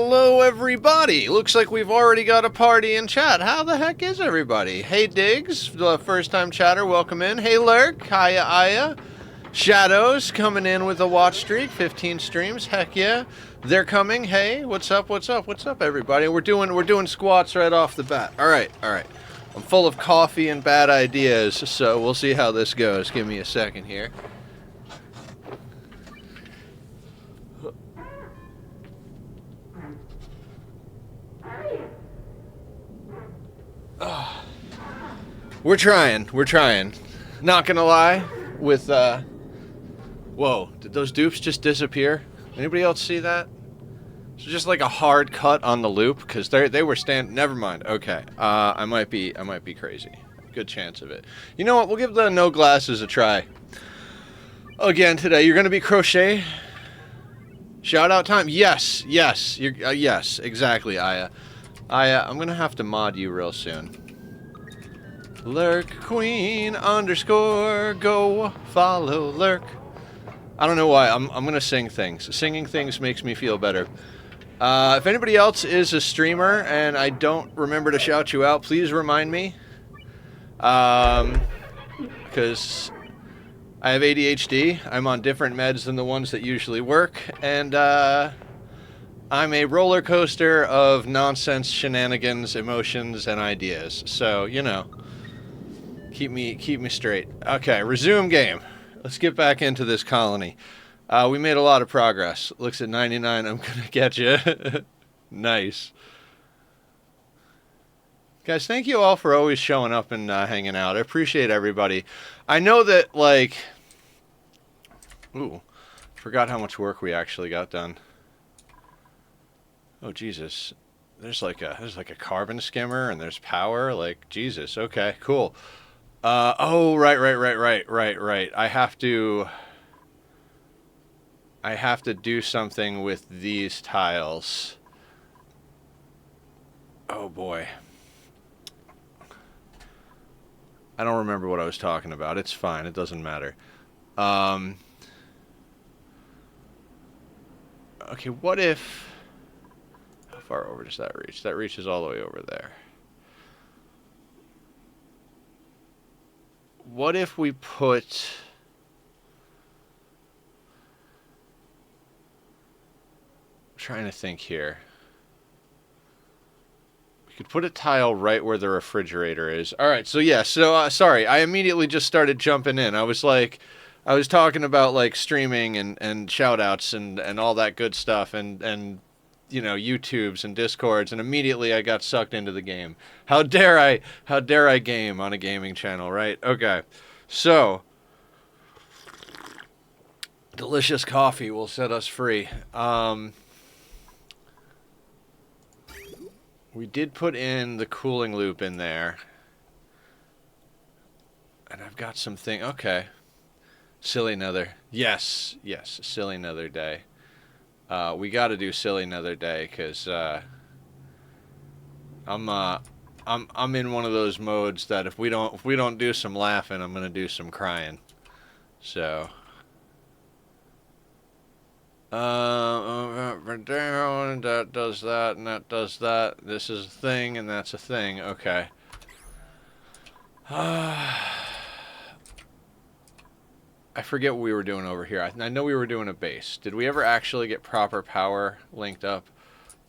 Hello, everybody! Looks like we've already got a party in chat. How the heck is everybody? Hey, Diggs, the first-time chatter, welcome in. Hey, Lurk, hiya, Aya. Shadows coming in with a watch streak, 15 streams. Heck yeah, they're coming. Hey, what's up? What's up? What's up, everybody? We're doing squats right off the bat. All right, all right. I'm full of coffee and bad ideas, so we'll see how this goes. Give me a second here. We're trying. Not gonna lie, with, whoa, did those dupes just disappear? Anybody else see that? It's just like a hard cut on the loop, because they were never mind, okay. I might be crazy. Good chance of it. You know what, we'll give the no glasses a try. Again today, you're gonna be crochet? Shout out time, yes, yes, exactly, Aya. Aya, I'm gonna have to mod you real soon. Lurk Queen _ go follow Lurk. I don't know why, I'm gonna sing things. Singing things makes me feel better. If anybody else is a streamer and I don't remember to shout you out, please remind me. Because I have ADHD, I'm on different meds than the ones that usually work, and I'm a roller coaster of nonsense, shenanigans, emotions, and ideas. So, you know. Keep me straight. Okay, resume game. Let's get back into this colony. We made a lot of progress. Looks at 99. I'm gonna get you. Nice. Guys, thank you all for always showing up and hanging out. I appreciate everybody. I know that, like... Ooh. Forgot how much work we actually got done. Oh, Jesus. There's like a carbon skimmer and there's power. Like, Jesus. Okay, cool. Oh, right. I have to do something with these tiles. Oh, boy. I don't remember what I was talking about. It's fine. It doesn't matter. Okay, what if... How far over does that reach? That reaches all the way over there. What if we put... I'm trying to think here. We could put a tile right where the refrigerator is. Alright, so yeah, so, sorry, I immediately just started jumping in. I was talking about, like, streaming and shout-outs and all that good stuff, and you know, YouTubes and Discords, and immediately I got sucked into the game. How dare I game on a gaming channel, right? Okay, so delicious coffee will set us free. We did put in the cooling loop in there, and I've got something. Okay, silly nether. Yes, silly nether day. We got to do silly nether day because I'm in one of those modes that if we don't do some laughing, I'm gonna do some crying. So down, that does that, and that does that. This is a thing, and that's a thing. Okay. I forget what we were doing over here. I know we were doing a base. Did we ever actually get proper power linked up?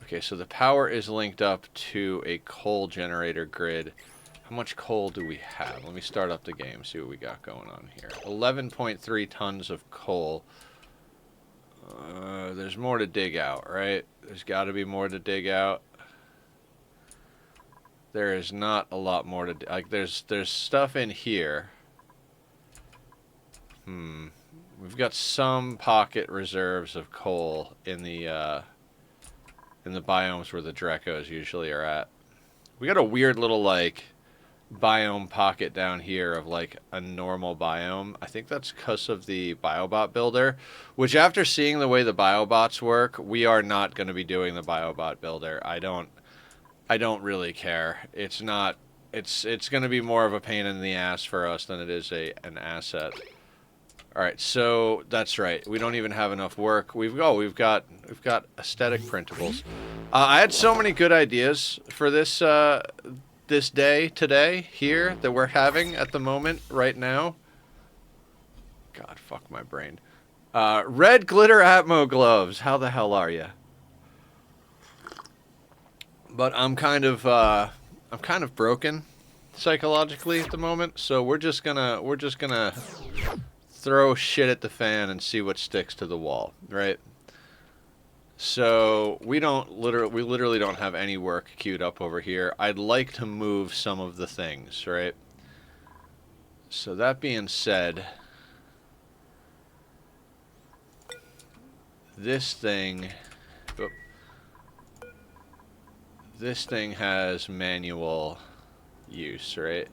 Okay, so the power is linked up to a coal generator grid. How much coal do we have? Let me start up the game, see what we got going on here. 11.3 tons of coal. There's more to dig out, right? There's got to be more to dig out. There is not a lot more to... Like, there's stuff in here. We've got some pocket reserves of coal in the biomes where the Drecos usually are at. We got a weird little, like, biome pocket down here of, like, a normal biome. I think that's because of the Biobot builder, which after seeing the way the Biobots work, we are not going to be doing the Biobot builder. I don't really care. It's not... It's going to be more of a pain in the ass for us than it is an asset. All right, so that's right. We don't even have enough work. We've got aesthetic printables. I had so many good ideas for this this day today here that we're having at the moment right now. God, fuck my brain. Red glitter Atmo gloves. How the hell are you? But I'm kind of broken psychologically at the moment, so we're just gonna throw shit at the fan and see what sticks to the wall, right? So we literally don't have any work queued up over here. I'd like to move some of the things, right? So that being said, this thing has manual use, right?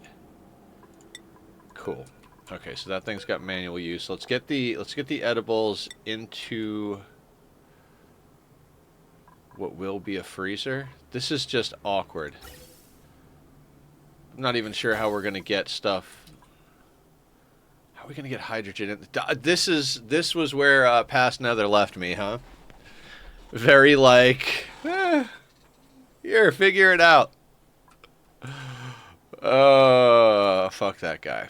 Cool. Okay, so that thing's got manual use. Let's get the edibles into what will be a freezer. This is just awkward. I'm not even sure how we're gonna get stuff. How are we gonna get hydrogen in? This was where Past Nether left me, huh? Very like, here, figure it out. Fuck that guy.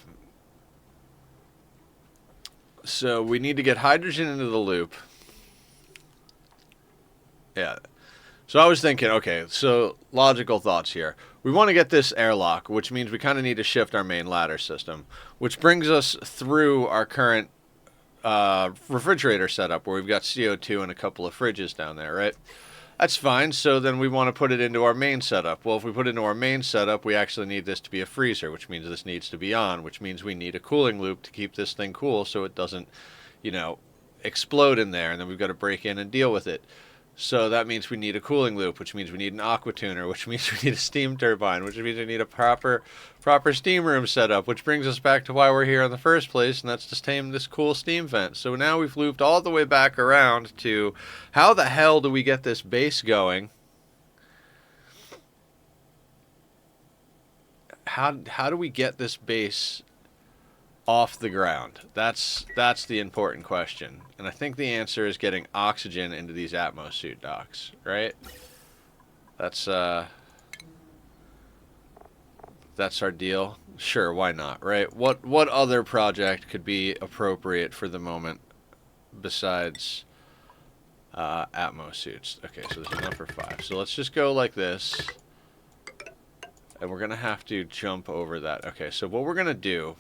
So we need to get hydrogen into the loop. Yeah. So I was thinking, okay, so logical thoughts here. We want to get this airlock, which means we kind of need to shift our main ladder system, which brings us through our current refrigerator setup where we've got CO2 and a couple of fridges down there, right? That's fine. So then we want to put it into our main setup. Well, if we put it into our main setup, we actually need this to be a freezer, which means this needs to be on, which means we need a cooling loop to keep this thing cool so it doesn't, you know, explode in there, and then we've got to break in and deal with it. So that means we need a cooling loop, which means we need an aqua tuner, which means we need a steam turbine, which means we need a proper steam room setup, which brings us back to why we're here in the first place, and that's to tame this cool steam vent. So now we've looped all the way back around to how the hell do we get this base going? How do we get this base off the ground? That's the important question. And I think the answer is getting oxygen into these Atmos suit docks, right? That's our deal. Sure, why not, right? What other project could be appropriate for the moment besides Atmos suits? Okay, so this is number 5. So let's just go like this. And we're going to have to jump over that. Okay, so what we're going to do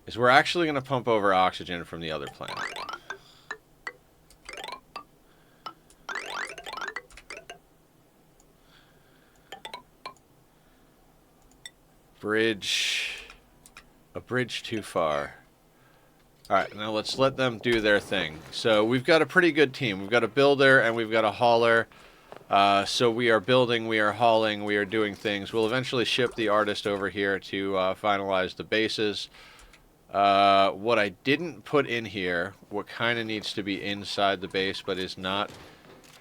is we're actually going to pump over oxygen from the other planet. A bridge too far. Alright, now let's let them do their thing. So we've got a pretty good team. We've got a builder and we've got a hauler. So we are building, we are hauling, we are doing things. We'll eventually ship the artist over here to finalize the bases. What I didn't put in here, what kind of needs to be inside the base but is not,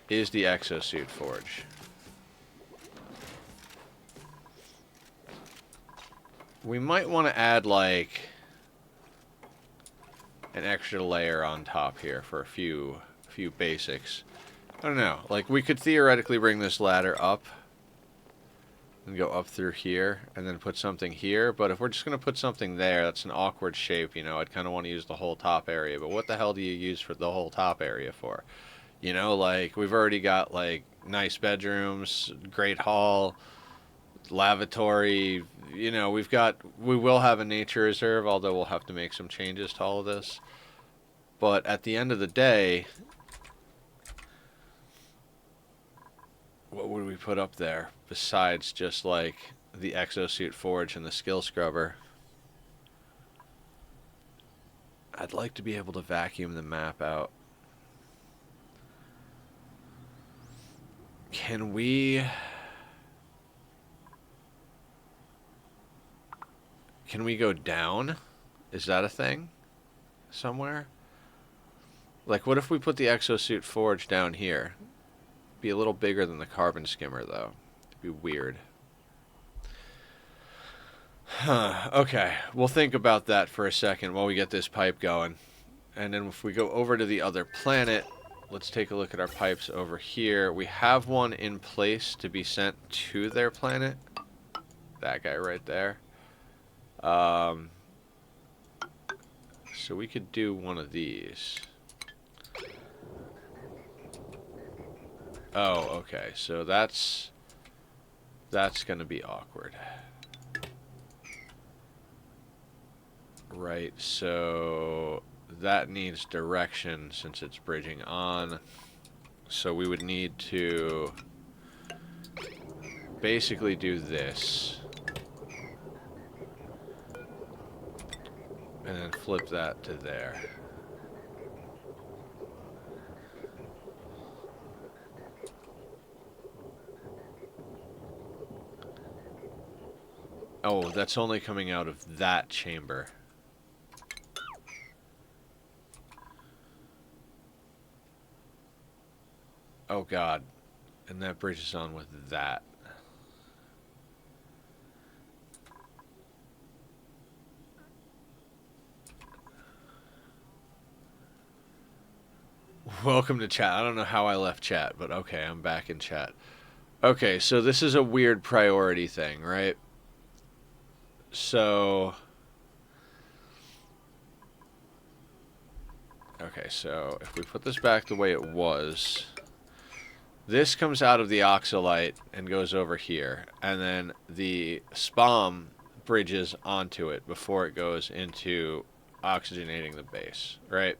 is the exosuit forge. We might want to add like an extra layer on top here for a few basics. I don't know, like we could theoretically bring this ladder up and go up through here and then put something here, but if we're just going to put something there, that's an awkward shape, you know. I'd kind of want to use the whole top area, but what the hell do you use for the whole top area for? You know, like we've already got like nice bedrooms, great hall, lavatory, you know, we will have a nature reserve, although we'll have to make some changes to all of this. But at the end of the day, what would we put up there besides just like the exosuit forge and the skill scrubber? I'd like to be able to vacuum the map out. Can we go down? Is that a thing somewhere? Like, what if we put the exosuit forge down here? Be a little bigger than the carbon skimmer, though. It'd be weird. Okay, we'll think about that for a second while we get this pipe going. And then if we go over to the other planet, let's take a look at our pipes over here. We have one in place to be sent to their planet. That guy right there. So we could do one of these. Oh, okay. So that's going to be awkward. Right, so that needs direction since it's bridging on. So we would need to basically do this. And then flip that to there. Oh, that's only coming out of that chamber. Oh god. And that bridges on with that. Welcome to chat. I don't know how I left chat, but okay, I'm back in chat. Okay, so this is a weird priority thing, right? So... Okay, so if we put this back the way it was... This comes out of the oxalite and goes over here. And then the spam bridges onto it before it goes into oxygenating the base, right?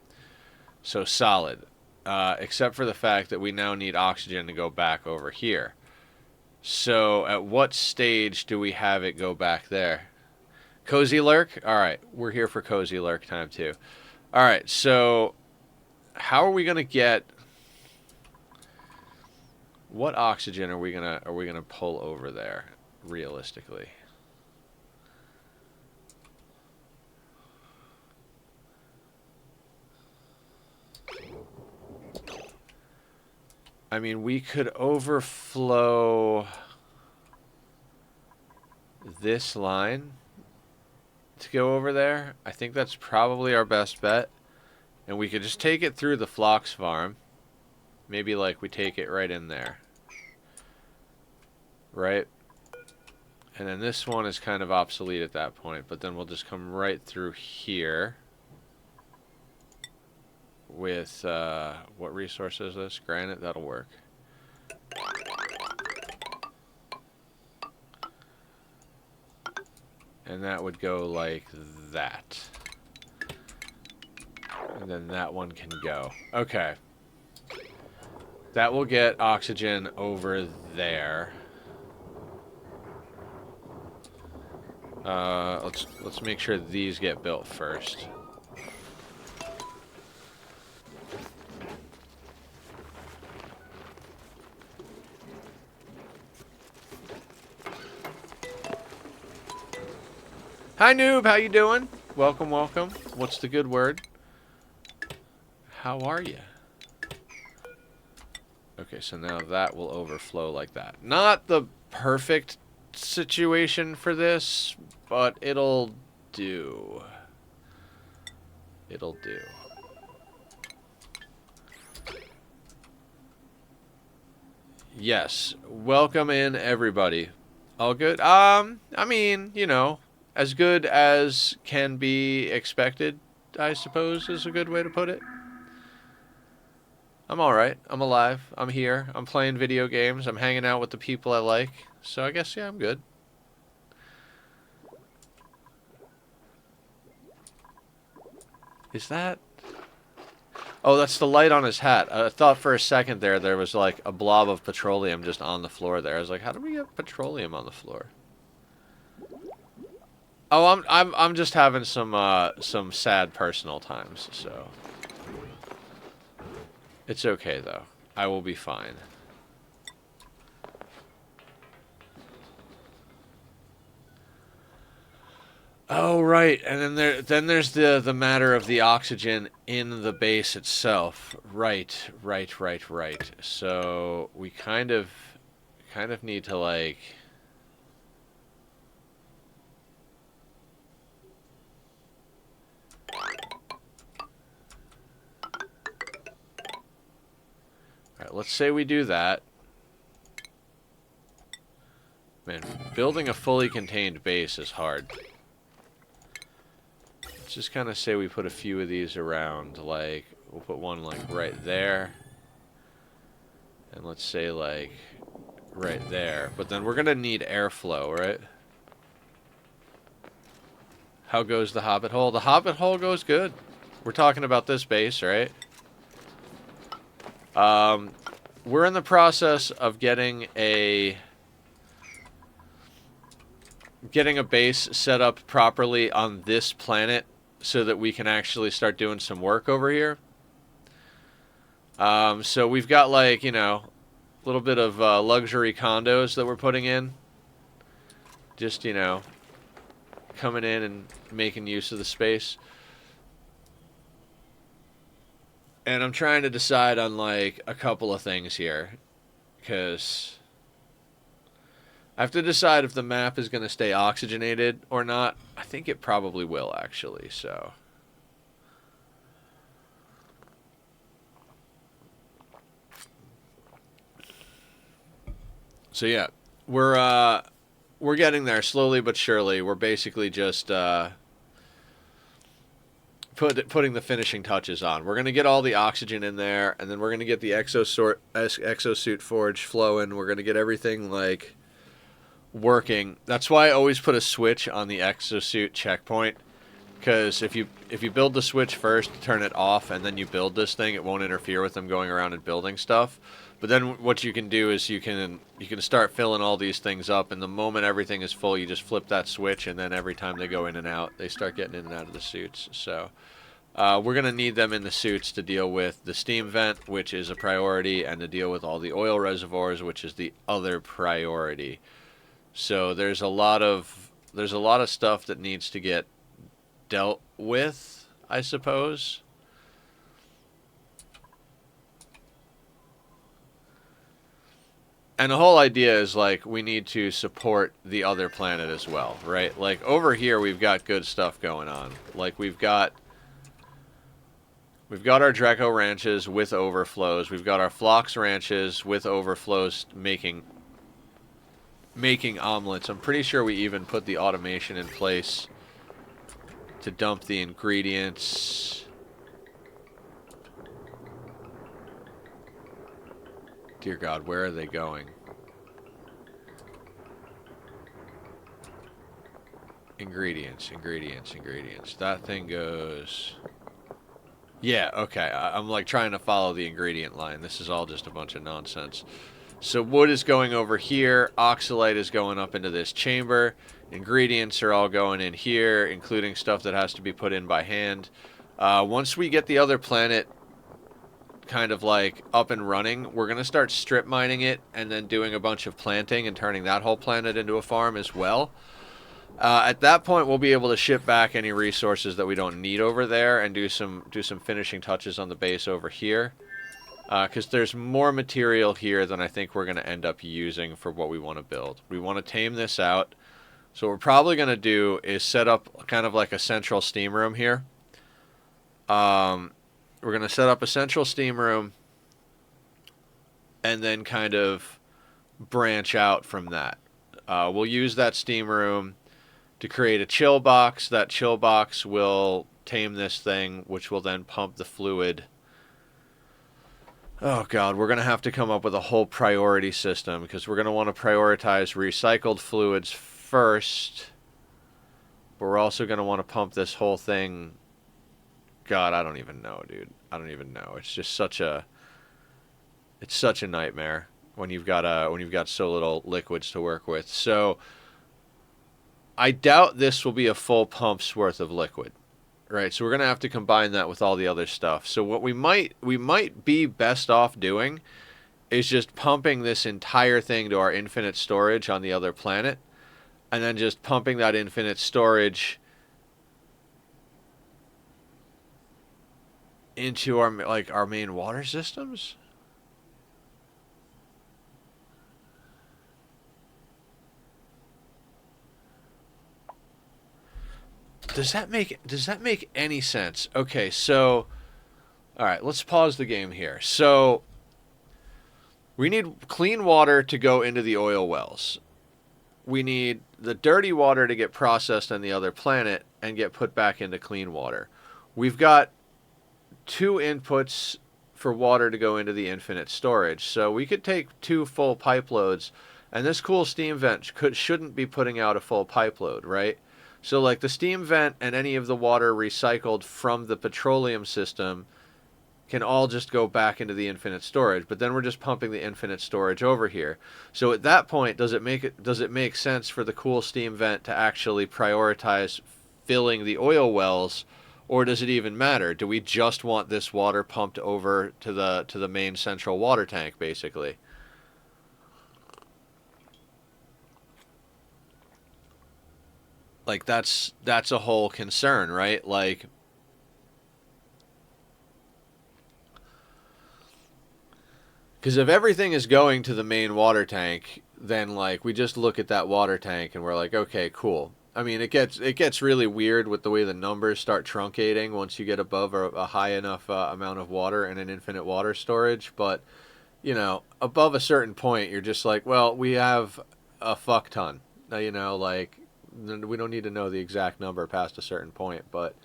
So solid. Except for the fact that we now need oxygen to go back over here. So at what stage do we have it go back there? Cozy Lurk? Alright, we're here for Cozy Lurk time too. Alright, so how are we going to get... What oxygen are we gonna pull over there, realistically? I mean, we could overflow this line to go over there. I think that's probably our best bet. And we could just take it through the Phlox farm. Maybe like we take it right in there. Right? And then this one is kind of obsolete at that point, but then we'll just come right through here with, what resource is this? Granite? That'll work. And that would go like that. And then that one can go. Okay. That will get oxygen over there. Let's make sure these get built first. Hi Noob, how you doing? Welcome, welcome. What's the good word? How are you? Okay, so now that will overflow like that. Not the perfect situation for this, but it'll do. It'll do. Yes, welcome in everybody. All good? I mean, you know, as good as can be expected, I suppose is a good way to put it. I'm alright. I'm alive. I'm here. I'm playing video games. I'm hanging out with the people I like. So I guess, yeah, I'm good. Is that... Oh, that's the light on his hat. I thought for a second there was like a blob of petroleum just on the floor there. I was like, how do we get petroleum on the floor? Oh, I'm just having some sad personal times, so... It's okay, though. I will be fine. Oh, right. And then there's the matter of the oxygen in the base itself. Right. So we kind of need to, like... Alright, let's say we do that. Man, building a fully contained base is hard. Let's just kind of say we put a few of these around, like, we'll put one, like, right there. And let's say, like, right there. But then we're going to need airflow, right? How goes the Hobbit hole? The Hobbit hole goes good. We're talking about this base, right? We're in the process of getting a base set up properly on this planet so that we can actually start doing some work over here. So we've got, like, you know, a little bit of luxury condos that we're putting in. Just, you know, coming in and making use of the space. And I'm trying to decide on, like, a couple of things here. Because I have to decide if the map is going to stay oxygenated or not. I think it probably will, actually, so. So, yeah, we're getting there slowly but surely. We're basically just putting the finishing touches on. We're going to get all the oxygen in there, and then we're going to get the exosuit forge flowing. We're going to get everything, like, working. That's why I always put a switch on the exosuit checkpoint, because if you build the switch first, turn it off, and then you build this thing, it won't interfere with them going around and building stuff. But then what you can do is you can start filling all these things up, and the moment everything is full, you just flip that switch, and then every time they go in and out, they start getting in and out of the suits. So we're going to need them in the suits to deal with the steam vent, which is a priority, and to deal with all the oil reservoirs, which is the other priority. So there's a lot of stuff that needs to get dealt with, I suppose. And the whole idea is, like, we need to support the other planet as well, right? Like, over here we've got good stuff going on. Like, we've got our Dreco ranches with overflows. We've got our Phlox ranches with overflows making omelets. I'm pretty sure we even put the automation in place to dump the ingredients. Dear God, where are they going? Ingredients. That thing goes... Yeah, okay. I'm, like, trying to follow the ingredient line. This is all just a bunch of nonsense. So wood is going over here. Oxalite is going up into this chamber. Ingredients are all going in here, including stuff that has to be put in by hand. Once we get the other planet kind of, like, up and running, we're going to start strip mining it and then doing a bunch of planting and turning that whole planet into a farm as well. At that point, we'll be able to ship back any resources that we don't need over there and do some finishing touches on the base over here. Because there's more material here than I think we're going to end up using for what we want to build. We want to tame this out. So what we're probably going to do is set up kind of like a central steam room here. We're going to set up a central steam room and then kind of branch out from that. We'll use that steam room to create a chill box. That chill box will tame this thing, which will then pump the fluid. Oh God, we're going to have to come up with a whole priority system because we're going to want to prioritize recycled fluids first. But we're also going to want to pump this whole thing. God, I don't even know, dude. I don't even know. It's just such a nightmare when you've got so little liquids to work with. So I doubt this will be a full pump's worth of liquid. Right, so we're going to have to combine that with all the other stuff. So what we might be best off doing is just pumping this entire thing to our infinite storage on the other planet, and then just pumping that infinite storage into our main water systems. Does that make any sense? Okay, so all right, let's pause the game here. So We need clean water to go into the oil wells. We need the dirty water to get processed on the other planet and get put back into clean water. We've got 2 inputs for water to go into the infinite storage. So we could take 2 full pipe loads, and this cool steam vent shouldn't be putting out a full pipe load, right? So like the steam vent and any of the water recycled from the petroleum system can all just go back into the infinite storage, but then we're just pumping the infinite storage over here. So at that point, does it make sense for the cool steam vent to actually prioritize filling the oil wells, or does it even matter? Do we just want this water pumped over to the main central water tank, basically? Like that's a whole concern, right? Like, because if everything is going to the main water tank, then like we just look at that water tank and we're like, okay, cool. I mean, it gets really weird with the way the numbers start truncating once you get above a high enough amount of water in an infinite water storage. But you know, above a certain point, you're just like, well, we have a fuck ton. You know, like we don't need to know the exact number past a certain point. But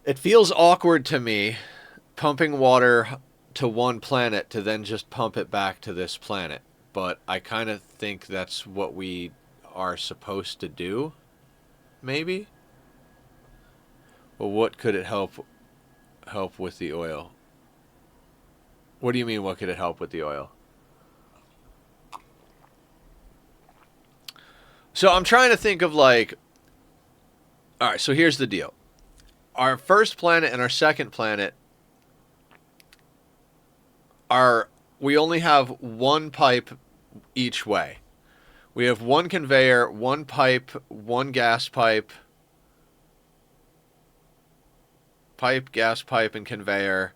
it feels awkward to me pumping water to one planet to then just pump it back to this planet. But I kind of think that's what we are supposed to do, maybe. Well, what could it help with the oil? What do you mean, what could it help with the oil? So I'm trying to think of like, all right, so here's the deal. Our first planet and our second planet we only have one pipe each way. We have one conveyor, one pipe, one gas pipe, gas pipe, and conveyor.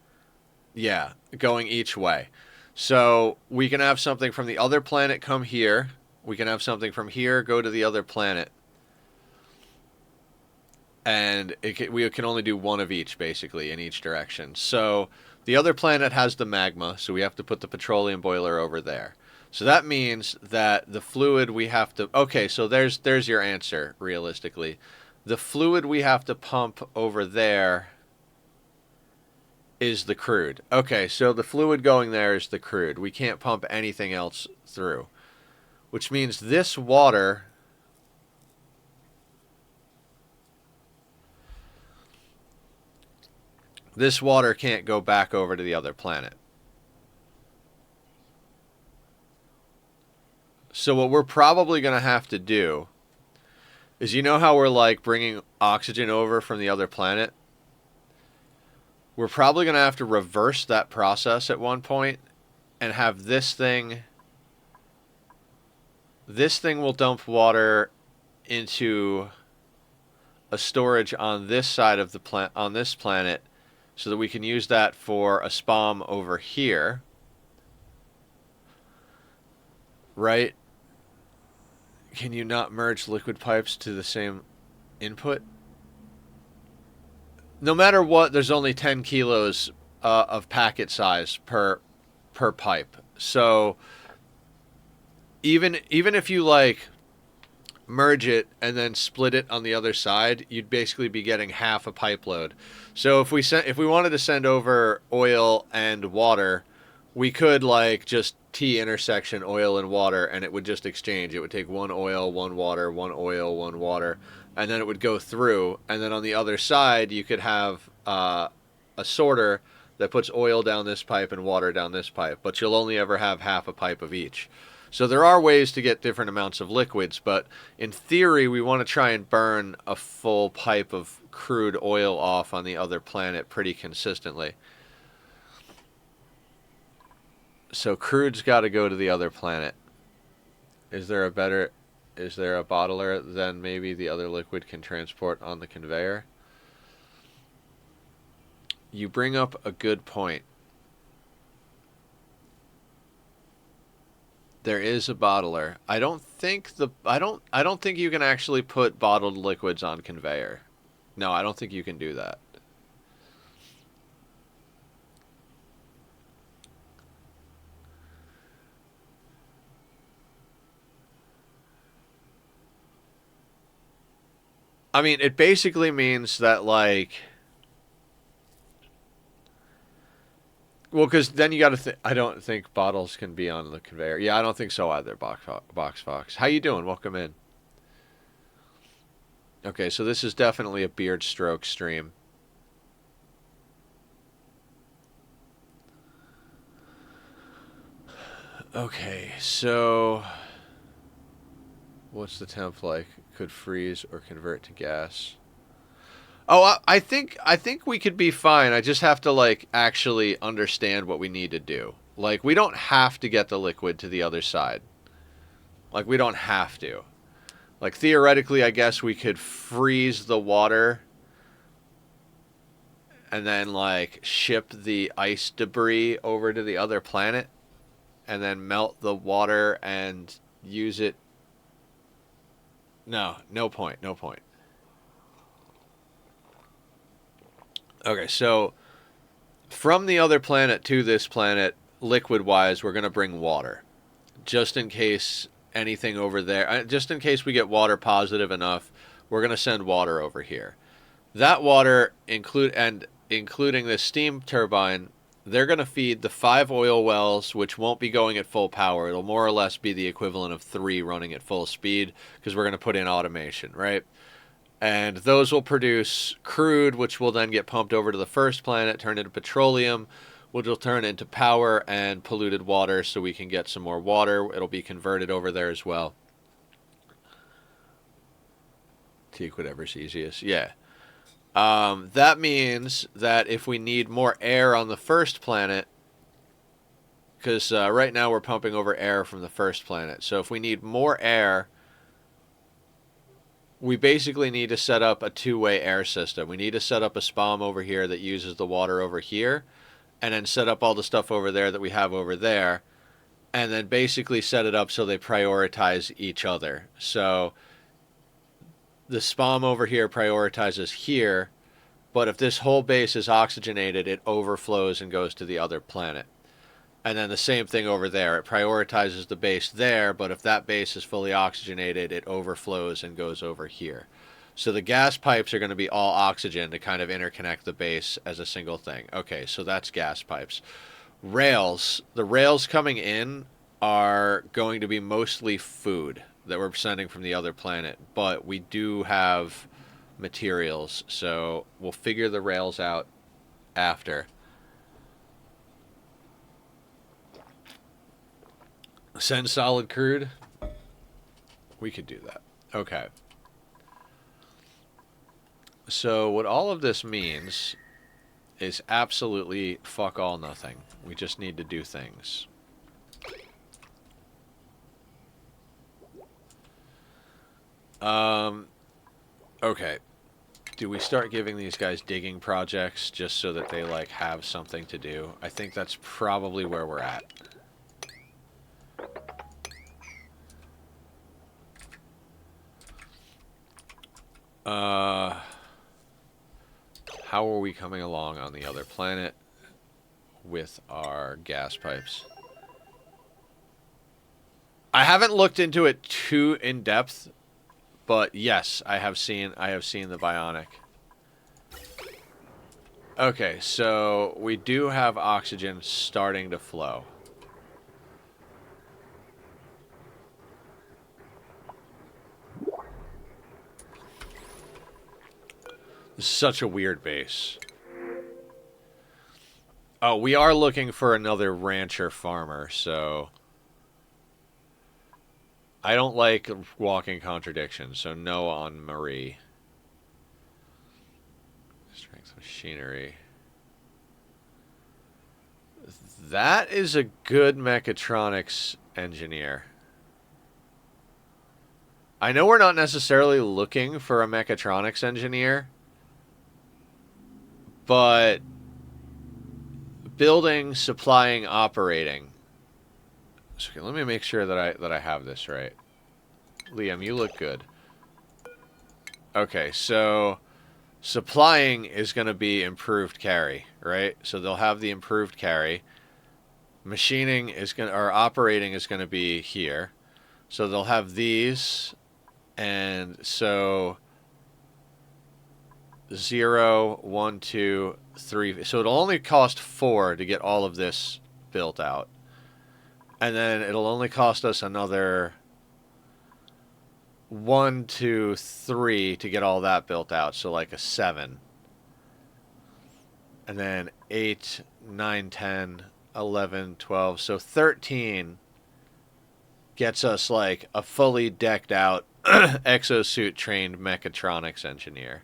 Yeah, going each way. So we can have something from the other planet come here. We can have something from here go to the other planet. And we can only do one of each, basically, in each direction. So the other planet has the magma, so we have to put the petroleum boiler over there. So that means that the fluid we have to... Okay, so there's your answer, realistically. The fluid we have to pump over there is the crude. Okay, so the fluid going there is the crude. We can't pump anything else through. Which means this water... This water can't go back over to the other planet. So what we're probably going to have to do is, you know how we're like bringing oxygen over from the other planet? We're probably going to have to reverse that process at one point and have this thing will dump water into a storage on this side of the on this planet, so that we can use that for a SPOM over here. Right? Can you not merge liquid pipes to the same input? No matter what, there's only 10 kilos of packet size per pipe. So even if you like merge it and then split it on the other side, you'd basically be getting half a pipe load. So if we wanted to send over oil and water, we could like just T intersection oil and water, and it would just exchange. It would take one oil, one water, one oil, one water, and then it would go through. And then on the other side, you could have a sorter that puts oil down this pipe and water down this pipe, but you'll only ever have half a pipe of each. So there are ways to get different amounts of liquids, but in theory, we want to try and burn a full pipe of crude oil off on the other planet pretty consistently. So crude's got to go to the other planet. Is there a bottler than maybe the other liquid can transport on the conveyor? You bring up a good point. There is a bottler. I don't think you can actually put bottled liquids on conveyor. No, I don't think you can do that. I mean, it basically means that, like... Well, because then you got to think... I don't think bottles can be on the conveyor. Yeah, I don't think so either, Box Fox. How you doing? Welcome in. Okay, so this is definitely a beard stroke stream. Okay, so... What's the temp like? Could freeze or convert to gas. Oh, I think we could be fine. I just have to, like, actually understand what we need to do. Like, we don't have to get the liquid to the other side. Like, we don't have to. Like, theoretically, I guess we could freeze the water and then, like, ship the ice debris over to the other planet and then melt the water and use it. No, no point, no point. Okay, so from the other planet to this planet, liquid-wise, we're going to bring water. Just in case anything over there, just in case we get water positive enough, we're going to send water over here. That water, including the steam turbine, they're going to feed the 5 oil wells, which won't be going at full power. It'll more or less be the equivalent of 3 running at full speed, because we're going to put in automation, right? And those will produce crude, which will then get pumped over to the first planet, turn into petroleum, which will turn into power and polluted water so we can get some more water. It'll be converted over there as well. Take whatever's easiest. Yeah. That means that if we need more air on the first planet, because right now we're pumping over air from the first planet. So if we need more air, we basically need to set up a 2-way air system. We need to set up a SPOM over here that uses the water over here, and then set up all the stuff over there that we have over there, and then basically set it up so they prioritize each other. So the SPOM over here prioritizes here, but if this whole base is oxygenated, it overflows and goes to the other planet. And then the same thing over there. It prioritizes the base there, but if that base is fully oxygenated, it overflows and goes over here. So the gas pipes are going to be all oxygen to kind of interconnect the base as a single thing. Okay, so that's gas pipes. Rails. The rails coming in are going to be mostly food that we're sending from the other planet, but we do have materials, so we'll figure the rails out after. Send solid crude? We could do that. Okay. So what all of this means is absolutely fuck all nothing. We just need to do things. Okay. Do we start giving these guys digging projects just so that they, like, have something to do? I think that's probably where we're at. How are we coming along on the other planet with our gas pipes? I haven't looked into it too in depth, but yes, I have seen the bionic. Okay, so we do have oxygen starting to flow. This is such a weird base. Oh, we are looking for another rancher farmer, so... I don't like walking contradictions, so no on Marie. Strength machinery. That is a good mechatronics engineer. I know we're not necessarily looking for a mechatronics engineer, but building, supplying, operating. So, okay, let me make sure that I have this right. Liam, you look good. Okay, so supplying is going to be improved carry, right? So they'll have the improved carry. Machining is going to, or operating is going to be here. So they'll have these, and so 0, 1, 2, 3. So it'll only cost 4 to get all of this built out. And then it'll only cost us another 1, 2, 3 to get all that built out. So like a 7. And then 8, 9, 10, 11, 12. So 13 gets us like a fully decked out exosuit trained mechatronics engineer.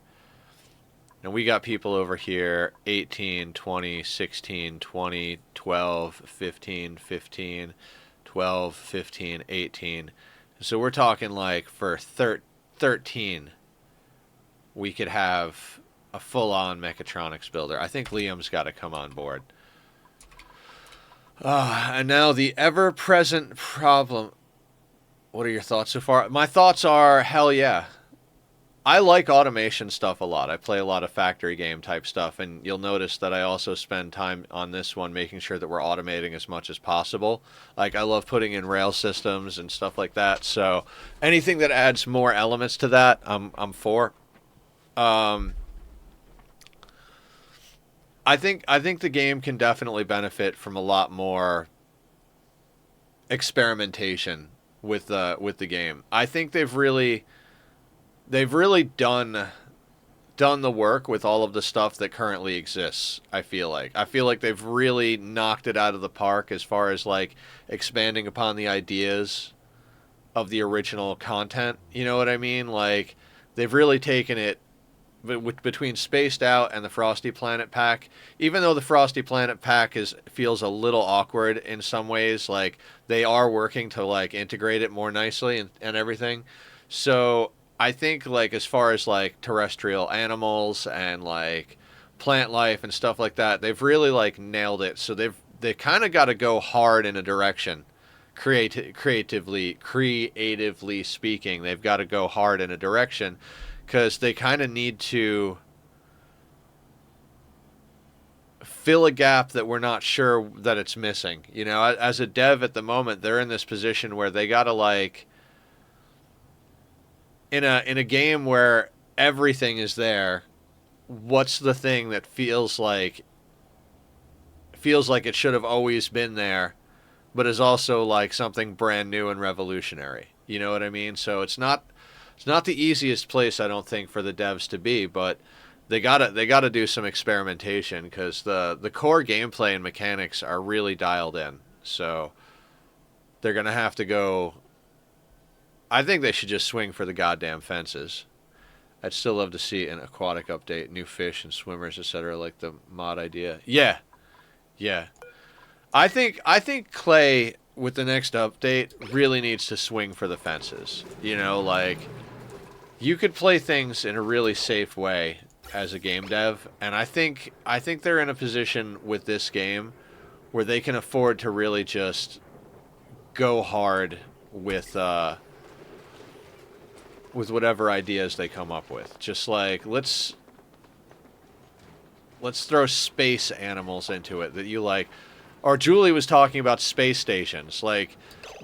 And we got people over here 18, 20, 16, 20, 12, 15, 15, 12, 15, 18. So we're talking like for 13, we could have a full-on mechatronics builder. I think Liam's got to come on board. And now the ever-present problem. What are your thoughts so far? My thoughts are, hell yeah. I like automation stuff a lot. I play a lot of factory game type stuff, and you'll notice that I also spend time on this one making sure that we're automating as much as possible. Like, I love putting in rail systems and stuff like that, so anything that adds more elements to that, I'm for. I think the game can definitely benefit from a lot more experimentation with the game. I think they've really done the work with all of the stuff that currently exists. I feel like they've really knocked it out of the park as far as like expanding upon the ideas of the original content. You know what I mean? Like, they've really taken it between Spaced Out and the Frosty Planet Pack. Even though the Frosty Planet Pack feels a little awkward in some ways, like they are working to like integrate it more nicely and everything. So I think like as far as like terrestrial animals and like plant life and stuff like that, they've really like nailed it. So they kind of got to go hard in a direction. Creatively speaking, they've got to go hard in a direction because they kind of need to fill a gap that we're not sure that it's missing. You know, as a dev at the moment, they're in this position where they got to like in a game where everything is there, what's the thing that feels like it should have always been there, but is also like something brand new and revolutionary. You know what I mean? So it's not the easiest place, I don't think, for the devs to be, but they gotta do some experimentation because the core gameplay and mechanics are really dialed in. So they're gonna have to go. I think they should just swing for the goddamn fences. I'd still love to see an aquatic update, new fish and swimmers, etc. Like the mod idea. Yeah. I think Clay with the next update really needs to swing for the fences. You know, like you could play things in a really safe way as a game dev, and I think they're in a position with this game where they can afford to really just go hard with whatever ideas they come up with. Just like let's throw space animals into it that you like. Or Julie was talking about space stations. Like,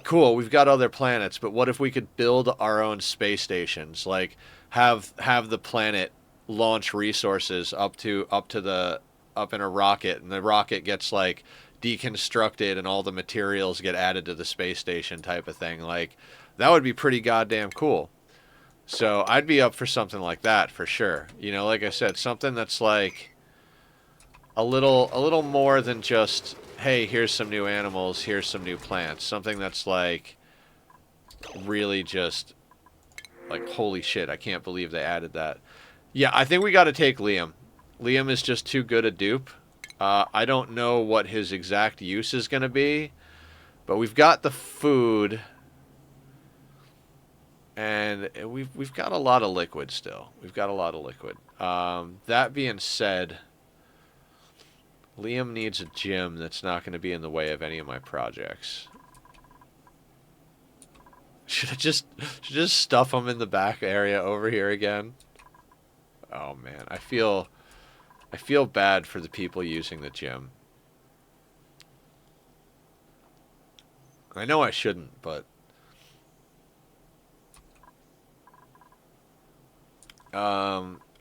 cool, we've got other planets, but what if we could build our own space stations? Like, have the planet launch resources up in a rocket, and the rocket gets like deconstructed, and all the materials get added to the space station, type of thing. Like, that would be pretty goddamn cool. So I'd be up for something like that for sure. You know, like I said, something that's like a little more than just, hey, here's some new animals, here's some new plants. Something that's like really just like, holy shit, I can't believe they added that. Yeah, I think we got to take Liam. Liam is just too good a dupe. I don't know what his exact use is going to be, but we've got the food, and we've got a lot of liquid still. We've got a lot of liquid. That being said, Liam needs a gym that's not going to be in the way of any of my projects. Should I just stuff him in the back area over here again? Oh man, I feel bad for the people using the gym. I know I shouldn't, but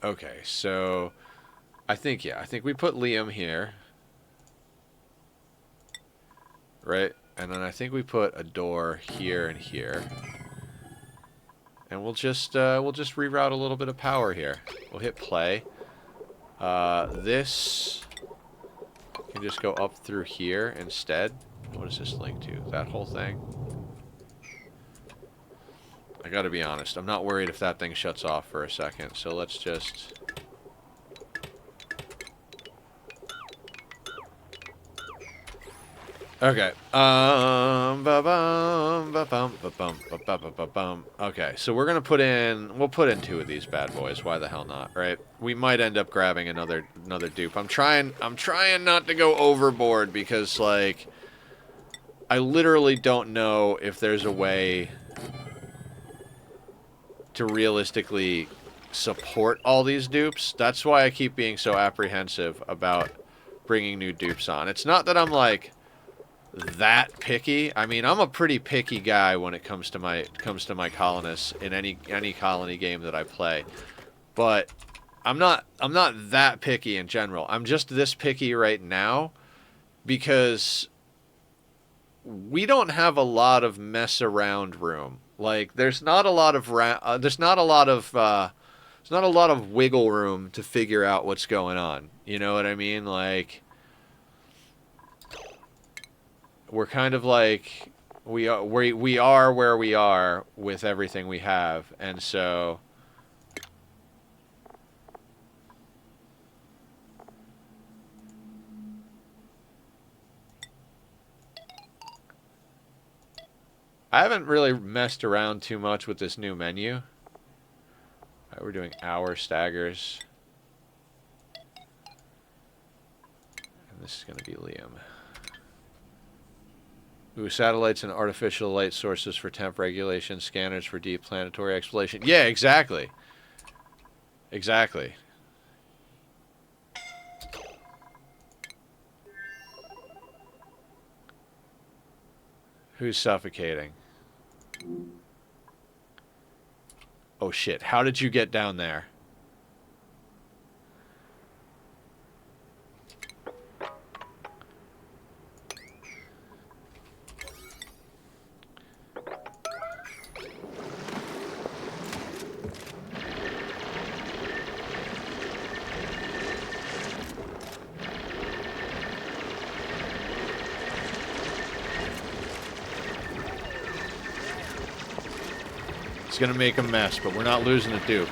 Okay, so I think we put Liam here, right? And then I think we put a door here and here, and we'll just reroute a little bit of power here. We'll hit play. This can just go up through here instead. What does this link to? That whole thing? I gotta be honest, I'm not worried if that thing shuts off for a second, so let's just... Okay. Okay, so we're gonna put in... We'll put in 2 of these bad boys. Why the hell not, right? We might end up grabbing another dupe. I'm trying not to go overboard because, like... I literally don't know if there's a way to realistically support all these dupes. That's why I keep being so apprehensive about bringing new dupes on. It's not that I'm, like, that picky. I mean, I'm a pretty picky guy when it comes to my colonists in any colony game that I play. But I'm not that picky in general. I'm just this picky right now because we don't have a lot of mess around room. Like, there's not a lot of wiggle room to figure out what's going on. You know what I mean? Like, we're kind of like we are where we are with everything we have, and so I haven't really messed around too much with this new menu. Right, we're doing hour staggers. And this is going to be Liam. Ooh, satellites and artificial light sources for temp regulation, scanners for deep planetary exploration. Yeah, exactly. Exactly. Who's suffocating? Oh shit, how did you get down there? It's gonna make a mess, but we're not losing a dupe.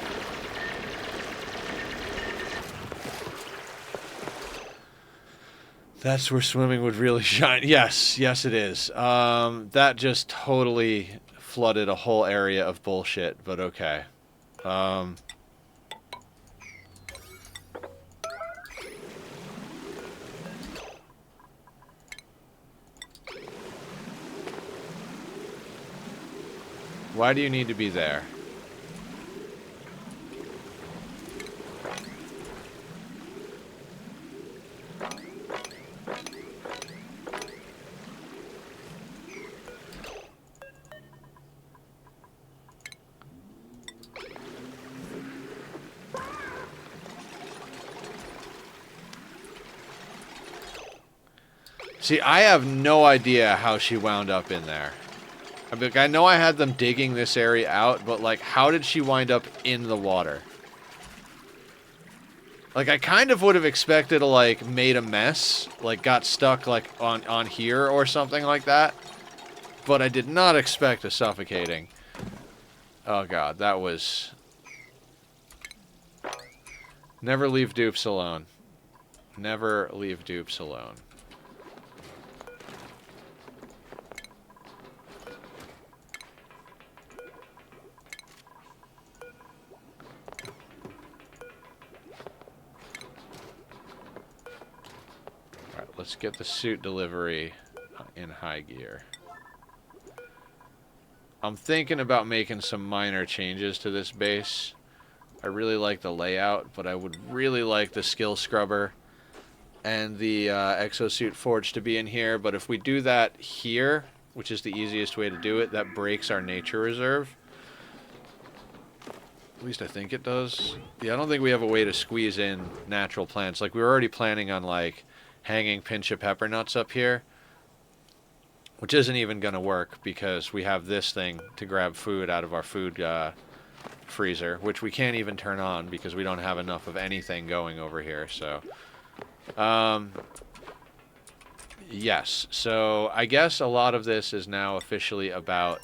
That's where swimming would really shine. Yes, yes it is. That just totally flooded a whole area of bullshit, but okay. Why do you need to be there? See, I have no idea how she wound up in there. I know I had them digging this area out, but, like, how did she wind up in the water? Like, I kind of would have expected to, like, made a mess, like, got stuck, like, on here or something like that. But I did not expect a suffocating. Oh, God, that was... Never leave dupes alone. Never leave dupes alone. Let's get the suit delivery in high gear. I'm thinking about making some minor changes to this base. I really like the layout, but I would really like the skill scrubber and the exosuit forge to be in here. But if we do that here, which is the easiest way to do it, that breaks our nature reserve. At least I think it does. Yeah, I don't think we have a way to squeeze in natural plants. Like, we were already planning on, like, hanging pinch of pepper nuts up here, which isn't even going to work because we have this thing to grab food out of our food freezer, which we can't even turn on because we don't have enough of anything going over here. So, yes. So I guess a lot of this is now officially about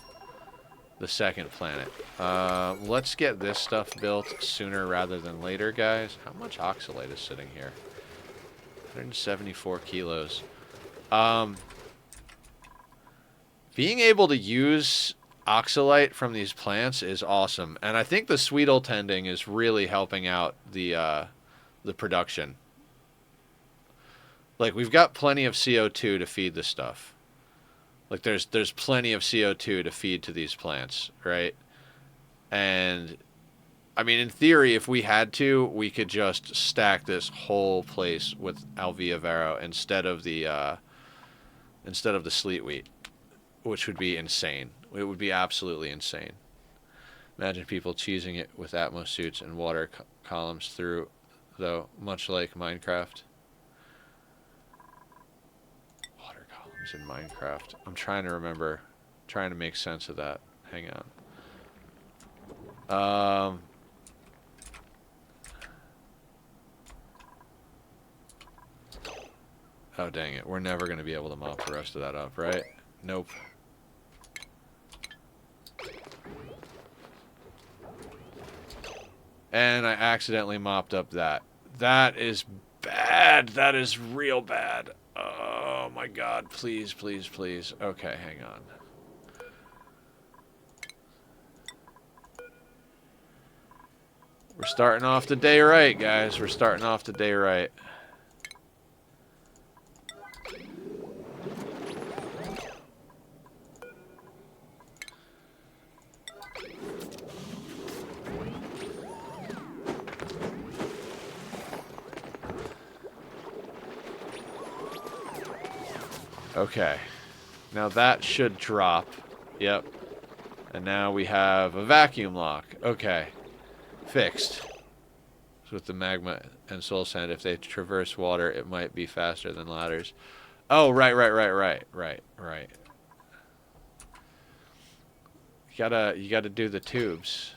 the second planet. Let's get this stuff built sooner rather than later, guys. How much oxalate is sitting here? 174 kilos. Being able to use oxalate from these plants is awesome, and I think the sweetle tending is really helping out the production. Like, we've got plenty of CO2 to feed the stuff. Like, there's plenty of CO2 to feed to these plants, right? And I mean, in theory, if we had to, we could just stack this whole place with Alvia Vero instead of the sleet wheat, which would be insane. It would be absolutely insane. Imagine people cheesing it with Atmos suits and water columns through, though, much like Minecraft. Water columns in Minecraft. I'm trying to remember, trying to make sense of that. Hang on. Oh, dang it. We're never going to be able to mop the rest of that up, right? Nope. And I accidentally mopped up that. That is bad. That is real bad. Oh my god. Please, please, please. Okay, hang on. We're starting off the day right, guys. We're starting off the day right. Okay, now that should drop. Yep. And now we have a vacuum lock. Okay, fixed. So with the magma and soul sand, if they traverse water, it might be faster than ladders. Oh, right. You gotta do the tubes.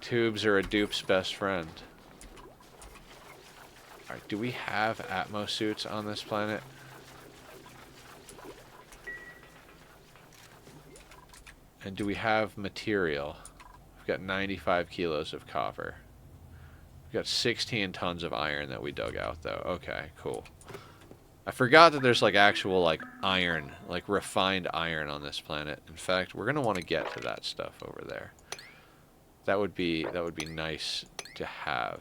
Tubes are a dupe's best friend. Alright, do we have Atmos suits on this planet? And do we have material? We've got 95 kilos of copper. We've got 16 tons of iron that we dug out, though. Okay, cool. I forgot that there's, like, actual, like, iron, like, refined iron on this planet. In fact, we're gonna want to get to that stuff over there. That would be nice to have.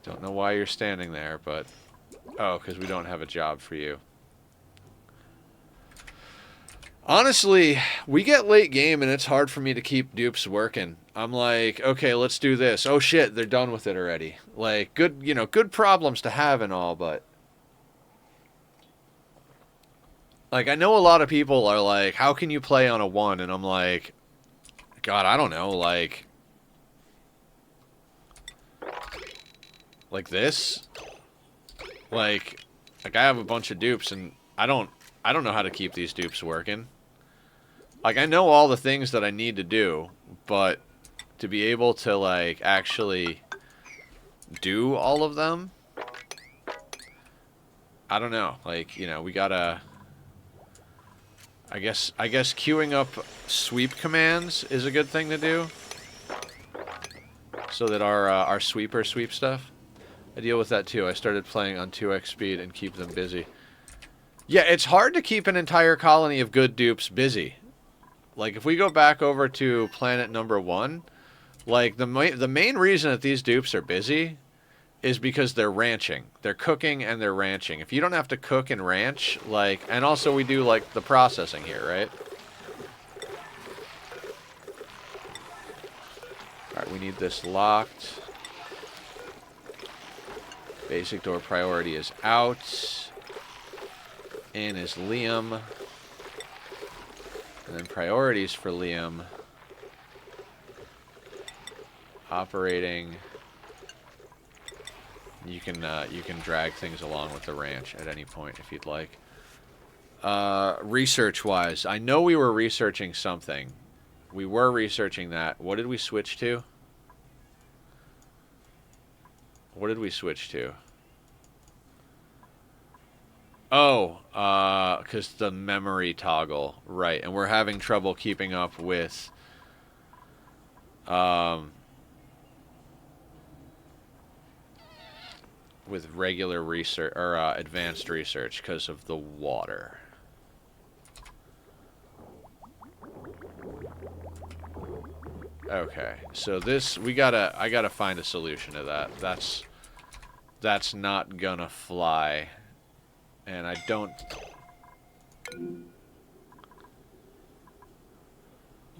Don't know why you're standing there, but... Oh, because we don't have a job for you. Honestly, we get late game and it's hard for me to keep dupes working. I'm like, okay, let's do this. Oh shit, they're done with it already. Like, good, you know, good problems to have and all, but... Like, I know a lot of people are like, how can you play on a 1? And I'm like, God, I don't know, like this? Like I have a bunch of dupes and I don't know how to keep these dupes working. Like, I know all the things that I need to do, but to be able to, like, actually do all of them, I don't know. Like, you know, we gotta... I guess queuing up sweep commands is a good thing to do, so that our sweeper sweep stuff. I deal with that too. I started playing on 2x speed and keep them busy. Yeah, it's hard to keep an entire colony of good dupes busy. Like, if we go back over to planet number 1, like, the main reason that these dupes are busy is because they're ranching. They're cooking and they're ranching. If you don't have to cook and ranch, like, and also we do, like, the processing here, right? Alright, we need this locked. Basic door priority is out. In is Liam. And then priorities for Liam. Operating. You can drag things along with the ranch at any point if you'd like. Research-wise, I know we were researching something. We were researching that. What did we switch to? What did we switch to? Oh, because the memory toggle. Right, and we're having trouble keeping up with... with regular research, or advanced research, because of the water. Okay, so this, I gotta find a solution to that. That's not gonna fly. And I don't...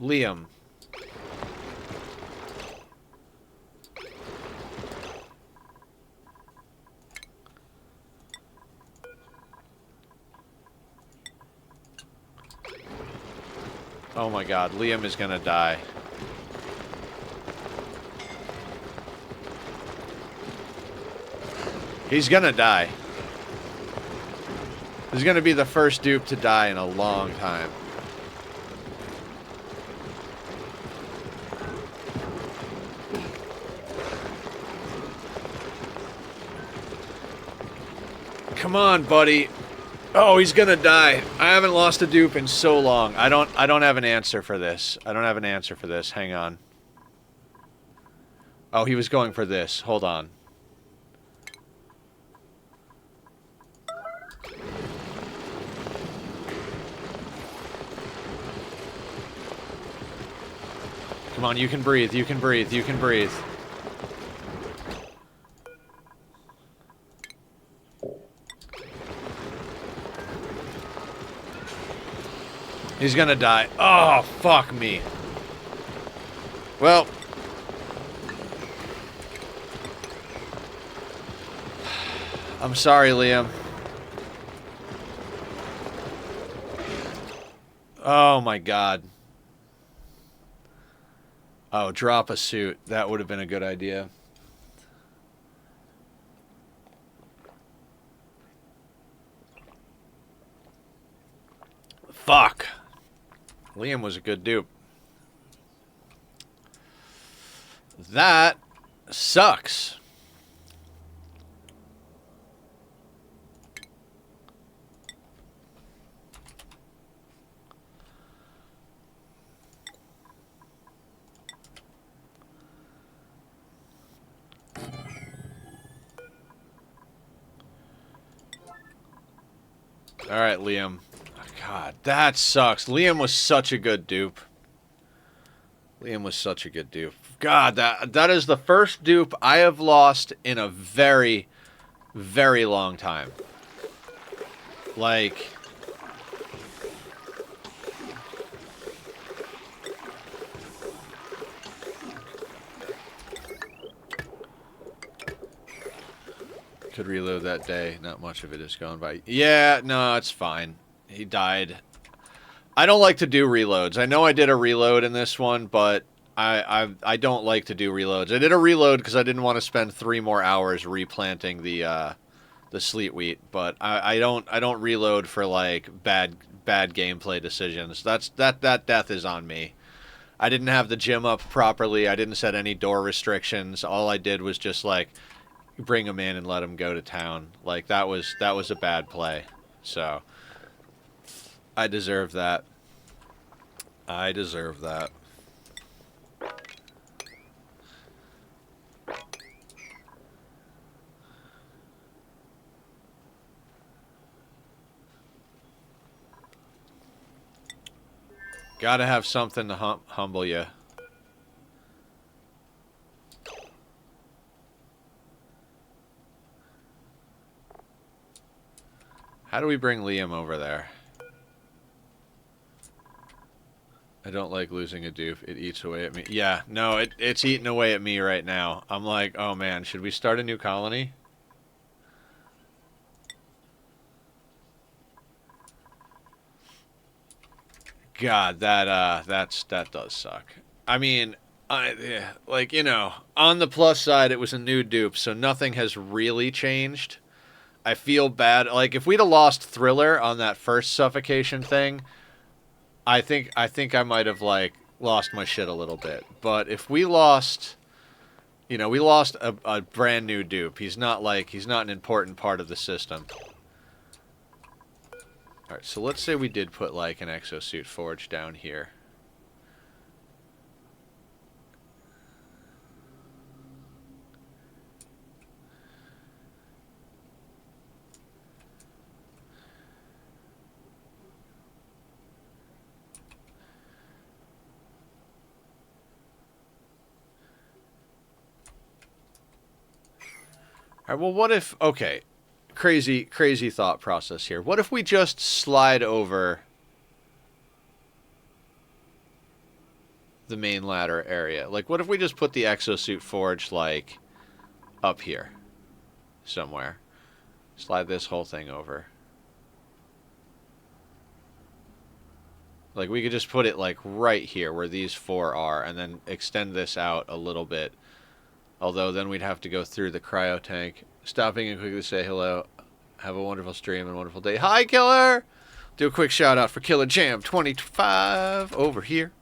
Liam. Oh my god, Liam is gonna die. He's gonna die. This is gonna be the first dupe to die in a long time. Come on, buddy. Oh, he's gonna die. I haven't lost a dupe in so long. I don't have an answer for this. I don't have an answer for this. Hang on. Oh, he was going for this. Hold on. Come on, you can breathe. You can breathe. You can breathe. He's gonna die. Oh, fuck me. Well. I'm sorry, Liam. Oh my god. Oh, drop a suit. That would have been a good idea. Fuck. Liam was a good dupe. That sucks. Alright, Liam. God, that sucks. Liam was such a good dupe. Liam was such a good dupe. God, that is the first dupe I have lost in a very, very long time. Like... Could reload that day. Not much of it has gone by. Yeah, no, it's fine. He died. I don't like to do reloads. I know I did a reload in this one, but I don't like to do reloads. I did a reload because I didn't want to spend 3 more hours replanting the sleet wheat. But I don't reload for like bad gameplay decisions. That death is on me. I didn't have the gym up properly. I didn't set any door restrictions. All I did was just like bring him in and let him go to town. Like that was a bad play. So I deserve that. I deserve that. Gotta have something to humble you. How do we bring Liam over there? I don't like losing a dupe. It eats away at me. Yeah, no, it's eating away at me right now. I'm like, oh man, should we start a new colony? God, that does suck. I mean, yeah, like, you know, on the plus side, it was a new dupe, so nothing has really changed. I feel bad. Like, if we'd have lost Thriller on that first suffocation thing, I think I might have, like, lost my shit a little bit. But if we lost, you know, we lost a brand new dupe. He's not an important part of the system. Alright, so let's say we did put, like, an exosuit forge down here. Alright, well, what if... Okay, crazy thought process here. What if we just slide over the main ladder area? Like, what if we just put the exosuit forge, like, up here somewhere? Slide this whole thing over. Like, we could just put it, like, right here where these four are, and then extend this out a little bit. Although, then we'd have to go through the cryo tank. Stopping and quickly say hello. Have a wonderful stream and a wonderful day. Hi, Killer! Do a quick shout-out for Killer Jam 25 over here.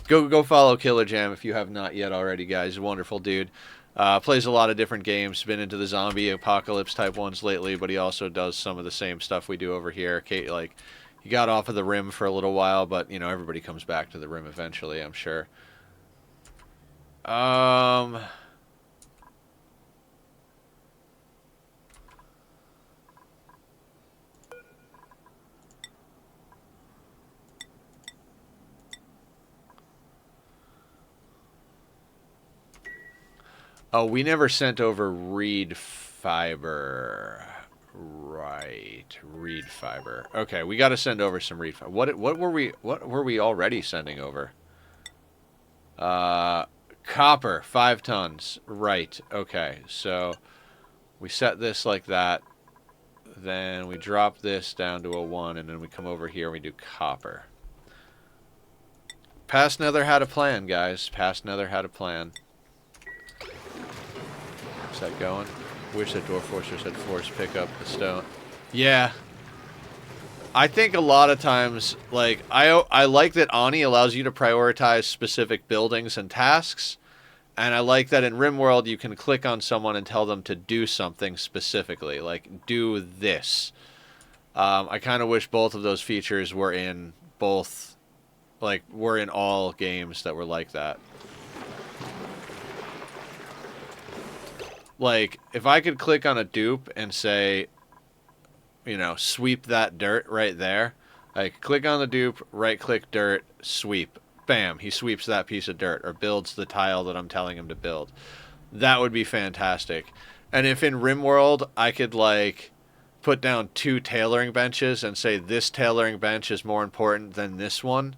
Go follow Killer Jam if you have not yet already, guys. Wonderful dude. Plays a lot of different games. Been into the zombie apocalypse type ones lately, but he also does some of the same stuff we do over here. Like, he got off of the Rim for a little while, but, you know, everybody comes back to the Rim eventually, I'm sure. Oh, we never sent over reed fiber. Right, reed fiber. Okay, we got to send over some reed fiber. What were we already sending over? Copper, 5 tons. Right. Okay, so we set this like that. Then we drop this down to a 1, and then we come over here and we do copper. Past Nether had a plan, guys. Past Nether had a plan. Is that going? Wish that Dwarf Fortress had force pick up the stone. Yeah. I think a lot of times, like, I like that Ani allows you to prioritize specific buildings and tasks. And I like that in RimWorld you can click on someone and tell them to do something specifically. Like, do this. I kind of wish both of those features were in both, like, were in all games that were like that. Like, if I could click on a dupe and say, you know, sweep that dirt right there. Like, click on the dupe, right-click dirt, sweep. Bam, he sweeps that piece of dirt or builds the tile that I'm telling him to build. That would be fantastic. And if in RimWorld I could, like, put down 2 tailoring benches and say this tailoring bench is more important than this one,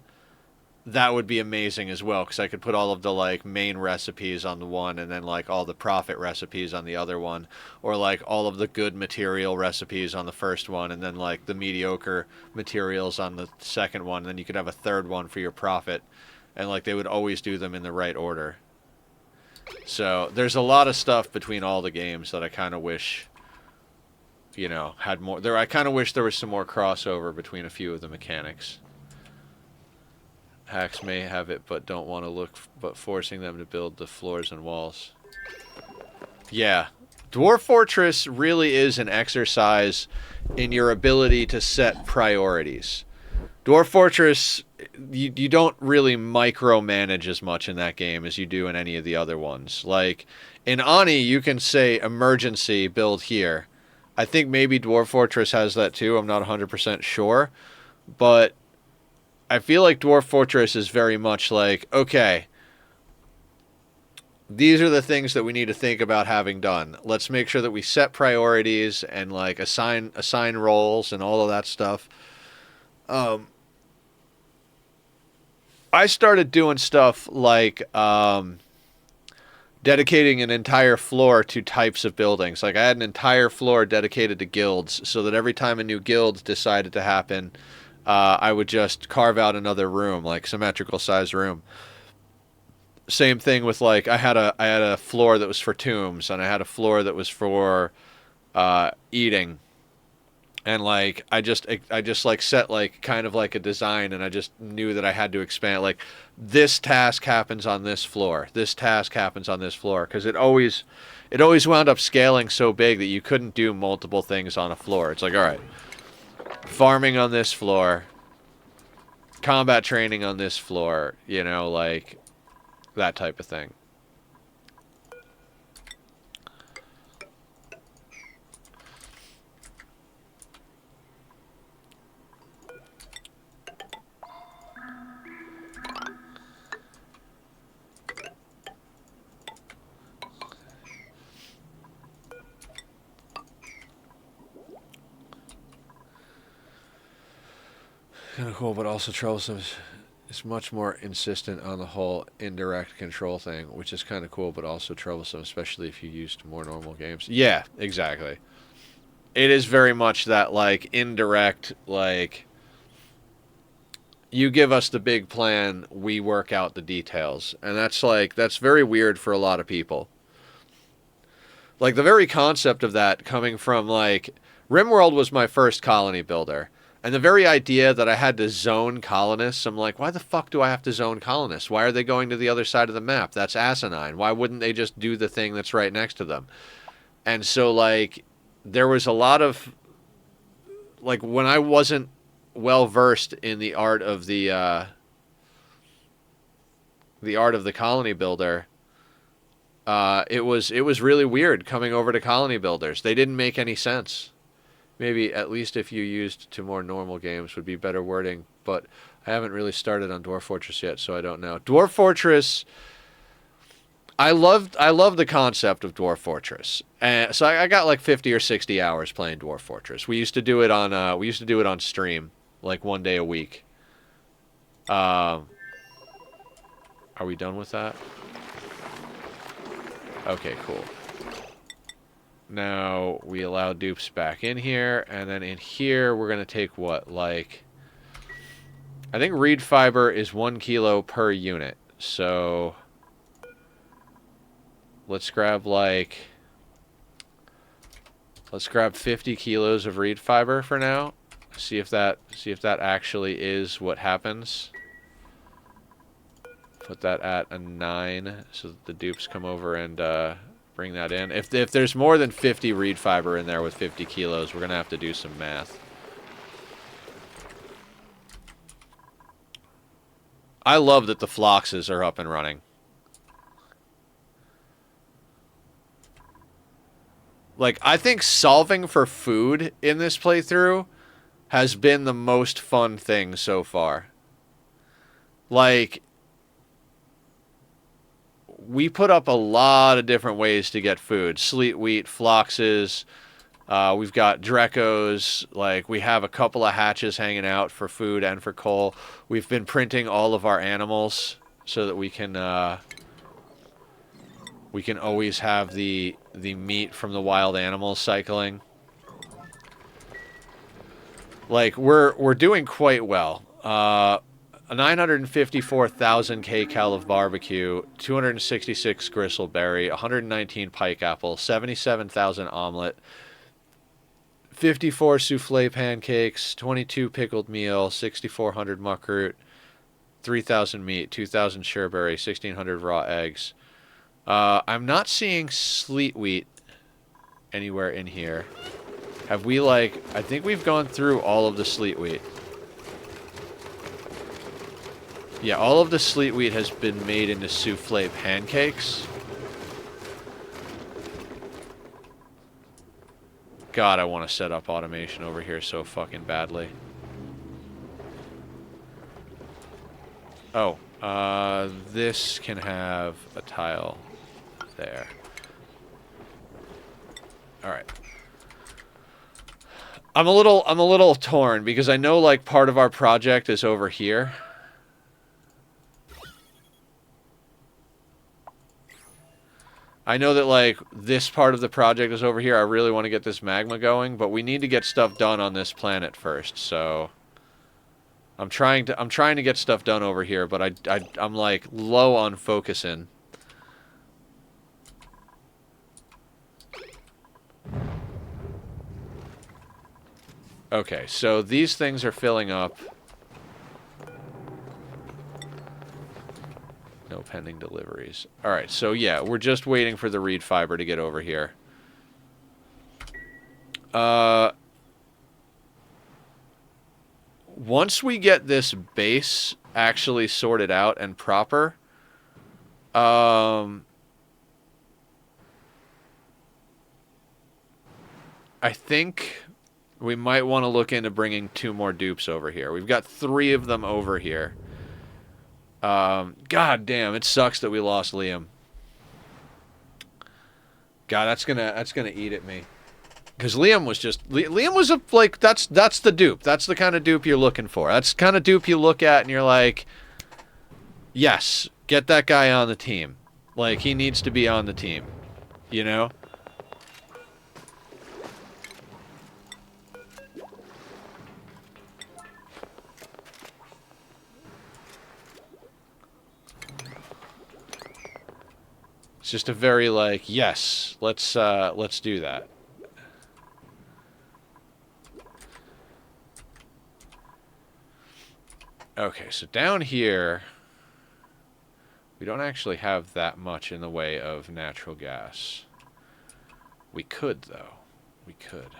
that would be amazing as well, because I could put all of the, like, main recipes on the one and then, like, all the profit recipes on the other one, or, like, all of the good material recipes on the first one and then, like, the mediocre materials on the second one. Then you could have a third one for your profit, and, like, they would always do them in the right order. So there's a lot of stuff between all the games that I kind of wish, you know, had more. I kind of wish there was some more crossover between a few of the mechanics. Hacks may have it, but don't want to look, but forcing them to build the floors and walls. Yeah. Dwarf Fortress really is an exercise in your ability to set priorities. Dwarf Fortress, you don't really micromanage as much in that game as you do in any of the other ones. Like, in Ani, you can say, emergency, build here. I think maybe Dwarf Fortress has that too, I'm not 100% sure. But I feel like Dwarf Fortress is very much like, okay, these are the things that we need to think about having done. Let's make sure that we set priorities and, like, assign roles and all of that stuff. I started doing stuff like dedicating an entire floor to types of buildings. Like, I had an entire floor dedicated to guilds, so that every time a new guild decided to happen, I would just carve out another room, like symmetrical sized room. Same thing with like I had a floor that was for tombs, and I had a floor that was for eating, and like I just like set like kind of like a design, and I just knew that I had to expand. Like this task happens on this floor, this task happens on this floor, because it always wound up scaling so big that you couldn't do multiple things on a floor. It's like, all right, farming on this floor, combat training on this floor, you know, like that type of thing. Kind of cool, but also troublesome. It's much more insistent on the whole indirect control thing, which is kind of cool, but also troublesome, especially if you used more normal games. Yeah, exactly. It is very much that, like, indirect, like, you give us the big plan, we work out the details. And that's, like, that's very weird for a lot of people. Like, the very concept of that coming from, like, RimWorld was my first colony builder. And the very idea that I had to zone colonists, I'm like, why the fuck do I have to zone colonists? Why are they going to the other side of the map? That's asinine. Why wouldn't they just do the thing that's right next to them? And so, like, there was a lot of, like, when I wasn't well versed in the art of the colony builder, it was really weird coming over to colony builders. They didn't make any sense. Maybe at least if you used to more normal games would be better wording, but I haven't really started on Dwarf Fortress yet, so I don't know. Dwarf Fortress, I love the concept of Dwarf Fortress, and so I got like 50 or 60 hours playing Dwarf Fortress. We used to do it on stream, like one day a week. Are we done with that? Okay, cool. Now we allow dupes back in here, and then in here we're going to take what, like, I think reed fiber is 1 kilo per unit, so let's grab 50 kilos of reed fiber for now. See if that actually is what happens. Put that at a 9 so that the dupes come over and bring that in. If there's more than 50 reed fiber in there with 50 kilos, we're going to have to do some math. I love that the phloxes are up and running. Like, I think solving for food in this playthrough has been the most fun thing so far. Like, we put up a lot of different ways to get food. Sleet wheat, phloxes, we've got Drecos, like we have a couple of hatches hanging out for food and for coal. We've been printing all of our animals so that we can always have the meat from the wild animals cycling. Like, we're doing quite well. A 954,000 kcal of barbecue, 266 gristleberry, 119 pike apple, 77,000 omelet, 54 souffle pancakes, 22 pickled meal, 6,400 muckroot, 3,000 meat, 2,000 sherberi, 1,600 raw eggs. I'm not seeing sleet wheat anywhere in here. Have we, like, I think we've gone through all of the sleet wheat. Yeah, all of the sleet wheat has been made into souffle pancakes. God, I want to set up automation over here so fucking badly. Oh, this can have a tile there. All right. I'm a little torn because I know, like, part of our project is over here. I know that, like, this part of the project is over here. I really want to get this magma going, but we need to get stuff done on this planet first, so I'm trying to get stuff done over here, but I'm like low on focusing. Okay, so these things are filling up. No pending deliveries. Alright, so yeah, we're just waiting for the reed fiber to get over here. Once we get this base actually sorted out and proper, I think we might want to look into bringing 2 more dupes over here. We've got 3 of them over here. God damn, it sucks that we lost Liam. God, that's gonna eat at me. Because Liam was like, that's the dupe. That's the kind of dupe you're looking for. That's the kind of dupe you look at and you're like, yes, get that guy on the team. Like, he needs to be on the team. You know? It's just a very, like, yes, let's do that. Okay, so down here, we don't actually have that much in the way of natural gas. We could, though. We could.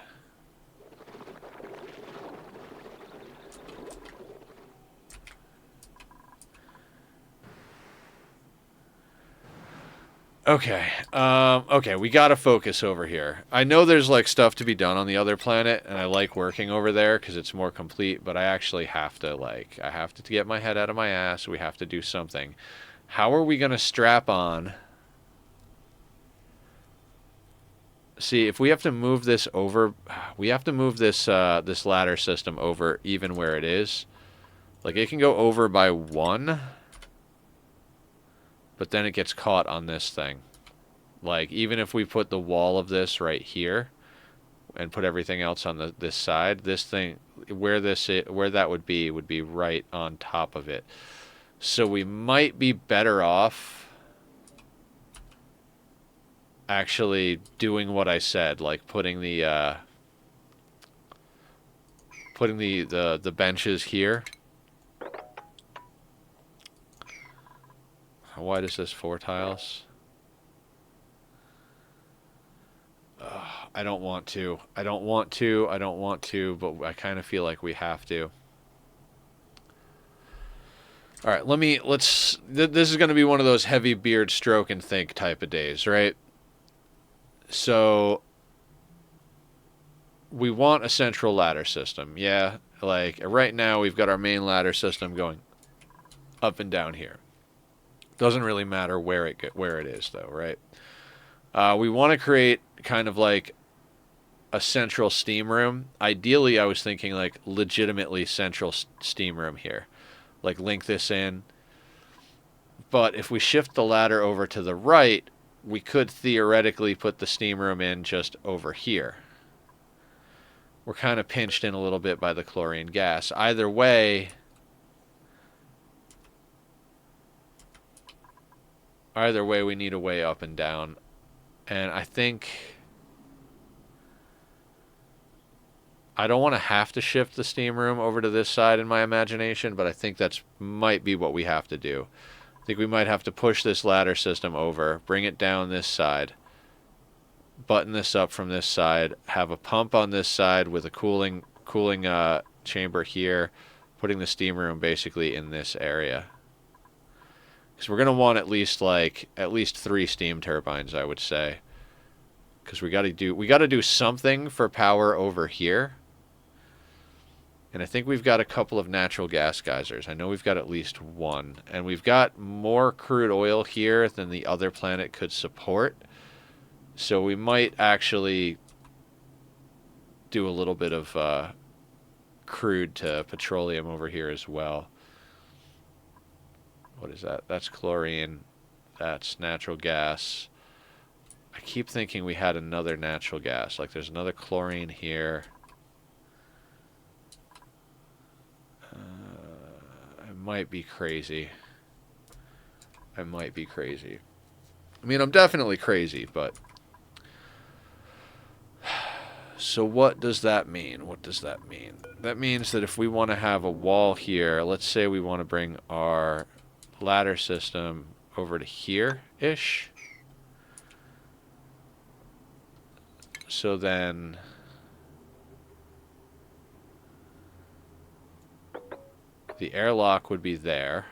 Okay, okay, we gotta focus over here. I know there's, like, stuff to be done on the other planet, and I like working over there because it's more complete, but I actually have to, like, I have to get my head out of my ass. We have to do something. How are we gonna strap on? See, if we have to move this over, we have to move this, this ladder system over even where it is. Like, it can go over by 1... but then it gets caught on this thing. Like, even if we put the wall of this right here and put everything else on this side, this thing, where that would be right on top of it. So we might be better off actually doing what I said, like putting the benches here. How wide is this? 4 tiles? I don't want to. I don't want to, but I kind of feel like we have to. All right, let's... This is going to be one of those heavy beard stroke and think type of days, right? So, we want a central ladder system. Yeah, like, right now we've got our main ladder system going up and down here. Doesn't really matter where it is, though, right? We want to create kind of like a central steam room. Ideally, I was thinking like legitimately central steam room here. Like link this in. But if we shift the ladder over to the right, we could theoretically put the steam room in just over here. We're kind of pinched in a little bit by the chlorine gas. Either way... Either way, we need a way up and down. And I think... I don't want to have to shift the steam room over to this side in my imagination, but I think that's might be what we have to do. I think we might have to push this ladder system over, bring it down this side, button this up from this side, have a pump on this side with a cooling chamber here, putting the steam room basically in this area. Because we're going to want at least 3 steam turbines, I would say. Because we got to do something for power over here. And I think we've got a couple of natural gas geysers. I know we've got at least 1. And we've got more crude oil here than the other planet could support. So we might actually do a little bit of crude to petroleum over here as well. What is that? That's chlorine. That's natural gas. I keep thinking we had another natural gas. Like there's another chlorine here. might be crazy. I might be crazy. I mean, I'm definitely crazy, but... So what does that mean? What does that mean? That means that if we want to have a wall here, let's say we want to bring our ladder system over to here-ish. So then... the airlock would be there.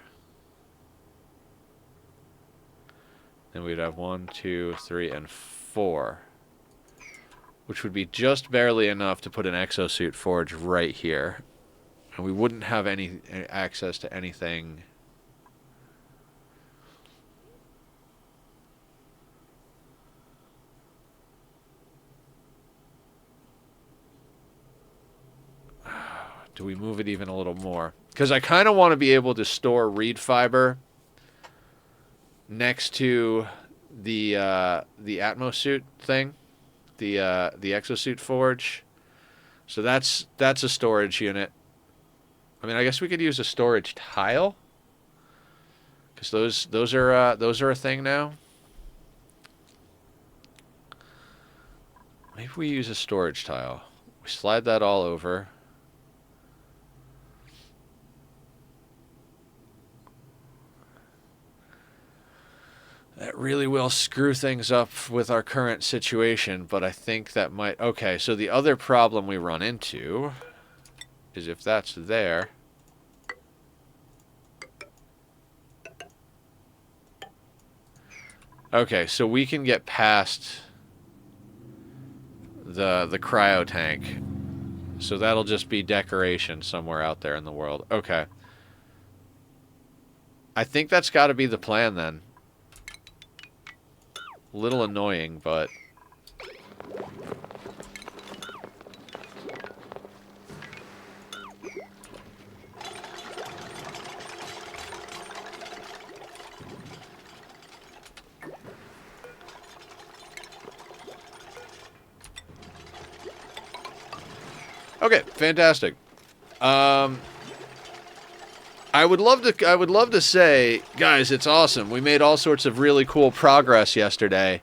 Then we'd have 1, 2, 3, and 4. Which would be just barely enough to put an exosuit forge right here. And we wouldn't have any access to anything. Do we move it even a little more? Because I kind of want to be able to store reed fiber next to the atmosuit thing. The exosuit forge. So that's a storage unit. I mean, I guess we could use a storage tile, because those are a thing now. Maybe we use a storage tile. We slide that all over. That really will screw things up with our current situation, but I think that might... Okay, so the other problem we run into is if that's there... Okay, so we can get past the cryo tank. So that'll just be decoration somewhere out there in the world. Okay. I think that's got to be the plan then. A little annoying, but... Okay, fantastic. I would love to say, guys, it's awesome. We made all sorts of really cool progress yesterday.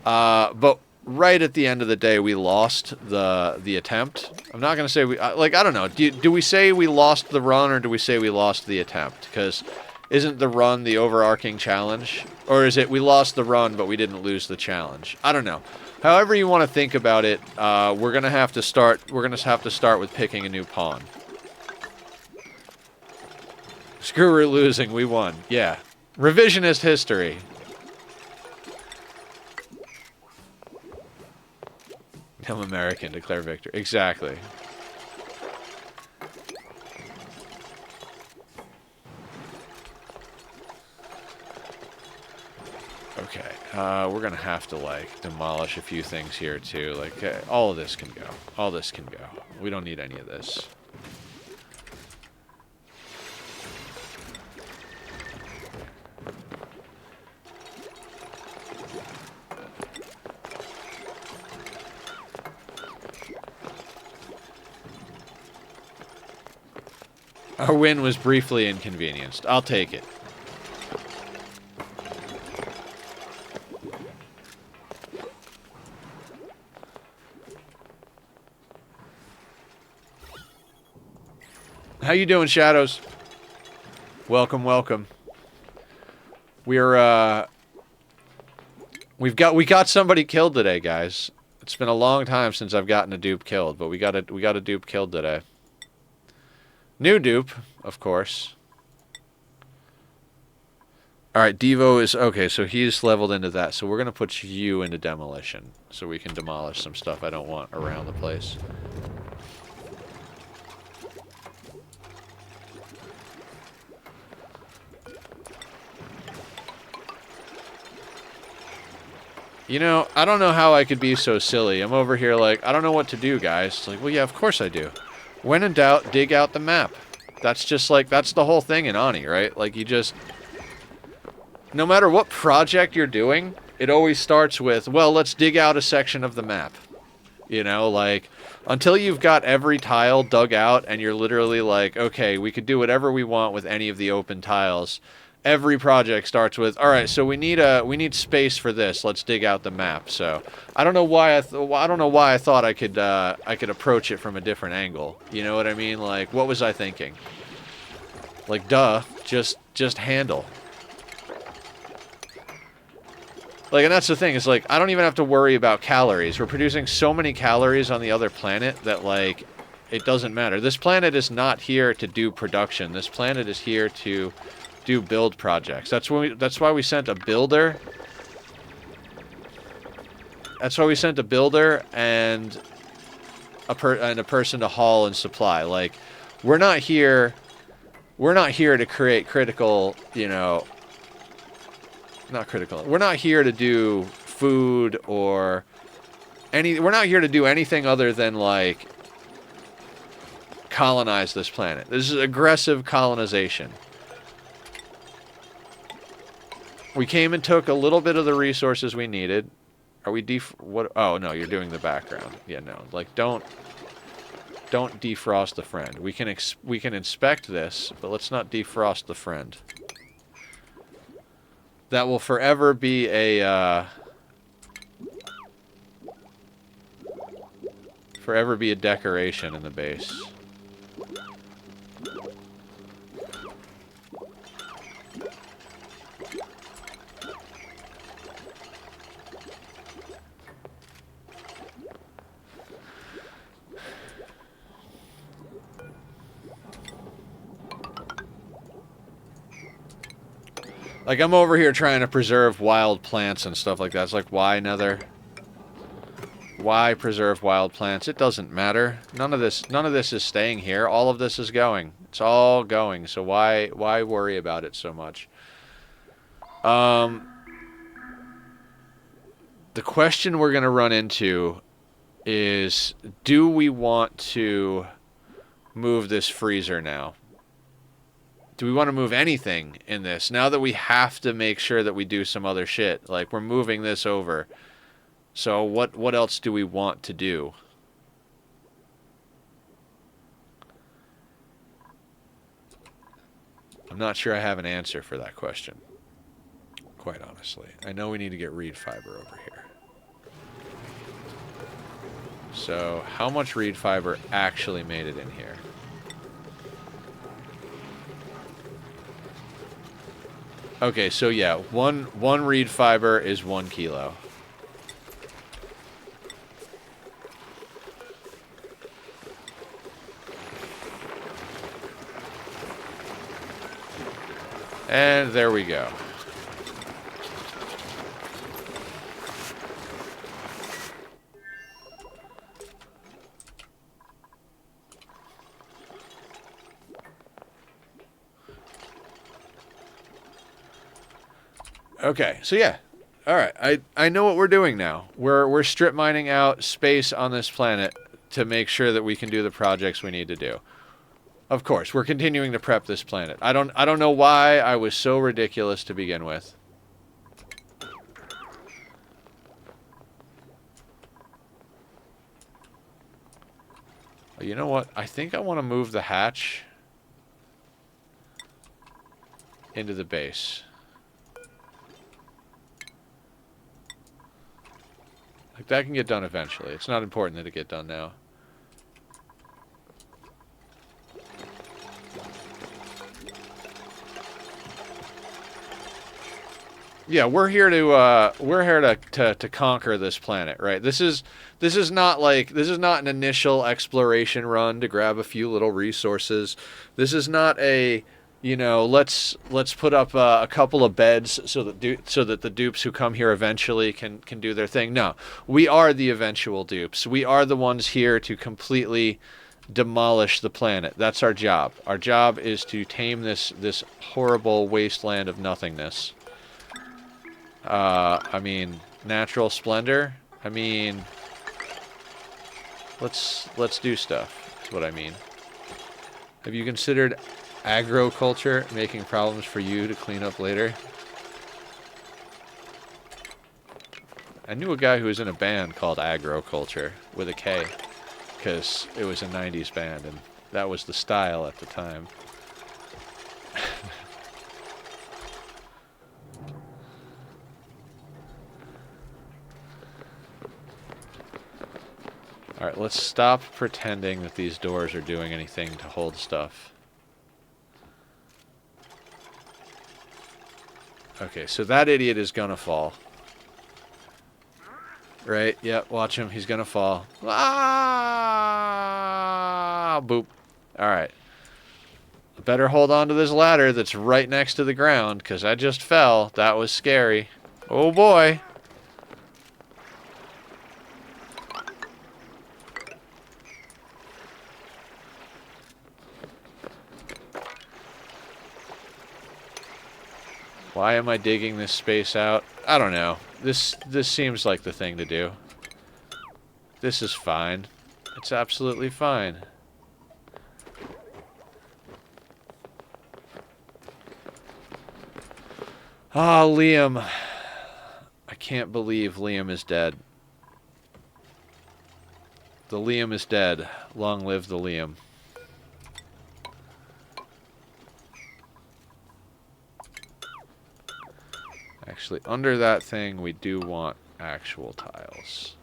But right at the end of the day, we lost the attempt. I'm not going to say we... I don't know. Do we say we lost the run, or do we say we lost the attempt? Because isn't the run the overarching challenge? Or is it we lost the run, but we didn't lose the challenge? I don't know. However you want to think about it, we're going to have to start with picking a new pawn. Screw it, losing, we won. Yeah. Revisionist history. I'm American, declare victory. Exactly. Okay, we're gonna have to, like, demolish a few things here, too. Like, all of this can go. All this can go. We don't need any of this. Our win was briefly inconvenienced. I'll take it. How you doing, Shadows? Welcome, welcome. We got somebody killed today, guys. It's been a long time since I've gotten a dupe killed, but we got a dupe killed today. New dupe, of course. Alright, Devo is... Okay, so he's leveled into that. So we're going to put you into demolition. So we can demolish some stuff I don't want around the place. You know, I don't know how I could be so silly. I'm over here like, I don't know what to do, guys. It's like, well, yeah, of course I do. When in doubt, dig out the map. That's just like, that's the whole thing in Ani, right? Like, you just... No matter what project you're doing, it always starts with, well, let's dig out a section of the map. You know, like, until you've got every tile dug out and you're literally like, okay, we could do whatever we want with any of the open tiles. Every project starts with, all right, so we need space for this. Let's dig out the map. So I don't know why I don't know why I thought I could approach it from a different angle. You know what I mean? Like, what was I thinking? Like, duh, just handle. Like, and that's the thing, is like, I don't even have to worry about calories. We're producing so many calories on the other planet that, like, it doesn't matter. This planet is not here to do production. This planet is here to do build projects. That's why we sent a builder. That's why we sent a builder and a person to haul and supply. Like, we're not here to create critical, you know, not critical. We're not here to do food or we're not here to do anything other than, like, colonize this planet. This is aggressive colonization. We came and took a little bit of the resources we needed. Are we what? Oh, no, you're doing the background. Yeah, no. Like, don't defrost the friend. We can inspect this, but let's not defrost the friend. That will forever be a decoration in the base. Like, I'm over here trying to preserve wild plants and stuff like that. It's like, why, Nether? Why preserve wild plants? It doesn't matter. None of this is staying here. All of this is going. It's all going. So why worry about it so much? The question we're going to run into is, do we want to move this freezer now? Do we want to move anything in this? Now that we have to make sure that we do some other shit. Like, we're moving this over. So what else do we want to do? I'm not sure I have an answer for that question. Quite honestly. I know we need to get reed fiber over here. So, how much reed fiber actually made it in here? Okay, so yeah, one reed fiber is 1 kilo. And there we go. Okay, so yeah. Alright, I know what we're doing now. We're strip mining out space on this planet to make sure that we can do the projects we need to do. Of course, we're continuing to prep this planet. I don't know why I was so ridiculous to begin with. You know what? I think I want to move the hatch into the base. Like, that can get done eventually. It's not important that it get done now. Yeah, we're here to conquer this planet, right? This is not an initial exploration run to grab a few little resources. This is not a, you know, let's put up a couple of beds so that the dupes who come here eventually can do their thing. No, we are the eventual dupes. We are the ones here to completely demolish the planet. That's our job. Our job is to tame this horrible wasteland of nothingness. I mean, natural splendor. I mean, let's do stuff. That's what I mean. Have you considered agriculture making problems for you to clean up later? I knew a guy who was in a band called Agroculture with a K, because it was a 90s band, and that was the style at the time. Alright, let's stop pretending that these doors are doing anything to hold stuff. Okay, so that idiot is gonna fall. Right, yep, watch him, he's gonna fall. Ah! Boop. Alright. Better hold on to this ladder that's right next to the ground, because I just fell. That was scary. Oh boy. Why am I digging this space out? I don't know. This seems like the thing to do. This is fine. It's absolutely fine. Ah, Liam. I can't believe Liam is dead. The Liam is dead. Long live the Liam. Actually, under that thing, we do want actual tiles.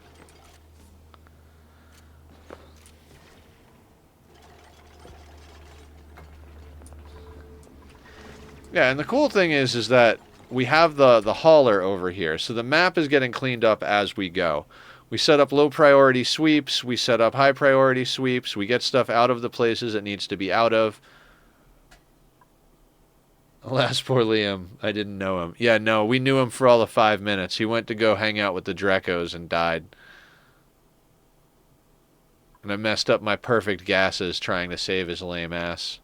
Yeah, and the cool thing is that we have the hauler over here. So the map is getting cleaned up as we go. We set up low priority sweeps. We set up high priority sweeps. We get stuff out of the places it needs to be out of. Alas, poor Liam. I didn't know him. Yeah, no, we knew him for all of 5 minutes. He went to go hang out with the Drecos and died. And I messed up my perfect gases trying to save his lame ass.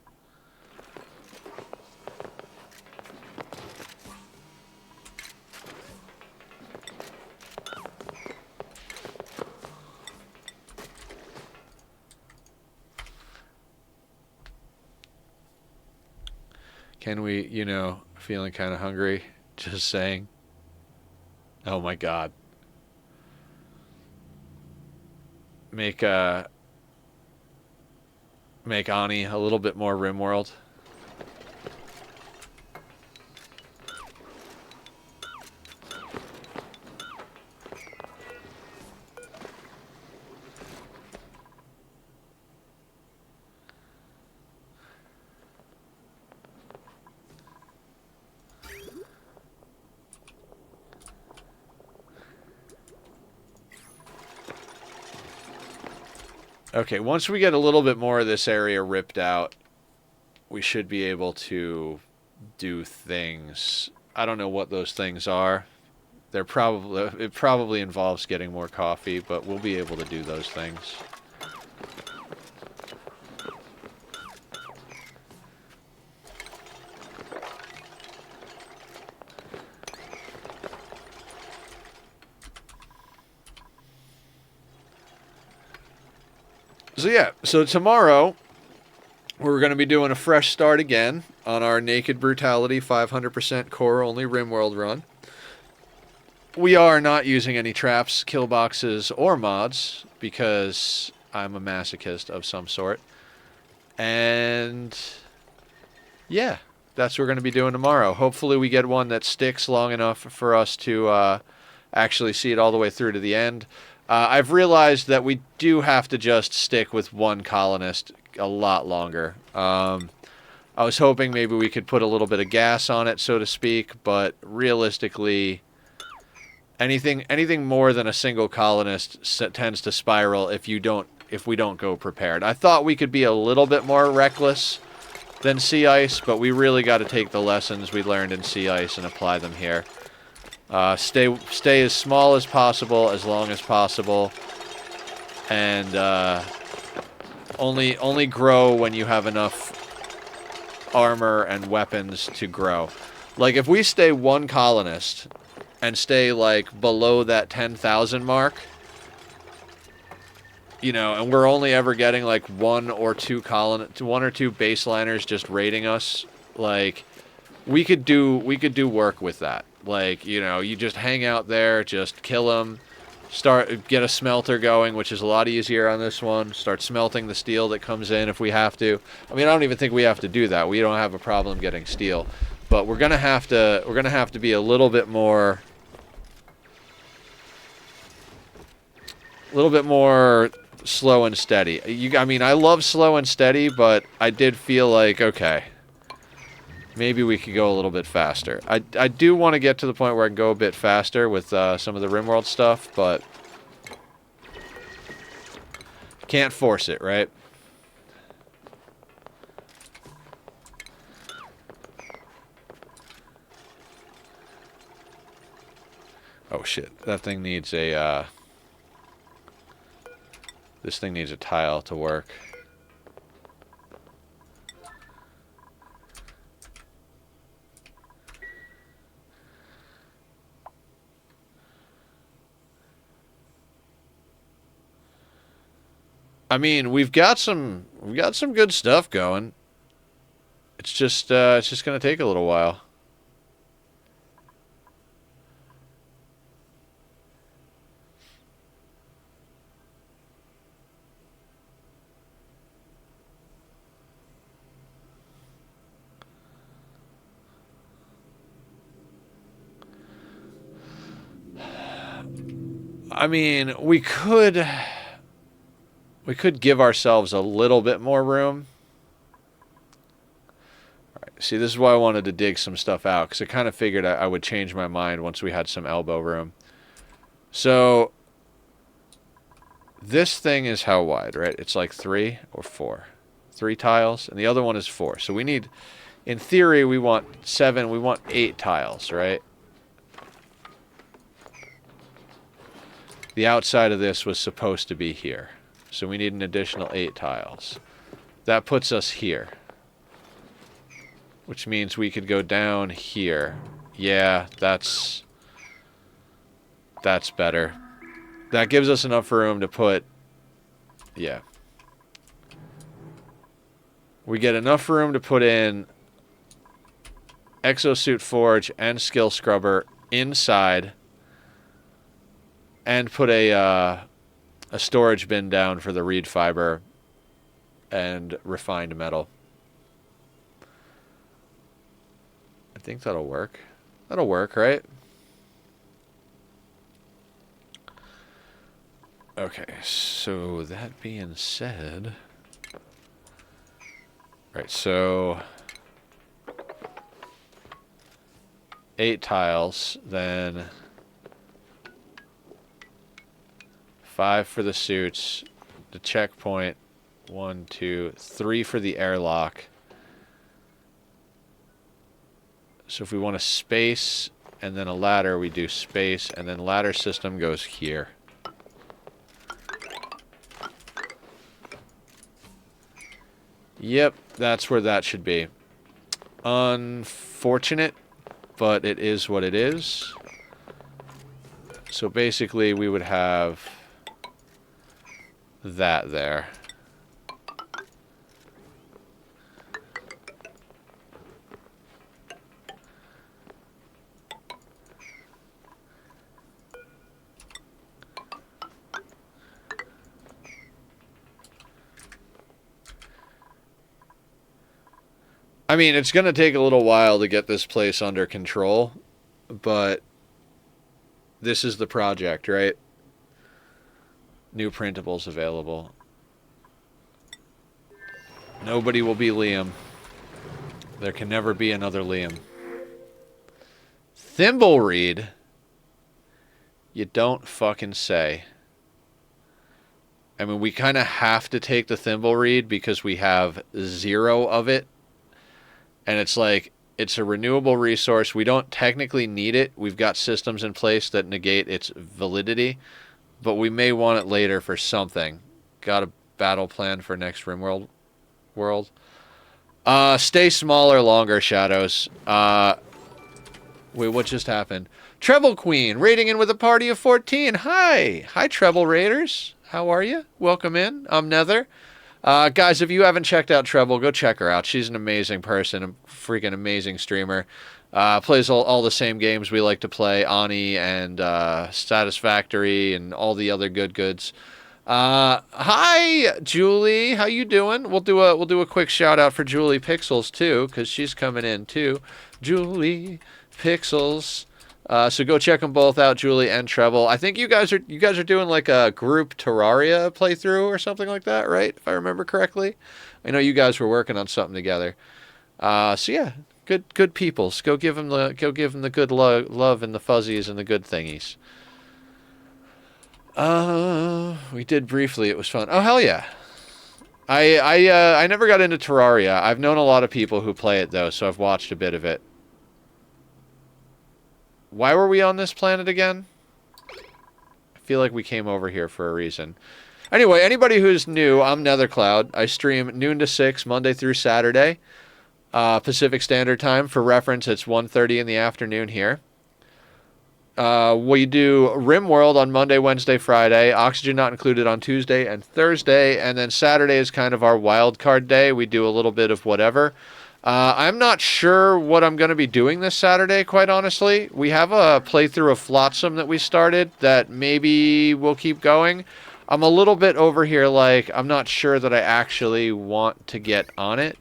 Can we, you know, feeling kind of hungry? Just saying. Oh my god. Make Ani a little bit more RimWorld. Okay, once we get a little bit more of this area ripped out, we should be able to do things. I don't know what those things are. It probably involves getting more coffee, but we'll be able to do those things. So yeah, so tomorrow we're going to be doing a fresh start again on our Naked Brutality 500% core only RimWorld run. We are not using any traps, kill boxes, or mods because I'm a masochist of some sort. And yeah, that's what we're going to be doing tomorrow. Hopefully we get one that sticks long enough for us to actually see it all the way through to the end. I've realized that we do have to just stick with one colonist a lot longer. I was hoping maybe we could put a little bit of gas on it, so to speak, but realistically, anything more than a single colonist tends to spiral if we don't go prepared. I thought we could be a little bit more reckless than Sea Ice, but we really got to take the lessons we learned in Sea Ice and apply them here. Stay as small as possible, as long as possible, and only grow when you have enough armor and weapons to grow. Like if we stay one colonist and stay like below that 10,000 mark, you know, and we're only ever getting like one or two baseliners just raiding us, like we could do work with that. Like, you know, you just hang out there, just kill them, get a smelter going, which is a lot easier on this one. Start smelting the steel that comes in if we have to. I mean, I don't even think we have to do that. We don't have a problem getting steel, but we're gonna have to be a little bit more slow and steady. I mean, I love slow and steady, but I did feel like, okay, maybe we could go a little bit faster. I do want to get to the point where I can go a bit faster with some of the RimWorld stuff, but can't force it, right? Oh shit, that thing needs a, this thing needs a tile to work. I mean, we've got some good stuff going. It's just gonna take a little while. I mean, we could give ourselves a little bit more room. All right, see, this is why I wanted to dig some stuff out, because I kind of figured I would change my mind once we had some elbow room. So, this thing is how wide, right? It's like 3 or 4. 3 tiles, and the other one is 4. So we need, in theory, we want 7, we want 8 tiles, right? The outside of this was supposed to be here. So we need an additional 8 tiles. That puts us here. Which means we could go down here. Yeah, that's better. That gives us enough room to put... Yeah. We get enough room to put in Exosuit Forge and Skill Scrubber inside. And put a storage bin down for the reed fiber and refined metal. I think that'll work. That'll work, right? Okay, so that being said... Right, so... 8 tiles, then... 5 for the suits, the checkpoint, 1, 2, 3 for the airlock. So if we want a space and then a ladder, we do space, and then ladder system goes here. Yep, that's where that should be. Unfortunate, but it is what it is. So basically we would have... that there. I mean, it's going to take a little while to get this place under control, but this is the project, right? New printables available. Nobody will be Liam. There can never be another Liam. Thimble reed? You don't fucking say. I mean, we kind of have to take the thimble reed because we have 0 of it. And it's like, it's a renewable resource. We don't technically need it. We've got systems in place that negate its validity. But we may want it later for something. Got a battle plan for next RimWorld world. Stay smaller longer, Shadows. Wait, what just happened? Treble Queen, raiding in with a party of 14. Hi. Hi, Treble Raiders. How are you? Welcome in. I'm Nether. Guys, if you haven't checked out Treble, go check her out. She's an amazing person, a freaking amazing streamer. Plays all the same games we like to play, Ani and Satisfactory and all the other goods. Hi, Julie. How you doing? We'll do a quick shout out for Julie Pixels too, because she's coming in too. Julie Pixels. So go check them both out, Julie and Treble. I think you guys are doing like a group Terraria playthrough or something like that, right? If I remember correctly. I know you guys were working on something together. So yeah, good peoples. Go give them the good love and the fuzzies and the good thingies. We did briefly. It was fun. Oh hell yeah. I never got into Terraria. I've known a lot of people who play it though, so I've watched a bit of it. Why were we on this planet again? I feel like we came over here for a reason. Anyway, anybody who's new, I'm Nethercloud. I stream noon to 6, Monday through Saturday, Pacific Standard Time. For reference, it's 1:30 in the afternoon here. We do RimWorld on Monday, Wednesday, Friday. Oxygen not included on Tuesday and Thursday. And then Saturday is kind of our wild card day. We do a little bit of whatever. I'm not sure what I'm going to be doing this Saturday, quite honestly. We have a playthrough of Flotsam that we started that maybe we'll keep going. I'm a little bit over here like I'm not sure that I actually want to get on it.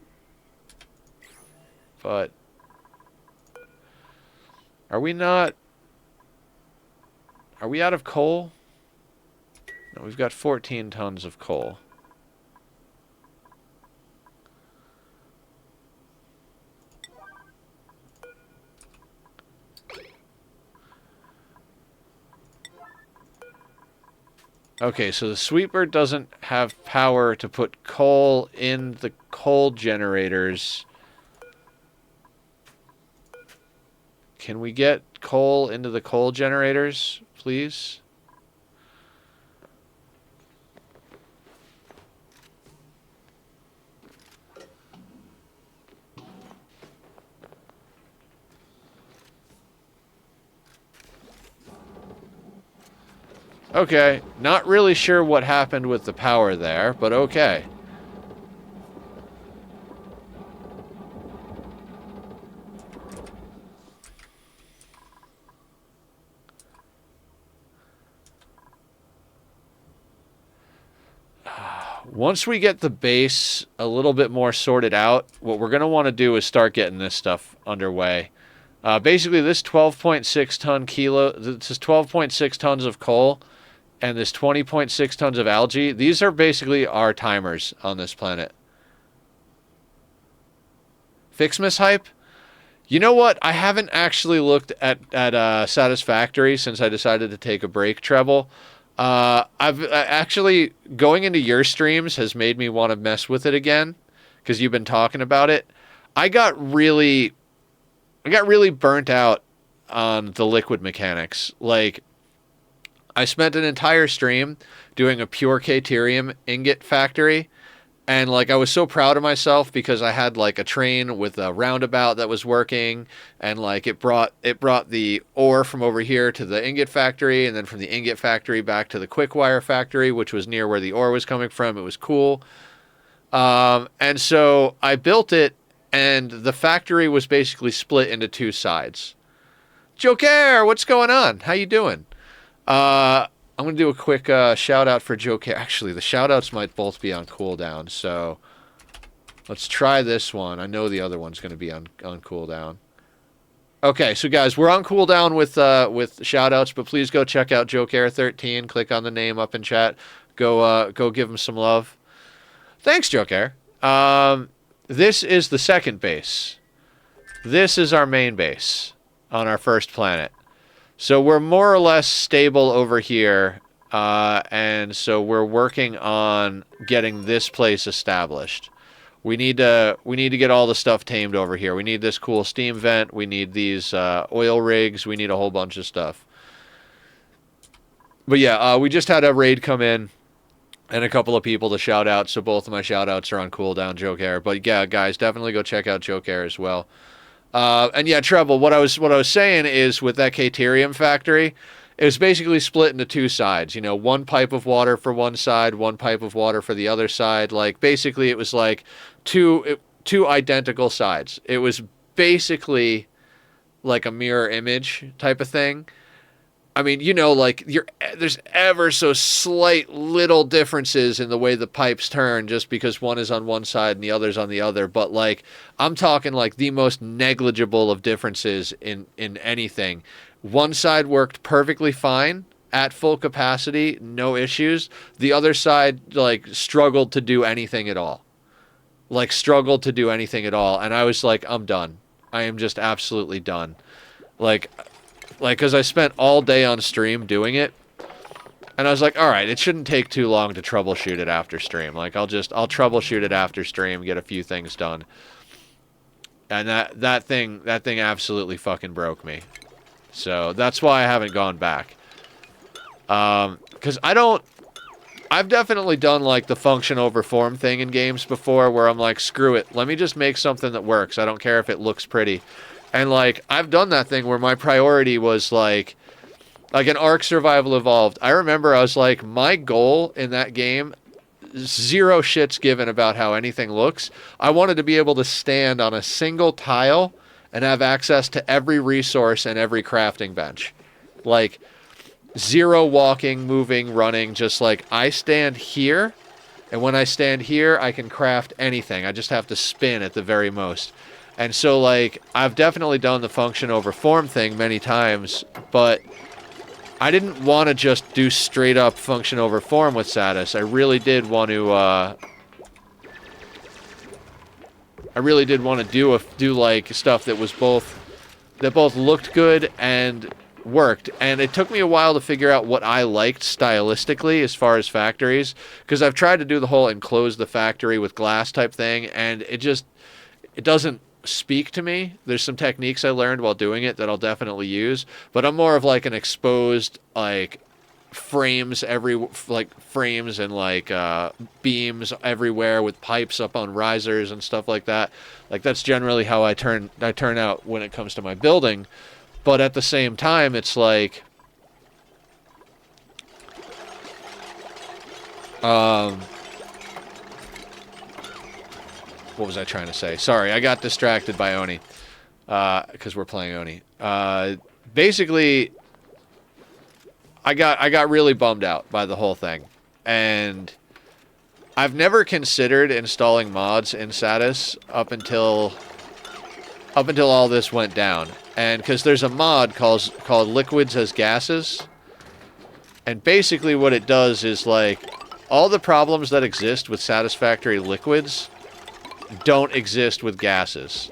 But are we not... Are we out of coal? No, we've got 14 tons of coal. Okay, so the sweeper doesn't have power to put coal in the coal generators. Can we get coal into the coal generators, please? Okay, not really sure what happened with the power there, but okay. Once we get the base a little bit more sorted out, what we're going to want to do is start getting this stuff underway. Basically, this 12.6 ton kilo, this is 12.6 tons of coal, and this 20.6 tons of algae. These are basically our timers on this planet. Fixmas hype? You know what? I haven't actually looked at Satisfactory since I decided to take a break, Treble. I've actually, going into your streams has made me want to mess with it again, because you've been talking about it. I got really burnt out on the liquid mechanics. Like, I spent an entire stream doing a pure Caterium ingot factory, and like I was so proud of myself because I had like a train with a roundabout that was working, and like it brought the ore from over here to the ingot factory, and then from the ingot factory back to the quick wire factory, which was near where the ore was coming from. It was cool. And so I built it, and the factory was basically split into two sides. Joker, what's going on? How you doing? I'm going to do a quick shout out for Joker. Actually, the shout outs might both be on cooldown, so let's try this one. I know the other one's going to be on cooldown. Okay, so guys, we're on cooldown with shout outs, but please go check out Joker13. Click on the name up in chat. Go give him some love. Thanks, Joker. This is the second base. This is our main base on our first planet. So we're more or less stable over here, and so we're working on getting this place established. We need to get all the stuff tamed over here. We need this cool steam vent. We need these oil rigs. We need a whole bunch of stuff. But yeah, we just had a raid come in, and a couple of people to shout out. So both of my shout outs are on cooldown, Joker. But yeah, guys, definitely go check out Joker as well. And yeah, Treble, what I was saying is with that Caterium factory, it was basically split into two sides. You know, one pipe of water for one side, one pipe of water for the other side. Like, basically, it was like two identical sides. It was basically like a mirror image type of thing. I mean, you know, like there's ever so slight little differences in the way the pipes turn just because one is on one side and the other's on the other. But like, I'm talking like the most negligible of differences in anything. One side worked perfectly fine at full capacity, no issues. The other side like struggled to do anything at all. Like struggled to do anything at all. And I was like, I'm done. I am just absolutely done. Like, because I spent all day on stream doing it, and I was like, all right, it shouldn't take too long to troubleshoot it after stream. Like, I'll troubleshoot it after stream, get a few things done. And that thing absolutely fucking broke me. So that's why I haven't gone back. Because I've definitely done like the function over form thing in games before, where I'm like, screw it, let me just make something that works. I don't care if it looks pretty. And, like, I've done that thing where my priority was, like an Ark Survival Evolved. I remember I was like, my goal in that game, zero shits given about how anything looks. I wanted to be able to stand on a single tile and have access to every resource and every crafting bench. Like, zero walking, moving, running, just like, I stand here, and when I stand here, I can craft anything. I just have to spin at the very most. And so, like, I've definitely done the function over form thing many times, but I didn't want to just do straight up function over form with Satis. I really did want to, do like stuff that was both looked good and worked. And it took me a while to figure out what I liked stylistically as far as factories, because I've tried to do the whole enclose the factory with glass type thing, and it doesn't speak to me. There's some techniques I learned while doing it that I'll definitely use, but I'm more of like an exposed, like, frames and like beams everywhere with pipes up on risers and stuff like that. Like, that's generally how I turn out when it comes to my building. But at the same time, it's like what was I trying to say? Sorry, I got distracted by Oni. Because we're playing Oni. Basically, I got really bummed out by the whole thing. And I've never considered installing mods in Satis up until all this went down. And because there's a mod called Liquids as Gases. And basically what it does is, like, all the problems that exist with satisfactory liquids don't exist with gases,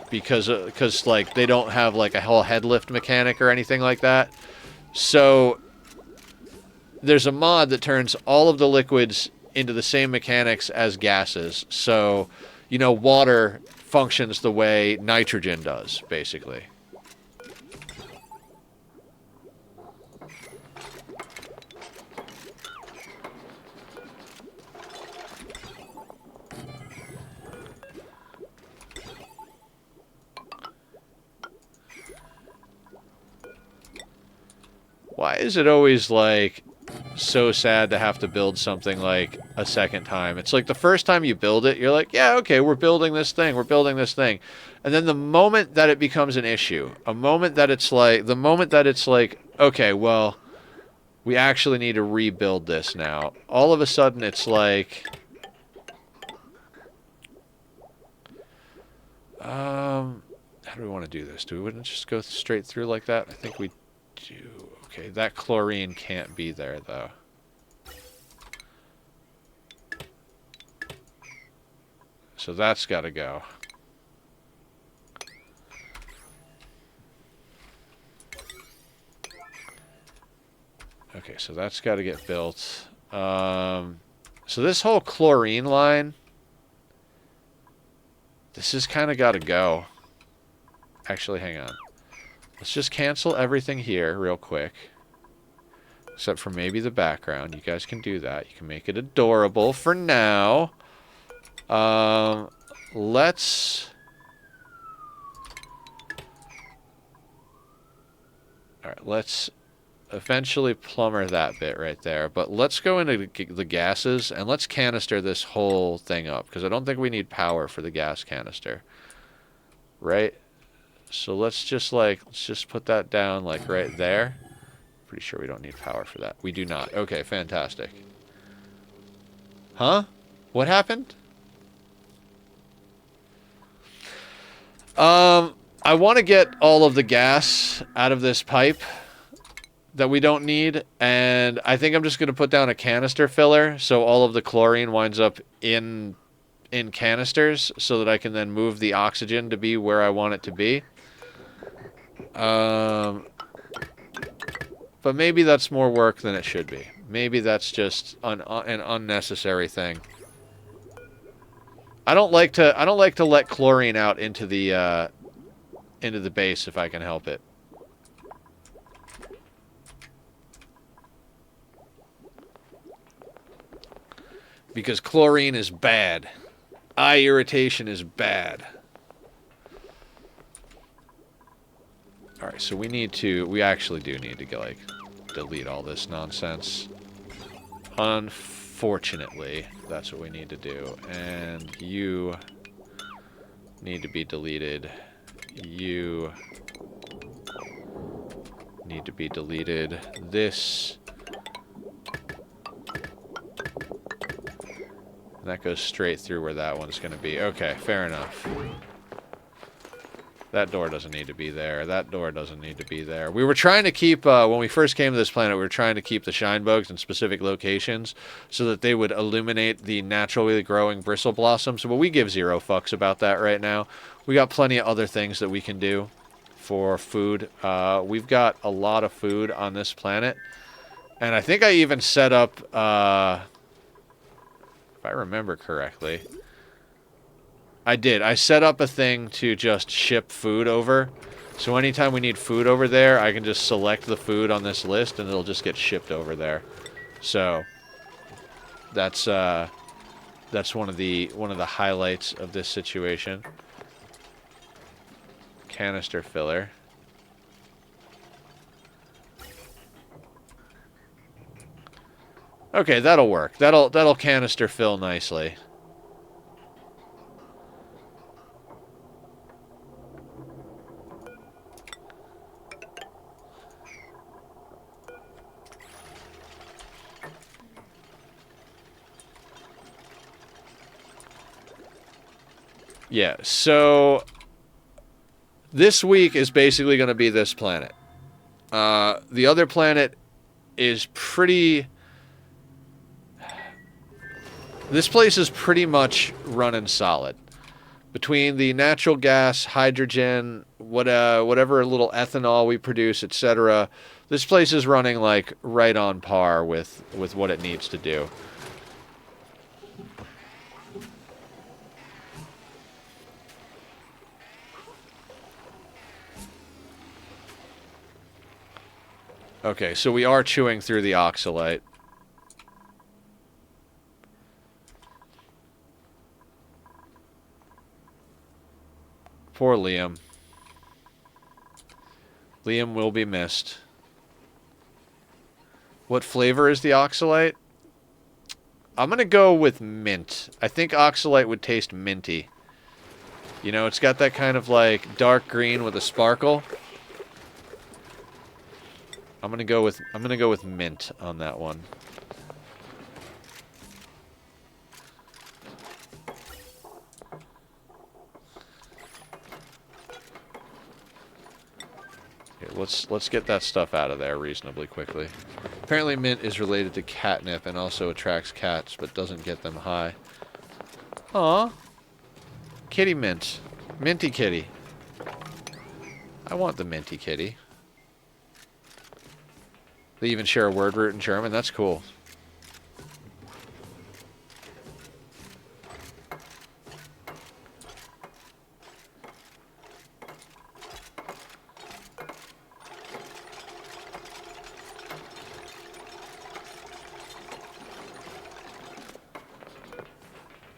because like, they don't have like a whole head lift mechanic or anything like that. So there's a mod that turns all of the liquids into the same mechanics as gases. So, you know, water functions the way nitrogen does, basically. Why is it always, like, so sad to have to build something, like, a second time? It's like the first time you build it, you're like, yeah, okay, we're building this thing. And then the moment that it becomes an issue, the moment that it's like, okay, well, we actually need to rebuild this now. All of a sudden, it's like, how do we want to do this? Do we wouldn't just go straight through like that? I think we do. Okay, that chlorine can't be there, though. So that's got to go. Okay, so that's got to get built. So this whole chlorine line, this has kind of got to go. Actually, hang on. Let's just cancel everything here real quick. Except for maybe the background. You guys can do that. You can make it adorable for now. Let's... Alright, let's eventually plumber that bit right there. But let's go into the gases and let's canister this whole thing up. Because I don't think we need power for the gas canister. Right? So let's just put that down like right there. Pretty sure we don't need power for that. We do not. Okay, fantastic. Huh? What happened? I want to get all of the gas out of this pipe that we don't need, and I think I'm just going to put down a canister filler so all of the chlorine winds up in canisters so that I can then move the oxygen to be where I want it to be. But maybe that's more work than it should be. Maybe that's just an unnecessary thing. I don't like to let chlorine out into the base if I can help it. Because chlorine is bad. Eye irritation is bad. Alright, so we actually do need to, like, delete all this nonsense. Unfortunately, that's what we need to do. And you need to be deleted. You need to be deleted. This... And that goes straight through where that one's going to be. Okay, fair enough. That door doesn't need to be there. That door doesn't need to be there. We were trying to keep, when we first came to this planet, we were trying to keep the shine bugs in specific locations so that they would illuminate the naturally growing bristle blossoms. But we give zero fucks about that right now. We got plenty of other things that we can do for food. We've got a lot of food on this planet. And I think I even set up... if I remember correctly, I did. I set up a thing to just ship food over. So anytime we need food over there, I can just select the food on this list and it'll just get shipped over there. So that's one of the highlights of this situation. Canister filler. Okay, that'll work. That'll canister fill nicely. Yeah, so this week is basically going to be this planet. The other planet is pretty... This place is pretty much running solid. Between the natural gas, hydrogen, whatever little ethanol we produce, etc., this place is running like right on par with what it needs to do. Okay, so we are chewing through the oxalite. Poor Liam. Liam will be missed. What flavor is the oxalite? I'm going to go with mint. I think oxalite would taste minty. You know, it's got that kind of like dark green with a sparkle. I'm going to go with mint on that one. Let's get that stuff out of there reasonably quickly. Apparently mint is related to catnip and also attracts cats, but doesn't get them high. Aw. Kitty mint. Minty kitty. I want the minty kitty. They even share a word root in German. That's cool.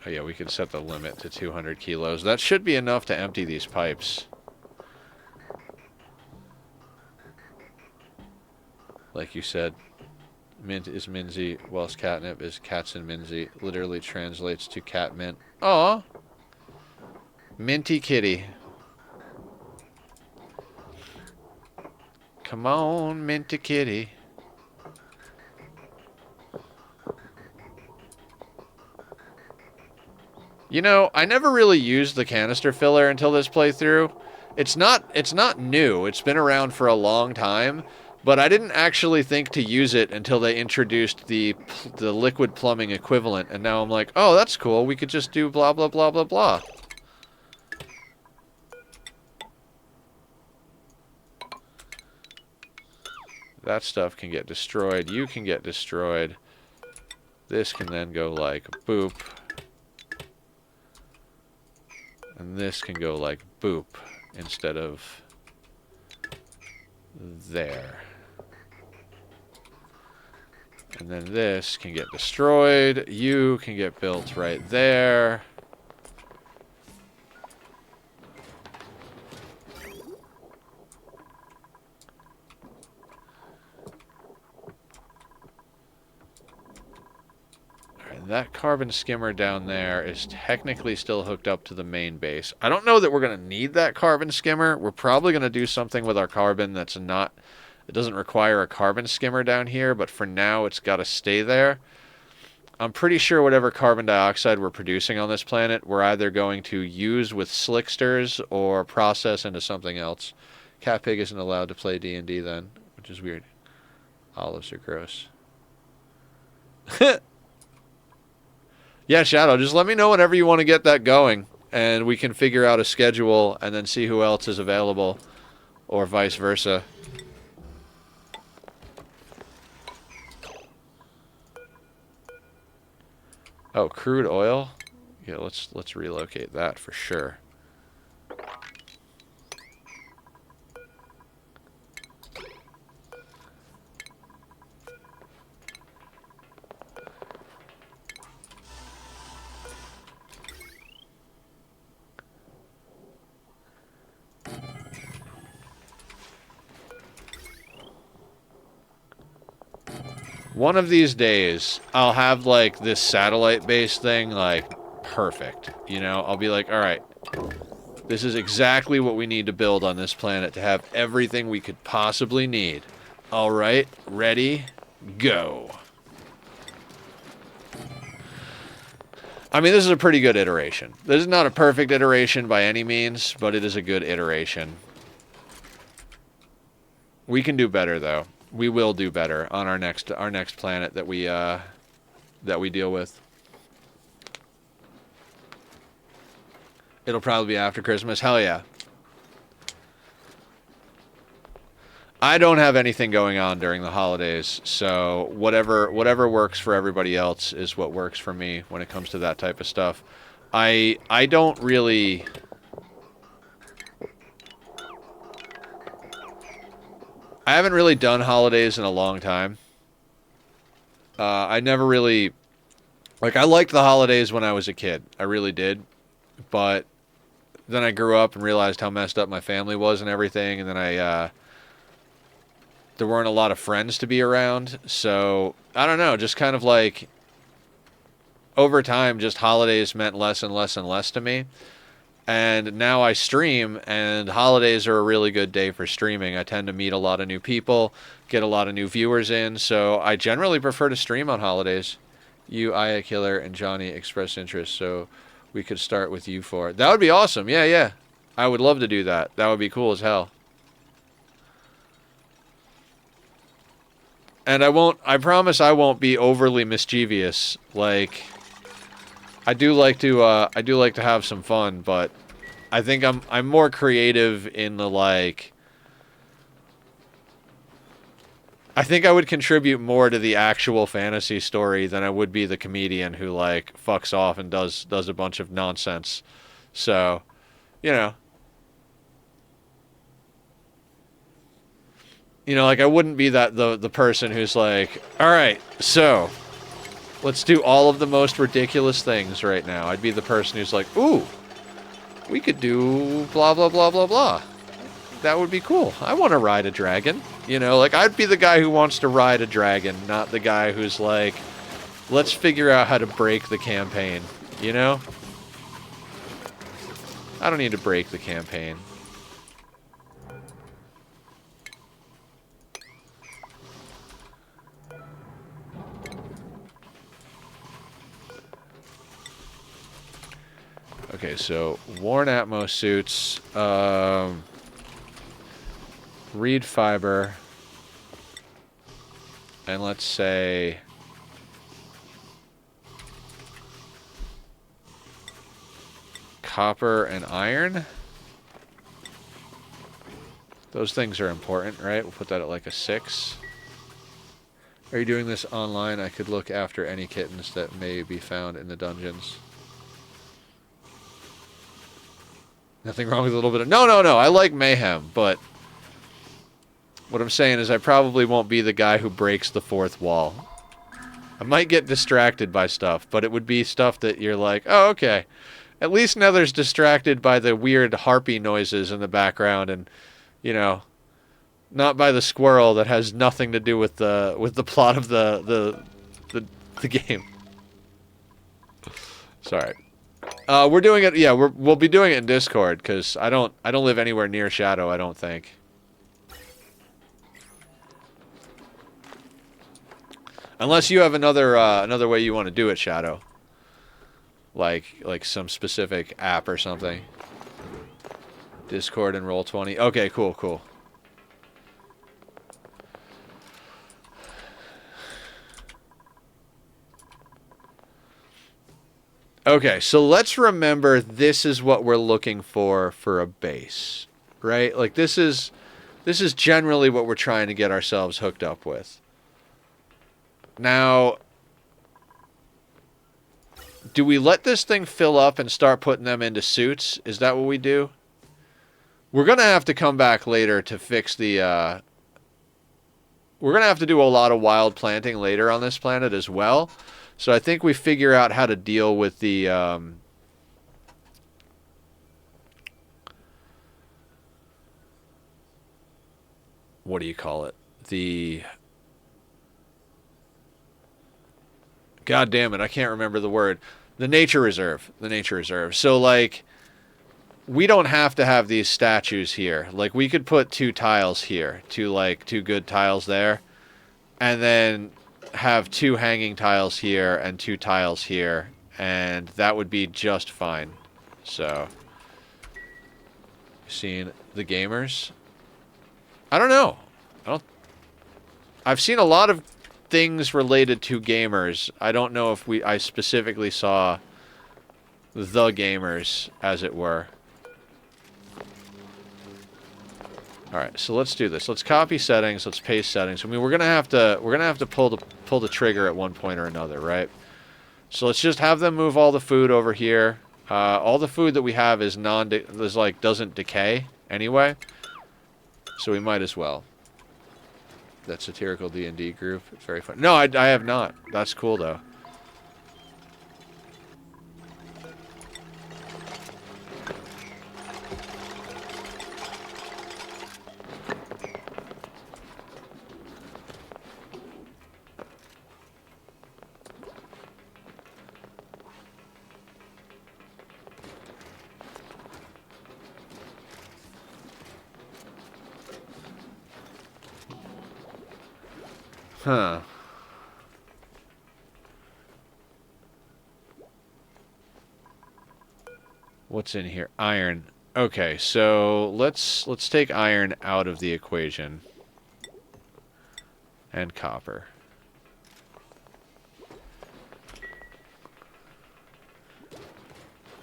Oh yeah, we can set the limit to 200 kilos. That should be enough to empty these pipes. Like you said, mint is Minzy, whilst catnip is cats and Minzy. Literally translates to cat mint. Aw! Minty kitty. Come on, Minty Kitty. You know, I never really used the canister filler until this playthrough. It's not new. It's been around for a long time, but I didn't actually think to use it until they introduced the liquid plumbing equivalent, and now I'm like, oh, that's cool. We could just do blah, blah, blah, blah, blah. That stuff can get destroyed. You can get destroyed. This can then go like boop. And this can go like boop instead of there. And then this can get destroyed. You can get built right there. That carbon skimmer down there is technically still hooked up to the main base. I don't know that we're going to need that carbon skimmer. We're probably going to do something with our carbon that's not... It doesn't require a carbon skimmer down here, but for now it's got to stay there. I'm pretty sure whatever carbon dioxide we're producing on this planet, we're either going to use with slicksters or process into something else. Cat Pig isn't allowed to play D&D then, which is weird. Olives are gross. Yeah, Shadow, just let me know whenever you want to get that going, and we can figure out a schedule and then see who else is available, or vice versa. Oh, crude oil? Yeah, let's relocate that for sure. One of these days, I'll have, like, this satellite-based thing, like, perfect. You know, I'll be like, alright, this is exactly what we need to build on this planet to have everything we could possibly need. Alright, ready, go. I mean, this is a pretty good iteration. This is not a perfect iteration by any means, but it is a good iteration. We can do better, though. We will do better on our next planet that we deal with. It'll probably be after Christmas. Hell yeah. I don't have anything going on during the holidays, so whatever works for everybody else is what works for me when it comes to that type of stuff. I don't really... I haven't really done holidays in a long time. I never really... Like, I liked the holidays when I was a kid. I really did. But then I grew up and realized how messed up my family was and everything, and then there weren't a lot of friends to be around. So, I don't know, just kind of like... Over time, just holidays meant less and less and less to me. And now I stream, and holidays are a really good day for streaming. I tend to meet a lot of new people, get a lot of new viewers in, so I generally prefer to stream on holidays. You, Aya Killer, and Johnny expressed interest, so we could start with you four. That would be awesome. Yeah, yeah. I would love to do that. That would be cool as hell. And I promise I won't be overly mischievous. Like... I do like to have some fun, but I think I'm more creative in the, like... I think I would contribute more to the actual fantasy story than I would be the comedian who, like, fucks off and does a bunch of nonsense. So, you know. You know, like, I wouldn't be the person who's like, alright, so... Let's do all of the most ridiculous things right now. I'd be the person who's like, ooh, we could do blah, blah, blah, blah, blah. That would be cool. I want to ride a dragon. You know, like, I'd be the guy who wants to ride a dragon, not the guy who's like, let's figure out how to break the campaign. You know? I don't need to break the campaign. Okay, so worn Atmos suits, reed fiber, and let's say copper and iron. Those things are important, right? We'll put that at like a 6. Are you doing this online? I could look after any kittens that may be found in the dungeons. Nothing wrong with a little bit of... No, no, no. I like mayhem, but... What I'm saying is I probably won't be the guy who breaks the fourth wall. I might get distracted by stuff, but it would be stuff that you're like, oh, okay. At least Nether's distracted by the weird harpy noises in the background and, you know, not by the squirrel that has nothing to do with the plot of the game. Sorry. We're doing it. Yeah, we'll be doing it in Discord because I don't live anywhere near Shadow. I don't think. Unless you have another way you want to do it, Shadow. Like some specific app or something. Discord and Roll20. Okay, cool, cool. Okay, so let's remember this is what we're looking for a base, right? Like this is generally what we're trying to get ourselves hooked up with. Now, do we let this thing fill up and start putting them into suits? Is that what we do? We're going to have to come back later to fix the... We're going to have to do a lot of wild planting later on this planet as well. So I think we figure out how to deal with the... what do you call it? The... God damn it, I can't remember the word. The nature reserve. The nature reserve. So, like, we don't have to have these statues here. Like, we could put 2 tiles here. 2 good tiles there. And then have 2 hanging tiles here and 2 tiles here. And that would be just fine. So, seen the gamers? I don't know. I've seen a lot of things related to gamers. I don't know if I specifically saw the gamers, as it were. Alright, so let's do this. Let's copy settings, let's paste settings. I mean, we're gonna have to pull the trigger at one point or another, right? So let's just have them move all the food over here. All the food that we have is doesn't decay anyway. So we might as well. That satirical D&D group. It's very fun. No, I have not. That's cool, though. Huh. What's in here? Iron. Okay, so let's take iron out of the equation. And copper.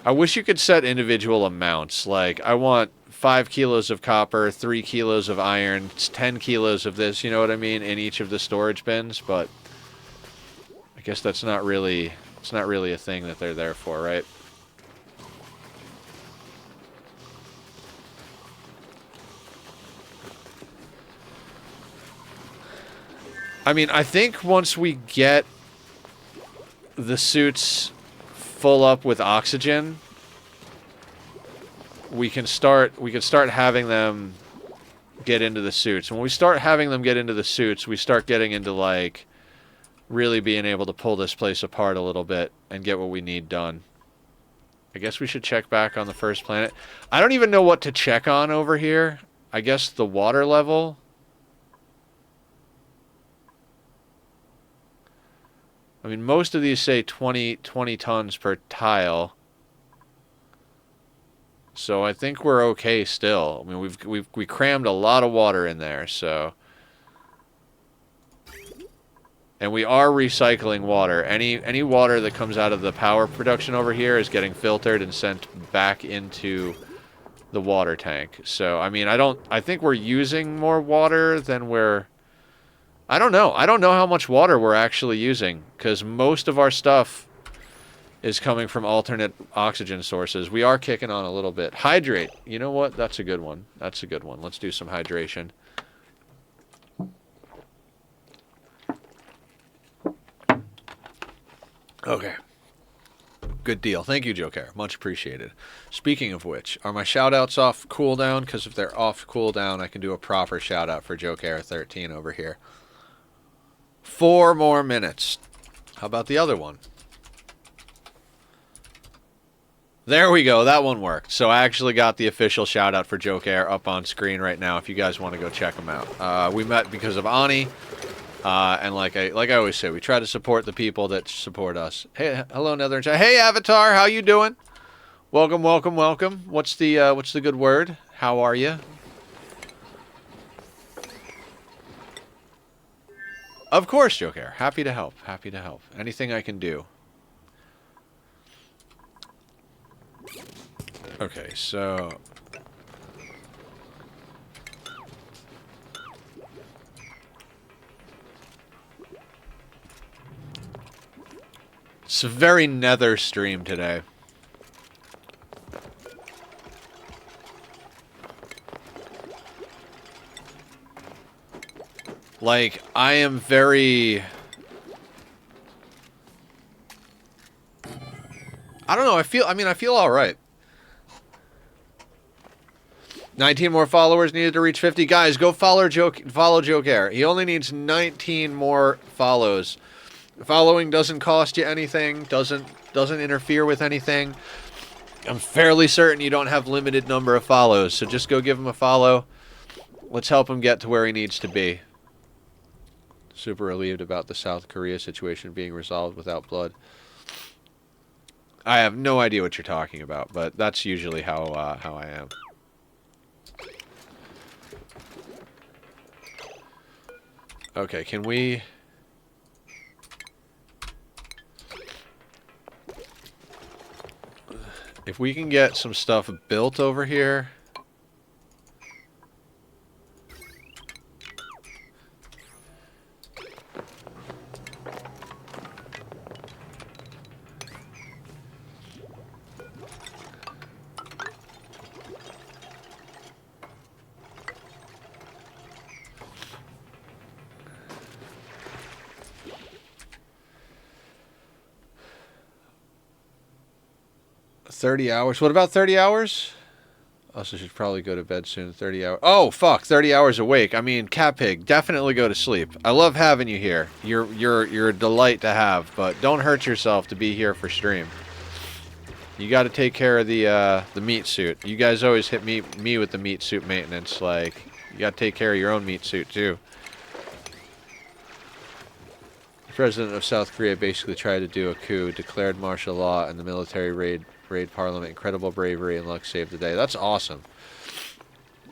I wish you could set individual amounts. Like, I want 5 kilos of copper, 3 kilos of iron, 10 kilos of this, you know what I mean, in each of the storage bins, but I guess that's not really, it's not really a thing that they're there for, right? I mean, I think once we get the suits full up with oxygen, we can start having them get into the suits. When we start having them get into the suits, we start getting into, like, really being able to pull this place apart a little bit and get what we need done. I guess we should check back on the first planet. I don't even know what to check on over here. I guess the water level. I mean, most of these say 20 tons per tile. So I think we're okay still. I mean, we crammed a lot of water in there, so. And we are recycling water. Any water that comes out of the power production over here is getting filtered and sent back into the water tank. So, I mean, I think we're using more water than we're... I don't know. I don't know how much water we're actually using, because most of our stuff is coming from alternate oxygen sources. We are kicking on a little bit. Hydrate. You know what? That's a good one. That's a good one. Let's do some hydration. Okay. Good deal. Thank you, Joe Care. Much appreciated. Speaking of which, are my shout-outs off cooldown? Because if they're off cooldown, I can do a proper shout-out for Joe Care 13 over here. 4 more minutes. How about the other one? There we go. That one worked. So I actually got the official shout-out for Joe Care up on screen right now if you guys want to go check them out. We met because of Ani. And like I always say, we try to support the people that support us. Hey, hello, Nether and Chat. Hey, Avatar, how you doing? Welcome, welcome, welcome. What's the good word? How are you? Of course, Joker. Happy to help. Happy to help. Anything I can do. Okay, so. It's a very Nether stream today. Like, I am very... I don't know, I feel alright. 19 more followers needed to reach 50. Guys, go follow Joe Care. He only needs 19 more follows. Following doesn't cost you anything, doesn't interfere with anything. I'm fairly certain you don't have limited number of follows, so just go give him a follow. Let's help him get to where he needs to be. Super relieved about the South Korea situation being resolved without blood. I have no idea what you're talking about, but that's usually how I am. Okay, can we... If we can get some stuff built over here... 30 hours. What about 30 hours? Also should probably go to bed soon. 30 hours. Oh, fuck. 30 hours awake. I mean, Cat Pig, definitely go to sleep. I love having you here. You're a delight to have, but don't hurt yourself to be here for stream. You got to take care of the meat suit. You guys always hit me with the meat suit maintenance. Like, you got to take care of your own meat suit, too. The president of South Korea basically tried to do a coup, declared martial law, and the military raid Parliament. Incredible bravery and luck saved the day. That's awesome.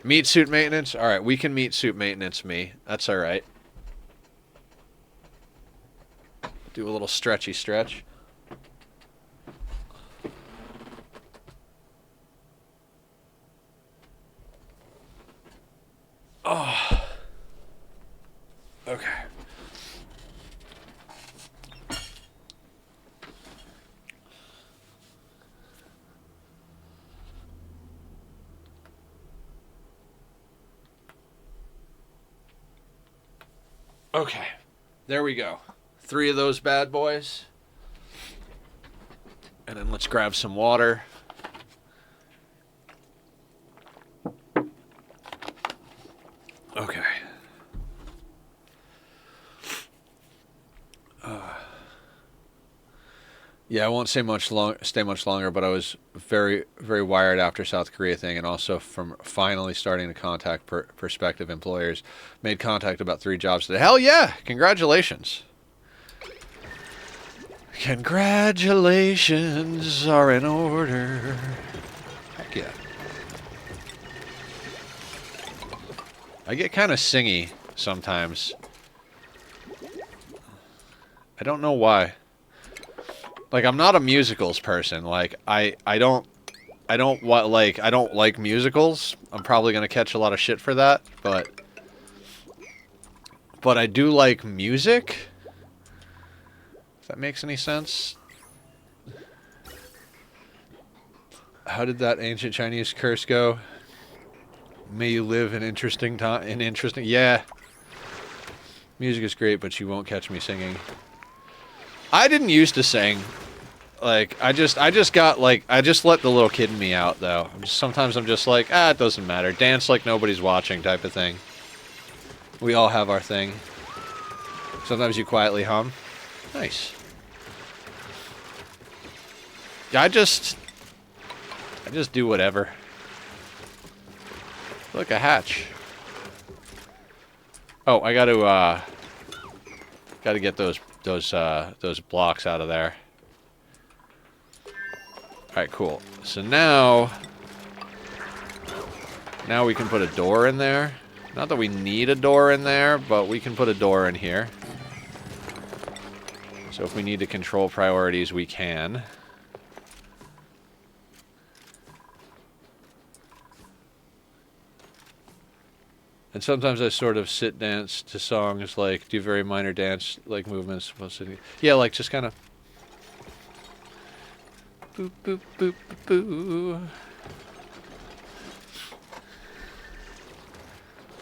Meat suit maintenance? Alright, we can meat suit maintenance me. That's alright. Do a little stretchy stretch. Oh. Okay. Okay, there we go. 3 of those bad boys. And then let's grab some water. Okay. Yeah, I won't stay much longer, but I was very, very wired after South Korea thing, and also from finally starting to contact prospective employers. Made contact about 3 jobs today. Hell yeah! Congratulations! Congratulations are in order. Heck yeah. I get kind of singy sometimes. I don't know why. Like, I'm not a musicals person. Like, I don't like musicals. I'm probably gonna catch a lot of shit for that, but I do like music. If that makes any sense. How did that ancient Chinese curse go? May you live in interesting time. Yeah. Music is great, but you won't catch me singing. I didn't used to sing. Like, I just got, like, I just let the little kid in me out, though. Sometimes I'm just like, it doesn't matter. Dance like nobody's watching type of thing. We all have our thing. Sometimes you quietly hum. Nice. I just do whatever. Look, a hatch. Oh, I gotta get those blocks out of there. Alright, cool. So now we can put a door in there. Not that we need a door in there, but we can put a door in here. So if we need to control priorities, we can. And sometimes I sort of sit dance to songs, like do very minor dance like movements. Yeah, like just kind of boop boop boop boop.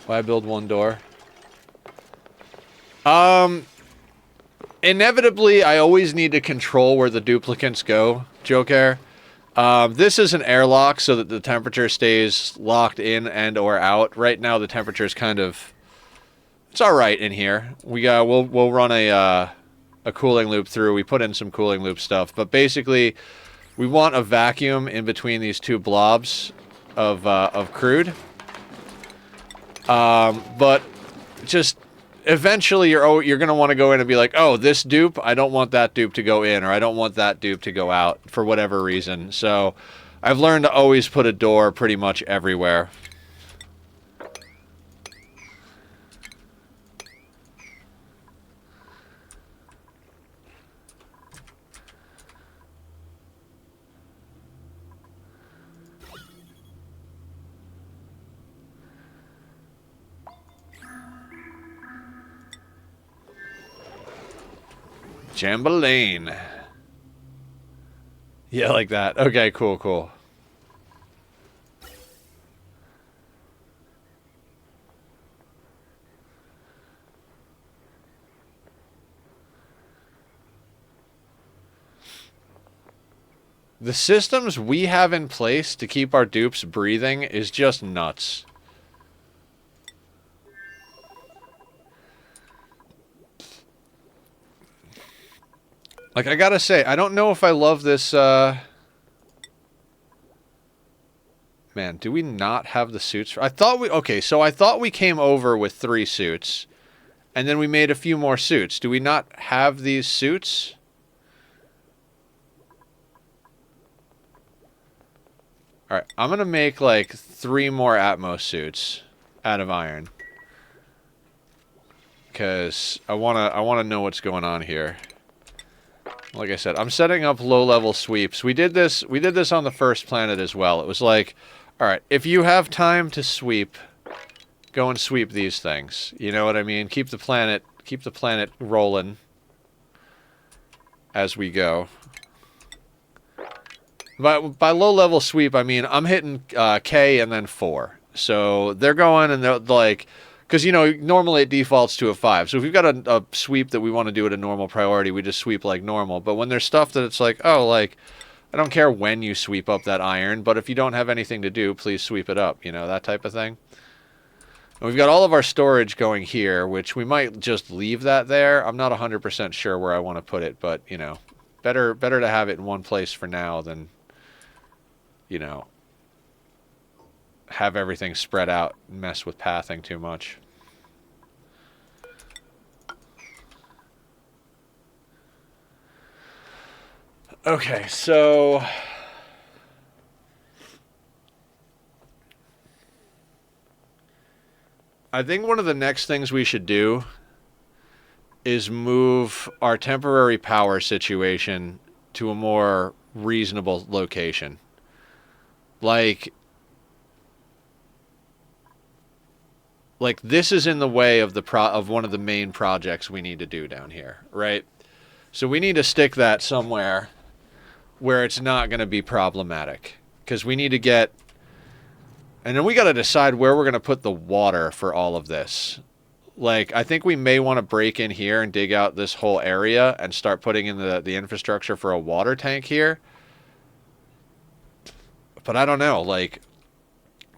Why build one door? Inevitably, I always need to control where the duplicates go, Joker. This is an airlock so that the temperature stays locked in and or out. Right now, the temperature is kind of... It's alright in here. We'll run a cooling loop through. We put in some cooling loop stuff. But basically, we want a vacuum in between these two blobs of crude. But just... Eventually, you're going to want to go in and be like, oh, this dupe, I don't want that dupe to go in, or I don't want that dupe to go out, for whatever reason. So, I've learned to always put a door pretty much everywhere. Jambalane. Yeah, like that. Okay, cool, cool. The systems we have in place to keep our dupes breathing is just nuts. Like, I gotta say, I don't know if I love this, Man, do we not have the suits? Okay, so I thought we came over with 3 suits. And then we made a few more suits. Do we not have these suits? Alright, I'm gonna make, like, 3 more Atmos suits out of iron. Because I wanna know what's going on here. Like I said, I'm setting up low-level sweeps. We did this on the first planet as well. It was like, alright, if you have time to sweep, go and sweep these things. You know what I mean? Keep the planet rolling as we go. By low-level sweep, I mean I'm hitting K and then 4. So they're going and they're like... Because, you know, normally it defaults to a 5. So if we've got a sweep that we want to do at a normal priority, we just sweep like normal. But when there's stuff that it's like, oh, like, I don't care when you sweep up that iron, but if you don't have anything to do, please sweep it up. You know, that type of thing. And we've got all of our storage going here, which we might just leave that there. I'm not 100% sure where I want to put it, but, you know, better to have it in one place for now than, you know, have everything spread out and mess with pathing too much. Okay, so I think one of the next things we should do is move our temporary power situation to a more reasonable location. Like this is in the way of of one of the main projects we need to do down here, right? So we need to stick that somewhere where it's not going to be problematic, because we need to get, and then we got to decide where we're going to put the water for all of this. Like, I think we may want to break in here and dig out this whole area and start putting in the infrastructure for a water tank here. But I don't know, like,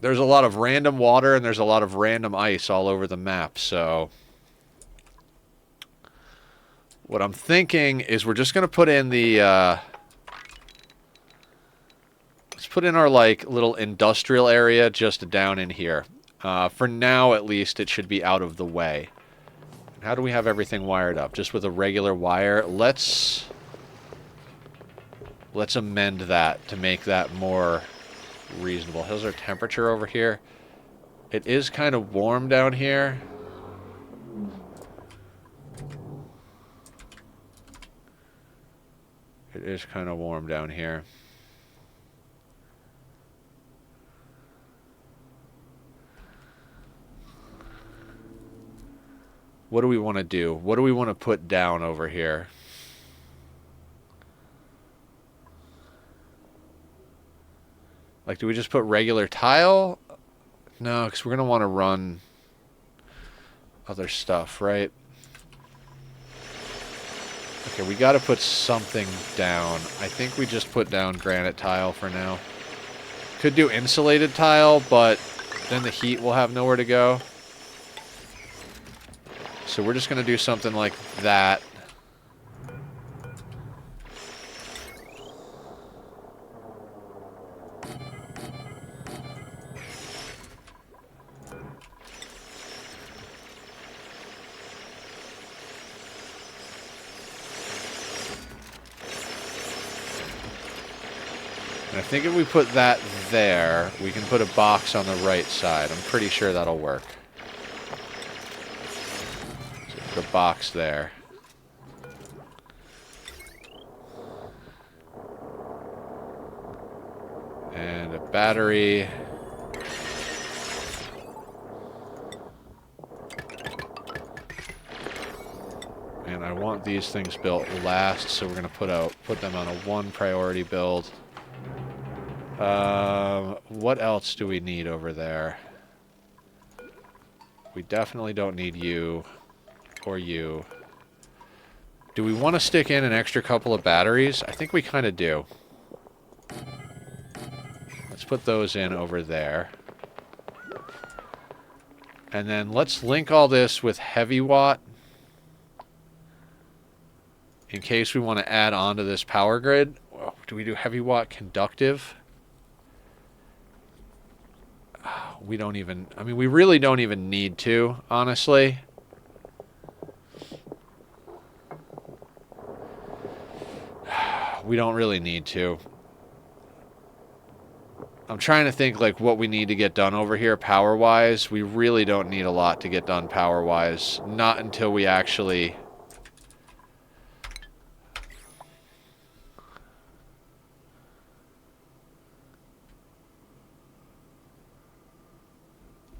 there's a lot of random water and there's a lot of random ice all over the map, so what I'm thinking is we're just going to put in the, let's put in our, like, little industrial area just down in here. For now, at least, it should be out of the way. How do we have everything wired up? Just with a regular wire? Let's amend that to make that more reasonable. How's our temperature over here? It is kind of warm down here. It is kind of warm down here. What do we want to do? What do we want to put down over here? Like, do we just put regular tile? No, because we're going to want to run other stuff, right? Okay, we got to put something down. I think we just put down granite tile for now. Could do insulated tile, but then the heat will have nowhere to go. So we're just going to do something like that. And I think if we put that there, we can put a box on the right side. I'm pretty sure that'll work. So put a box there. And a battery. And I want these things built last, so we're going to put them on a 1 priority build. What else do we need over there? We definitely don't need you or you. Do we want to stick in an extra couple of batteries? I think we kind of do. Let's put those in over there. And then let's link all this with heavy watt in case we want to add on to this power grid. Do we do heavy watt conductive? We don't even, I mean, we really don't even need to, honestly. We don't really need to. I'm trying to think, like, what we need to get done over here power-wise. We really don't need a lot to get done power-wise. Not until we actually...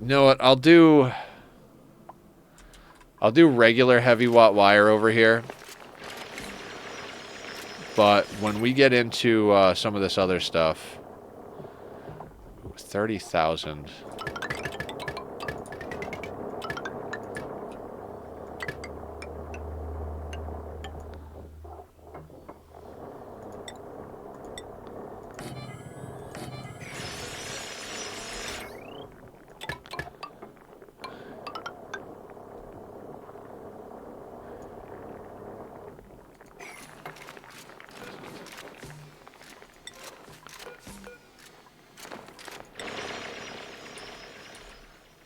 You know what? I'll do regular heavy watt wire over here. But when we get into some of this other stuff, 30,000.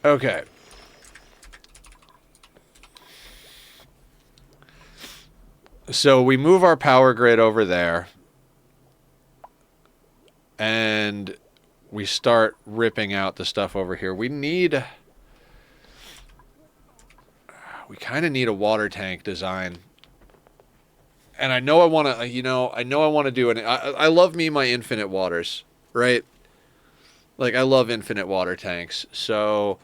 Okay. So we move our power grid over there. And we start ripping out the stuff over here. We need we kind of need a water tank design. And I know I want to, I know I want to do it. I love me my infinite waters, right? Like, I love infinite water tanks. So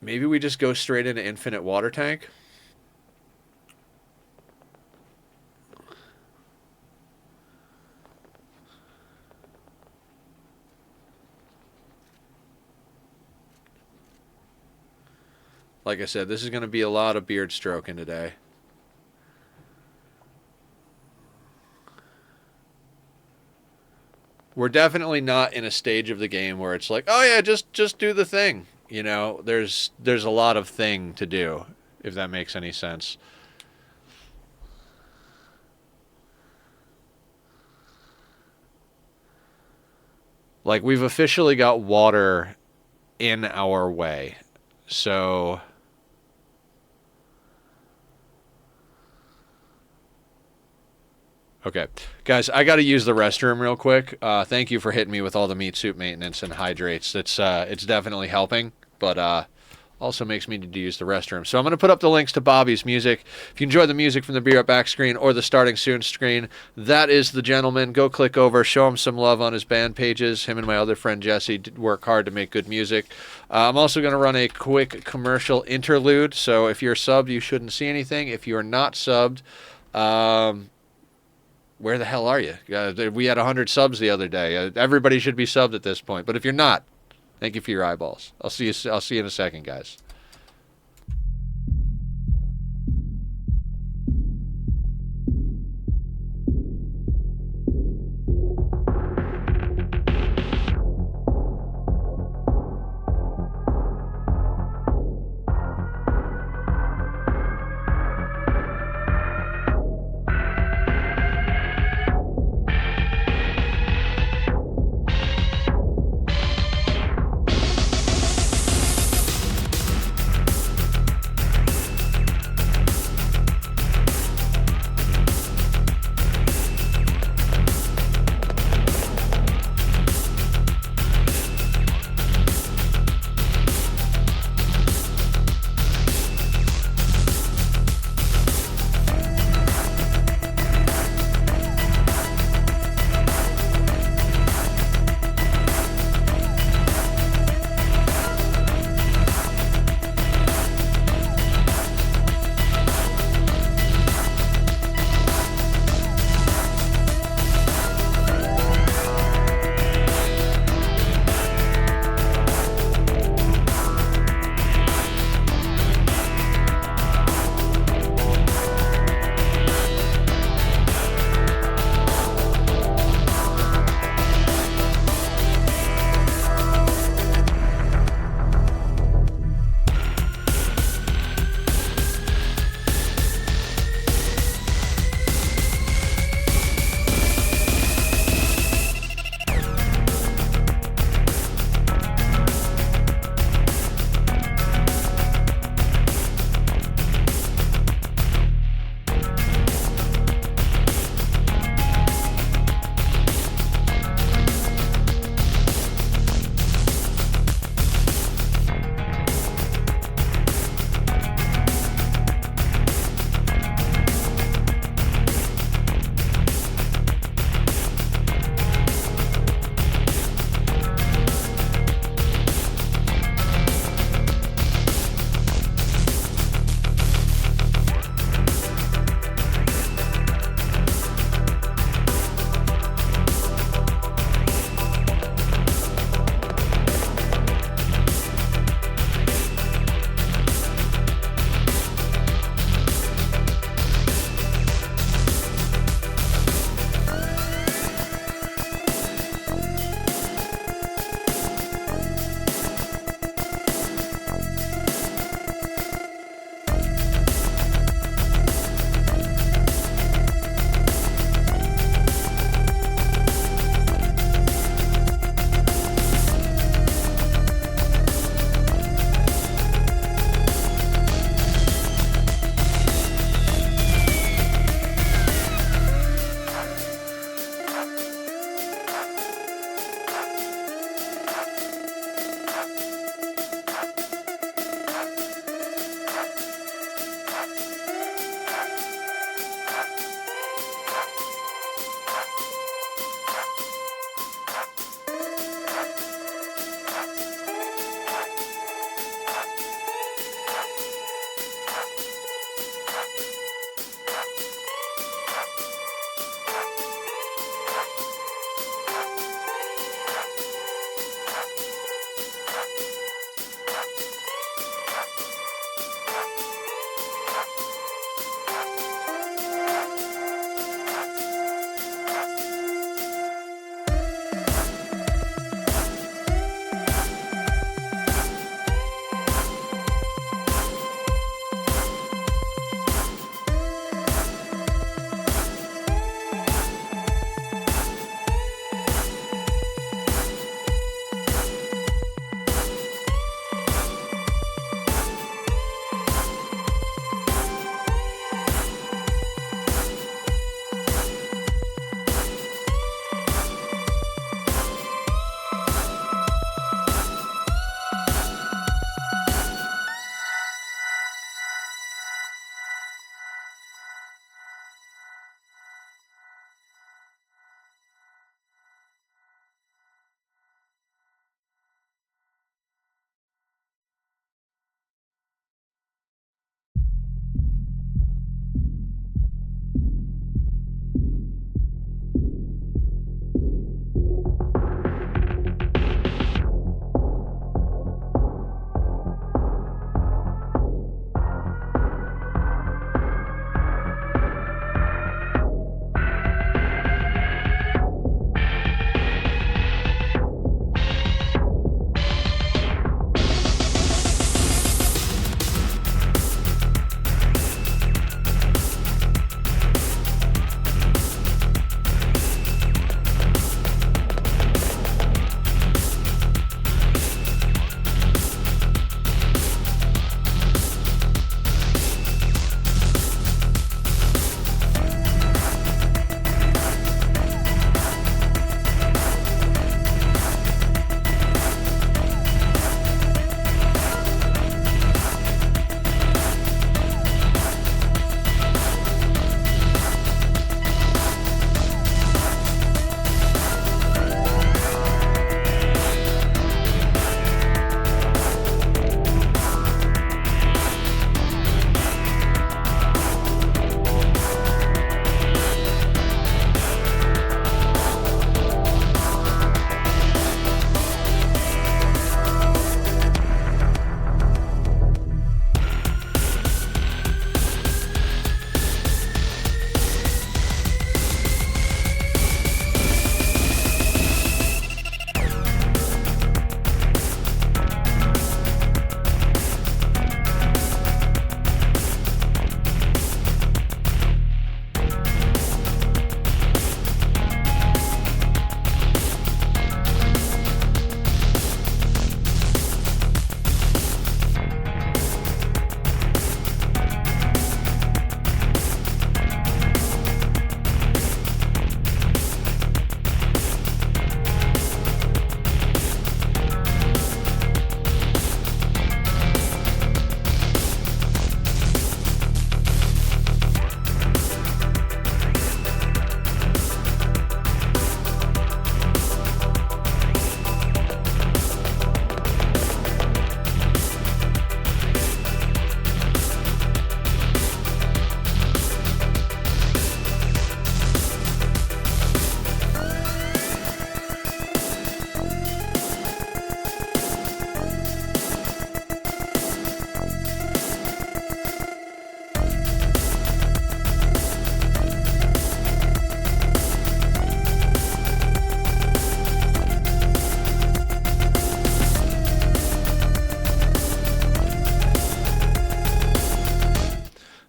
maybe we just go straight into infinite water tank. Like I said, this is going to be a lot of beard stroking today. We're definitely not in a stage of the game where it's like, oh yeah, just do the thing. You know, there's a lot of thing to do, if that makes any sense. Like, we've officially got water in our way. So okay, guys, I got to use the restroom real quick. Thank you for hitting me with all the meat soup maintenance and hydrates. It's definitely helping, but also makes me need to use the restroom. So I'm going to put up the links to Bobby's music. If you enjoy the music from the Be Right Back screen or the Starting Soon screen, that is the gentleman. Go click over, show him some love on his band pages. Him and my other friend Jesse work hard to make good music. I'm also going to run a quick commercial interlude. So if you're subbed, you shouldn't see anything. If you're not subbed, where the hell are you? We had 100 subs the other day. Everybody should be subbed at this point. But if you're not, thank you for your eyeballs. I'll see you in a second, guys.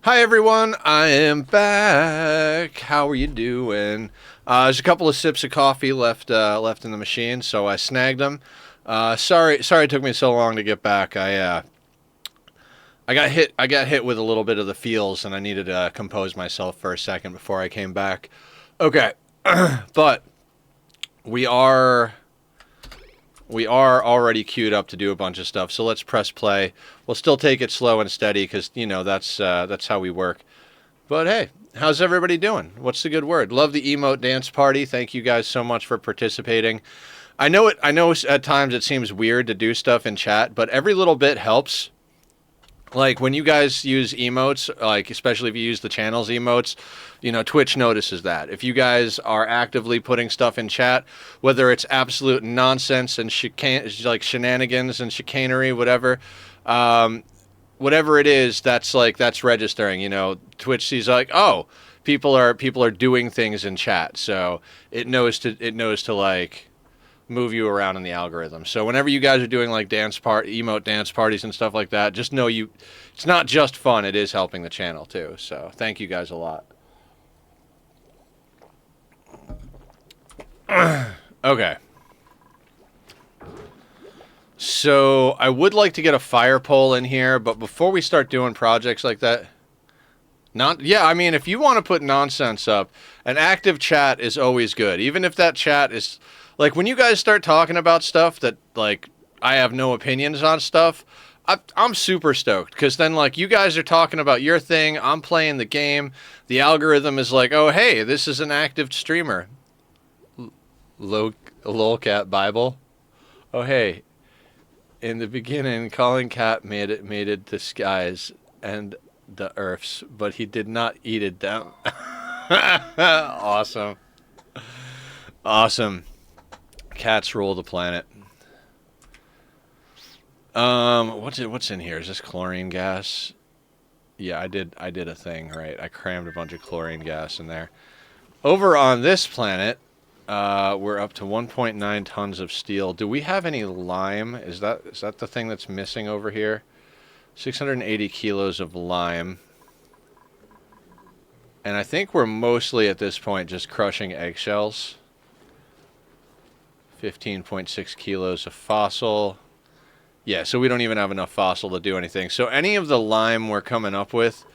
Hi everyone, I am back. How are you doing? There's a couple of sips of coffee left in the machine, so I snagged them. Sorry it took me so long to get back. I got hit with a little bit of the feels, and I needed to compose myself for a second before I came back. Okay, but we are already queued up to do a bunch of stuff, so let's press play. We'll still take it slow and steady because, you know, that's how we work. But hey, how's everybody doing? What's the good word? Love the emote dance party. Thank you guys so much for participating. I know at times it seems weird to do stuff in chat, but every little bit helps. Like, when you guys use emotes, like, especially if you use the channel's emotes, you know, Twitch notices that. If you guys are actively putting stuff in chat, whether it's absolute nonsense and like shenanigans and chicanery, whatever, whatever it is, that's registering. You know, Twitch sees like, oh, people are doing things in chat, so it knows to like move you around in the algorithm. So whenever you guys are doing like emote dance parties and stuff like that, just know it's not just fun, it is helping the channel too. So thank you guys a lot. Okay. So I would like to get a fire pole in here, but before we start doing projects like that, I mean, if you want to put nonsense up, an active chat is always good. Even if that chat is like, when you guys start talking about stuff that, like, I have no opinions on stuff, I'm super stoked, because then, like, you guys are talking about your thing, I'm playing the game, the algorithm is like, oh, hey, this is an active streamer. Lolcat Bible. Oh, hey, in the beginning, calling cat made it disguise and the earths, but he did not eat it down. Awesome. Awesome. Cats rule the planet. What's in here? Is this chlorine gas? Yeah, I did a thing, right? I crammed a bunch of chlorine gas in there. Over on this planet, we're up to 1.9 tons of steel. Do we have any lime? Is that the thing that's missing over here? 680 kilos of lime. And I think we're mostly at this point just crushing eggshells. 15.6 kilos of fossil. Yeah, so we don't even have enough fossil to do anything. So any of the lime we're coming up with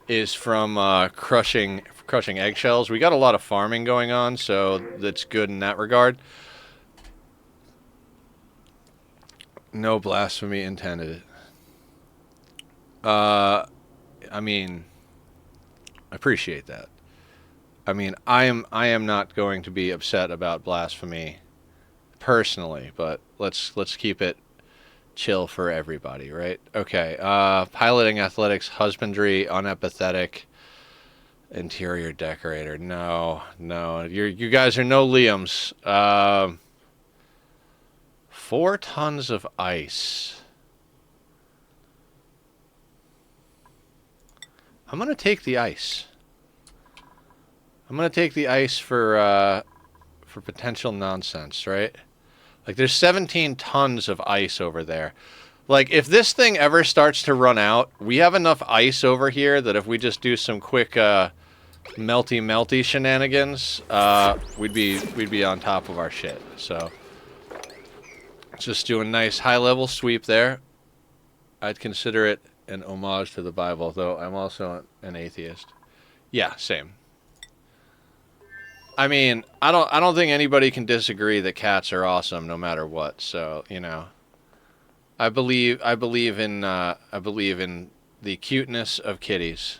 is from crushing eggshells. We got a lot of farming going on, so that's good in that regard. No blasphemy intended. I mean, I appreciate that. I mean, I am not going to be upset about blasphemy personally, but let's keep it chill for everybody, right? Okay. Piloting, athletics, husbandry, unempathetic, interior decorator. No. You guys are no Liams. 4 tons of ice. I'm gonna take the ice. I'm gonna take the ice for potential nonsense, right? Like, there's 17 tons of ice over there. Like, if this thing ever starts to run out, we have enough ice over here that if we just do some quick melty shenanigans, we'd be on top of our shit. So let's just do a nice high-level sweep there. I'd consider it an homage to the Bible, though I'm also an atheist. Yeah, same. I mean, I don't think anybody can disagree that cats are awesome no matter what. So, you know, I believe in the cuteness of kitties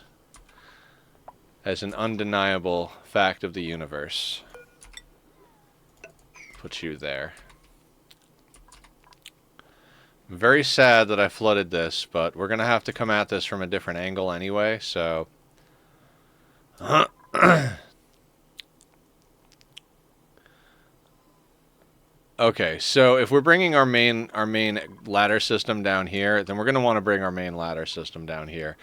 as an undeniable fact of the universe. Put you there. I'm very sad that I flooded this, but we're gonna have to come at this from a different angle anyway, so okay, so if we're bringing our main ladder system down here, then we're going to want to bring our main ladder system down here.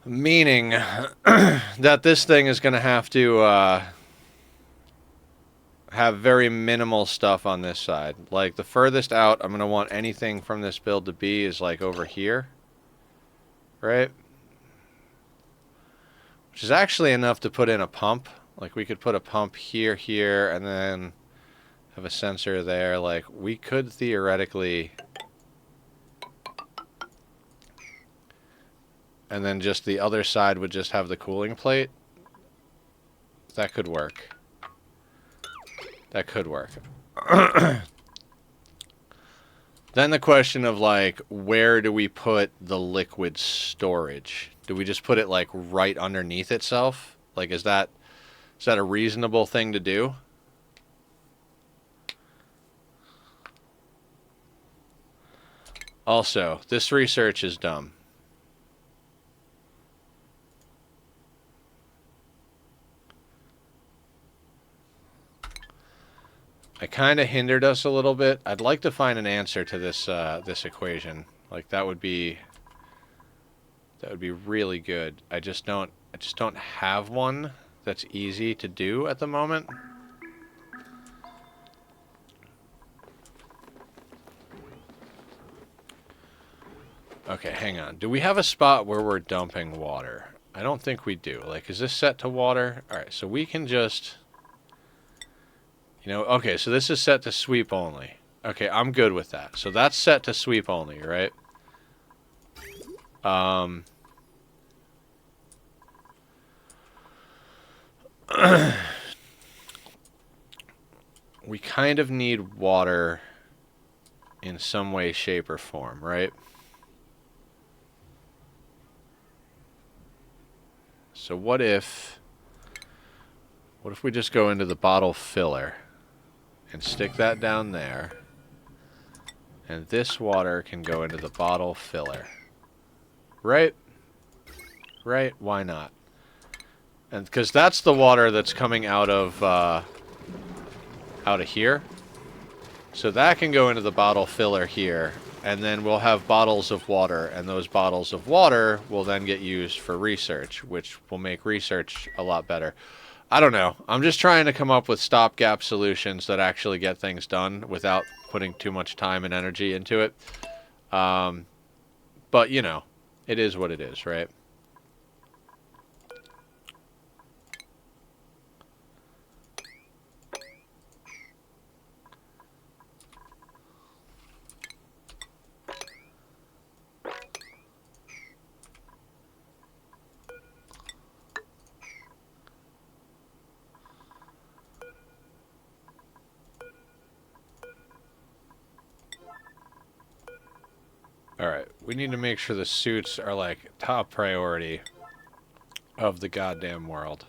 Meaning that this thing is going to have have very minimal stuff on this side. Like, the furthest out I'm going to want anything from this build to be is like over here. Right? which is actually enough to put in a pump. Like, we could put a pump here, here, and then have a sensor there. Like, we could theoretically... And then just the other side would just have the cooling plate. That could work. That could work. Then the question of, like, where do we put the liquid storage? Do we just put it, like, right underneath itself? Like, is that a reasonable thing to do? Also, this research is dumb. It kind of hindered us a little bit. I'd like to find an answer to this this equation. Like, that would be really good. I just don't have one that's easy to do at the moment. Okay, hang on. Do we have a spot where we're dumping water? I don't think we do. Like, is this set to water? All right, so we can just... You know, okay, so this is set to sweep only. Okay, I'm good with that. So that's set to sweep only, right? We kind of need water in some way, shape, or form, right? So what if we just go into the bottle filler and stick that down there, and this water can go into the bottle filler, right? Right? Why not? And because that's the water that's coming out of here, so that can go into the bottle filler here, and then we'll have bottles of water, and those bottles of water will then get used for research, which will make research a lot better. I don't know. I'm just trying to come up with stopgap solutions that actually get things done without putting too much time and energy into it. But, you know, it is what it is, right? Alright, we need to make sure the suits are, like, top priority of the goddamn world.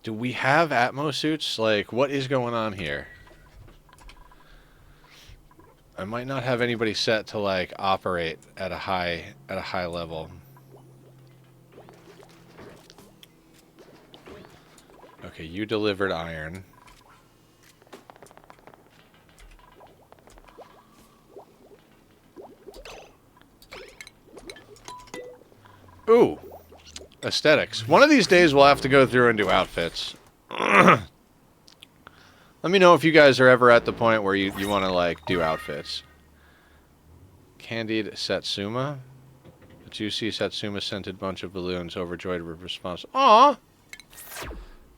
Do we have Atmo suits? Like, what is going on here? I might not have anybody set to, like, operate at a high level. Okay, you delivered iron. Ooh. Aesthetics. One of these days we'll have to go through and do outfits. Let me know if you guys are ever at the point where you want to, like, do outfits. Candied Satsuma. A juicy Satsuma-scented bunch of balloons overjoyed with response. Aww!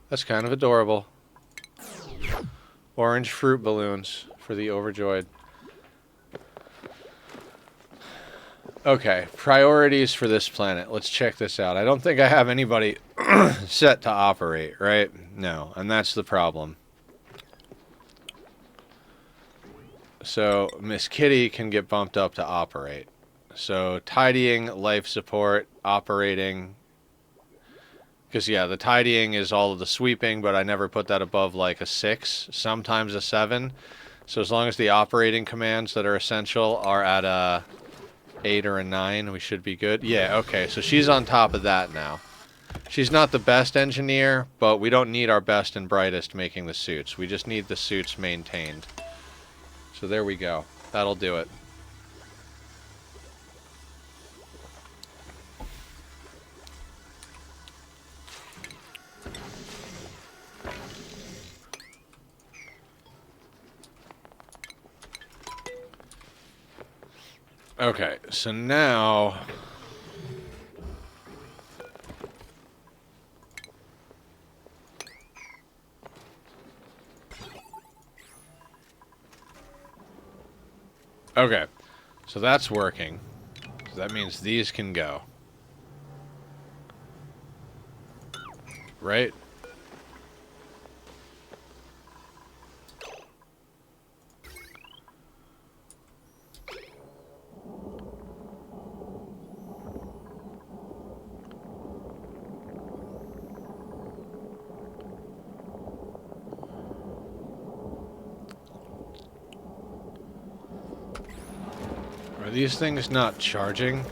That's kind of adorable. Orange fruit balloons for the overjoyed. Okay, priorities for this planet. Let's check this out. I don't think I have anybody set to operate, right? No, and that's the problem. So, Miss Kitty can get bumped up to operate. So, tidying, life support, operating. Because, yeah, the tidying is all of the sweeping, but I never put that above, like, a 6, sometimes a 7. So, as long as the operating commands that are essential are at a 8 or a 9, we should be good. Yeah, okay, so she's on top of that now. She's not the best engineer, but we don't need our best and brightest making the suits. We just need the suits maintained. So there we go. That'll do it. Okay, so now... Okay, so that's working. So that means these can go. Right? Are these things not charging?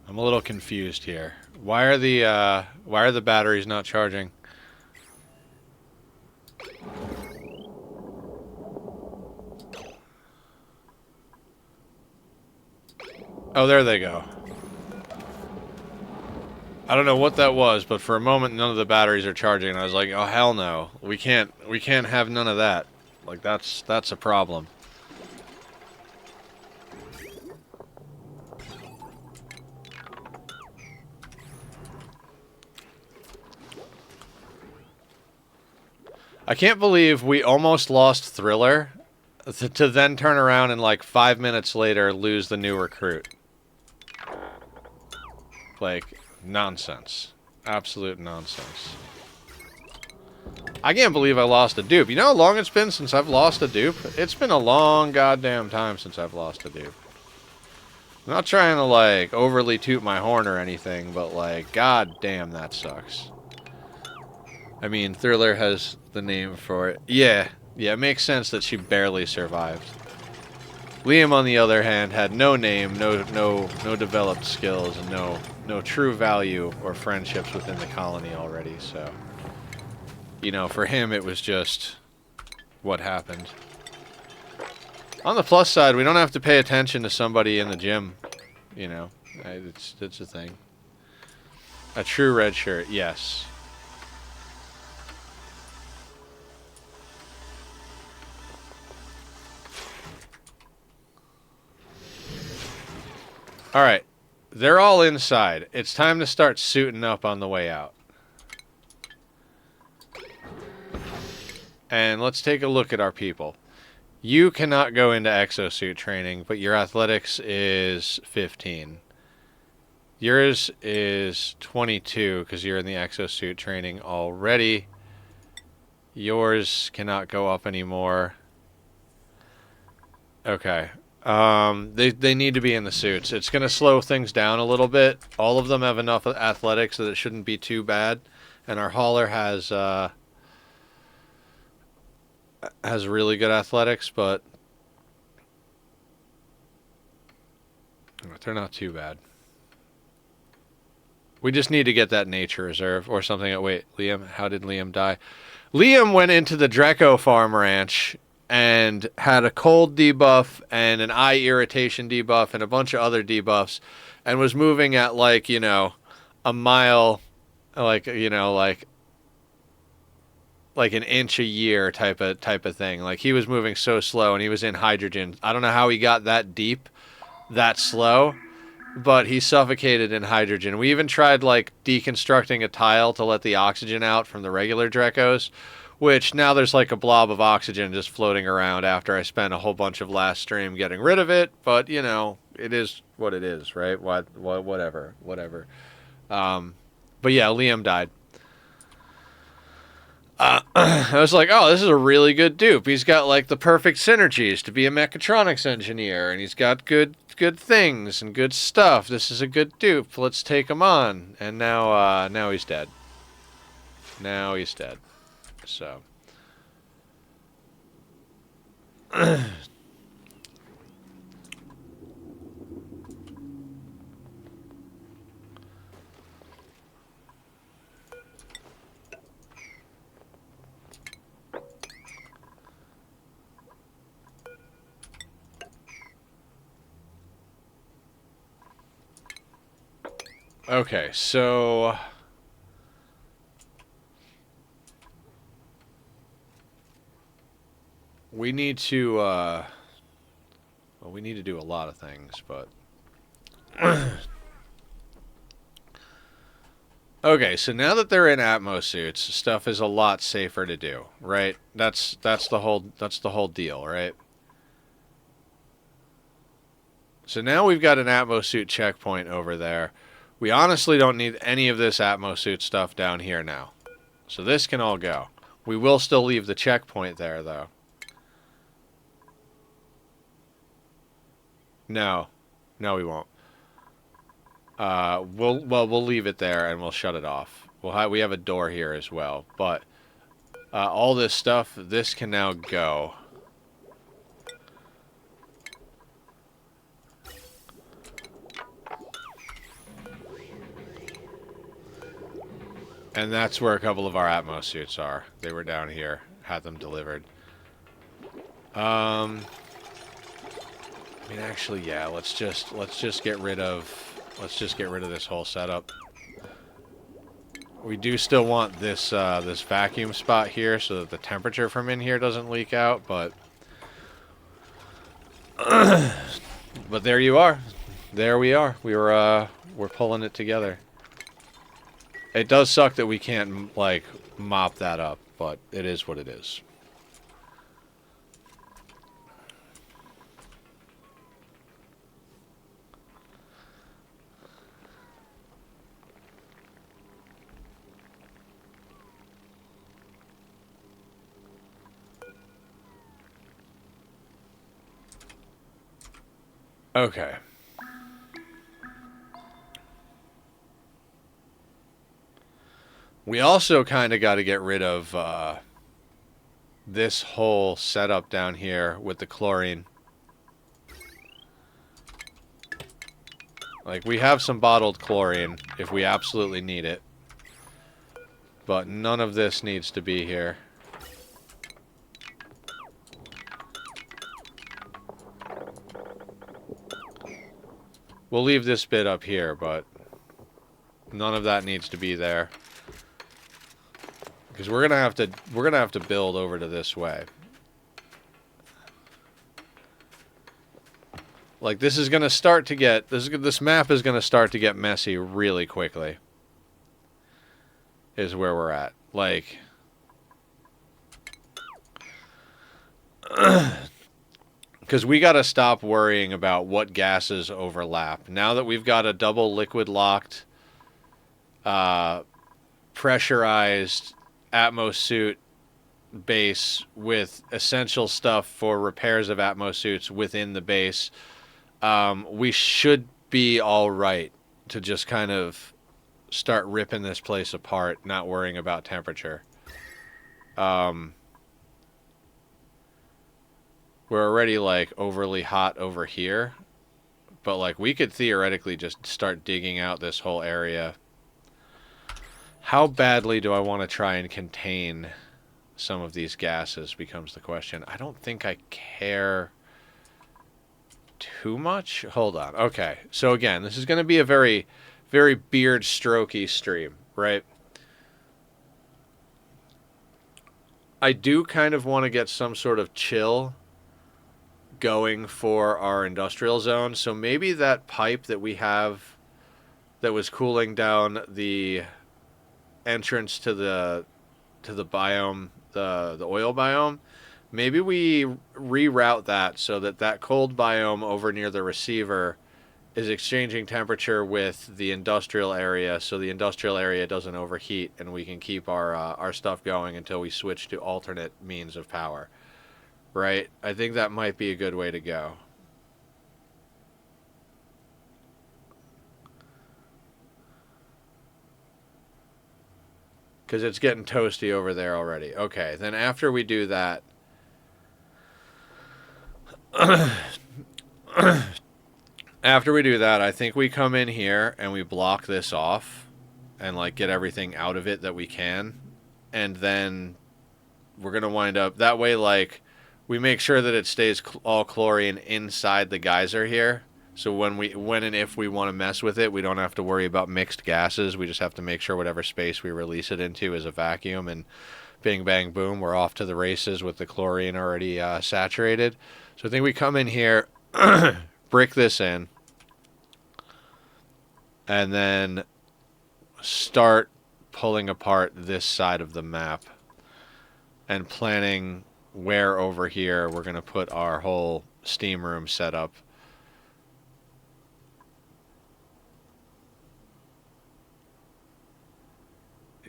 I'm a little confused here. Why are the batteries not charging? Oh, there they go. I don't know what that was, but for a moment none of the batteries are charging and I was like, "Oh hell no. We can't have none of that." Like that's a problem. I can't believe we almost lost Thriller to then turn around and like 5 minutes later lose the new recruit. Like, nonsense. Absolute nonsense. I can't believe I lost a dupe. You know how long it's been since I've lost a dupe? It's been a long goddamn time since I've lost a dupe. I'm not trying to, like, overly toot my horn or anything, but, like, goddamn, that sucks. I mean, Thriller has the name for it. Yeah, it makes sense that she barely survived. Liam, on the other hand, had no name, no developed skills, and no true value or friendships within the colony already, so... You know, for him, it was just what happened. On the plus side, we don't have to pay attention to somebody in the gym. You know, it's a thing. A true red shirt, yes. Alright, they're all inside. It's time to start suiting up on the way out. And let's take a look at our people. You cannot go into exosuit training, but your athletics is 15. Yours is 22 because you're in the exosuit training already. Yours cannot go up anymore. Okay. They need to be in the suits. It's going to slow things down a little bit. All of them have enough athletics that it shouldn't be too bad. And our hauler has really good athletics, but they're not too bad. We just need to get that nature reserve or something. Wait, Liam, how did Liam die? Liam went into the Dreco farm ranch and had a cold debuff and an eye irritation debuff and a bunch of other debuffs and was moving at like, you know, a mile, like, you know, like an inch a year type of thing. Like he was moving so slow and he was in hydrogen. I don't know how he got that deep, that slow, but he suffocated in hydrogen. We even tried like deconstructing a tile to let the oxygen out from the regular Drecos, which now there's like a blob of oxygen just floating around after I spent a whole bunch of last stream getting rid of it. But you know, it is what it is, right? Whatever. But yeah, Liam died. I was like, oh, this is a really good dupe. He's got like the perfect synergies to be a mechatronics engineer, and he's got good things and good stuff. This is a good dupe. Let's take him on. And now he's dead. Now he's dead. So. Okay, so we need to Well, we need to do a lot of things, but... Okay, so now that they're in Atmos suits, stuff is a lot safer to do, right? That's the whole deal, right? So now we've got an Atmos suit checkpoint over there. We honestly don't need any of this Atmos suit stuff down here now. So this can all go. We will still leave the checkpoint there, though. No. No, we won't. We'll leave it there and we'll shut it off. We have a door here as well, but all this stuff, this can now go. And that's where a couple of our Atmos suits are. They were down here. Had them delivered. I mean, actually, yeah. Let's just get rid of this whole setup. We do still want this this vacuum spot here so that the temperature from in here doesn't leak out, but but there you are. There we are. We're pulling it together. It does suck that we can't, like, mop that up, but it is what it is. Okay. We also kind of got to get rid of this whole setup down here with the chlorine. Like, we have some bottled chlorine if we absolutely need it. But none of this needs to be here. We'll leave this bit up here, but none of that needs to be there. Because we're gonna have to build over to this way. Like, this is gonna start to get this map is gonna start to get messy really quickly. Is where we're at. Like, because we gotta stop worrying about what gases overlap. Now that we've got a double liquid locked, pressurized Atmos suit base with essential stuff for repairs of Atmos suits within the base, we should be all right to just kind of start ripping this place apart, not worrying about temperature. We're already, like, overly hot over here, but, like, we could theoretically just start digging out this whole area. How badly do I want to try and contain some of these gases becomes the question. I don't think I care too much. Hold on. Okay. So again, this is going to be a very, very beard strokey stream, right? I do kind of want to get some sort of chill going for our industrial zone. So maybe that pipe that we have that was cooling down the entrance to the biome, the oil biome, maybe we reroute that so that that cold biome over near the receiver is exchanging temperature with the industrial area, so the industrial area doesn't overheat and we can keep our stuff going until we switch to alternate means of power. Right? I think that might be a good way to go. Because it's getting toasty over there already. Okay, then after we do that... after we do that, I think we come in here and we block this off and, like, get everything out of it that we can. And then we're going to wind up... That way, like, we make sure that it stays all chlorine inside the geyser here. So when and if we want to mess with it, we don't have to worry about mixed gases. We just have to make sure whatever space we release it into is a vacuum, and bing, bang, boom, we're off to the races with the chlorine already saturated. So I think we come in here, brick this in, and then start pulling apart this side of the map and planning where over here we're going to put our whole steam room setup.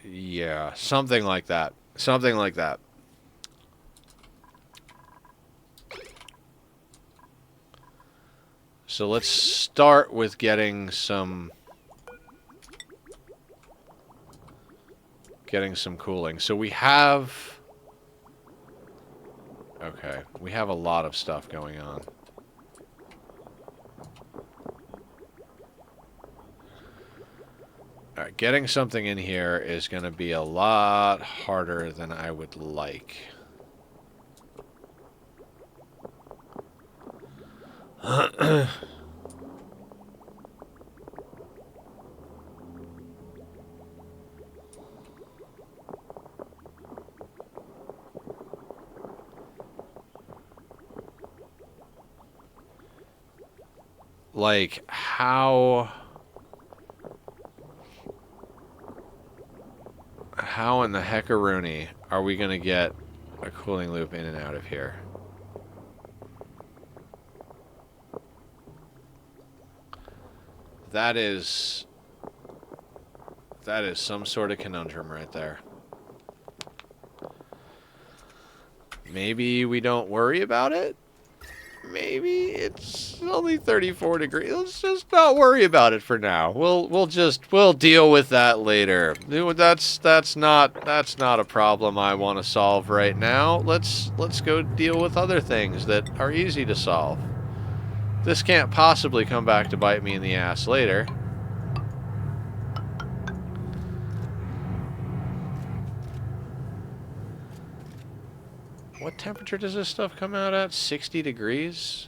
Yeah, something like that. Something like that. So let's start with getting some cooling. So we have... Okay, we have a lot of stuff going on. Alright, getting something in here is going to be a lot harder than I would like. Like, how in the heckaroonie are we going to get a cooling loop in and out of here? That is some sort of conundrum right there. Maybe we don't worry about it? Maybe it's only 34 degrees. Let's just not worry about it for now. We'll deal with that later. That's not a problem I want to solve right now. Let's go deal with other things that are easy to solve. This can't possibly come back to bite me in the ass later. What temperature does this stuff come out at? 60 degrees?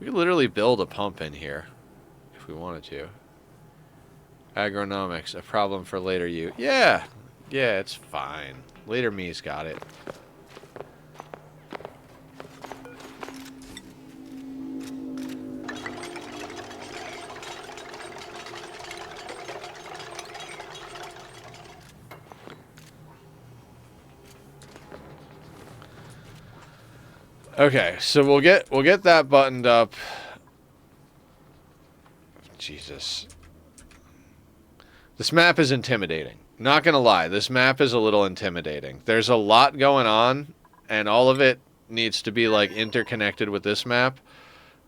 We could literally build a pump in here if we wanted to. Agronomics, a problem for later you. Yeah, it's fine. Later me's got it. Okay, so we'll get that buttoned up. Jesus. This map is intimidating. Not gonna lie, this map is a little intimidating. There's a lot going on, and all of it needs to be, like, interconnected with this map.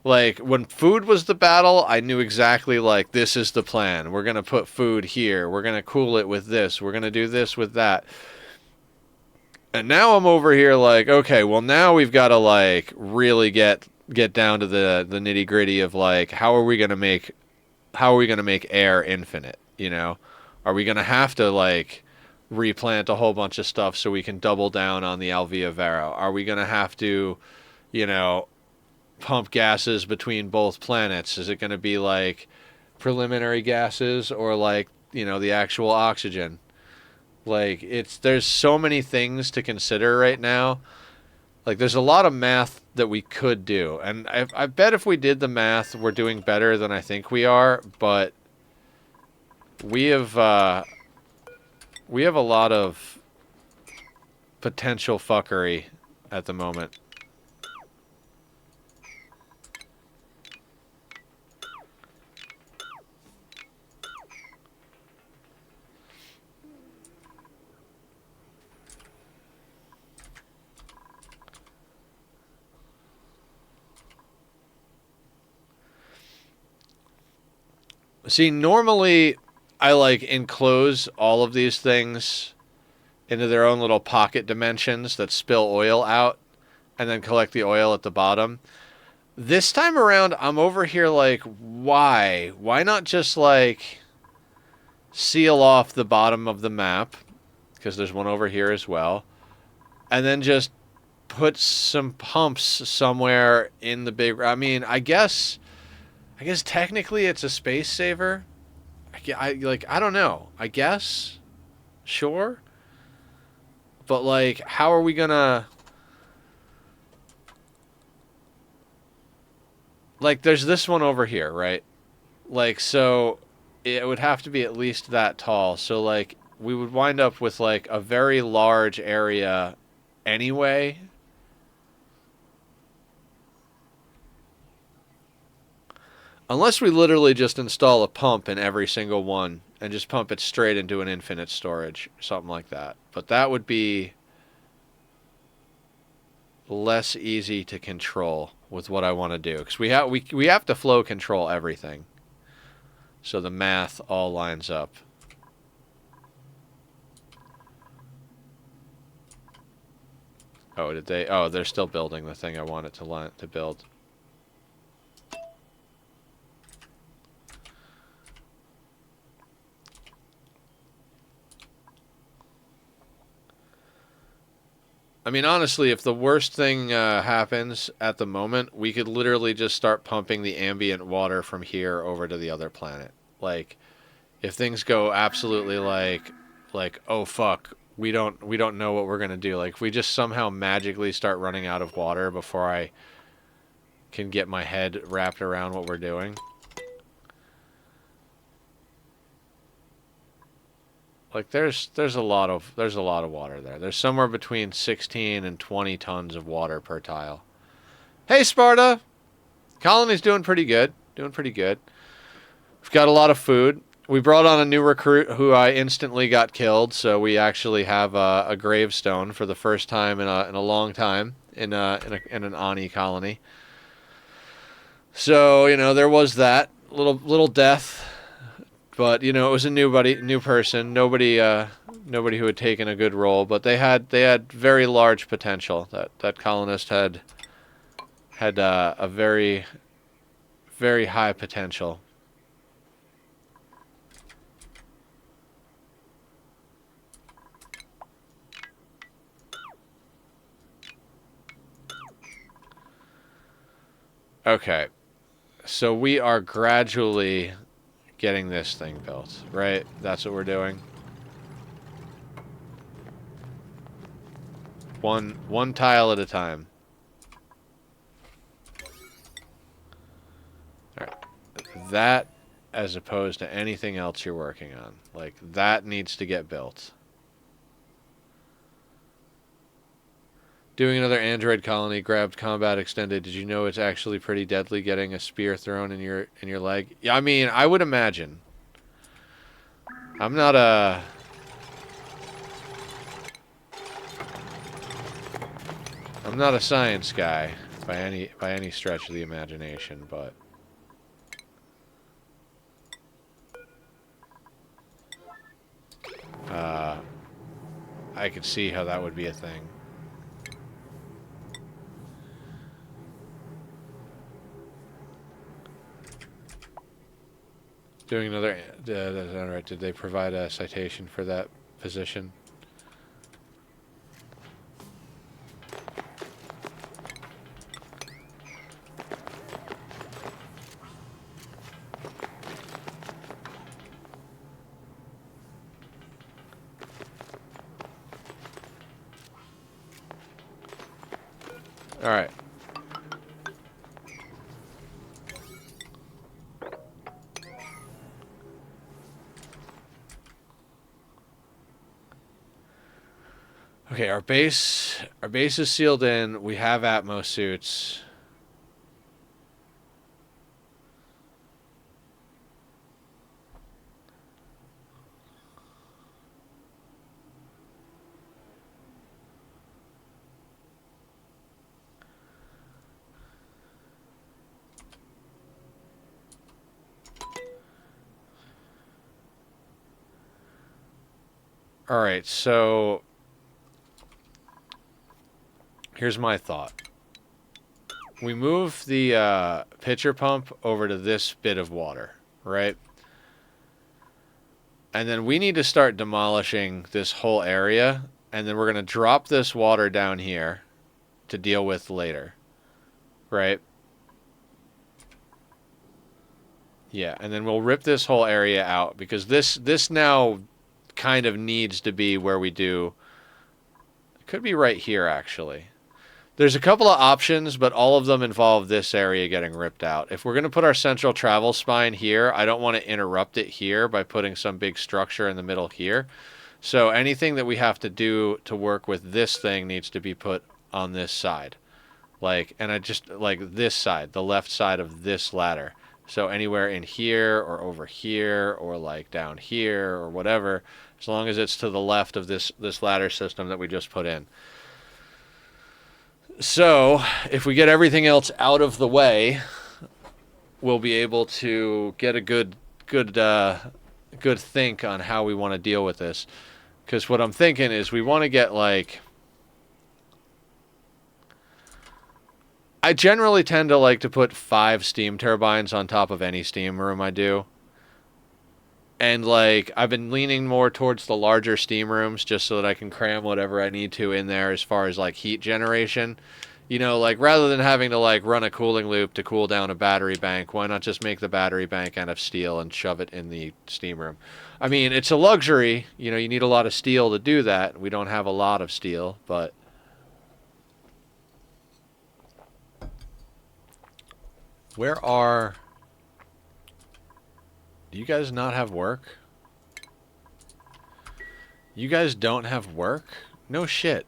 Like, when food was the battle, I knew exactly, like, this is the plan. We're gonna put food here. We're gonna cool it with this. We're gonna do this with that. And now I'm over here like, okay, well now we've got to like really get down to the nitty gritty of like, how are we gonna make air infinite? You know, are we gonna have to like replant a whole bunch of stuff so we can double down on the Alvia Vero? Are we gonna have to, you know, pump gases between both planets? Is it gonna be like preliminary gases or like, you know, the actual oxygen? Like, there's so many things to consider right now. Like, there's a lot of math that we could do. And I bet if we did the math, we're doing better than I think we are. But we have a lot of potential fuckery at the moment. See, normally I like enclose all of these things into their own little pocket dimensions that spill oil out and then collect the oil at the bottom. This time around, I'm over here like, why? Why not just like seal off the bottom of the map? Because there's one over here as well. And then just put some pumps somewhere in the big... I mean, I guess technically it's a space saver. I don't know. I guess. Sure. But, like, how are we gonna... like there's this one over here, right? Like, so it would have to be at least that tall. So like we would wind up with like a very large area anyway. Unless we literally just install a pump in every single one and just pump it straight into an infinite storage, something like that. But that would be less easy to control with what I want to do, because we have to flow control everything, so the math all lines up. Oh, did they? Oh, they're still building the thing I wanted to build. I mean, honestly, if the worst thing happens at the moment, we could literally just start pumping the ambient water from here over to the other planet. Like, if things go absolutely like oh fuck, we don't know what we're gonna do. Like, if we just somehow magically start running out of water before I can get my head wrapped around what we're doing. Like there's a lot of water there. There's somewhere between 16 and 20 tons of water per tile. Hey Sparta, colony's doing pretty good. Doing pretty good. We've got a lot of food. We brought on a new recruit who I instantly got killed, so we actually have a gravestone for the first time in a long time in an Ani colony. So you know there was that little death. But you know, it was a new person, nobody who had taken a good role. But they had very large potential. That colonist had a very high potential. Okay, so we are gradually getting this thing built, right? That's what we're doing. One tile at a time. All right. That, as opposed to anything else you're working on. Like, that needs to get built. Doing another android colony, grabbed combat extended. Did you know it's actually pretty deadly getting a spear thrown in your leg? Yeah, I mean, I would imagine. I'm not a science guy by any stretch of the imagination, but I could see how that would be a thing. Doing another... Alright, did they provide a citation for that position? Alright. Okay, our base is sealed in. We have Atmos suits. All right, so here's my thought. We move the pitcher pump over to this bit of water, right? And then we need to start demolishing this whole area, and then we're going to drop this water down here to deal with later, right? Yeah, and then we'll rip this whole area out, because this now kind of needs to be where we do... It could be right here, actually. There's a couple of options, but all of them involve this area getting ripped out. If we're going to put our central travel spine here, I don't want to interrupt it here by putting some big structure in the middle here. So anything that we have to do to work with this thing needs to be put on this side. Like, and I just, like this side, the left side of this ladder. So anywhere in here or over here or like down here or whatever, as long as it's to the left of this ladder system that we just put in. So, if we get everything else out of the way, we'll be able to get a good think on how we want to deal with this. Because what I'm thinking is we want to get, like... I generally tend to like to put 5 steam turbines on top of any steam room I do. And, like, I've been leaning more towards the larger steam rooms just so that I can cram whatever I need to in there as far as, like, heat generation. You know, like, rather than having to, like, run a cooling loop to cool down a battery bank, why not just make the battery bank out of steel and shove it in the steam room? I mean, it's a luxury. You know, you need a lot of steel to do that. We don't have a lot of steel, but... Where are... Do you guys not have work? You guys don't have work? No shit.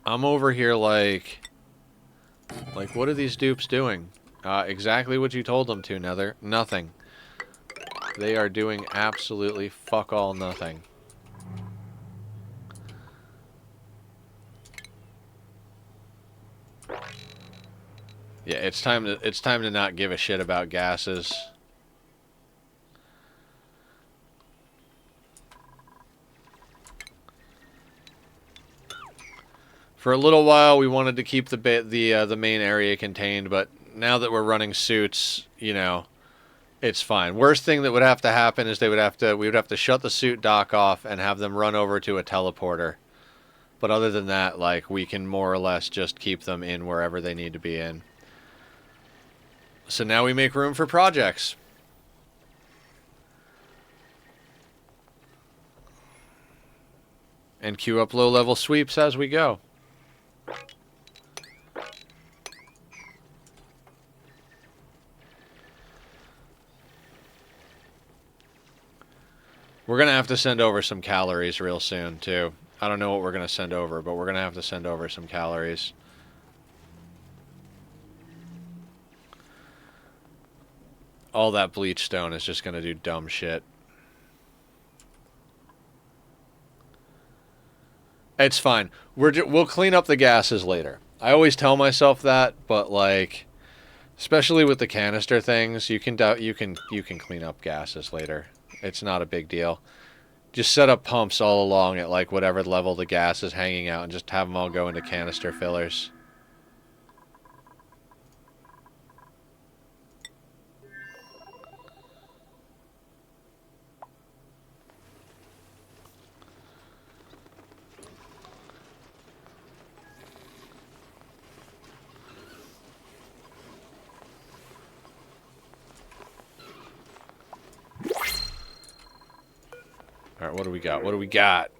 I'm over here like, what are these dupes doing? Exactly what you told them to, Nether. Nothing. They are doing absolutely fuck all nothing. Yeah, it's time to not give a shit about gases. For a little while, we wanted to keep the main area contained, but now that we're running suits, you know, it's fine. Worst thing that would have to happen is we would have to shut the suit dock off and have them run over to a teleporter. But other than that, like, we can more or less just keep them in wherever they need to be in. So now we make room for projects. And queue up low-level sweeps as we go. We're going to have to send over some calories real soon, too. I don't know what we're going to send over, but we're going to have to send over some calories. All that bleach stone is just going to do dumb shit. It's fine. We'll clean up the gases later. I always tell myself that, but like, especially with the canister things, you can clean up gases later. It's not a big deal. Just set up pumps all along at like whatever level the gas is hanging out and just have them all go into canister fillers. Alright, what do we got? What do we got?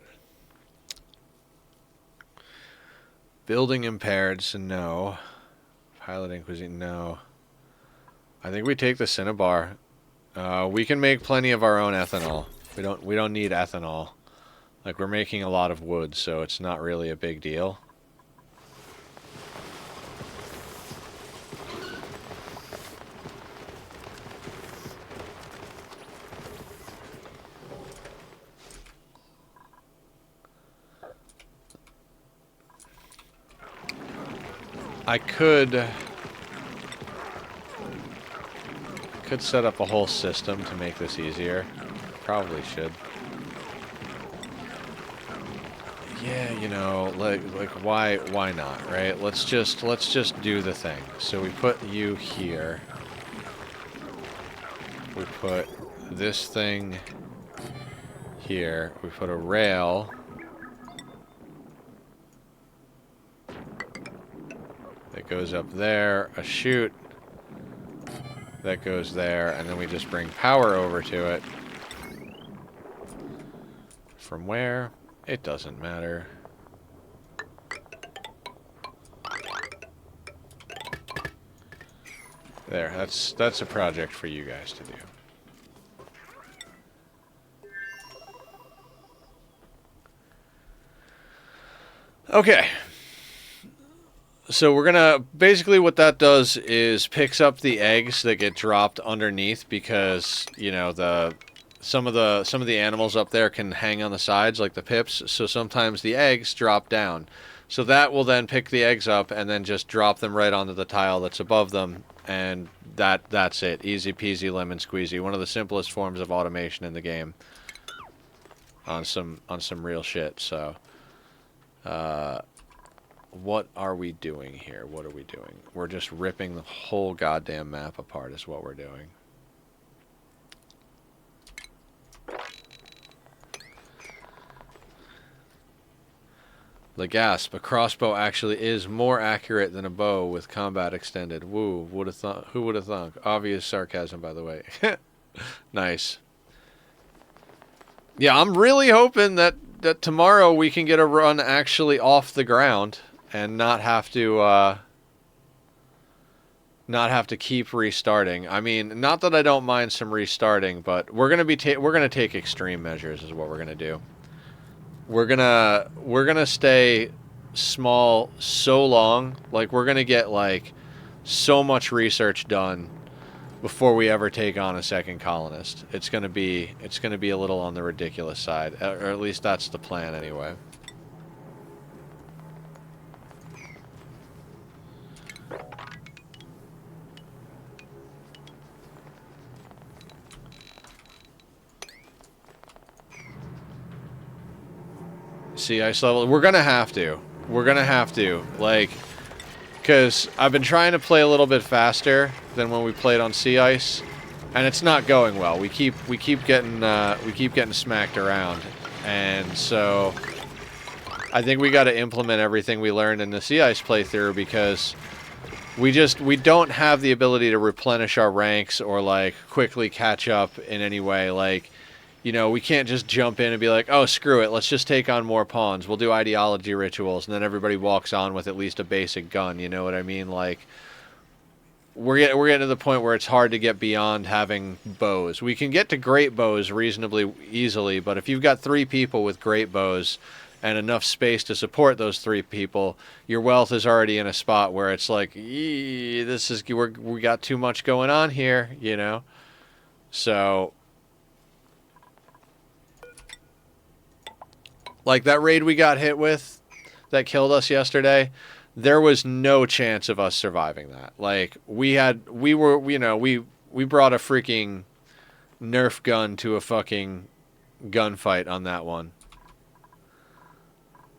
Building impaired, so no. Piloting cuisine, no. I think we take the Cinnabar. We can make plenty of our own ethanol. We don't need ethanol. Like, we're making a lot of wood, so it's not really a big deal. I could set up a whole system to make this easier. Probably should. Yeah, you know, like why not, right? Let's just do the thing. So we put you here. We put this thing here. We put a rail. That goes up there, a chute that goes there, and then we just bring power over to it. From where? It doesn't matter. There, that's a project for you guys to do. Okay. So we're gonna basically what that does is picks up the eggs that get dropped underneath because, you know, some of the animals up there can hang on the sides like the pips, so sometimes the eggs drop down. So that will then pick the eggs up and then just drop them right onto the tile that's above them, and that's it. Easy peasy lemon squeezy. One of the simplest forms of automation in the game. On some real shit. So what are we doing here? What are we doing? We're just ripping the whole goddamn map apart is what we're doing. The gasp, a crossbow actually is more accurate than a bow with combat extended. Woo, would have thought, who would have thunk? Obvious sarcasm, by the way. Nice. Yeah, I'm really hoping that tomorrow we can get a run actually off the ground and not have to keep restarting. I mean, not that I don't mind some restarting, but we're gonna take extreme measures is what we're gonna do. We're gonna stay small so long, like we're gonna get like so much research done before we ever take on a second colonist. It's gonna be a little on the ridiculous side, or at least that's the plan anyway. Sea ice level. We're gonna have to. Like, because I've been trying to play a little bit faster than when we played on sea ice, and it's not going well. We keep getting smacked around, and so I think we got to implement everything we learned in the sea ice playthrough because we don't have the ability to replenish our ranks or like quickly catch up in any way. Like, you know, we can't just jump in and be like, oh, screw it, let's just take on more pawns. We'll do ideology rituals, and then everybody walks on with at least a basic gun, you know what I mean? Like, we're getting to the point where it's hard to get beyond having bows. We can get to great bows reasonably easily, but if you've got 3 people with great bows and enough space to support those 3 people, your wealth is already in a spot where it's like, we got too much going on here, you know? So... like that raid we got hit with that killed us yesterday, there was no chance of us surviving that. Like, we brought a freaking Nerf gun to a fucking gunfight on that one.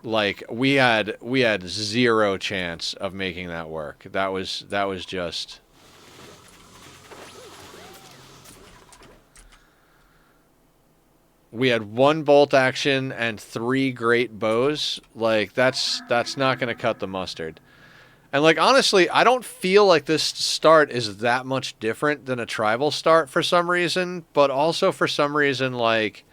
Like, we had 0 chance of making that work. That was just... we had 1 bolt action and 3 great bows. Like, that's not going to cut the mustard. And, like, honestly, I don't feel like this start is that much different than a tribal start for some reason. But also for some reason, like,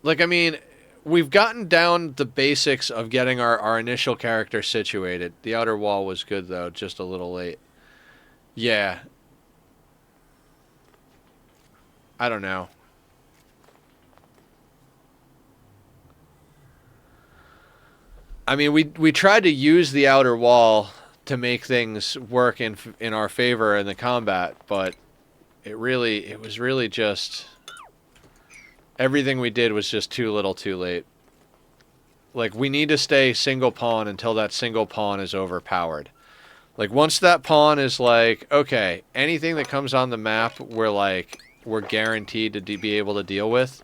I mean, we've gotten down the basics of getting our initial character situated. The outer wall was good, though, just a little late. Yeah. I don't know. I mean, we tried to use the outer wall to make things work in our favor in the combat, but it was really just everything we did was just too little, too late. Like, we need to stay single pawn until that single pawn is overpowered. Like, once that pawn is like, okay, anything that comes on the map, we're guaranteed to be able to deal with.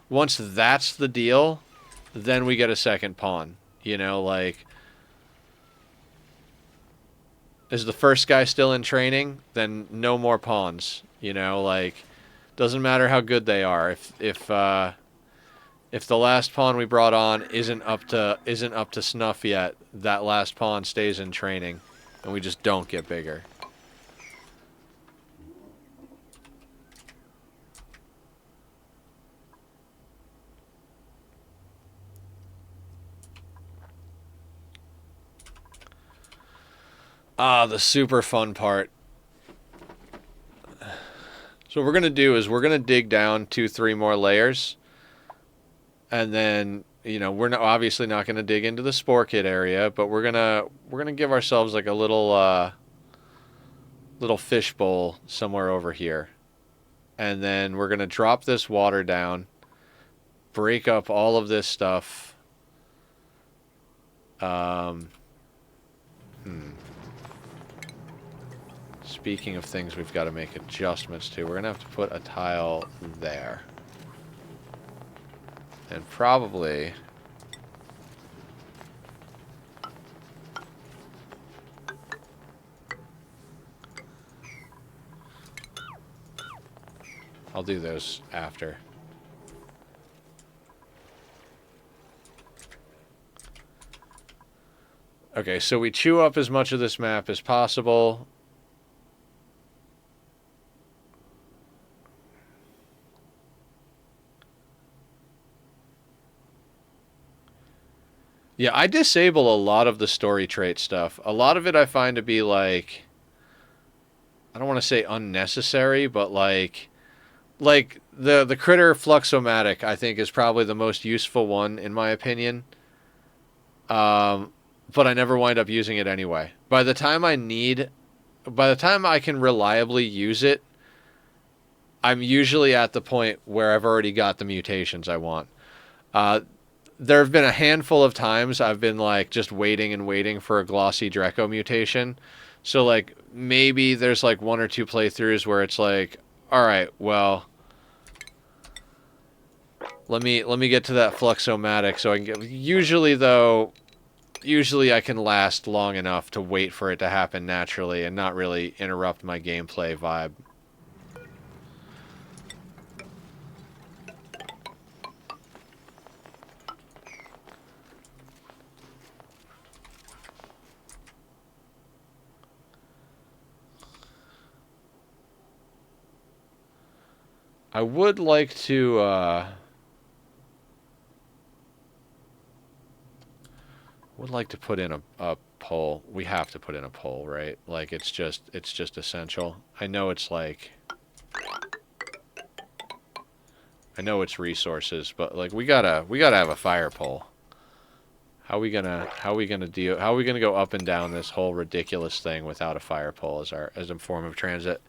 Once that's the deal, then we get a second pawn. You know, like, is the first guy still in training? Then no more pawns. You know, like, doesn't matter how good they are. If the last pawn we brought on isn't up to snuff yet, that last pawn stays in training, and we just don't get bigger. Ah, the super fun part. So what we're going to do is we're going to dig down 2-3 more layers. And then, you know, we're not, obviously not going to dig into the spore kit area, but we're gonna give ourselves like a little fish bowl somewhere over here. And then we're going to drop this water down, break up all of this stuff. Speaking of things we've got to make adjustments to, we're going to have to put a tile there. And probably... I'll do those after. Okay, so we chew up as much of this map as possible. Yeah, I disable a lot of the story trait stuff. A lot of it I find to be like... I don't want to say unnecessary, but like the critter Fluxomatic, I think, is probably the most useful one in my opinion. But I never wind up using it anyway. By the time I can reliably use it, I'm usually at the point where I've already got the mutations I want. There have been a handful of times I've been like just waiting and waiting for a glossy Dreco mutation. So like maybe there's like 1 or 2 playthroughs where it's like, all right, well, let me get to that Fluxomatic so I can get. Usually I can last long enough to wait for it to happen naturally and not really interrupt my gameplay vibe. I would like to put in a poll. We have to put in a poll, right? Like it's just essential. I know it's like, I know it's resources, but like we gotta have a fire pole. How are we gonna go up and down this whole ridiculous thing without a fire pole as a form of transit?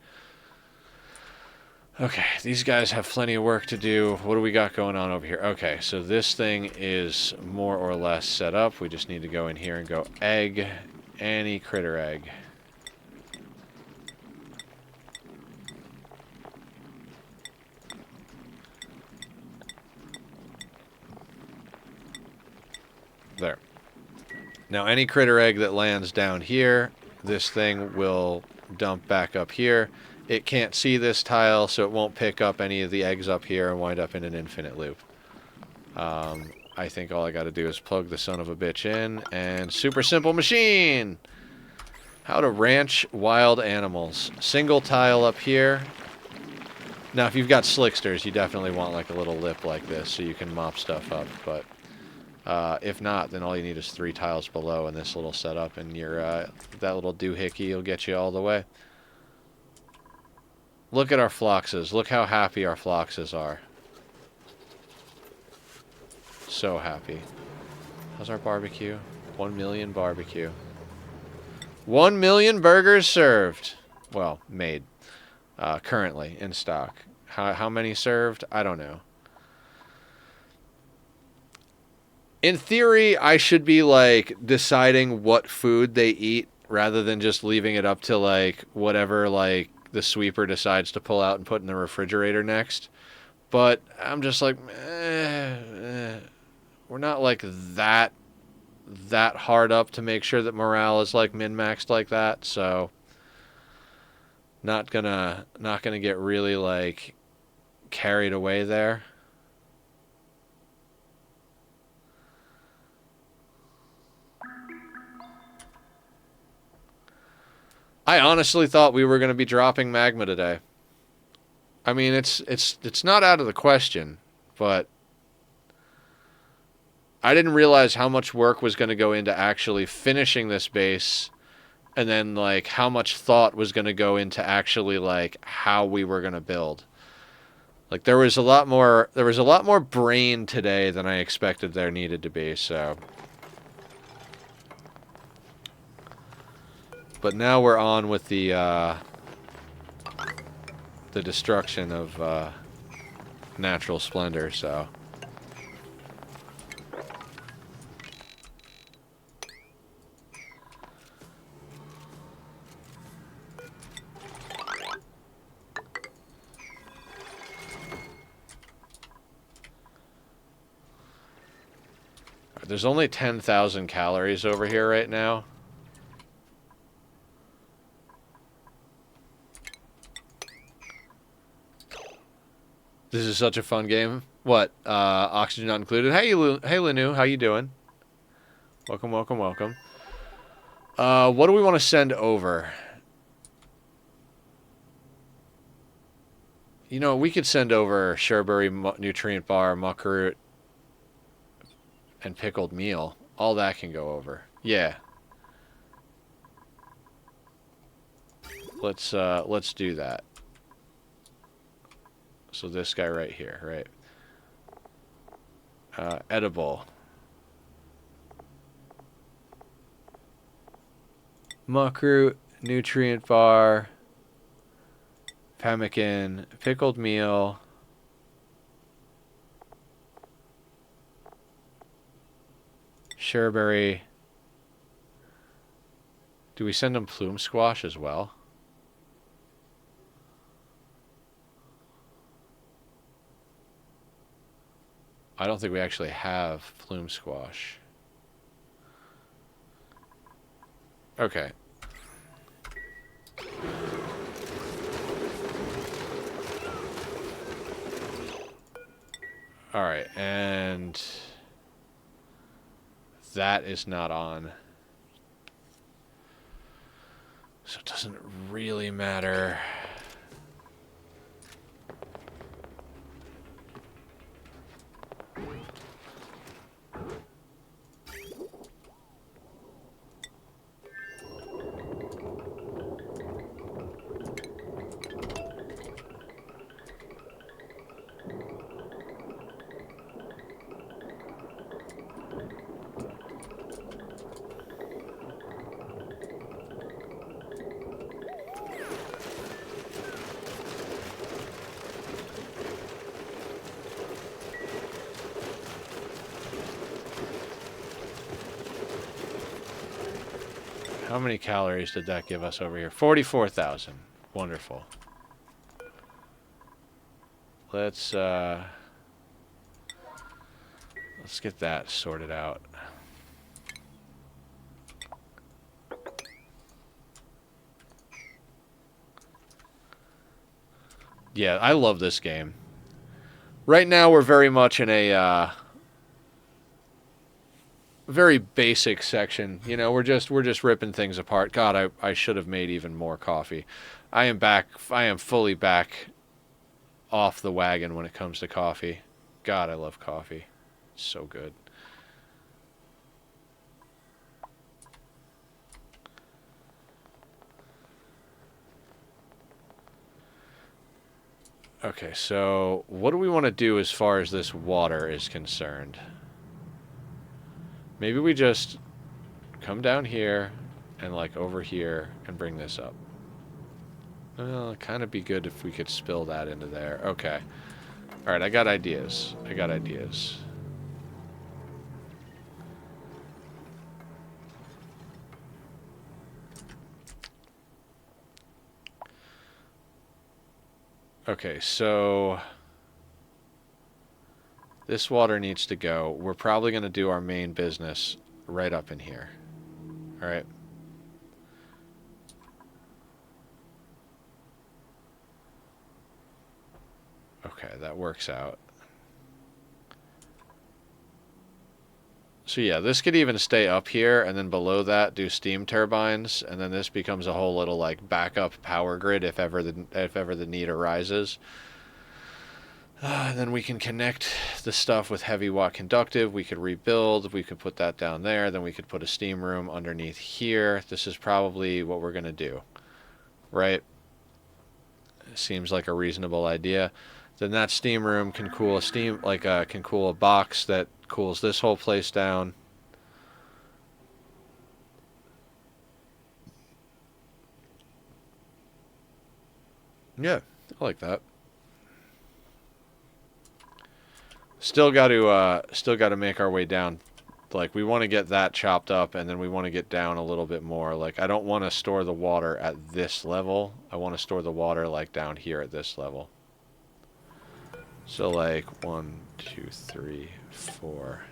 Okay, these guys have plenty of work to do. What do we got going on over here? Okay, so this thing is more or less set up. We just need to go in here and go egg, any critter egg. There. Now, any critter egg that lands down here, this thing will dump back up here. It can't see this tile, so it won't pick up any of the eggs up here and wind up in an infinite loop. I think all I got to do is plug the son of a bitch in, and super simple machine! How to ranch wild animals. Single tile up here. Now, if you've got slicksters, you definitely want like a little lip like this so you can mop stuff up, but if not, then all you need is 3 tiles below in this little setup, and your that little doohickey will get you all the way. Look at our floxes. Look how happy our floxes are. So happy. How's our barbecue? 1 million barbecue. 1 million burgers served. Well, made. Currently in stock. How many served? I don't know. In theory, I should be like deciding what food they eat rather than just leaving it up to like whatever like the sweeper decides to pull out and put in the refrigerator next. But I'm just like, we're not like that hard up to make sure that morale is like min-maxed like that. So not gonna get really like carried away there. I honestly thought we were going to be dropping magma today. I mean, it's not out of the question, but I didn't realize how much work was going to go into actually finishing this base and then like how much thought was going to go into actually like how we were going to build. Like there was a lot more brain today than I expected there needed to be, so. But now we're on with the destruction of natural splendor, so. There's only 10,000 calories over here right now. This is such a fun game. What? Oxygen not included. Hey, Lanu, how you doing? Welcome, welcome, welcome. What do we want to send over? You know, we could send over Sherberry Nutrient Bar, Muckroot, and Pickled Meal. All that can go over. Yeah. Let's do that. So this guy right here, right? Edible. Muckroot, Nutrient Bar, Pemmican, Pickled Meal. Sherberry. Do we send them Plume Squash as well? I don't think we actually have Plume Squash. Okay. Alright, and that is not on. So it doesn't really matter. How many calories did that give us over here? 44,000. Wonderful. Let's get that sorted out. Yeah, I love this game. Right now we're very much in a very basic section. You know, we're just ripping things apart. God, I should have made even more coffee. I am fully back off the wagon when it comes to coffee. God, I love coffee. It's so good. Okay, so what do we want to do as far as this water is concerned? Maybe we just come down here and like over here and bring this up. Well, it'd kind of be good if we could spill that into there. Okay. All right, I got ideas. I got ideas. Okay, so this water needs to go. We're probably going to do our main business right up in here. All right. Okay, that works out. So yeah, this could even stay up here, and then below that do steam turbines, and then this becomes a whole little like backup power grid if ever the need arises. Then we can connect the stuff with heavy watt conductive. We could rebuild. We could put that down there. Then we could put a steam room underneath here. This is probably what we're going to do, right? Seems like a reasonable idea. Then that steam room can cool a can cool a box that cools this whole place down. Yeah, I like that. Still got to make our way down. Like, we want to get that chopped up, and then we want to get down a little bit more. Like, I don't want to store the water at this level. I want to store the water, like, down here at this level. So, like, 1, 2, 3, 4.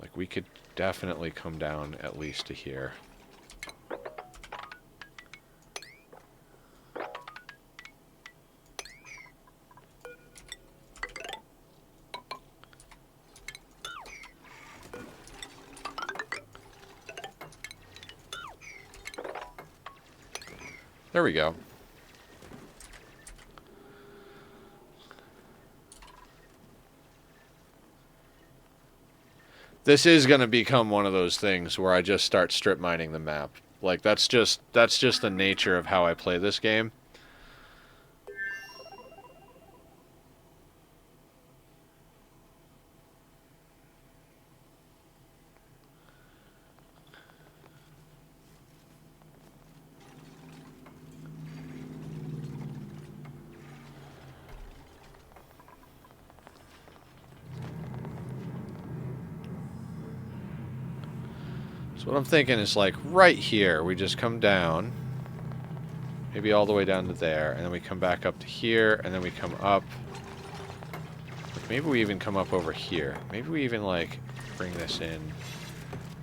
Like, we could definitely come down at least to here. There we go. This is going to become one of those things where I just start strip mining the map. Like, that's just the nature of how I play this game. So what I'm thinking is, like, right here, we just come down. Maybe all the way down to there, and then we come back up to here, and then we come up. Maybe we even come up over here. Maybe we even, like, bring this in.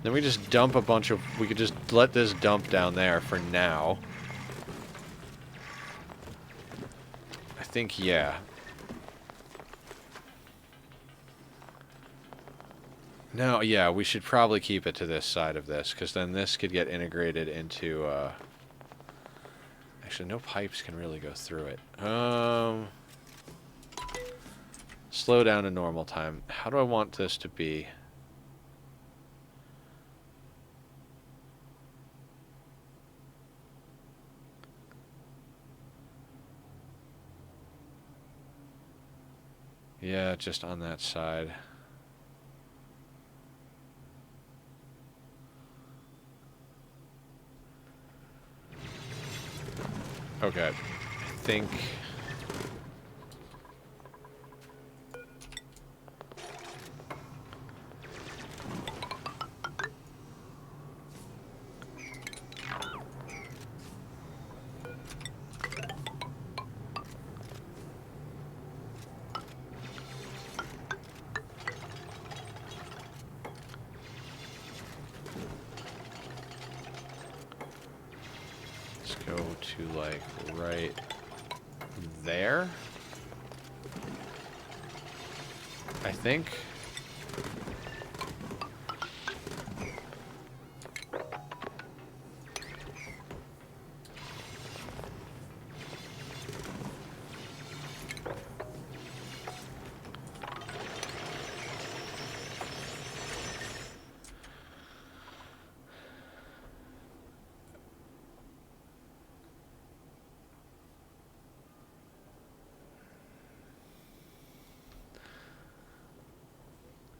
Then we just dump a bunch of... We could just let this dump down there for now. I think, yeah. No, yeah, we should probably keep it to this side of this, because then this could get integrated into, Actually, no pipes can really go through it. Slow down to normal time. How do I want this to be? Yeah, just on that side. Okay, I think... Let's go to, like, right there, I think.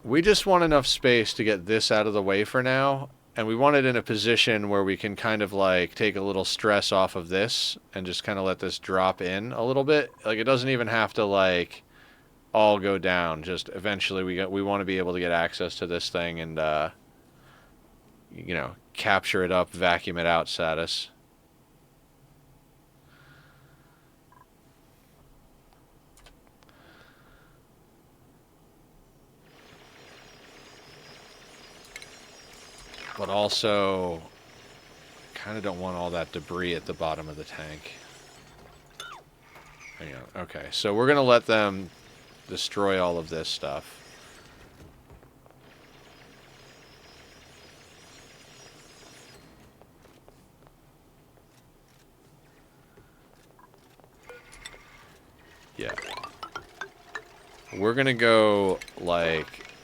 We just want enough space to get this out of the way for now, and we want it in a position where we can kind of like take a little stress off of this and just kind of let this drop in a little bit. Like, it doesn't even have to like all go down. Just eventually we want to be able to get access to this thing and you know, capture it up, vacuum it out status. But also, kind of don't want all that debris at the bottom of the tank. Hang on. Okay, so we're going to let them destroy all of this stuff. we're gonna go, like,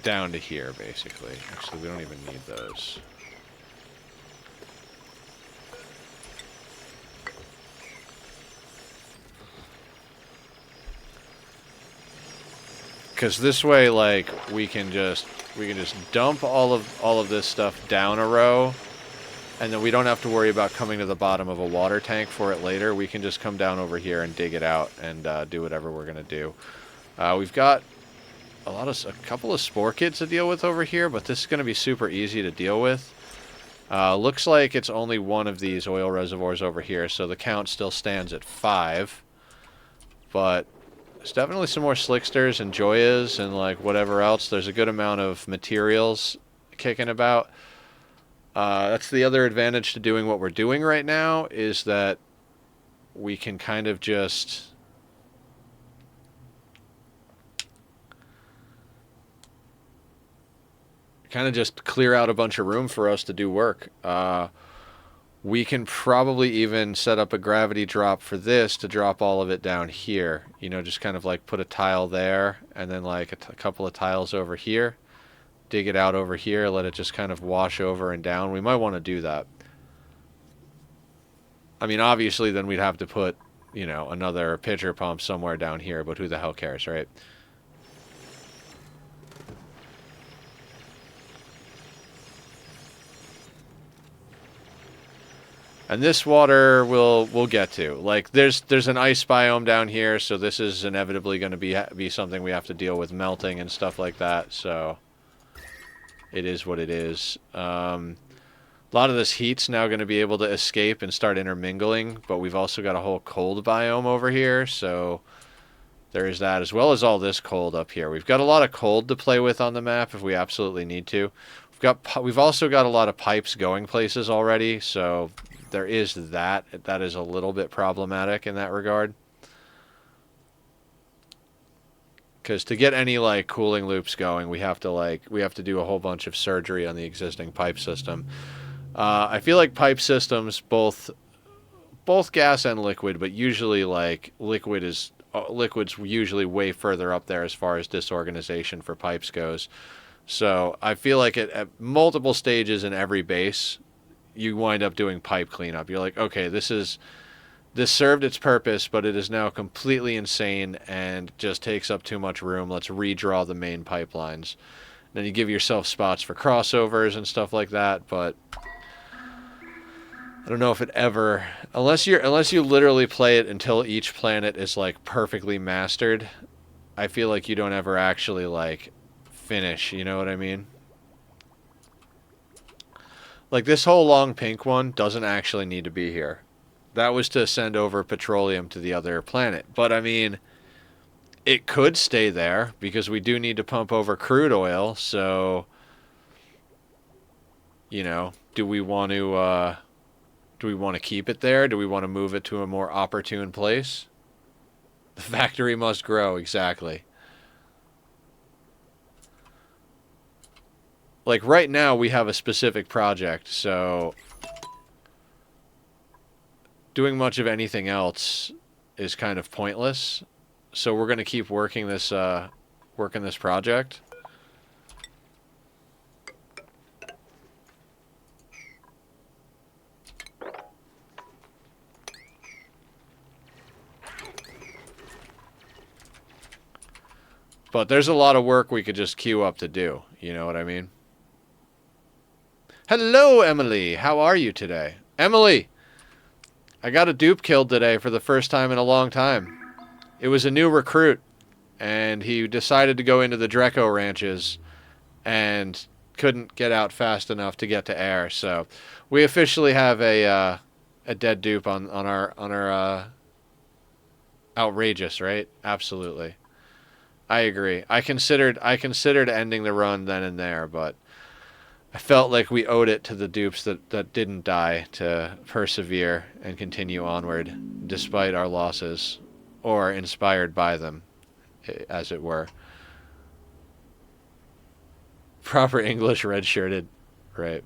down to here, basically. Actually, we don't even need those. Because this way, like, we can just dump all of this stuff down a row, and then we don't have to worry about coming to the bottom of a water tank for it later. We can just come down over here and dig it out and do whatever we're gonna do. We've got a couple of spore kits to deal with over here, but this is gonna be super easy to deal with. Looks like it's only one of these oil reservoirs over here, so the count still stands at 5. But there's definitely some more slicksters and joyas and like whatever else. There's a good amount of materials kicking about. That's the other advantage to doing what we're doing right now, is that we can kind of just clear out a bunch of room for us to do work. We can probably even set up a gravity drop for this to drop all of it down here. You know, just kind of like put a tile there and then like a couple of tiles over here. Dig it out over here, let it just kind of wash over and down. We might want to do that. I mean, obviously then we'd have to put, you know, another pitcher pump somewhere down here, but who the hell cares, right? And this water we'll get to. Like, there's an ice biome down here, so this is inevitably going to be something we have to deal with melting and stuff like that. So it is what it is. A lot of this heat's now going to be able to escape and start intermingling, but we've also got a whole cold biome over here, so there is that, as well as all this cold up here. We've got a lot of cold to play with on the map if we absolutely need to. We've also got a lot of pipes going places already, so there is that. That is a little bit problematic in that regard. Because to get any like cooling loops going, we have to do a whole bunch of surgery on the existing pipe system. I feel like pipe systems, both gas and liquid, but usually like liquid's usually way further up there as far as disorganization for pipes goes. So I feel like at multiple stages in every base, you wind up doing pipe cleanup. You're like, okay, this served its purpose, but it is now completely insane and just takes up too much room. Let's redraw the main pipelines. Then you give yourself spots for crossovers and stuff like that, but I don't know if it ever, unless you literally play it until each planet is like perfectly mastered, I feel like you don't ever actually like finish, you know what I mean? Like, this whole long pink one doesn't actually need to be here. That was to send over petroleum to the other planet. But, I mean, it could stay there because we do need to pump over crude oil. So, you know, do we want to keep it there? Do we want to move it to a more opportune place? The factory must grow, exactly. Like, right now, we have a specific project, so doing much of anything else is kind of pointless. So we're going to keep working this project. But there's a lot of work we could just queue up to do, you know what I mean? Hello, Emily. How are you today? Emily, I got a dupe killed today for the first time in a long time. It was a new recruit, and he decided to go into the Dreco ranches and couldn't get out fast enough to get to air. So we officially have a dead dupe on our outrageous, right? Absolutely. I agree. I considered ending the run then and there, but I felt like we owed it to the dupes that didn't die to persevere and continue onward despite our losses, or inspired by them, as it were. Proper English red-shirted, right.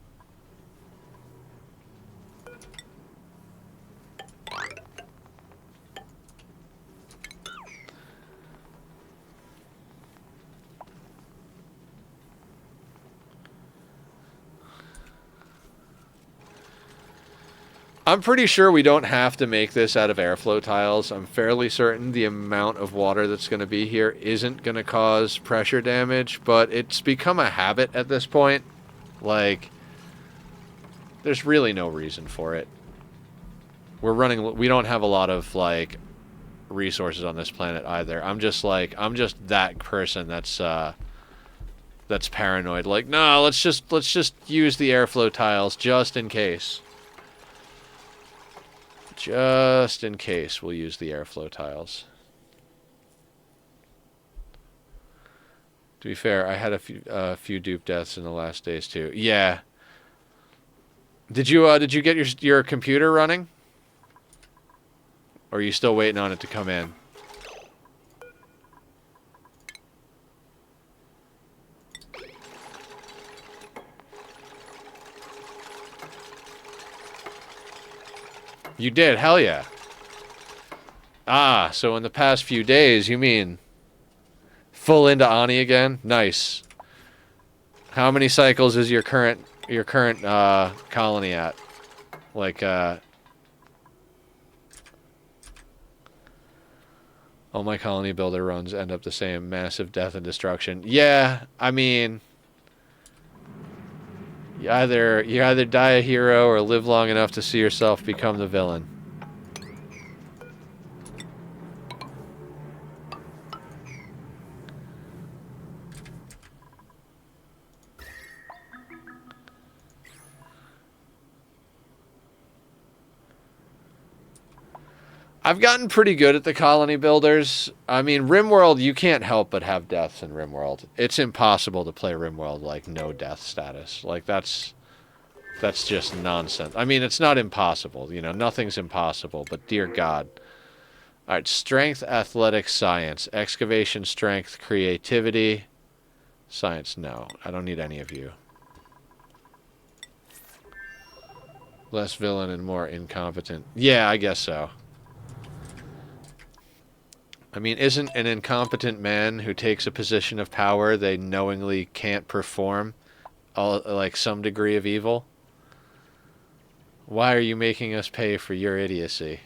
I'm pretty sure we don't have to make this out of airflow tiles. I'm fairly certain the amount of water that's going to be here isn't going to cause pressure damage, but it's become a habit at this point. Like, there's really no reason for it. We don't have a lot of, like, resources on this planet either. I'm just that person that's paranoid. Like, no, let's just use the airflow tiles just in case. Just in case, we'll use the airflow tiles. To be fair, I had a few dupe deaths in the last days too. Yeah. Did you get your computer running? Or are you still waiting on it to come in? You did, hell yeah. Ah, so in the past few days, you mean full into Ani again? Nice. How many cycles is your current colony at? Like, all my colony builder runs end up the same. Massive death and destruction. Yeah, I mean, you either die a hero or live long enough to see yourself become the villain. I've gotten pretty good at the colony builders. I mean, RimWorld, you can't help but have deaths in RimWorld. It's impossible to play RimWorld like no death status. Like, that's just nonsense. I mean, it's not impossible. You know, nothing's impossible, but dear God. All right, strength, athletics, science. Excavation, strength, creativity. Science, no. I don't need any of you. Less villain and more incompetent. Yeah, I guess so. I mean, isn't an incompetent man who takes a position of power they knowingly can't perform like some degree of evil? Why are you making us pay for your idiocy?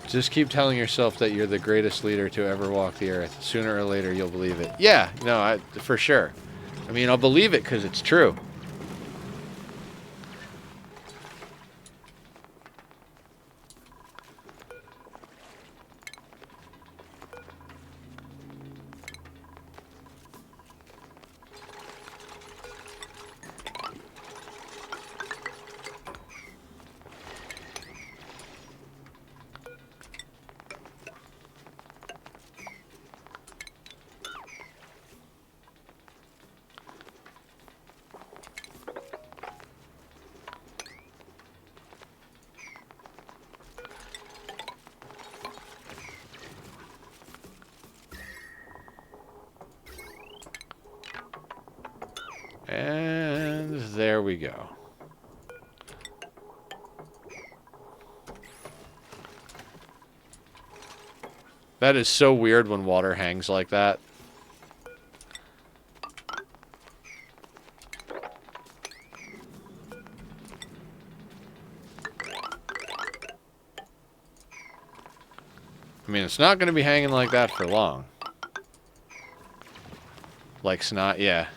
Just keep telling yourself that you're the greatest leader to ever walk the earth. Sooner or later, you'll believe it. Yeah, no, for sure. I mean, I'll believe it because it's true. And there we go. That is so weird when water hangs like that. I mean, it's not going to be hanging like that for long. Like snot, yeah.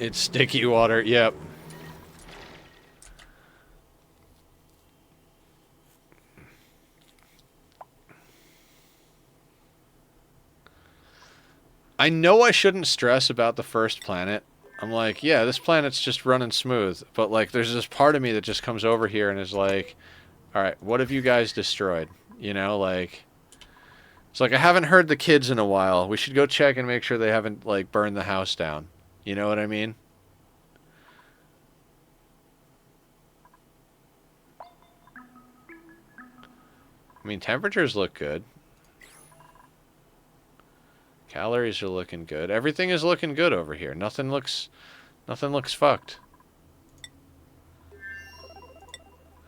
It's sticky water, yep. I know I shouldn't stress about the first planet. I'm like, yeah, this planet's just running smooth. But, like, there's this part of me that just comes over here and is like, alright, what have you guys destroyed? You know, like... It's like, I haven't heard the kids in a while. We should go check and make sure they haven't, like, burned the house down. You know what I mean? I mean, temperatures look good. Calories are looking good. Everything is looking good over here. Nothing looks fucked.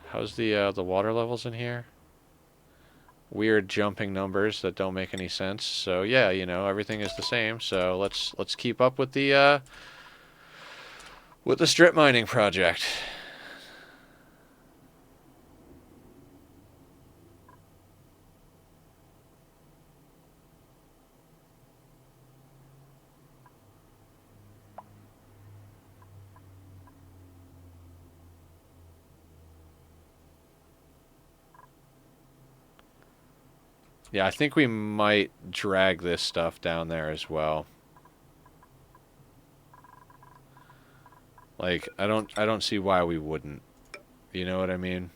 How's the water levels in here? Weird jumping numbers that don't make any sense. So yeah, you know, everything is the same. So let's keep up with the strip mining project. Yeah, I think we might drag this stuff down there as well. Like, I don't see why we wouldn't. You know what I mean?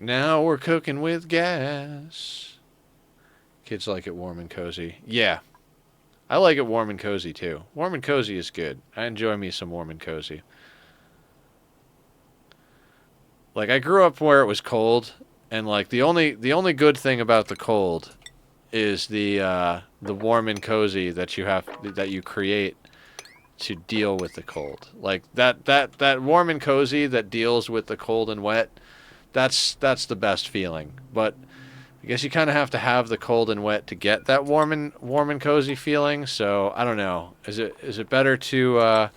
Now we're cooking with gas. Kids like it warm and cozy. Yeah. I like it warm and cozy too. Warm and cozy is good. I enjoy me some warm and cozy. Like, I grew up where it was cold, and like the only good thing about the cold is the warm and cozy that you create to deal with the cold. Like that warm and cozy that deals with the cold and wet. That's the best feeling. But I guess you kind of have to have the cold and wet to get that warm and cozy feeling. So I don't know. Is it better to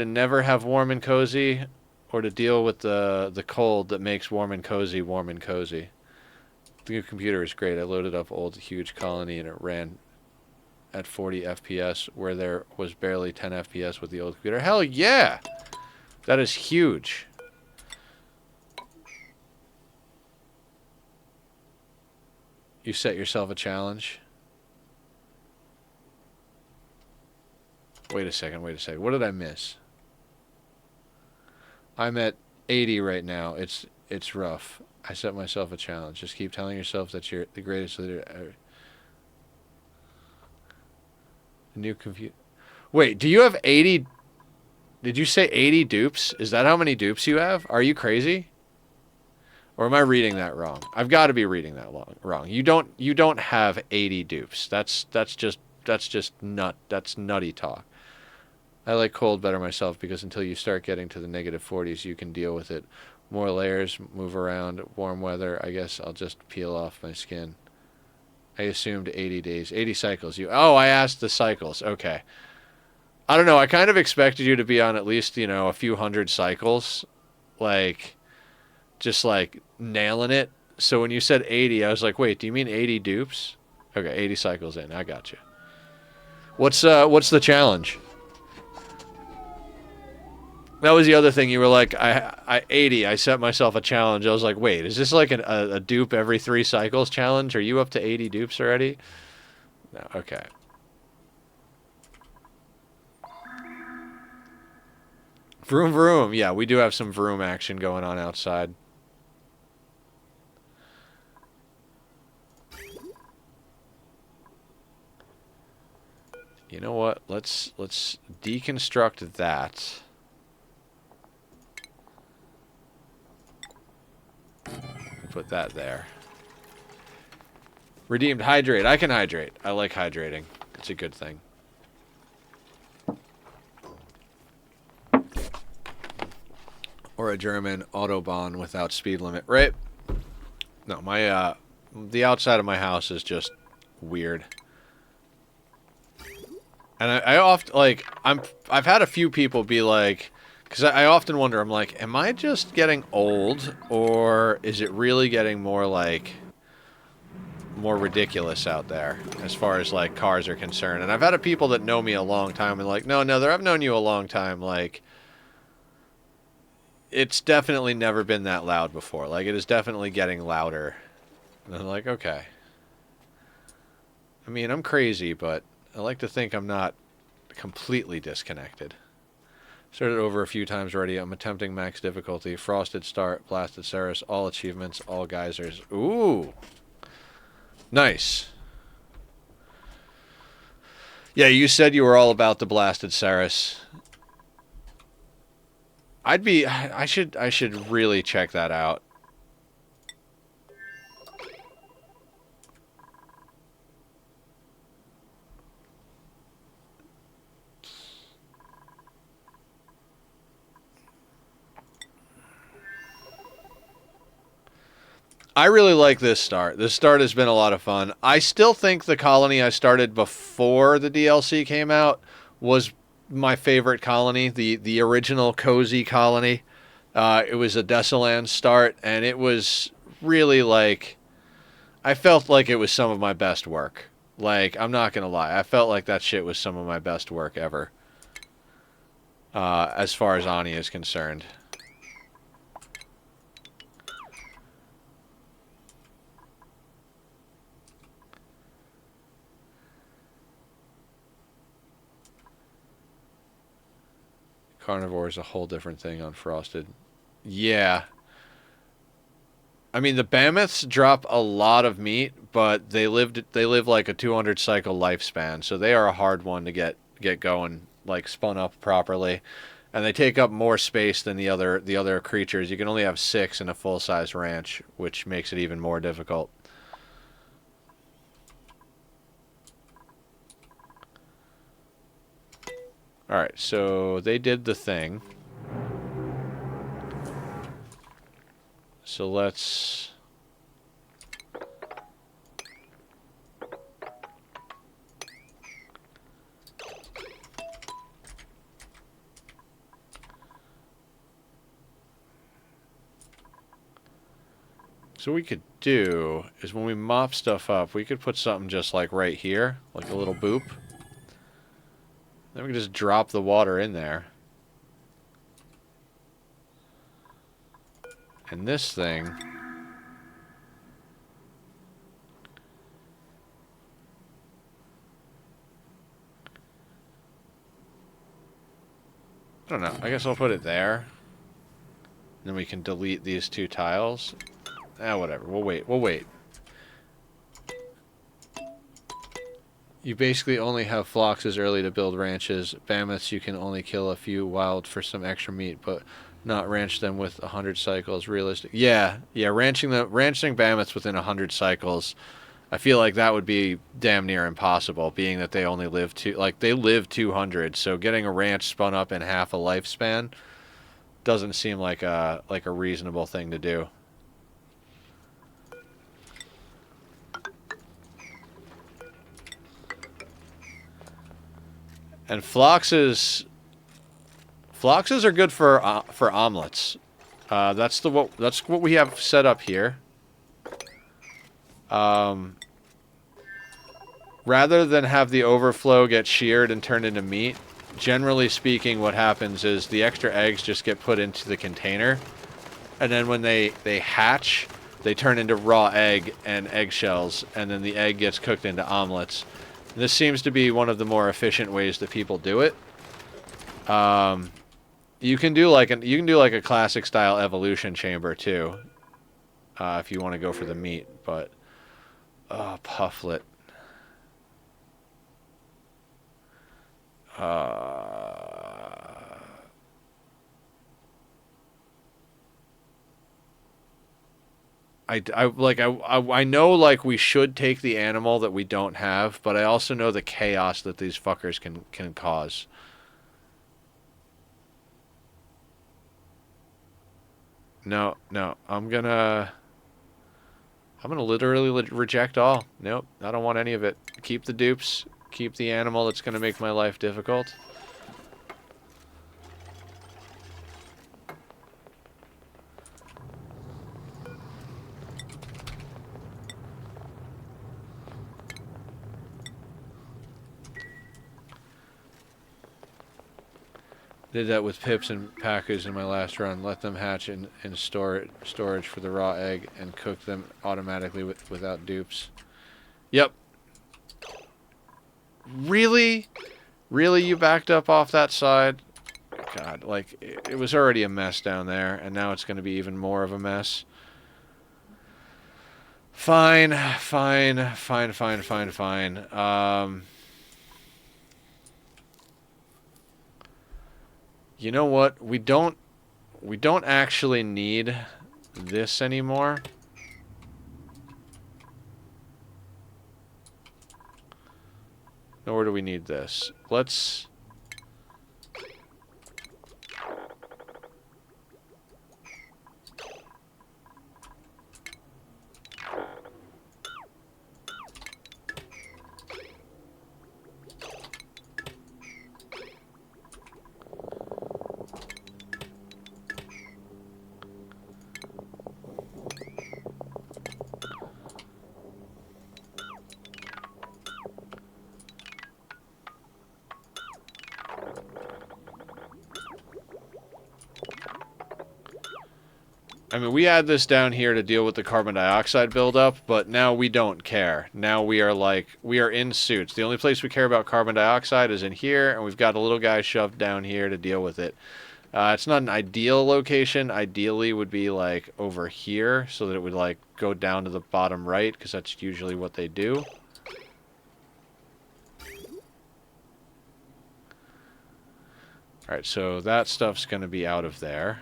never have warm and cozy, or to deal with the cold that makes warm and cozy warm and cozy? The new computer is great. I loaded up old huge colony and it ran at 40 FPS where there was barely 10 FPS with the old computer. Hell yeah! That is huge. You set yourself a challenge. Wait a second. What did I miss? I'm at 80 right now. It's rough. I set myself a challenge. Just keep telling yourself that you're the greatest leader ever. The new computer. Wait, do you have 80? Did you say 80 dupes? Is that how many dupes you have? Are you crazy? Or am I reading that wrong? I've got to be reading that wrong. You don't have 80 dupes. That's nutty talk. I like cold better myself because until you start getting to the -40s, you can deal with it. More layers, move around, warm weather. I guess I'll just peel off my skin. I assumed 80 days, 80 cycles. I asked the cycles. Okay. I don't know. I kind of expected you to be on at least, a few hundred cycles, like just like nailing it. So when you said 80, I was like, wait, do you mean 80 dupes? Okay, 80 cycles in. I got you. What's the challenge? That was the other thing. You were like, I 80. I set myself a challenge. I was like, wait, is this like a dupe every 3 cycles challenge? Are you up to 80 dupes already? No. Okay. Vroom vroom. Yeah, we do have some vroom action going on outside. You know what? Let's deconstruct that. Put that there. Redeemed hydrate. I can hydrate. I like hydrating. It's a good thing. or a German Autobahn without speed limit, right? No, my the outside of my house is just weird. And I often, like, I've had a few people be like, because I often wonder, I'm like, am I just getting old, or is it really getting more, like, more ridiculous out there, as far as, like, cars are concerned? And I've had people that know me a long time, and like, no, I've known you a long time, like, it's definitely never been that loud before. Like, it is definitely getting louder. And I'm like, okay. I mean, I'm crazy, but I like to think I'm not completely disconnected. Started over a few times already. I'm attempting max difficulty. Frosted Start, Blasted Ceres, all achievements, all geysers. Ooh. Nice. Yeah, you said you were all about the Blasted Ceres. I should really check that out. I really like this start. This start has been a lot of fun. I still think the colony I started before the DLC came out was my favorite colony, the original cozy colony. It was a Desoland start, and it was really, like, I felt like it was some of my best work. Like, I'm not gonna lie, I felt like that shit was some of my best work ever. As far as Ani is concerned. Carnivore is a whole different thing on Frosted. Yeah. I mean, the Mammoths drop a lot of meat, but they live like a 200 cycle lifespan, so they are a hard one to get going, like spun up properly. And they take up more space than the other creatures. You can only have 6 in a full-size ranch, which makes it even more difficult. Alright, so they did the thing. So let's... So what we could do is when we mop stuff up, we could put something just like right here, like a little boop. Then we can just drop the water in there. And this thing... I don't know. I guess I'll put it there. Then we can delete these 2 tiles. Whatever. We'll wait. We'll wait. You basically only have floxes early to build ranches. Mammoths you can only kill a few wild for some extra meat, but not ranch them with 100 cycles. Realistic. Yeah. Ranching mammoths within 100 cycles. I feel like that would be damn near impossible, being that they only live they live 200. So getting a ranch spun up in half a lifespan doesn't seem like a reasonable thing to do. And floxes are good for omelets. That's what we have set up here. Rather than have the overflow get sheared and turned into meat, generally speaking, what happens is the extra eggs just get put into the container, and then when they hatch, they turn into raw egg and eggshells, and then the egg gets cooked into omelets. This seems to be one of the more efficient ways that people do it. You can do like a classic style evolution chamber too, if you want to go for the meat. But Pufflet. I know, like, we should take the animal that we don't have, but I also know the chaos that these fuckers can cause. No, no. I'm gonna literally reject all. Nope, I don't want any of it. Keep the dupes. Keep the animal that's gonna make my life difficult. Did that with pips and packers in my last run. Let them hatch in storage for the raw egg and cook them automatically without dupes. Yep. Really? Really, you backed up off that side? God, like, it was already a mess down there, and now it's going to be even more of a mess. Fine, fine, fine, fine, fine, fine. You know what? We don't actually need this anymore. Nor do we need this. Let's... I mean, we had this down here to deal with the carbon dioxide buildup, but now we don't care. Now we are in suits. The only place we care about carbon dioxide is in here, and we've got a little guy shoved down here to deal with it. It's not an ideal location. Ideally would be like over here, so that it would like go down to the bottom right, because that's usually what they do. Alright, so that stuff's going to be out of there.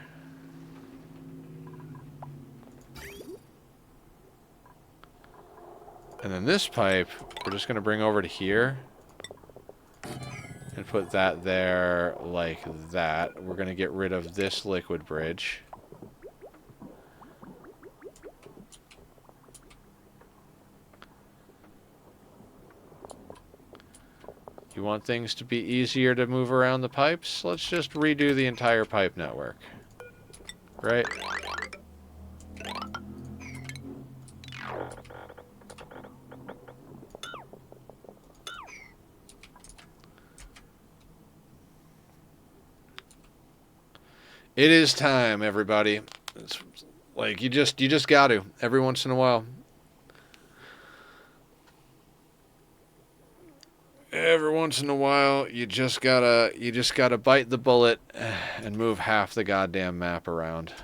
And then this pipe, we're just going to bring over to here. And put that there like that. We're going to get rid of this liquid bridge. You want things to be easier to move around the pipes? Let's just redo the entire pipe network. Right? It is time, everybody. It's like you just got to every once in a while. Every once in a while, you just gotta bite the bullet and move half the goddamn map around.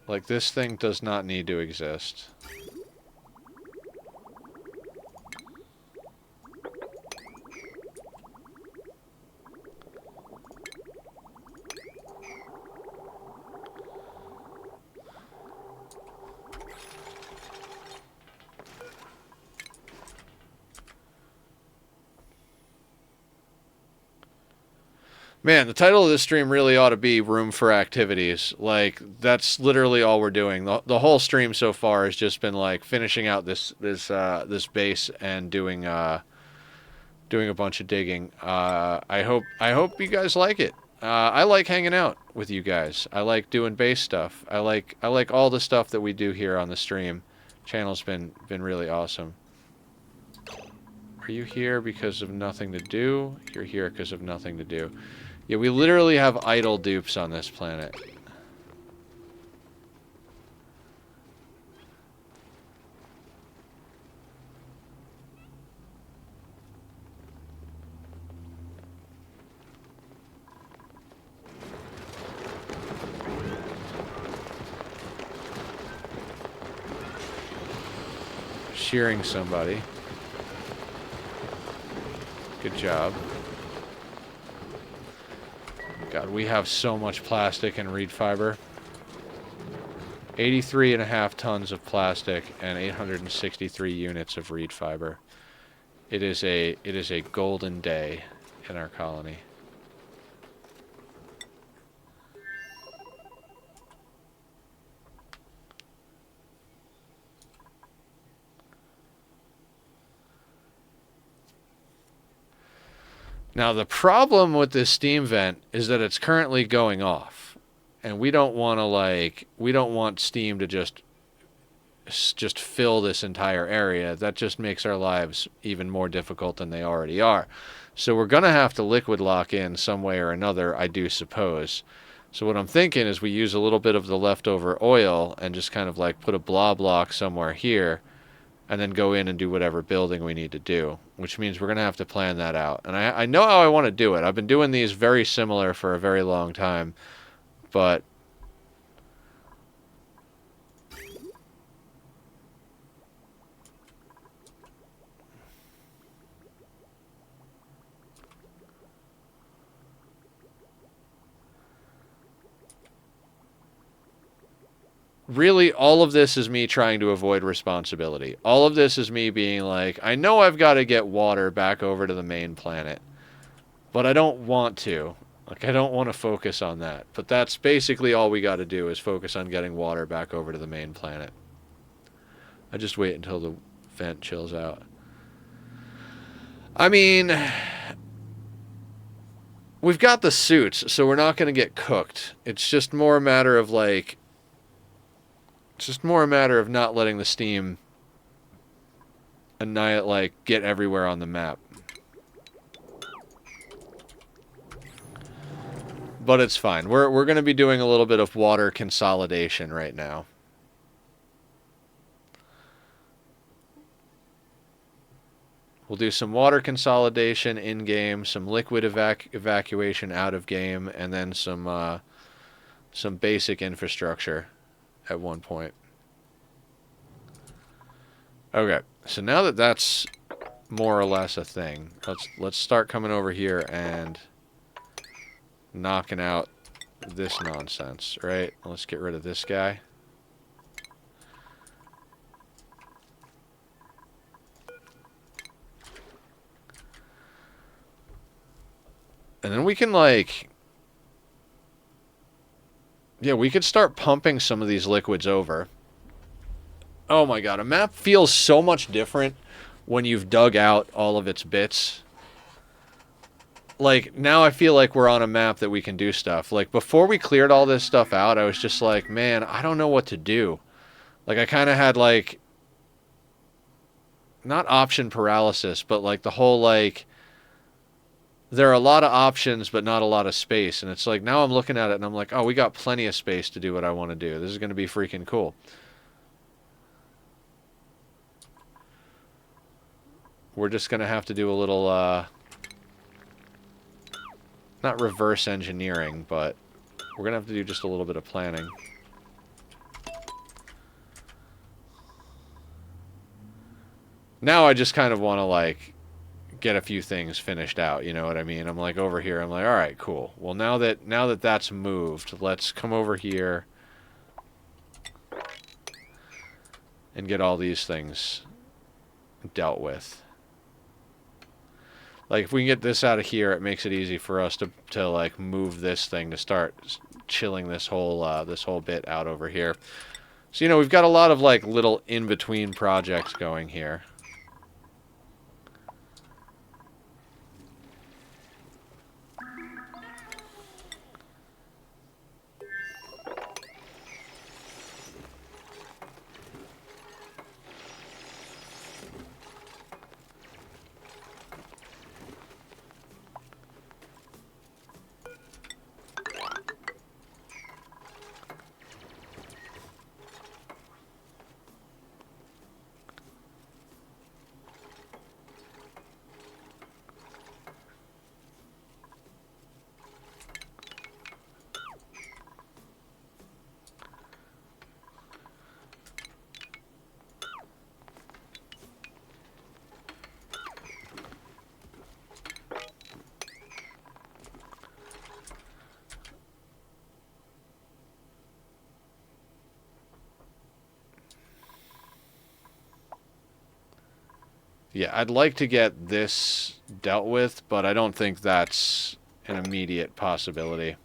Like, this thing does not need to exist. Man, the title of this stream really ought to be Room for Activities. Like, that's literally all we're doing. The whole stream so far has just been, like, finishing out this base and doing a bunch of digging. I hope you guys like it. I like hanging out with you guys. I like doing base stuff. I like all the stuff that we do here on the stream. Channel's been really awesome. Are you here because of nothing to do? You're here because of nothing to do. Yeah, we literally have idle dupes on this planet. Shearing somebody. Good job. God, we have so much plastic and reed fiber. 83.5 tons of plastic and 863 units of reed fiber. It is a golden day in our colony. Now the problem with this steam vent is that it's currently going off, and we don't want to we don't want steam to just fill this entire area. That just makes our lives even more difficult than they already are. So we're going to have to liquid lock in some way or another, I do suppose. So what I'm thinking is we use a little bit of the leftover oil and just kind of like put a blob block somewhere here and then go in and do whatever building we need to do, which means we're going to have to plan that out. And I know how I want to do it. I've been doing these very similar for a very long time, but really, all of this is me trying to avoid responsibility. All of this is me being like, I know I've got to get water back over to the main planet, but I don't want to. Like, I don't want to focus on that. But that's basically all we got to do is focus on getting water back over to the main planet. I just wait until the vent chills out. I mean, we've got the suits, so we're not going to get cooked. It's just more a matter of like, it's just more a matter of not letting the steam annihilate, like, get everywhere on the map. But it's fine. We're going to be doing a little bit of water consolidation right now. We'll do some water consolidation in-game, some liquid evacuation out of game, and then some basic infrastructure at one point. Okay, so now that that's more or less a thing, let's start coming over here and knocking out this nonsense, right? Let's get rid of this guy. And then we can, like, yeah, we could start pumping some of these liquids over. Oh my god, a map feels so much different when you've dug out all of its bits. Like, now I feel like we're on a map that we can do stuff. Like, before we cleared all this stuff out, I was just like, man, I don't know what to do. Like, I kind of had, like, not option paralysis, but, like, the whole, like, there are a lot of options, but not a lot of space. And it's like, now I'm looking at it and I'm like, oh, we got plenty of space to do what I want to do. This is going to be freaking cool. We're just going to have to do a little, not reverse engineering, but we're going to have to do just a little bit of planning. Now I just kind of want to, like, get a few things finished out, you know what I mean? I'm like over here, I'm like, all right, cool. Well, now that that's moved, let's come over here and get all these things dealt with. Like, if we can get this out of here, it makes it easy for us to like move this thing to start chilling this whole bit out over here. So, you know, we've got a lot of like little in-between projects going here. Yeah, I'd like to get this dealt with, but I don't think that's an immediate possibility.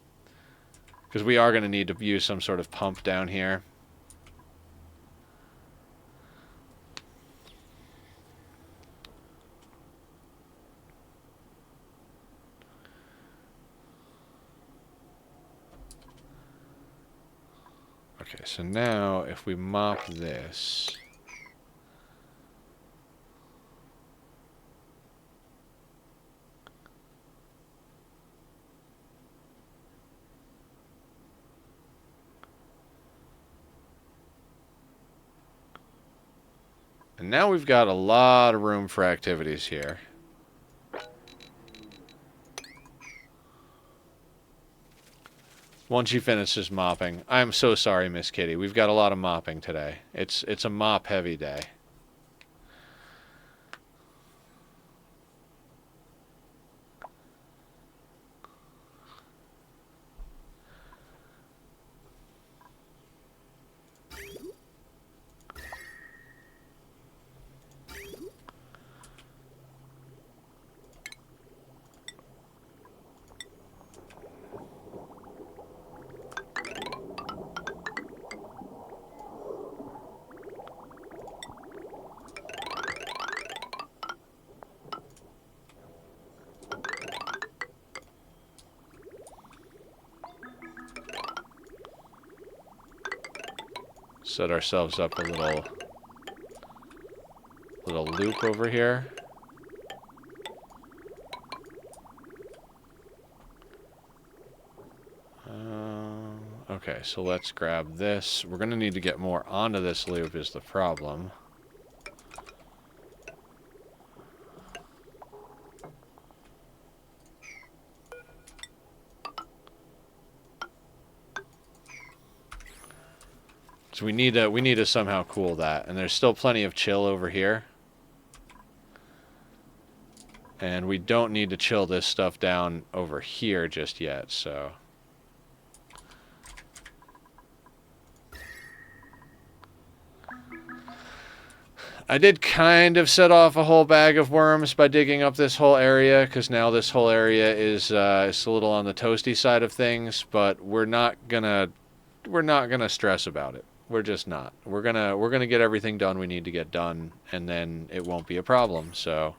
Because we are going to need to use some sort of pump down here. Okay, so now if we mop this... And now we've got a lot of room for activities here. Once she finishes mopping. I'm so sorry, Miss Kitty. We've got a lot of mopping today. It's a mop-heavy day. Set ourselves up a little loop over here. Okay, so let's grab this. We're going to need to get more onto this loop is the problem. So we need to somehow cool that, and there's still plenty of chill over here. And we don't need to chill this stuff down over here just yet, so... I did kind of set off a whole bag of worms by digging up this whole area, because now this whole area is a little on the toasty side of things, but we're not gonna stress about it. We're just not. We're gonna get everything done we need to get done, and then it won't be a problem, so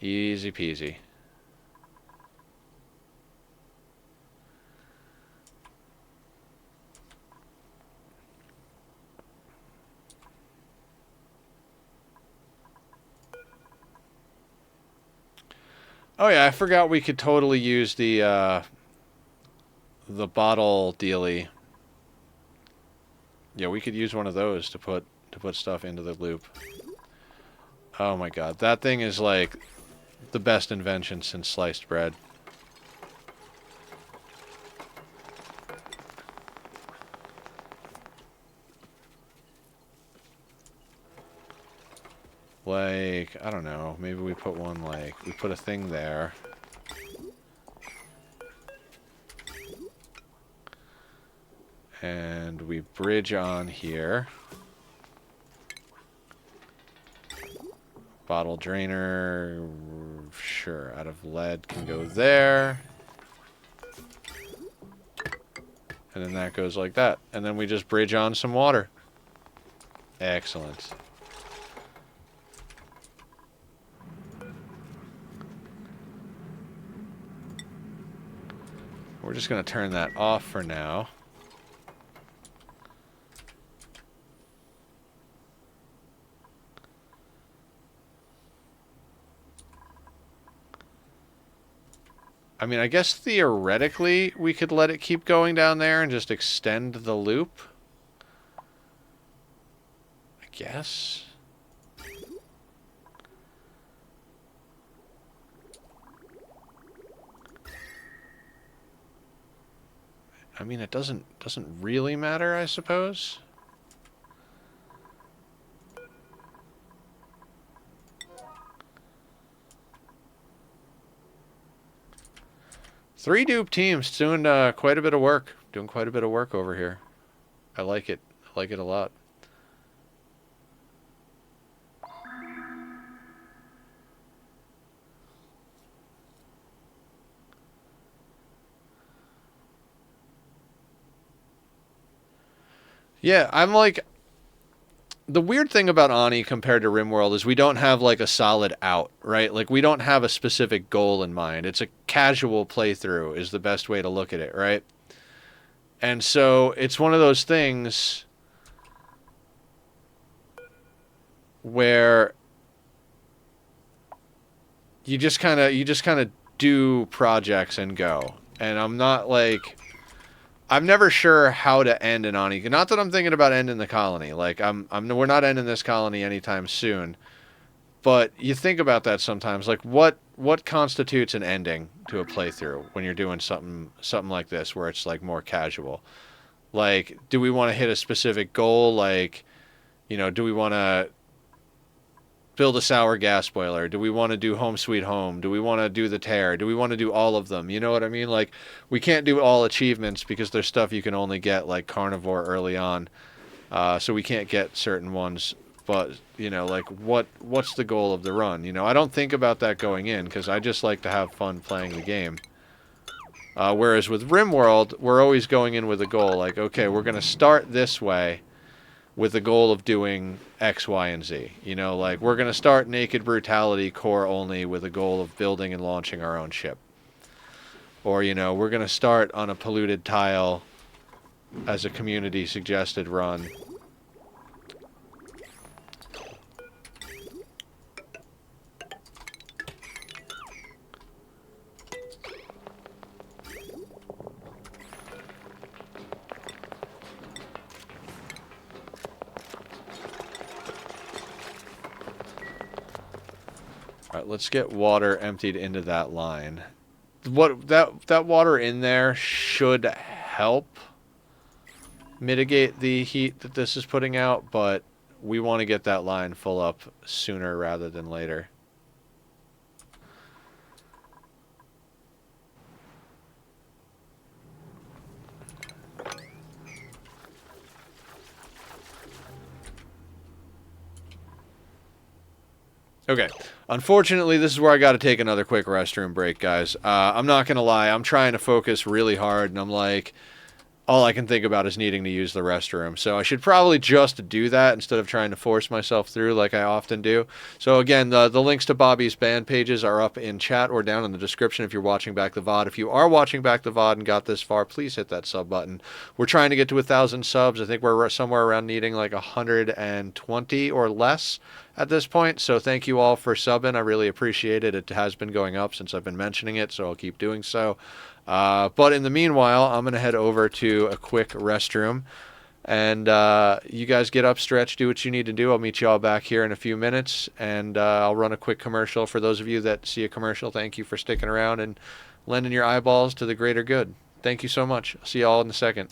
easy peasy. Oh yeah, I forgot we could totally use the bottle dealie. Yeah, we could use one of those to put stuff into the loop. Oh my god, that thing is like the best invention since sliced bread. Like, I don't know, maybe we put one like, we put a thing there. And we bridge on here. Bottle drainer, sure, out of lead can go there. And then that goes like that. And then we just bridge on some water. Excellent. We're just going to turn that off for now. I mean, I guess theoretically we could let it keep going down there and just extend the loop. I guess. I mean, it doesn't really matter, I suppose. Three dupe teams doing quite a bit of work. Doing quite a bit of work over here. I like it. I like it a lot. Yeah, I'm like, the weird thing about Ani compared to RimWorld is we don't have like a solid out, right? Like we don't have a specific goal in mind. It's a casual playthrough is the best way to look at it, right? And so it's one of those things where you just kind of do projects and go. And I'm not like, I'm never sure how to end an Ani. Not that I'm thinking about ending the colony. Like we're not ending this colony anytime soon. But you think about that sometimes. Like what constitutes an ending to a playthrough when you're doing something like this where it's like more casual? Like, do we want to hit a specific goal? Like, you know, do we want to build a sour gas boiler? Do we want to do Home Sweet Home? Do we want to do the tear? Do we want to do all of them? You know what I mean? Like, we can't do all achievements because there's stuff you can only get like carnivore early on. So we can't get certain ones. But, you know, like, what's the goal of the run? You know, I don't think about that going in because I just like to have fun playing the game. Whereas with RimWorld, we're always going in with a goal. Like, okay, we're going to start this way with the goal of doing X, Y, and Z. You know, like, we're going to start Naked Brutality core only with a goal of building and launching our own ship. Or, you know, we're going to start on a polluted tile as a community suggested run. Alright, let's get water emptied into that line. That water in there should help mitigate the heat that this is putting out, but we want to get that line full up sooner rather than later. Okay. Unfortunately, this is where I got to take another quick restroom break, guys. I'm not going to lie. I'm trying to focus really hard, and I'm like, all I can think about is needing to use the restroom. So I should probably just do that instead of trying to force myself through like I often do. So again, the links to Bobby's band pages are up in chat or down in the description if you're watching back the VOD. If you are watching back the VOD and got this far, please hit that sub button. We're trying to get to 1,000 subs. I think we're somewhere around needing like 120 or less at this point. So thank you all for subbing. I really appreciate it. It has been going up since I've been mentioning it, so I'll keep doing so. But in the meanwhile, I'm going to head over to a quick restroom. And you guys get up, stretch, do what you need to do. I'll meet you all back here in a few minutes. And I'll run a quick commercial. For those of you that see a commercial, thank you for sticking around and lending your eyeballs to the greater good. Thank you so much. I'll see you all in a second.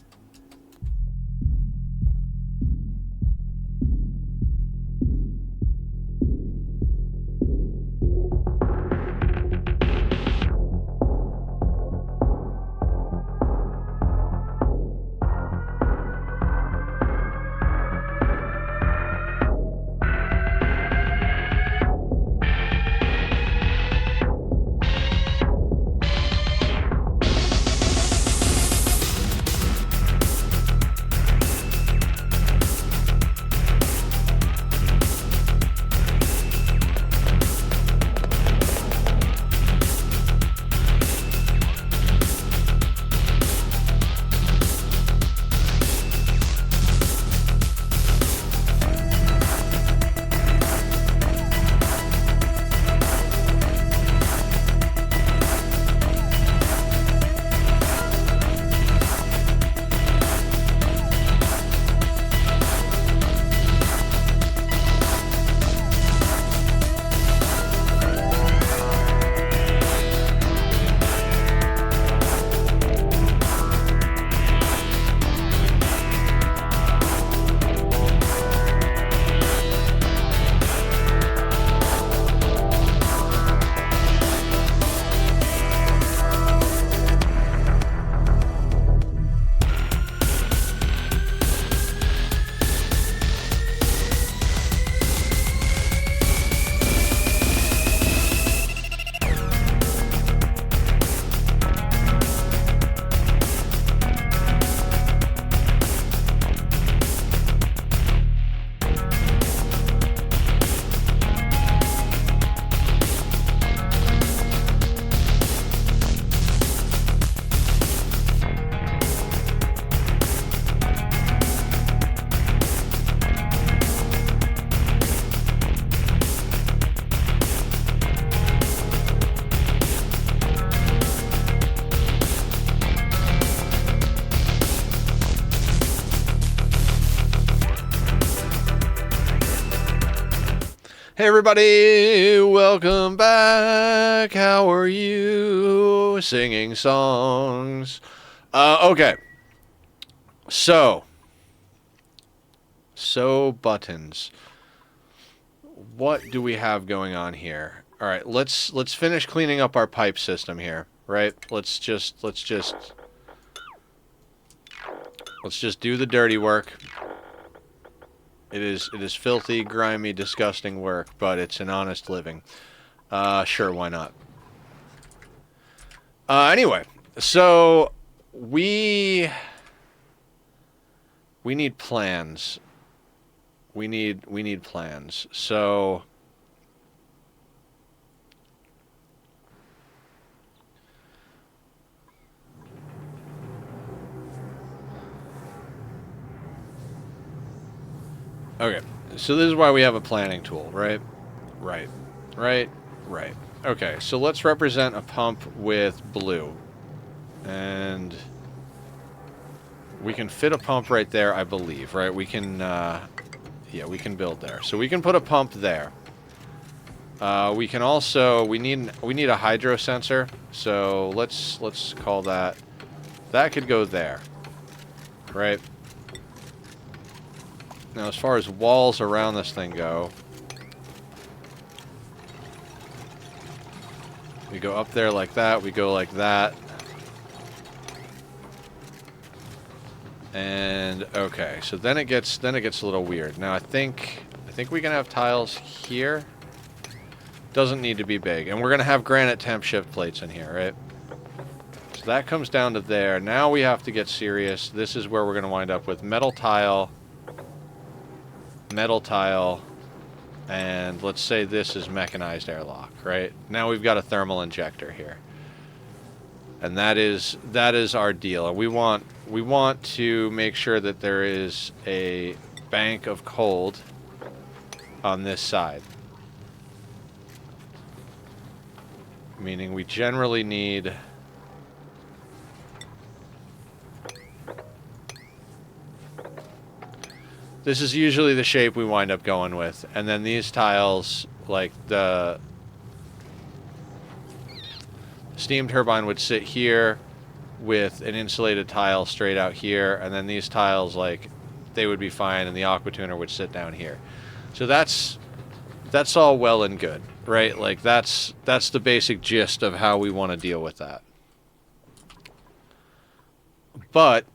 Hey everybody, welcome back. How are you? Singing songs. Okay. So buttons. What do we have going on here? All right, let's finish cleaning up our pipe system here, right? Let's just do the dirty work. It is filthy, grimy, disgusting work, but it's an honest living. Sure, why not? Anyway, so we need plans. We need plans. So okay. So this is why we have a planning tool, right? Right. Okay, so let's represent a pump with blue. And we can fit a pump right there, I believe, right? We can, yeah, we can build there. So we can put a pump there. We can also, we need a hydro sensor. So let's call that, that could go there, right? Now, as far as walls around this thing go, we go up there like that, we go like that. And okay, so then it gets a little weird. Now I think we can have tiles here. Doesn't need to be big. And we're gonna have granite temp shift plates in here, right? So that comes down to there. Now we have to get serious. This is where we're gonna wind up with metal tile, and let's say this is mechanized airlock, right? Now we've got a thermal injector here. And that is our deal. And we want to make sure that there is a bank of cold on this side. Meaning we generally need this is usually the shape we wind up going with. And then these tiles, like the steam turbine would sit here with an insulated tile straight out here, and then these tiles, like, they would be fine, and the aqua tuner would sit down here. So that's all well and good, right? Like, that's the basic gist of how we want to deal with that. But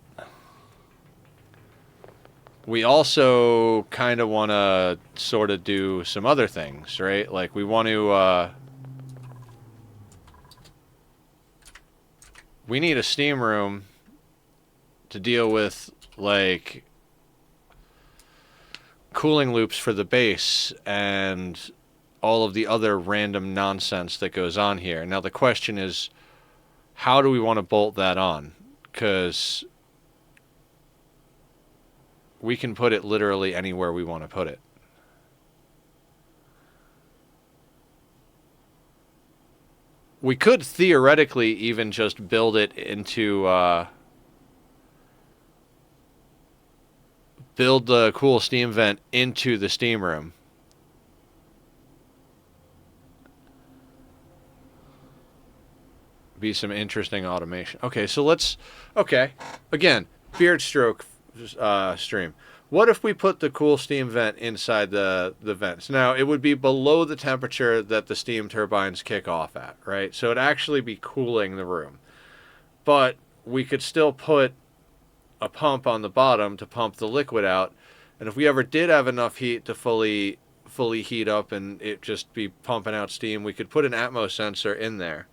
we also kind of want to sort of do some other things, right? Like, we want to we need a steam room to deal with, like, cooling loops for the base and all of the other random nonsense that goes on here. Now the question is, how do we want to bolt that on? Because we can put it literally anywhere we want to put it. We could theoretically even just build it into, build the cool steam vent into the steam room. Be some interesting automation. Okay, so let's, okay, again, beard stroke stream. What if we put the cool steam vent inside the vents? Now, it would be below the temperature that the steam turbines kick off at, right? So it'd actually be cooling the room. But we could still put a pump on the bottom to pump the liquid out. And if we ever did have enough heat to fully heat up and it just be pumping out steam, we could put an Atmos sensor in there.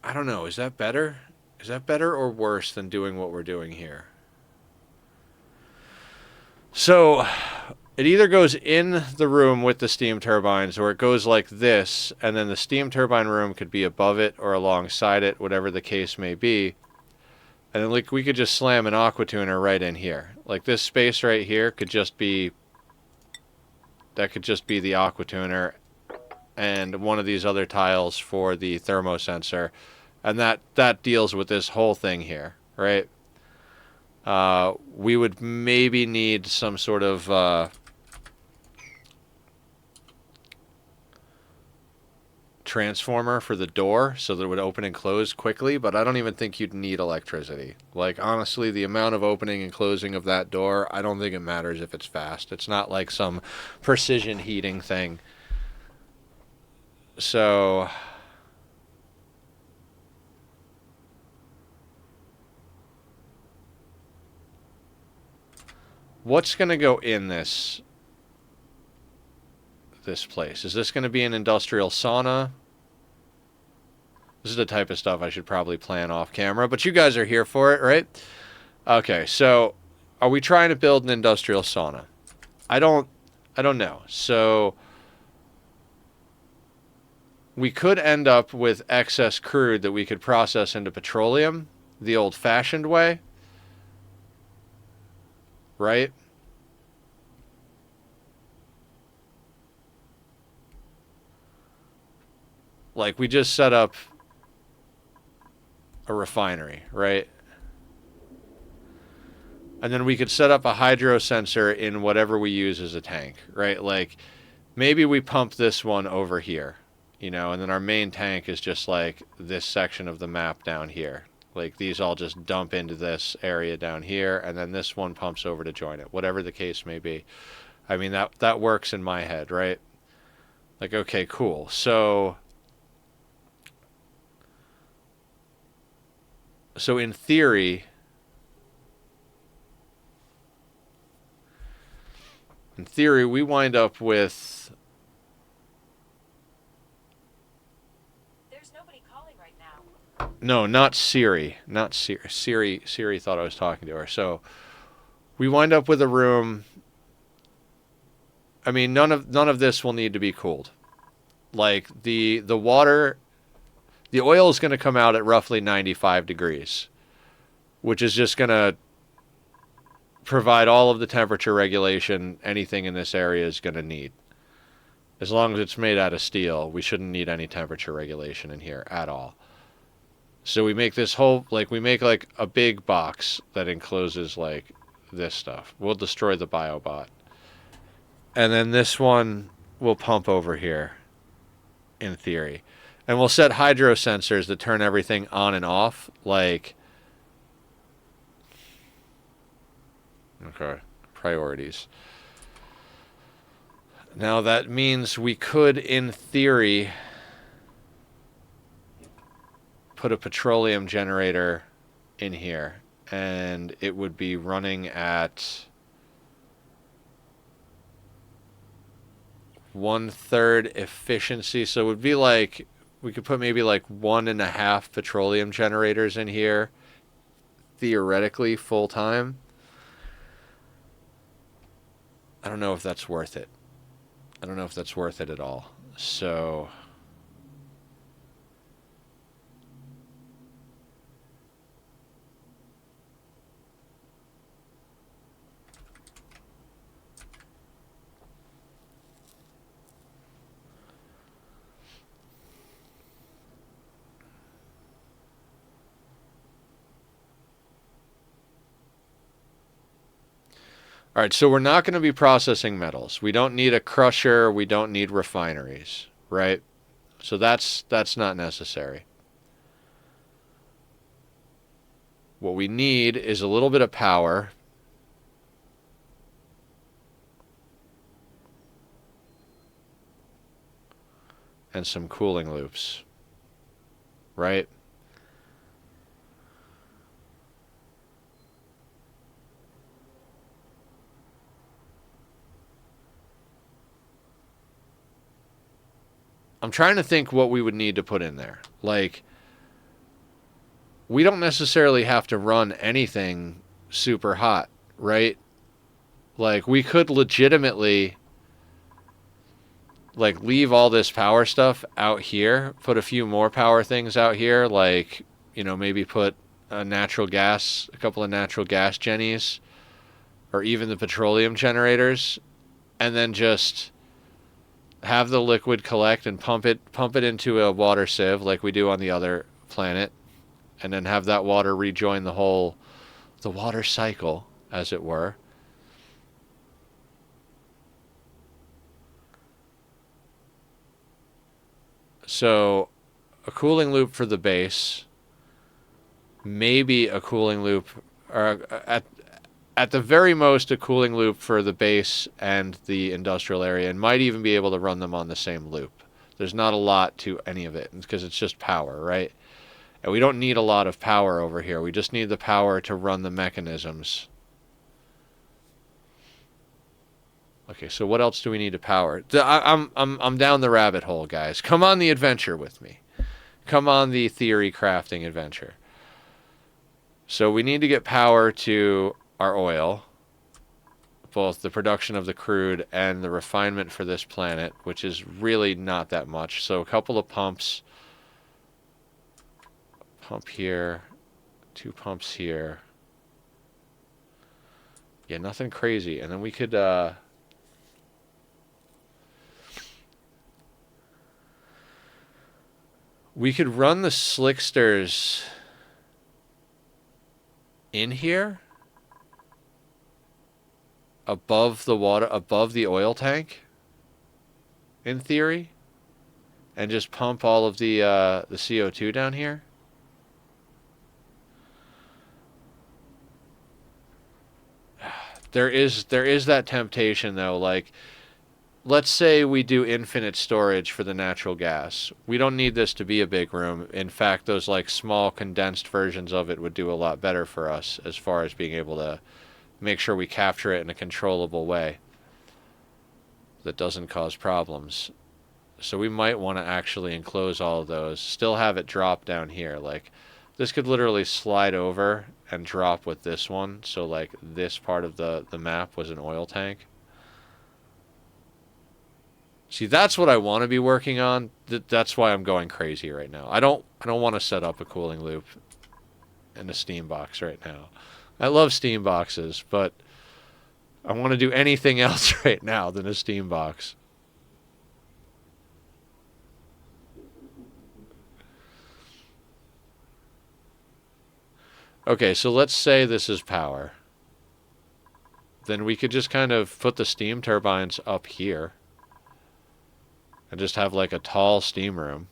I don't know. Is that better? Is that better or worse than doing what we're doing here? So it either goes in the room with the steam turbines or it goes like this, and then the steam turbine room could be above it or alongside it, whatever the case may be. And then, like, we could just slam an aqua tuner right in here. Like, this space right here could just be, that could just be the aqua tuner. and one of these other tiles for the thermosensor. And that deals with this whole thing here, right? We would maybe need some sort of transformer for the door so that it would open and close quickly, but I don't even think you'd need electricity. Like, honestly, the amount of opening and closing of that door, I don't think it matters if it's fast. It's not like some precision heating thing. So what's going to go in this place? Is this going to be an industrial sauna? This is the type of stuff I should probably plan off camera, but you guys are here for it, right? Okay, so are we trying to build an industrial sauna? I don't know. So we could end up with excess crude that we could process into petroleum the old-fashioned way, right? Like, we just set up a refinery, right? And then we could set up a hydro sensor in whatever we use as a tank, right? Like, maybe we pump this one over here, you know, and then our main tank is just like this section of the map down here. Like, these all just dump into this area down here, and then this one pumps over to join it, whatever the case may be. I mean, that works in my head, right? Like, okay, cool. So in theory, we wind up with... There's nobody calling right now. No, not Siri. Not Siri. Siri thought I was talking to her. So we wind up with a room... I mean, none of this will need to be cooled. Like, the water... The oil is going to come out at roughly 95 degrees, which is just going to provide all of the temperature regulation anything in this area is going to need. As long as it's made out of steel, we shouldn't need any temperature regulation in here at all. So we make this whole, like, we make like a big box that encloses like this stuff. We'll destroy the biobot. And then this one will pump over here, in theory. And we'll set hydro sensors that turn everything on and off, like... Okay, priorities. Now that means we could, in theory, put a petroleum generator in here, and it would be running at 1/3 efficiency. So it would be like... We could put maybe like 1.5 petroleum generators in here, theoretically full time. I don't know if that's worth it. I don't know if that's worth it at all. So... All right, so we're not going to be processing metals. We don't need a crusher. We don't need refineries, right? So that's not necessary. What we need is a little bit of power. And some cooling loops, right? I'm trying to think what we would need to put in there. Like, we don't necessarily have to run anything super hot, right? Like, we could legitimately, like, leave all this power stuff out here, put a few more power things out here, like, you know, maybe put a couple of natural gas gennies, or even the petroleum generators, and then just have the liquid collect and pump it into a water sieve like we do on the other planet, and then have that water rejoin the water cycle, as it were. So a cooling loop for the base, maybe a cooling loop, or at the very most a cooling loop for the base and the industrial area, and might even be able to run them on the same loop. There's not a lot to any of it because it's just power, right? And we don't need a lot of power over here. We just need the power to run the mechanisms. Okay, so what else do we need to power? I'm down the rabbit hole, guys. Come on the adventure with me. Come on the theory crafting adventure. So we need to get power to our oil, both the production of the crude and the refinement for this planet, which is really not that much. So a couple of pumps. Pump here. 2 pumps here. Yeah, nothing crazy. And then we could... we could run the slicksters in here. Above the water, above the oil tank, in theory, and just pump all of the CO2 down here. There is that temptation though, like, let's say we do infinite storage for the natural gas. We don't need this to be a big room. In fact, those like small condensed versions of it would do a lot better for us as far as being able to make sure we capture it in a controllable way that doesn't cause problems. So we might want to actually enclose all of those. Still have it drop down here. Like, this could literally slide over and drop with this one. So, like, this part of the map was an oil tank. See, that's what I want to be working on. That's why I'm going crazy right now. I don't want to set up a cooling loop in a steam box right now. I love steam boxes, but I want to do anything else right now than a steam box. Okay, so let's say this is power. Then we could just kind of put the steam turbines up here and just have like a tall steam room.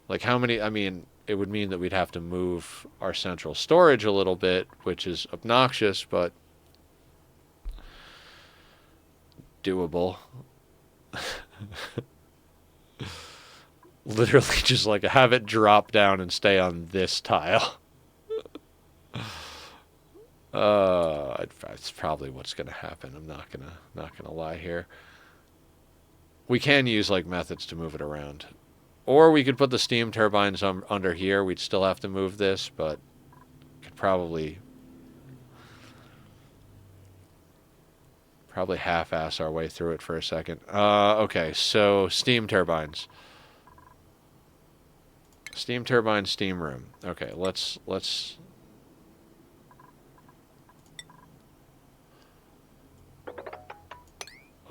Like how many, I mean, it would mean that we'd have to move our central storage a little bit, which is obnoxious, but doable. Literally just like have it drop down and stay on this tile. It's probably what's gonna happen. I'm not gonna lie here. We can use like methods to move it around. Or we could put the steam turbines under here. We'd still have to move this, but could probably half-ass our way through it for a second. Okay, so steam turbines. Steam turbine, steam room. Okay, let's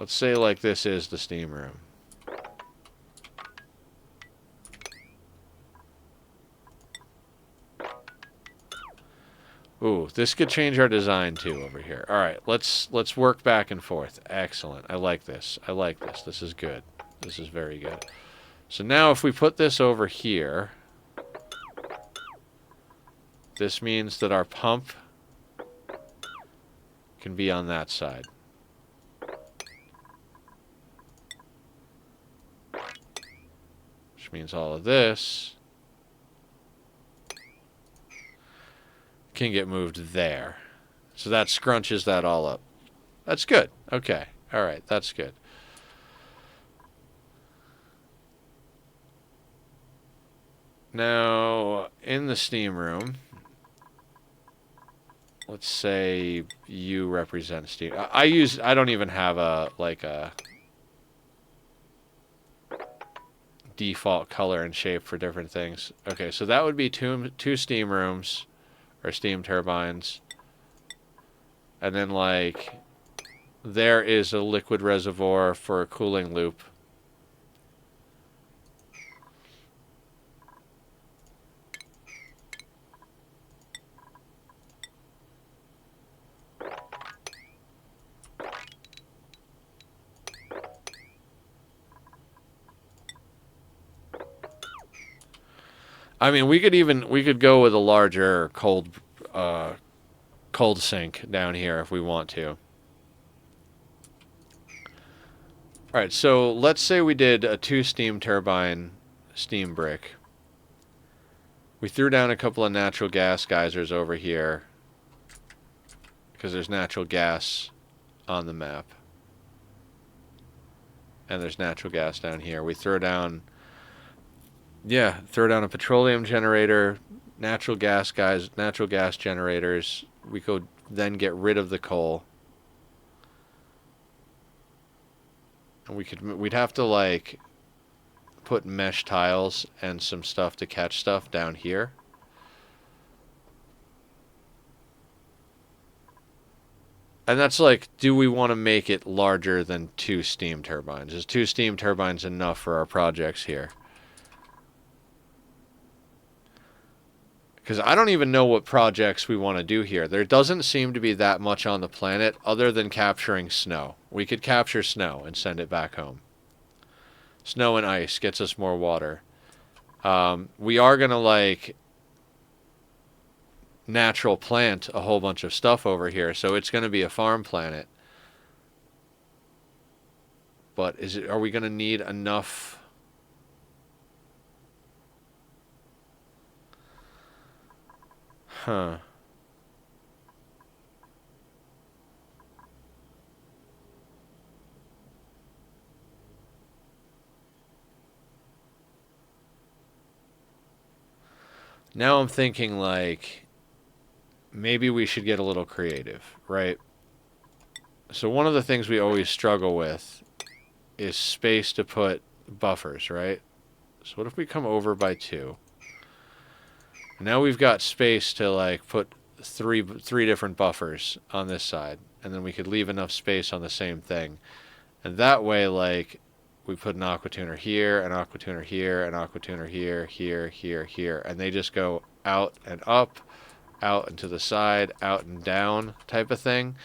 say like this is the steam room. Ooh, this could change our design too over here. All right, let's work back and forth. Excellent. I like this. I like this. This is good. This is very good. So now if we put this over here, this means that our pump can be on that side. Which means all of this can get moved there. So that scrunches that all up. That's good. Okay. All right. That's good. Now, in the steam room, let's say you represent steam. I don't even have a default color and shape for different things. Okay, so that would be two steam rooms or steam turbines. And then like there is a liquid reservoir for a cooling loop. I mean, we could go with a larger cold sink down here if we want to. All right, so let's say we did a 2 steam turbine steam brick. We threw down a couple of natural gas geysers over here because there's natural gas on the map. And there's natural gas down here. We throw down a petroleum generator, natural gas generators. We could then get rid of the coal. And we'd have to like put mesh tiles and some stuff to catch stuff down here. And that's like, do we want to make it larger than 2 steam turbines? Is 2 steam turbines enough for our projects here? Because I don't even know what projects we want to do here. There doesn't seem to be that much on the planet other than capturing snow. We could capture snow and send it back home. Snow and ice gets us more water. We are going to, like, natural plant a whole bunch of stuff over here, so it's going to be a farm planet. But are we going to need enough? Huh. Now I'm thinking, like, maybe we should get a little creative, right? So one of the things we always struggle with is space to put buffers, right? So what if we come over by 2? Now we've got space to, like, put three different buffers on this side, and then we could leave enough space on the same thing. And that way, like, we put an aquatuner here, an aquatuner here, an aquatuner here, here, here, here, and they just go out and up, out and to the side, out and down type of thing.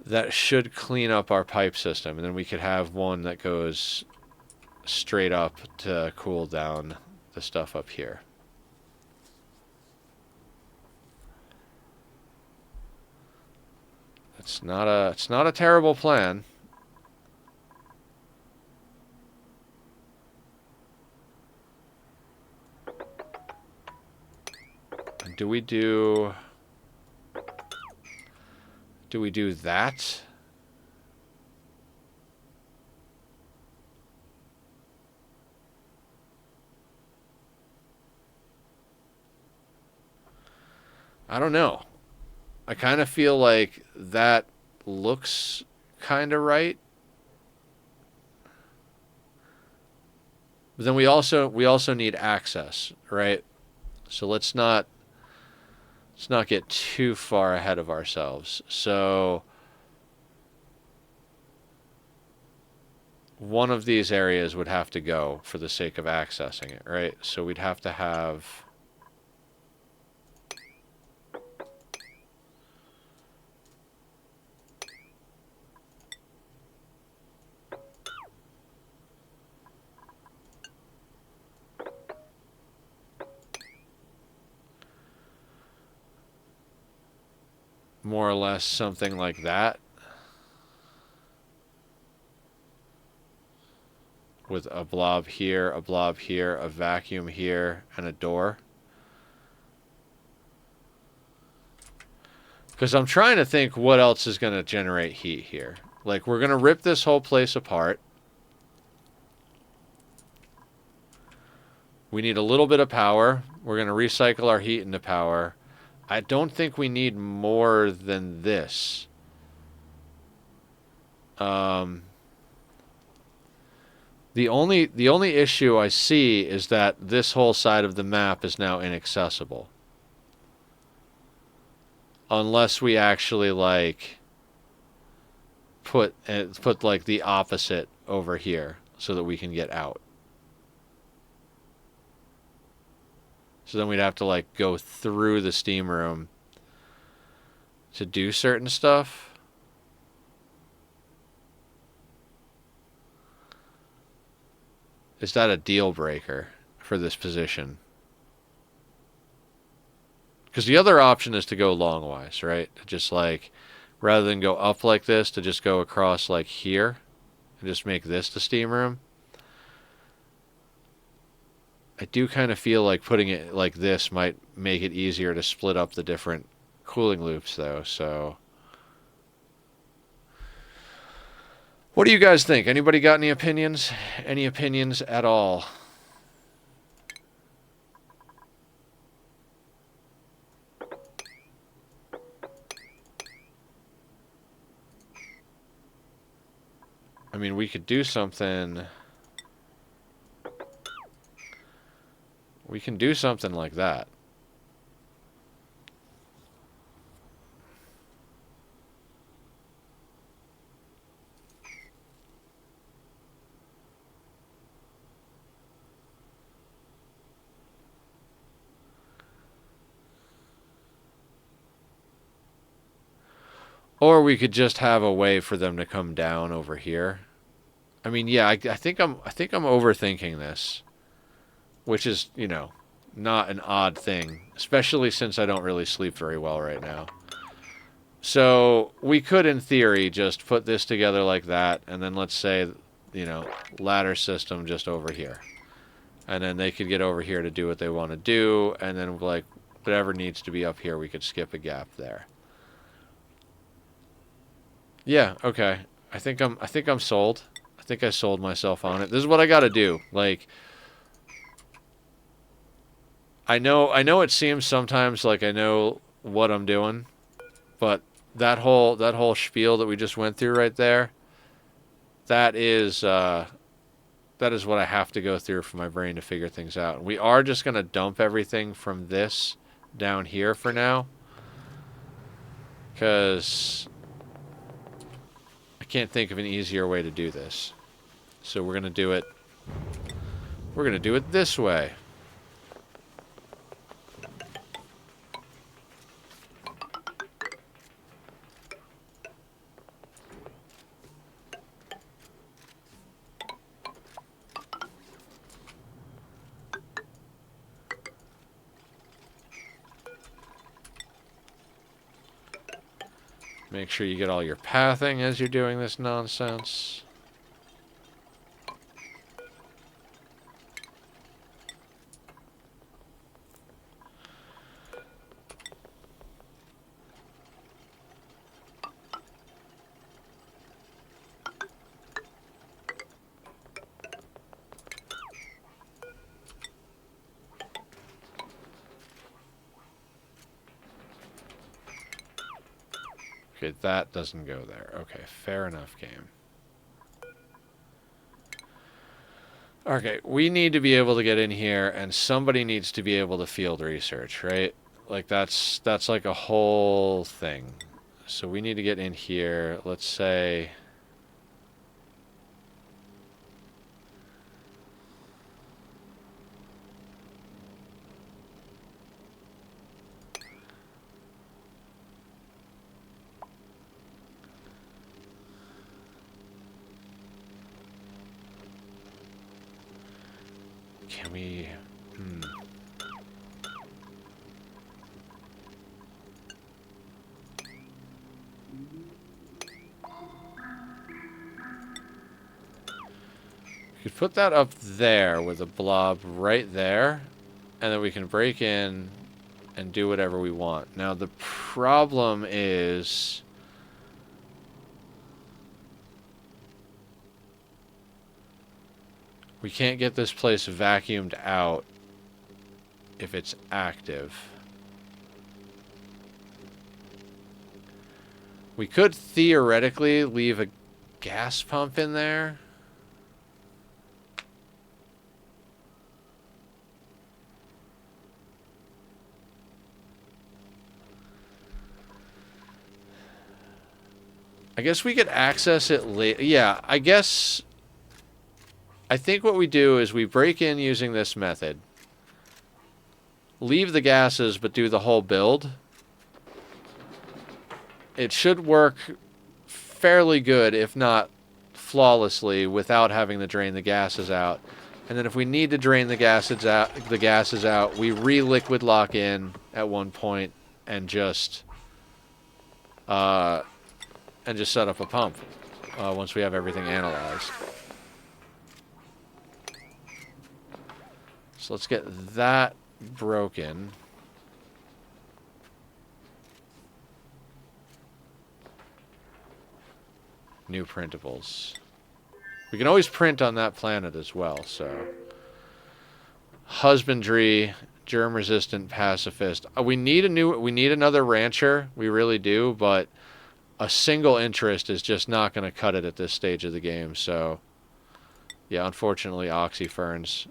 That should clean up our pipe system, and then we could have one that goes straight up to cool down the stuff up here. It's not a terrible plan. Do we do that? I don't know. I kind of feel like that looks kind of right. But then we also need access, right? So let's not get too far ahead of ourselves. So one of these areas would have to go for the sake of accessing it, right? So we'd have to have more or less something like that, with a blob here, a vacuum here, and a door. Because I'm trying to think what else is going to generate heat here. Like, we're going to rip this whole place apart. We need a little bit of power. We're going to recycle our heat into power. I don't think we need more than this. The only issue I see is that this whole side of the map is now inaccessible. Unless we actually, like, put like the opposite over here so that we can get out. So then we'd have to like go through the steam room to do certain stuff. Is that a deal breaker for this position? Because the other option is to go longwise, right? Just like, rather than go up like this, to just go across like here and just make this the steam room. I do kind of feel like putting it like this might make it easier to split up the different cooling loops, though. So, what do you guys think? Anybody got any opinions? Any opinions at all? I mean, we could do something. We can do something like that. Or we could just have a way for them to come down over here. I mean, yeah, I think I'm overthinking this, which is, you know, not an odd thing, especially since I don't really sleep very well right now. So we could, in theory, just put this together like that, and then let's say, you know, ladder system just over here. And then they could get over here to do what they want to do, and then, like, whatever needs to be up here, we could skip a gap there. Yeah, okay. I think I'm sold. I think I sold myself on it. This is what I got to do. Like, I know it seems sometimes like I know what I'm doing, but that whole spiel that we just went through right there, that is what I have to go through for my brain to figure things out. We are just going to dump everything from this down here for now, because I can't think of an easier way to do this. So we're going to do it. We're going to do it this way. Make sure you get all your pathing as you're doing this nonsense. Okay, that doesn't go there. Okay, fair enough, game. Okay, we need to be able to get in here, and somebody needs to be able to field research, right? Like, that's like a whole thing. So we need to get in here, let's say... Can we... We could put that up there with a blob right there, and then we can break in and do whatever we want. Now, the problem is... we can't get this place vacuumed out if it's active. We could theoretically leave a gas pump in there. I guess we could access it later. Yeah, I guess... I think what we do is we break in using this method. Leave the gases, but do the whole build. It should work fairly good, if not flawlessly, without having to drain the gases out. And then if we need to drain the gases out, we re-liquid lock in at one point and just set up a pump once we have everything analyzed. So let's get that broken. New printables. We can always print on that planet as well, so. Husbandry, germ-resistant pacifist. We need another rancher. We really do, but a single interest is just not going to cut it at this stage of the game, so. Yeah, unfortunately, oxyferns.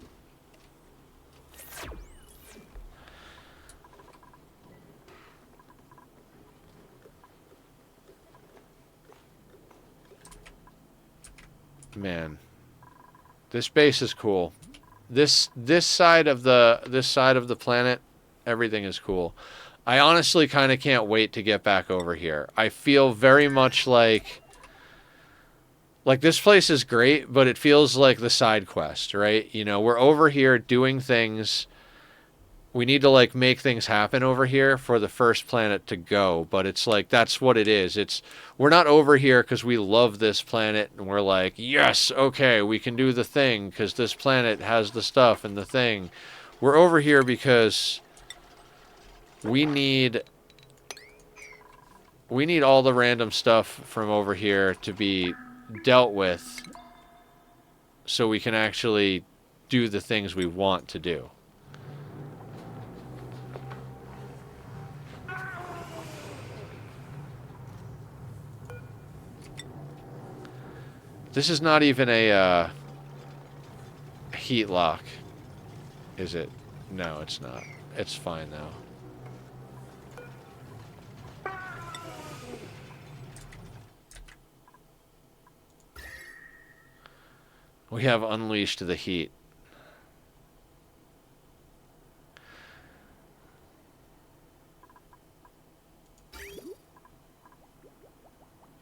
Man, this base is cool. This side of the planet, everything is cool. I honestly kind of can't wait to get back over here. I feel very much like this place is great, but it feels like the side quest, right? You know, we're over here doing things. We need to like make things happen over here for the first planet to go, but it's like that's what it is. We're not over here because we love this planet and we're like, yes, okay, we can do the thing because this planet has the stuff and the thing. We're over here because we need all the random stuff from over here to be dealt with so we can actually do the things we want to do. This is not even a heat lock, is it? No, it's not. It's fine now. We have unleashed the heat.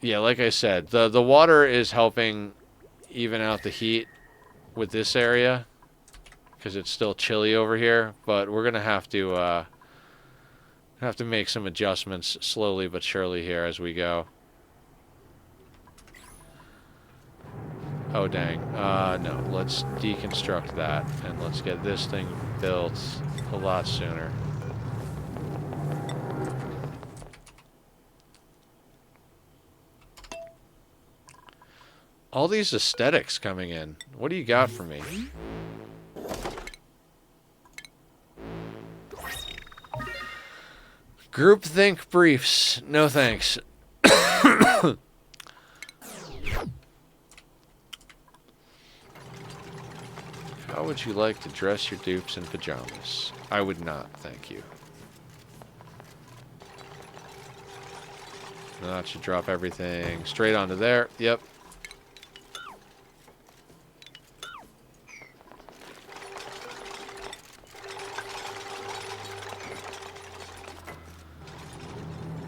Yeah, like I said, the water is helping even out the heat with this area because it's still chilly over here, but we're gonna have to make some adjustments slowly but surely here as we go. Oh dang, no, let's deconstruct that and let's get this thing built a lot sooner. All these aesthetics coming in. What do you got for me? Groupthink briefs. No thanks. How would you like to dress your dupes in pajamas? I would not, thank you. That should drop everything straight onto there. Yep.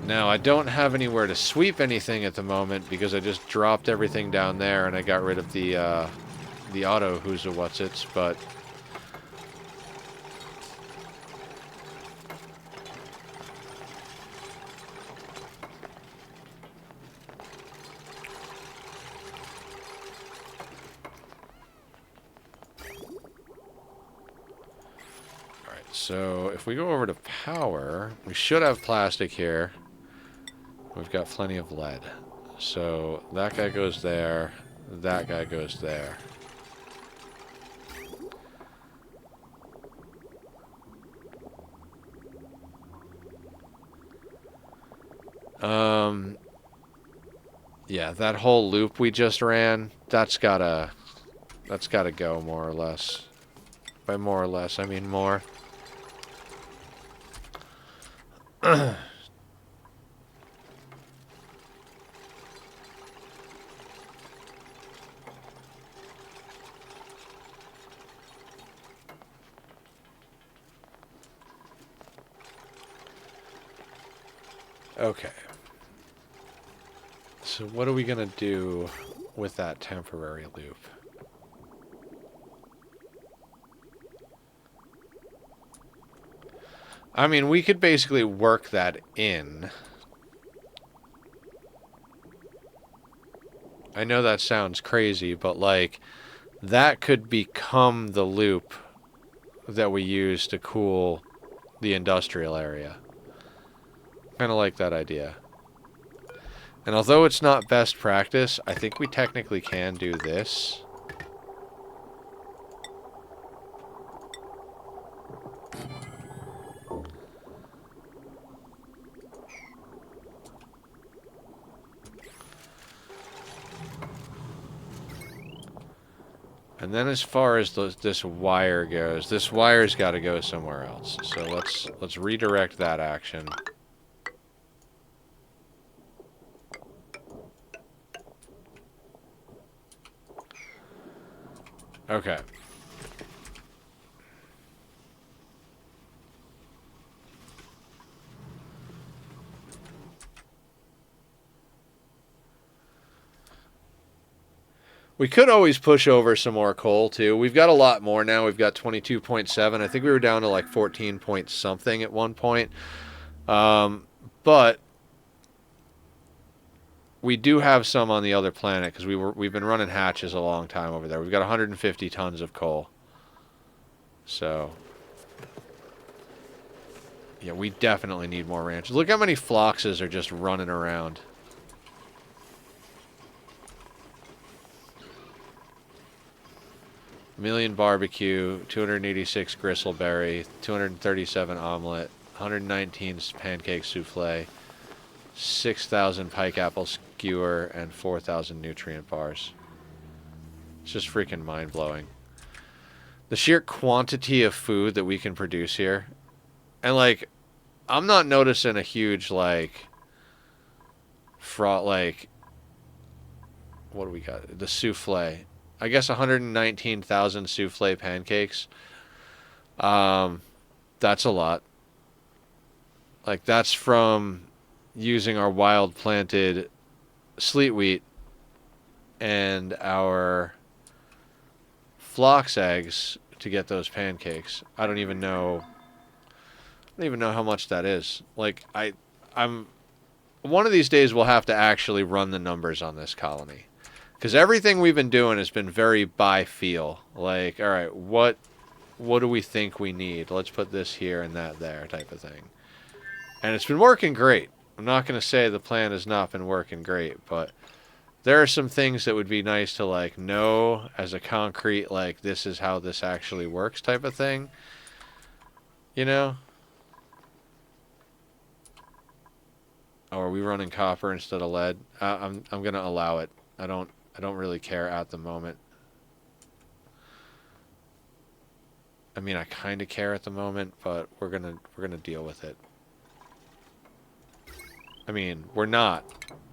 Now, I don't have anywhere to sweep anything at the moment because I just dropped everything down there and I got rid of the auto who's a what's-its, but... Alright, so if we go over to power, we should have plastic here. We've got plenty of lead. So that guy goes there. That guy goes there. Yeah, that whole loop we just ran, that's gotta go more or less. By more or less, I mean more. Okay. So what are we going to do with that temporary loop? I mean, we could basically work that in. I know that sounds crazy, but like, that could become the loop that we use to cool the industrial area. Kind of like that idea. And although it's not best practice, I think we technically can do this. And then as far as this wire goes, this wire's got to go somewhere else. So let's redirect that action. Okay. We could always push over some more coal, too. We've got a lot more now. We've got 22.7. I think we were down to like 14 point something at one point. But we do have some on the other planet because we've been running hatches a long time over there. We've got 150 tons of coal. So, yeah, we definitely need more ranches. Look how many floxes are just running around. Million barbecue, 286 gristleberry, 237 omelet, 119 pancake souffle, 6,000 pike apple skewer, and 4,000 nutrient bars. It's just freaking mind-blowing. The sheer quantity of food that we can produce here. And, like, I'm not noticing a huge, like, what do we got? The souffle. I guess 119,000 souffle pancakes. That's a lot. Like, that's from using our wild planted sleet wheat and our phlox eggs to get those pancakes. I don't even know how much that is. Like, I'm one of these days we'll have to actually run the numbers on this colony. Because everything we've been doing has been very by feel. Like, all right, what do we think we need? Let's put this here and that there type of thing. And it's been working great. I'm not going to say the plan has not been working great, but there are some things that would be nice to, like, know as a concrete, like, this is how this actually works type of thing. You know? Oh, are we running copper instead of lead? I'm going to allow it. I don't really care at the moment. I mean, I kind of care at the moment, but we're gonna deal with it. I mean, we're not.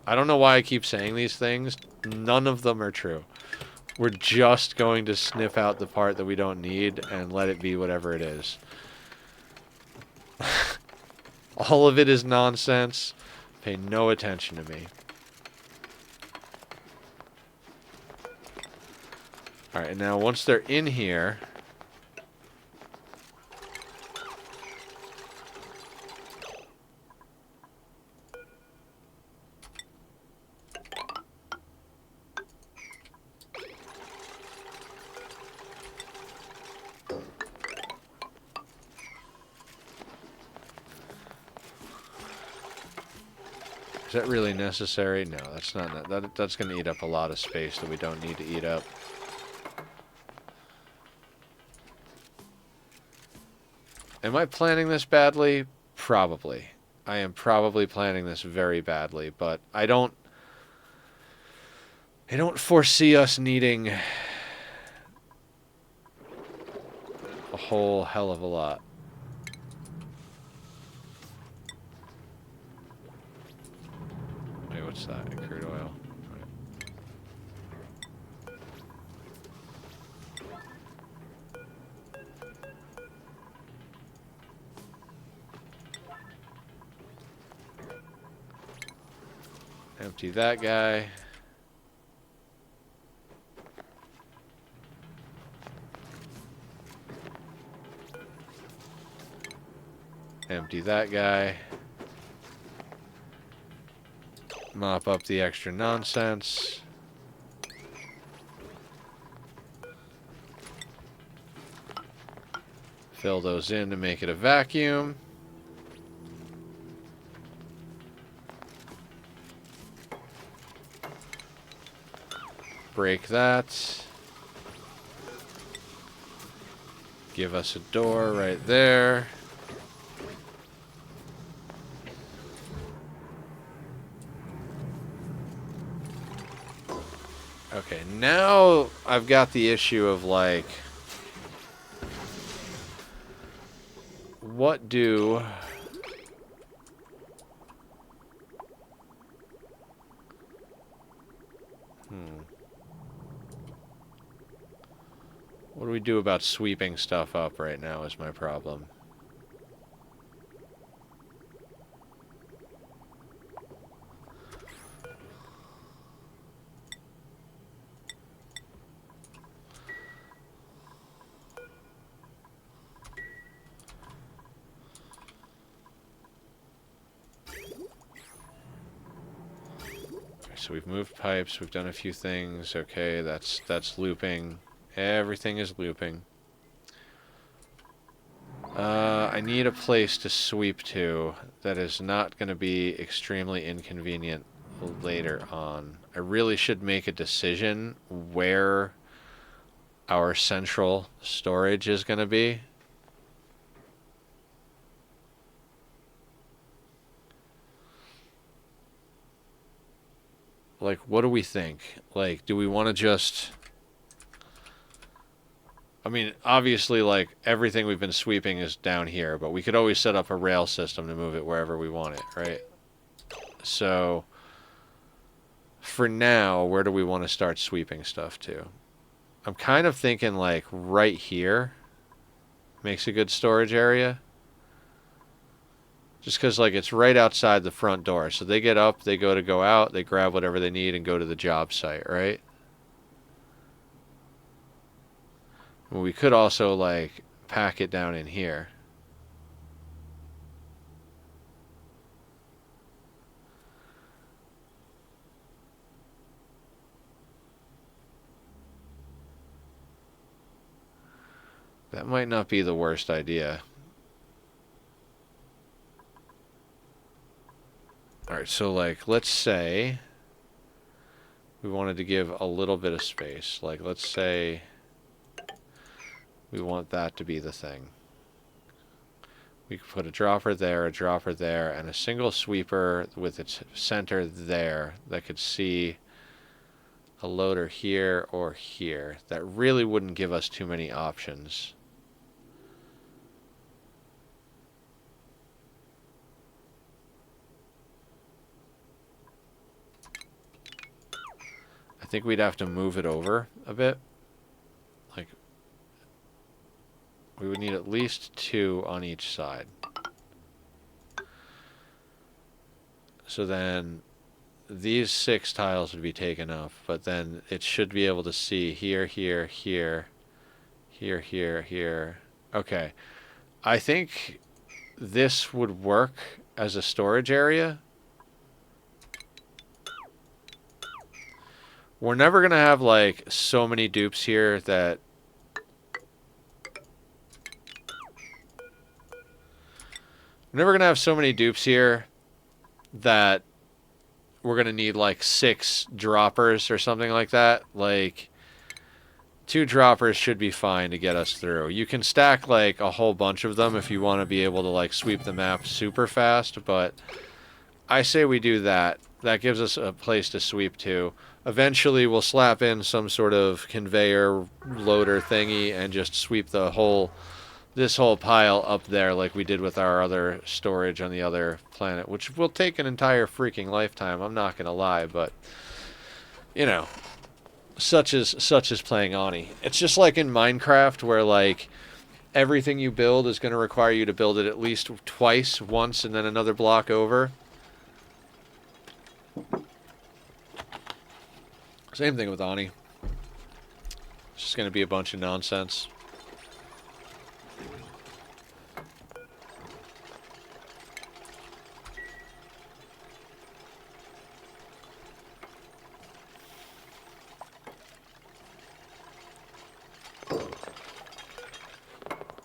I don't know why I keep saying these things. None of them are true. We're just going to sniff out the part that we don't need and let it be whatever it is. All of it is nonsense. Pay no attention to me. Alright, now once they're in here... Is that really necessary? No, that's not. That's going to eat up a lot of space that we don't need to eat up. Am I planning this badly? Probably. I am probably planning this very badly, but I don't foresee us needing a whole hell of a lot. Wait, what's that? Crude oil. Empty that guy. Empty that guy. Mop up the extra nonsense. Fill those in to make it a vacuum. Break that. Give us a door right there. Okay, now I've got the issue of like, what do... What do we do about sweeping stuff up right now is my problem. So we've moved pipes, we've done a few things. Okay, that's looping. Everything is looping. I need a place to sweep to that is not going to be extremely inconvenient later on. I really should make a decision where our central storage is going to be. Like, what do we think? Like, do we want to just... I mean, obviously, like, everything we've been sweeping is down here, but we could always set up a rail system to move it wherever we want it, right? So, for now, where do we want to start sweeping stuff to? I'm kind of thinking, like, right here makes a good storage area. Just because, like, it's right outside the front door. So they get up, they go out, they grab whatever they need and go to the job site, right? Well, we could also, like, pack it down in here. That might not be the worst idea. Alright, so, like, let's say we wanted to give a little bit of space. Like, let's say we want that to be the thing. We could put a dropper there, and a single sweeper with its center there that could see a loader here or here. That really wouldn't give us too many options. I think we'd have to move it over a bit. Like, we would need at least 2 on each side. So then these 6 tiles would be taken up, but then it should be able to see here, here, here, here, here, here. Okay. I think this would work as a storage area. We're never going to have, like, so many dupes here that... We're never going to have so many dupes here that we're going to need, like, 6 droppers or something like that. Like, 2 droppers should be fine to get us through. You can stack, like, a whole bunch of them if you want to be able to, like, sweep the map super fast, but I say we do that. That gives us a place to sweep to. Eventually, we'll slap in some sort of conveyor loader thingy and just sweep the whole, this whole pile up there like we did with our other storage on the other planet, which will take an entire freaking lifetime, I'm not going to lie, but, you know, such is playing Ani. It's just like in Minecraft where, like, everything you build is going to require you to build it at least twice, once and then another block over. Same thing with Ani. It's just going to be a bunch of nonsense.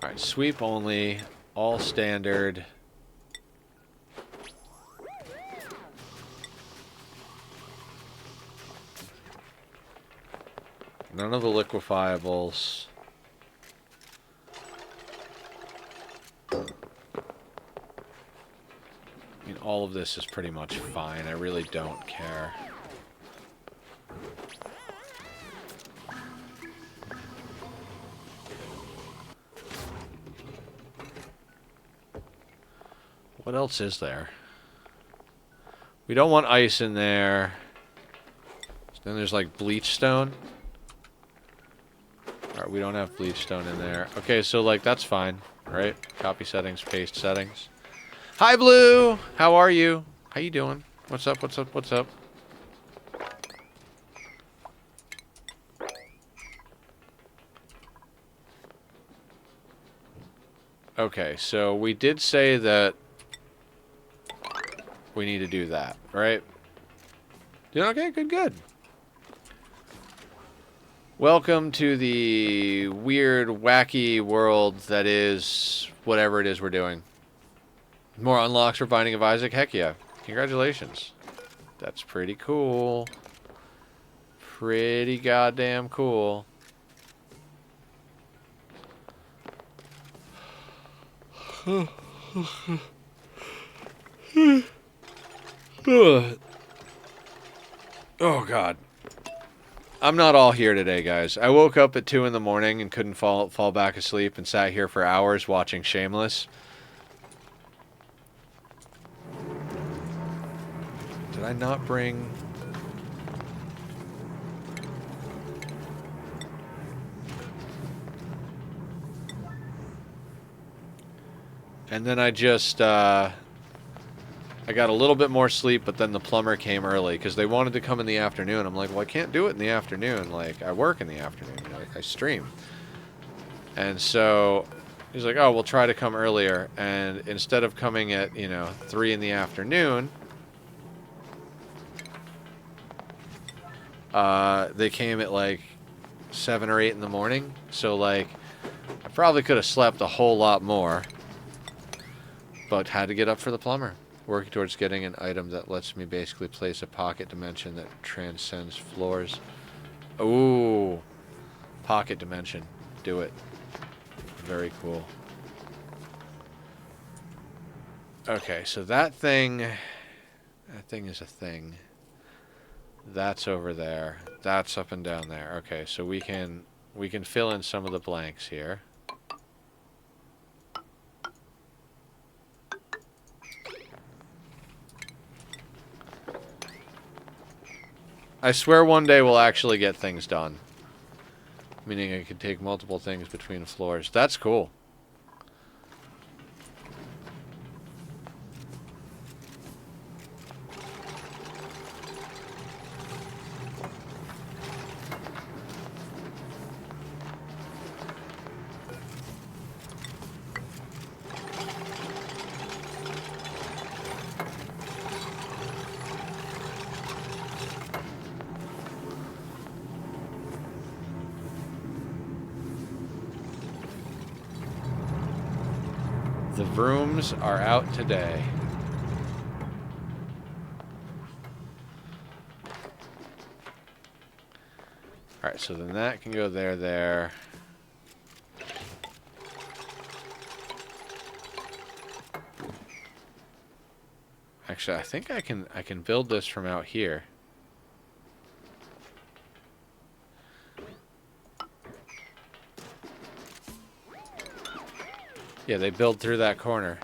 Alright, sweep only, all standard. None of the liquefiables. I mean, all of this is pretty much fine. I really don't care. What else is there? We don't want ice in there. Then there's like bleach stone. Alright, we don't have bleach stone in there. Okay, so like that's fine, right? Copy settings, paste settings. Hi Blue! How are you? How you doing? What's up, what's up, what's up? Okay, so we did say that we need to do that, right? Doing okay? Good, good. Welcome to the weird, wacky world that is whatever it is we're doing. More unlocks for Binding of Isaac? Heck yeah. Congratulations. That's pretty cool. Pretty goddamn cool. Oh, God. I'm not all here today, guys. I woke up at 2 in the morning and couldn't fall back asleep and sat here for hours watching Shameless. Did I not bring... And then I just, I got a little bit more sleep, but then the plumber came early because they wanted to come in the afternoon. I'm like, well, I can't do it in the afternoon. Like, I work in the afternoon. I stream. And so he's like, oh, we'll try to come earlier. And instead of coming at, 3 in the afternoon, they came at like 7 or 8 in the morning. So, like, I probably could have slept a whole lot more, but had to get up for the plumber. Working towards getting an item that lets me basically place a pocket dimension that transcends floors. Ooh. Pocket dimension. Do it. Very cool. Okay, so that thing is a thing. That's over there. That's up and down there. Okay, so we can fill in some of the blanks here. I swear one day we'll actually get things done. Meaning I could take multiple things between floors. That's cool. The brooms are out today. Alright, so then that can go there. Actually, I think I can build this from out here. Yeah, they build through that corner.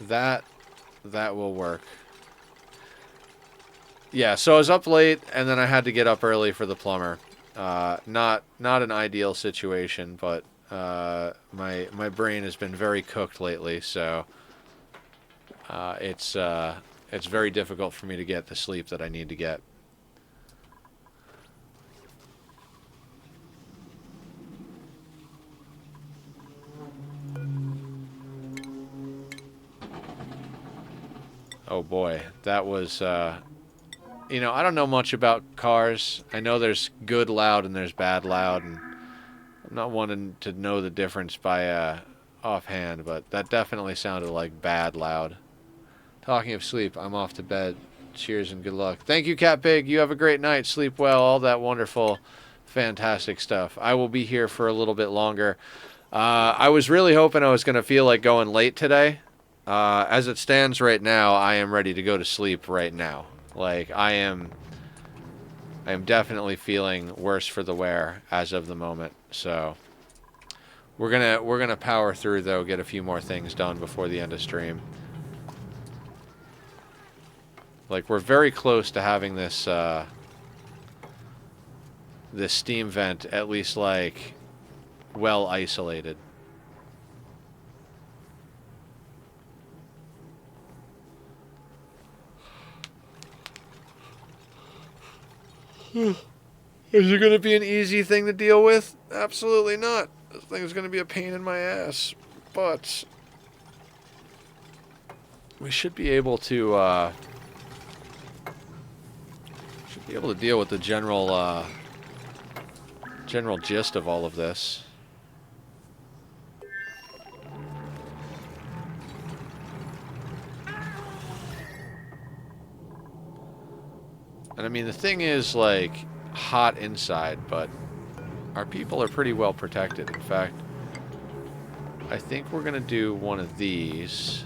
That will work. Yeah, so I was up late, and then I had to get up early for the plumber. Not an ideal situation, but My brain has been very cooked lately, so it's very difficult for me to get the sleep that I need to get. Oh boy, that was, you know, I don't know much about cars. I know there's good loud and there's bad loud, and I'm not wanting to know the difference by offhand, but that definitely sounded like bad loud. Talking of sleep, I'm off to bed. Cheers and good luck. Thank you, Cat Pig. You have a great night. Sleep well. All that wonderful, fantastic stuff. I will be here for a little bit longer. I was really hoping I was going to feel like going late today. As it stands right now, I am ready to go to sleep right now. Like, I am definitely feeling worse for the wear as of the moment. So we're gonna power through though, get a few more things done before the end of stream. Like, we're very close to having this this steam vent at least like well isolated. Is it going to be an easy thing to deal with? Absolutely not. This thing is going to be a pain in my ass. But we should be able to deal with the general general gist of all of this. And I mean, the thing is, like, hot inside, but our people are pretty well protected. In fact, I think we're going to do one of these.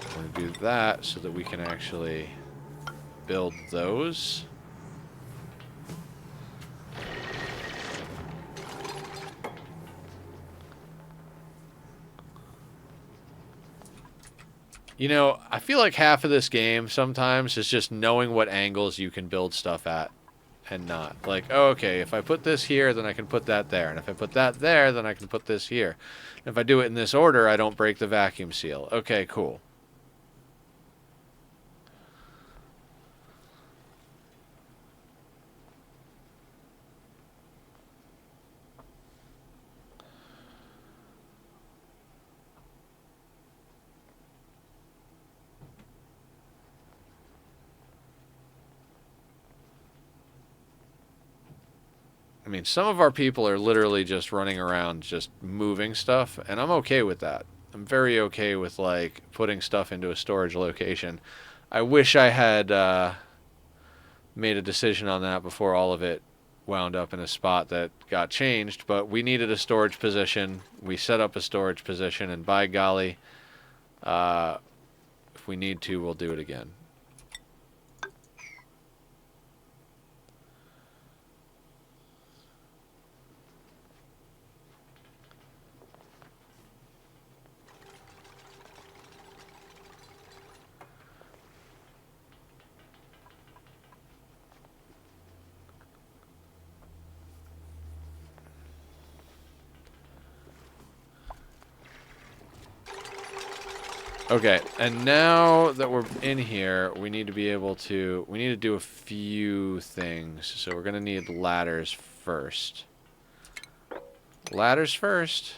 We're going to do that so that we can actually build those. You know, I feel like half of this game sometimes is just knowing what angles you can build stuff at and not. Like, oh, okay, if I put this here, then I can put that there. And if I put that there, then I can put this here. And if I do it in this order, I don't break the vacuum seal. Okay, cool. I mean, some of our people are literally just running around just moving stuff, and I'm okay with that. I'm very okay with, like, putting stuff into a storage location. I wish I had made a decision on that before all of it wound up in a spot that got changed, but we needed a storage position. We set up a storage position, and by golly, if we need to, we'll do it again. Okay, and now that we're in here, we need to be able to, we need to do a few things. So we're going to need ladders first. Ladders first.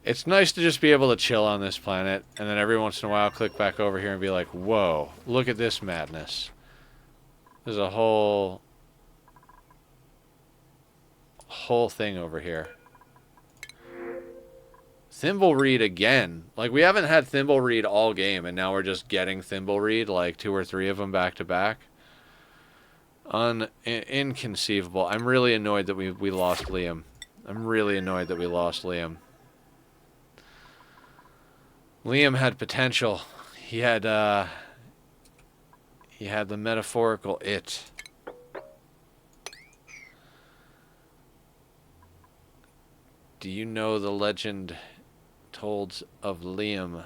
It's nice to just be able to chill on this planet, and then every once in a while click back over here and be like, whoa, look at this madness. There's a whole thing over here. Thimble read again. Like, we haven't had thimble read all game, and now we're just getting thimble read, like 2 or 3 of them back to back. Inconceivable. I'm really annoyed that we lost Liam. I'm really annoyed that we lost Liam. Liam had potential. He had the metaphorical it. Do you know the legend told of Liam?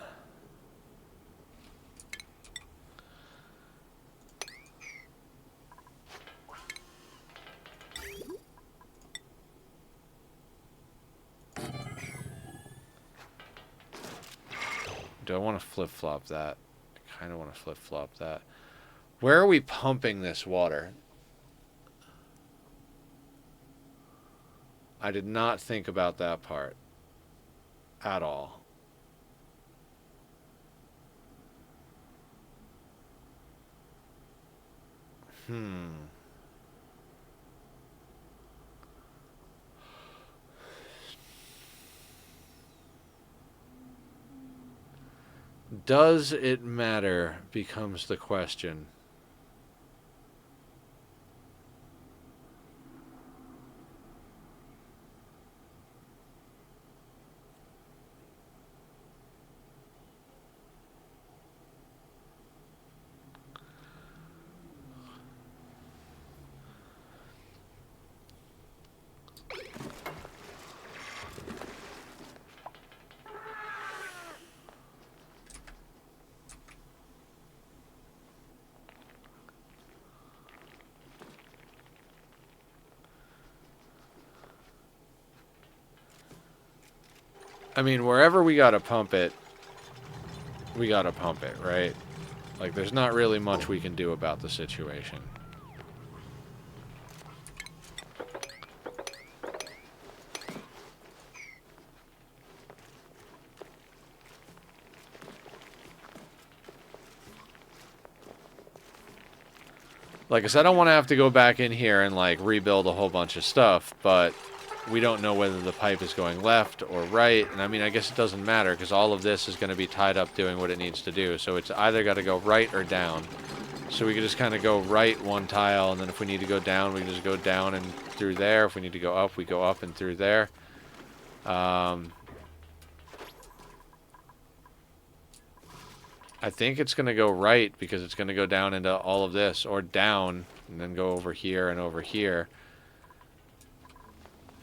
Do I want to flip-flop that? I kind of want to flip-flop that. Where are we pumping this water? I did not think about that part at all. Does it matter becomes the question. I mean, wherever we gotta pump it, right? Like, there's not really much we can do about the situation. Like I said, I don't want to have to go back in here and, like, rebuild a whole bunch of stuff, but we don't know whether the pipe is going left or right, and I mean, I guess it doesn't matter, because all of this is going to be tied up doing what it needs to do, so it's either got to go right or down. So we can just kind of go right one tile, and then if we need to go down, we can just go down and through there. If we need to go up, we go up and through there. I think it's going to go right because it's going to go down into all of this, or down, and then go over here and over here.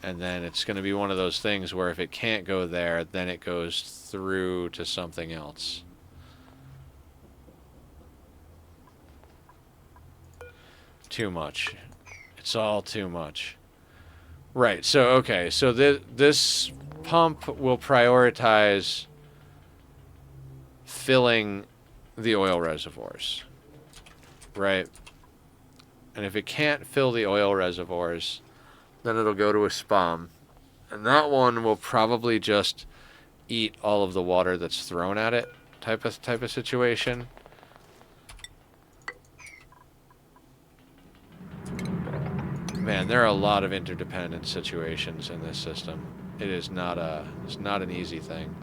And then it's going to be one of those things where if it can't go there, then it goes through to something else. Too much. It's all too much. Right, so, okay, so this pump will prioritize filling the oil reservoirs, right? And if it can't fill the oil reservoirs, then it'll go to a spam, and that one will probably just eat all of the water that's thrown at it, type of situation. Man, there are a lot of interdependent situations in this system. It is not it's not an easy thing.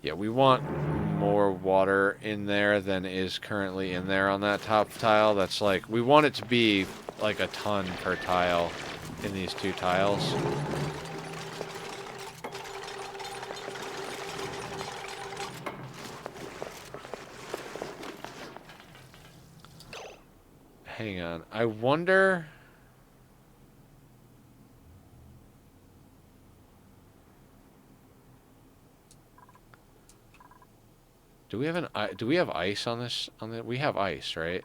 Yeah, we want more water in there than is currently in there on that top tile. That's like, we want it to be like a ton per tile in these 2 tiles. Hang on, I wonder... Do we have ice on this? We have ice, right?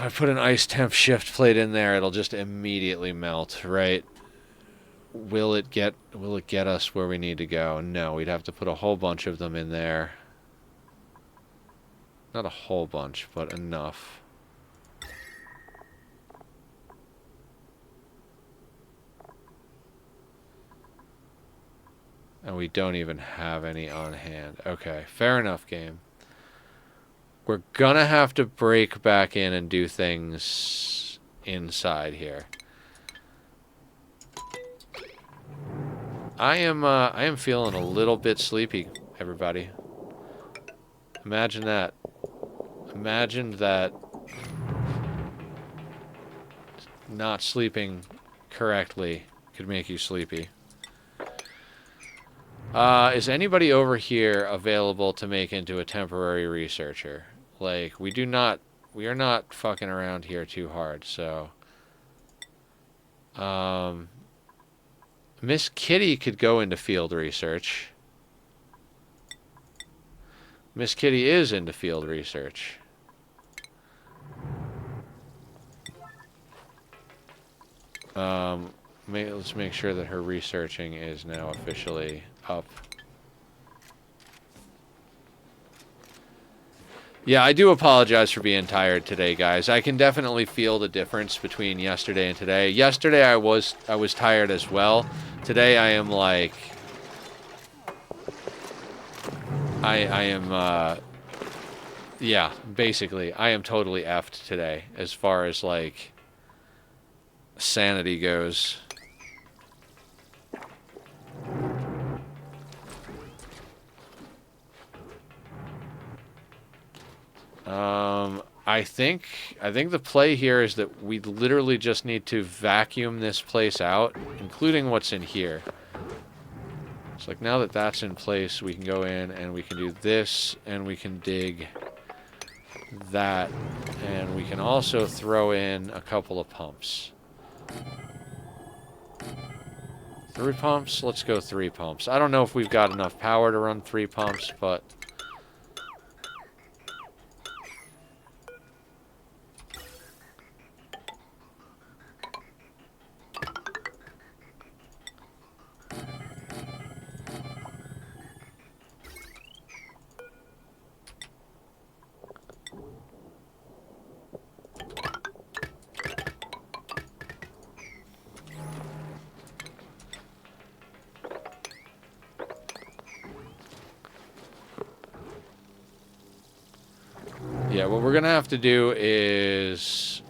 I put an ice temp shift plate in there, it'll just immediately melt, right? Will it get us where we need to go? No, we'd have to put a whole bunch of them in there. Not a whole bunch, but enough. And we don't even have any on hand. Okay, fair enough, game. We're gonna have to break back in and do things inside here. I am feeling a little bit sleepy, everybody. Imagine that. Imagine that not sleeping correctly could make you sleepy. Is anybody over here available to make into a temporary researcher? Like, we are not fucking around here too hard, so. Miss Kitty could go into field research. Miss Kitty is into field research. Let's make sure that her researching is now officially up. Yeah, I do apologize for being tired today, guys. I can definitely feel the difference between yesterday and today. Yesterday I was tired as well. Today I am like I am yeah, basically I am totally effed today as far as like sanity goes. I think the play here is that we literally just need to vacuum this place out, including what's in here. It's like now that that's in place, we can go in and we can do this, and we can dig that, and we can also throw in a couple of pumps. 3 pumps? Let's go 3 pumps. I don't know if we've got enough power to run 3 pumps, but... yeah, what we're gonna have to do is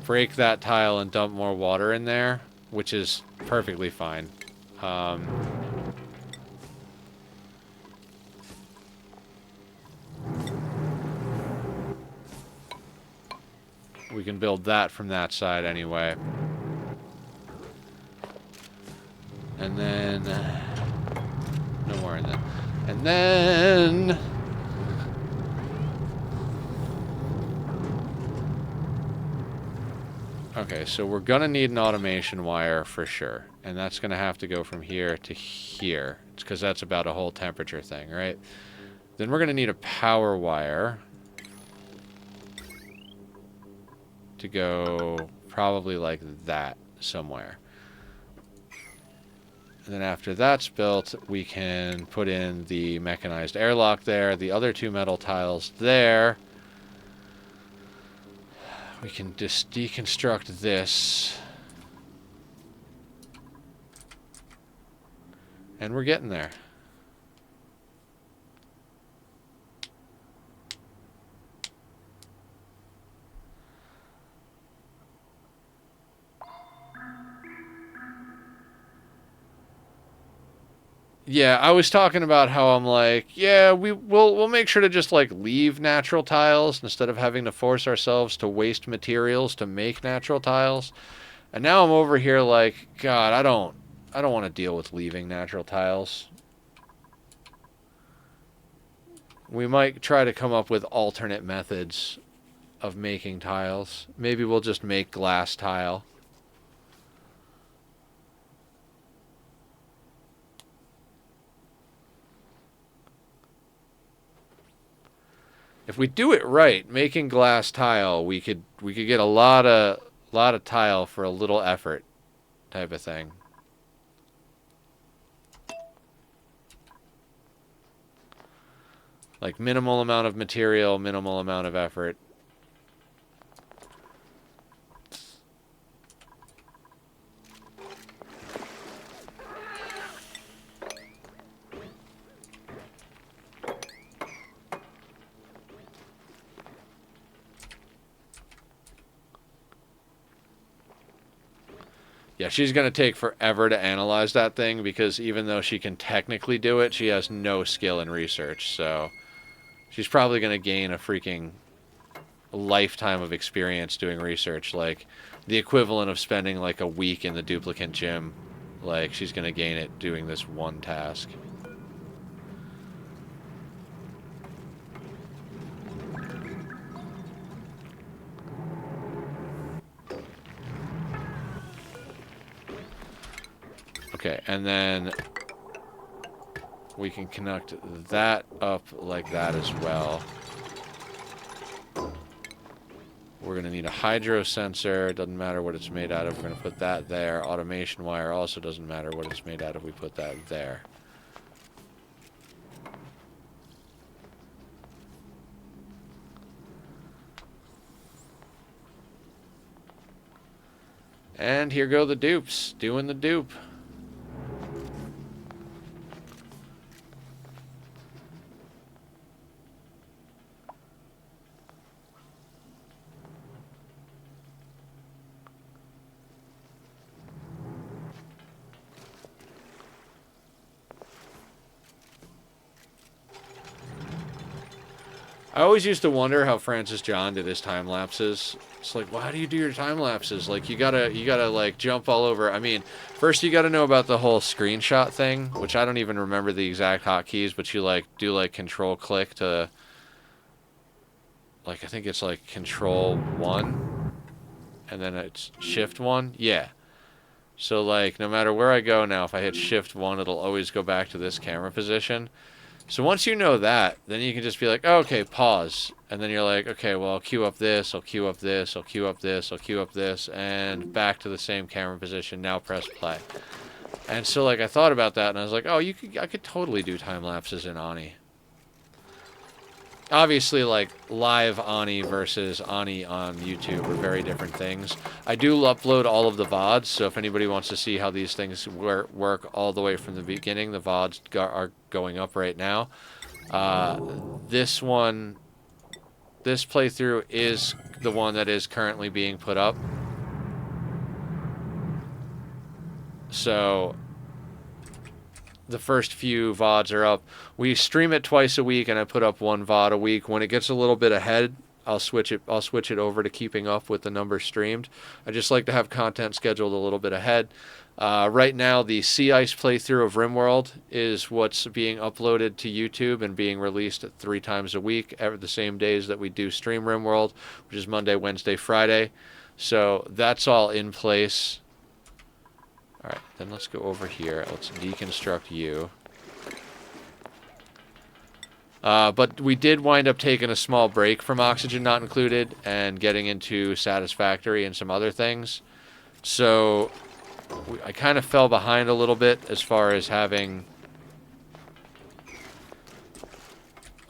break that tile and dump more water in there, which is perfectly fine. We can build that from that side anyway. And then... no more in there. And then... okay, so we're gonna need an automation wire for sure. And that's gonna have to go from here to here. It's because that's about a whole temperature thing, right? Then we're gonna need a power wire to go probably like that somewhere. And then after that's built, we can put in the mechanized airlock there, the other 2 metal tiles there. We can just deconstruct this. And we're getting there. Yeah, I was talking about how I'm like, yeah, we'll make sure to just like leave natural tiles instead of having to force ourselves to waste materials to make natural tiles. And now I'm over here like, God, I don't want to deal with leaving natural tiles. We might try to come up with alternate methods of making tiles. Maybe we'll just make glass tile. If we do it right, making glass tile, we could get a lot of tile for a little effort, type of thing. Like minimal amount of material, minimal amount of effort. Yeah, she's going to take forever to analyze that thing because even though she can technically do it, she has no skill in research. So she's probably going to gain a freaking lifetime of experience doing research. Like the equivalent of spending like a week in the duplicate gym. Like she's going to gain it doing this one task. Okay, and then we can connect that up like that as well. We're going to need a hydro sensor. Doesn't matter what it's made out of. We're going to put that there. Automation wire also doesn't matter what it's made out of. We put that there. And here go the dupes, doing the dupe. I always used to wonder how Francis John did his time lapses. It's like, why do you do your time lapses? Like, you gotta like jump all over. I mean, first you gotta know about the whole screenshot thing, which I don't even remember the exact hotkeys, but you like do like control click to, like I think it's like control 1, and then it's shift 1. Yeah. So like no matter where I go now, if I hit shift 1, it'll always go back to this camera position. So once you know that, then you can just be like, oh, okay, pause. And then you're like, okay, well, I'll queue up this, I'll queue up this, I'll queue up this, I'll queue up this, and back to the same camera position. Now press play. And so, like, I thought about that, and I was like, oh, I could totally do time lapses in Ani. Obviously, like, live Ani versus Ani on YouTube are very different things. I do upload all of the VODs, so if anybody wants to see how these things work all the way from the beginning, the VODs are going up right now. This playthrough is the one that is currently being put up. So the first few VODs are up. We stream it twice a week, and I put up one VOD a week. When it gets a little bit ahead, I'll switch it over to keeping up with the numbers streamed. I just like to have content scheduled a little bit ahead. Right now, the Sea Ice playthrough of RimWorld is what's being uploaded to YouTube and being released 3 times a week, every the same days that we do stream RimWorld, which is Monday, Wednesday, Friday. So that's all in place. All right, then let's go over here. Let's deconstruct you. But we did wind up taking a small break from Oxygen Not Included and getting into Satisfactory and some other things. So I kind of fell behind a little bit as far as having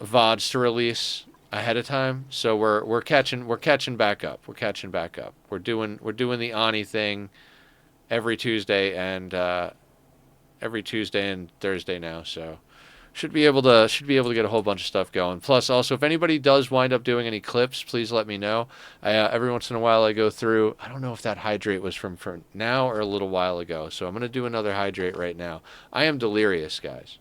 VODs to release ahead of time. So we're catching back up. We're catching back up. We're doing the Ani thing every Tuesday and Thursday now. So should be able to get a whole bunch of stuff going. Plus, also, if anybody does wind up doing any clips, please let me know. Every once in a while, I go through. I don't know if that hydrate was from now or a little while ago. So I'm gonna do another hydrate right now. I am delirious, guys.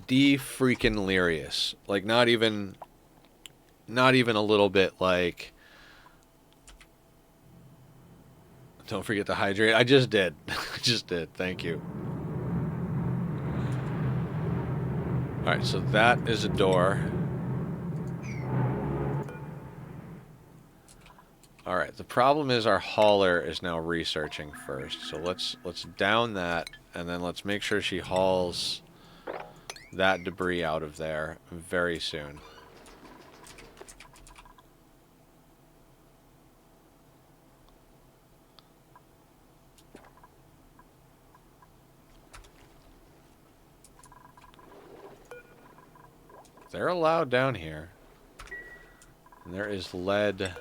Freaking delirious. Like not even a little bit. Like. Don't forget to hydrate. I just did. I just did. Thank you. Alright, so that is a door. Alright, the problem is our hauler is now researching first. So let's down that, and then let's make sure she hauls that debris out of there very soon. They're allowed down here. And there is lead.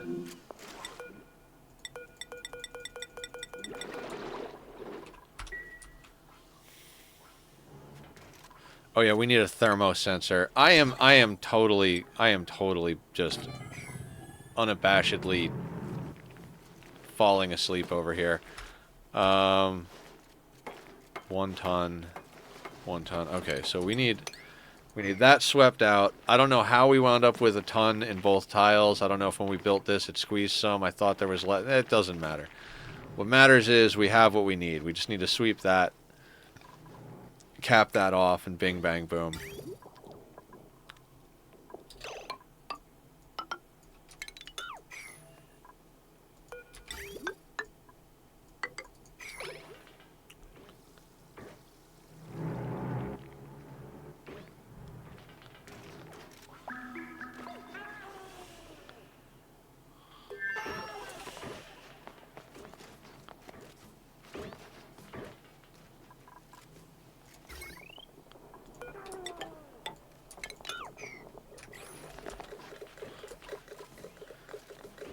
Oh yeah, we need a thermo sensor. I am totally just unabashedly falling asleep over here. 1 ton. 1 ton. Okay, so we need that swept out. I don't know how we wound up with a ton in both tiles. I don't know if when we built this it squeezed some. I thought there was less. It doesn't matter. What matters is we have what we need. We just need to sweep that, cap that off, and bing, bang, boom.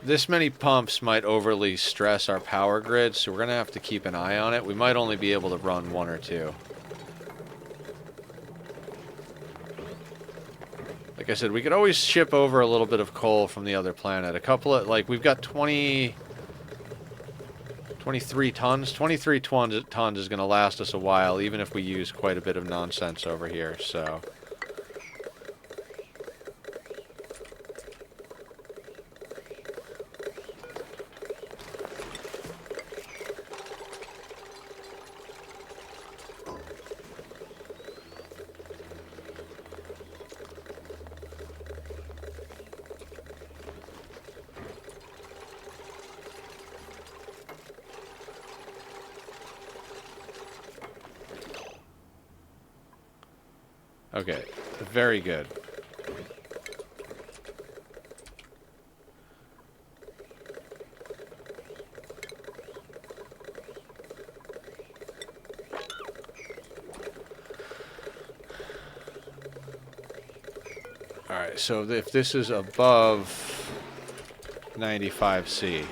This many pumps might overly stress our power grid, so we're going to have to keep an eye on it. We might only be able to run 1 or 2. Like I said, we could always ship over a little bit of coal from the other planet. A couple of, like, we've got 23 tons. 23 tons is going to last us a while, even if we use quite a bit of nonsense over here, so... Okay, very good. Alright, so if this is above 95C,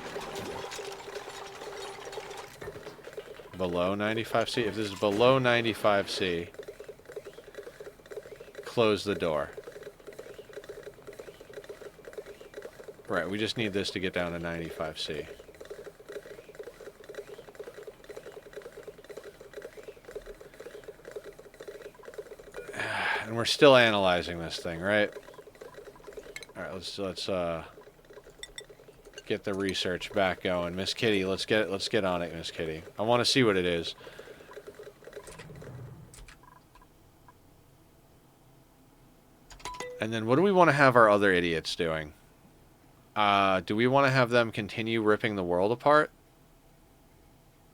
below 95C, if this is below 95C, close the door. Right, we just need this to get down to 95C. And we're still analyzing this thing, right? Alright, let's get the research back going. Miss Kitty, let's get on it, Miss Kitty. I want to see what it is. And then what do we want to have our other idiots doing? Do we want to have them continue ripping the world apart?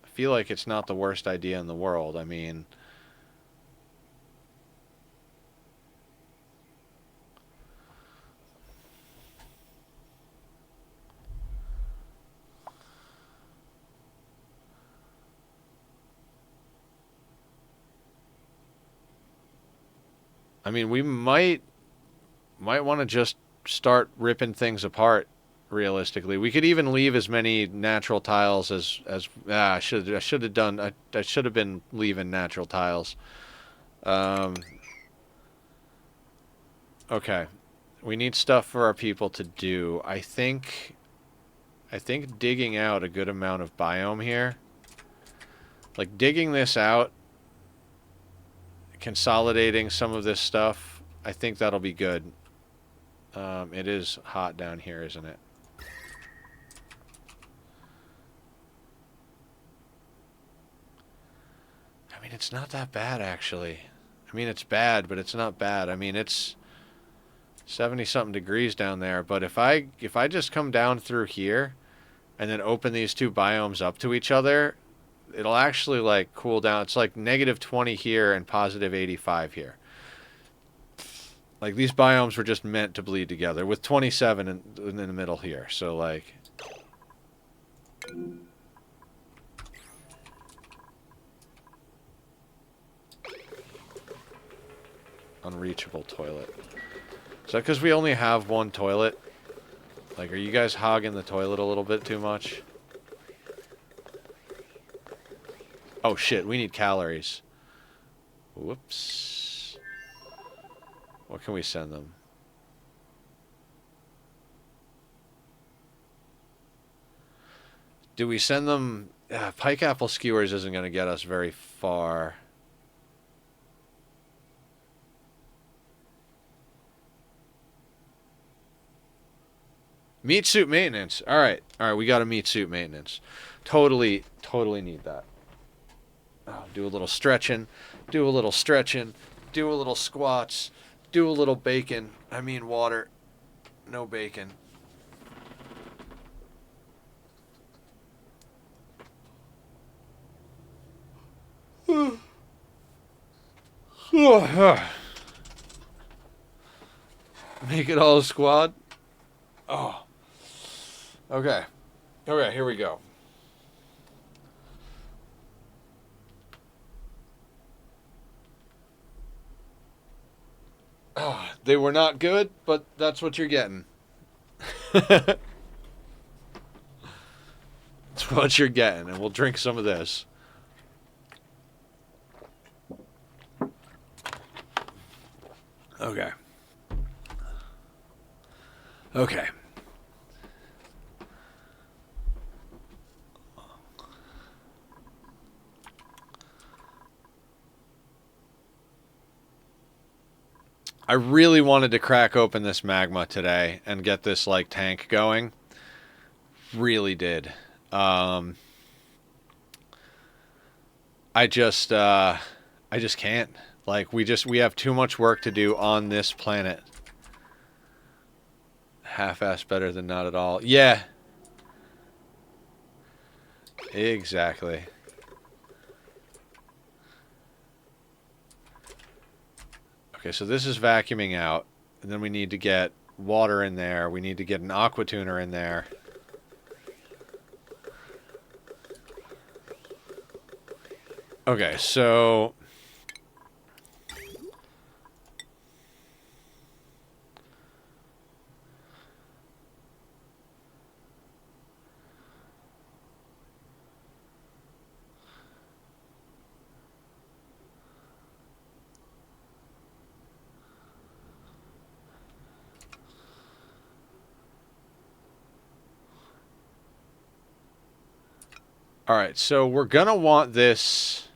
I feel like it's not the worst idea in the world. I mean... we might want to just start ripping things apart. Realistically, we could even leave as many natural tiles as I should have done. I should have been leaving natural tiles. Okay, we need stuff for our people to do. I think digging out a good amount of biome here, like digging this out, consolidating some of this stuff, I think that'll be good. It is hot down here, isn't it? I mean, it's not that bad, actually. I mean, it's bad, but it's not bad. I mean, it's 70-something degrees down there, but if I just come down through here and then open these two biomes up to each other, it'll actually, like, cool down. It's like -20 here and +85 here. Like, these biomes were just meant to bleed together, with 27 in the middle here. So, like... Unreachable toilet. Is that because we only have one toilet? Like, are you guys hogging the toilet a little bit too much? Oh, shit, we need calories. Whoops. What can we send them? Do we send them... Pike apple skewers isn't going to get us very far. Meat suit maintenance. Alright. Alright, we got a meat suit maintenance. Totally need that. Oh, do a little stretching. Do a little stretching. Do a little squats. Do a little bacon. I mean water. No bacon. Make it all a squad. Oh. Okay. Okay, here we go. Oh, they were not good, but that's what you're getting. That's what you're getting, and we'll drink some of this. Okay. Okay. I really wanted to crack open this magma today and get this, like, tank going. Really did. I just can't. Like, we have too much work to do on this planet. Half-assed better than not at all. Yeah. Exactly. Okay, so this is vacuuming out. And then we need to get water in there. We need to get an aqua tuner in there. Okay, so... Alright, so we're gonna want this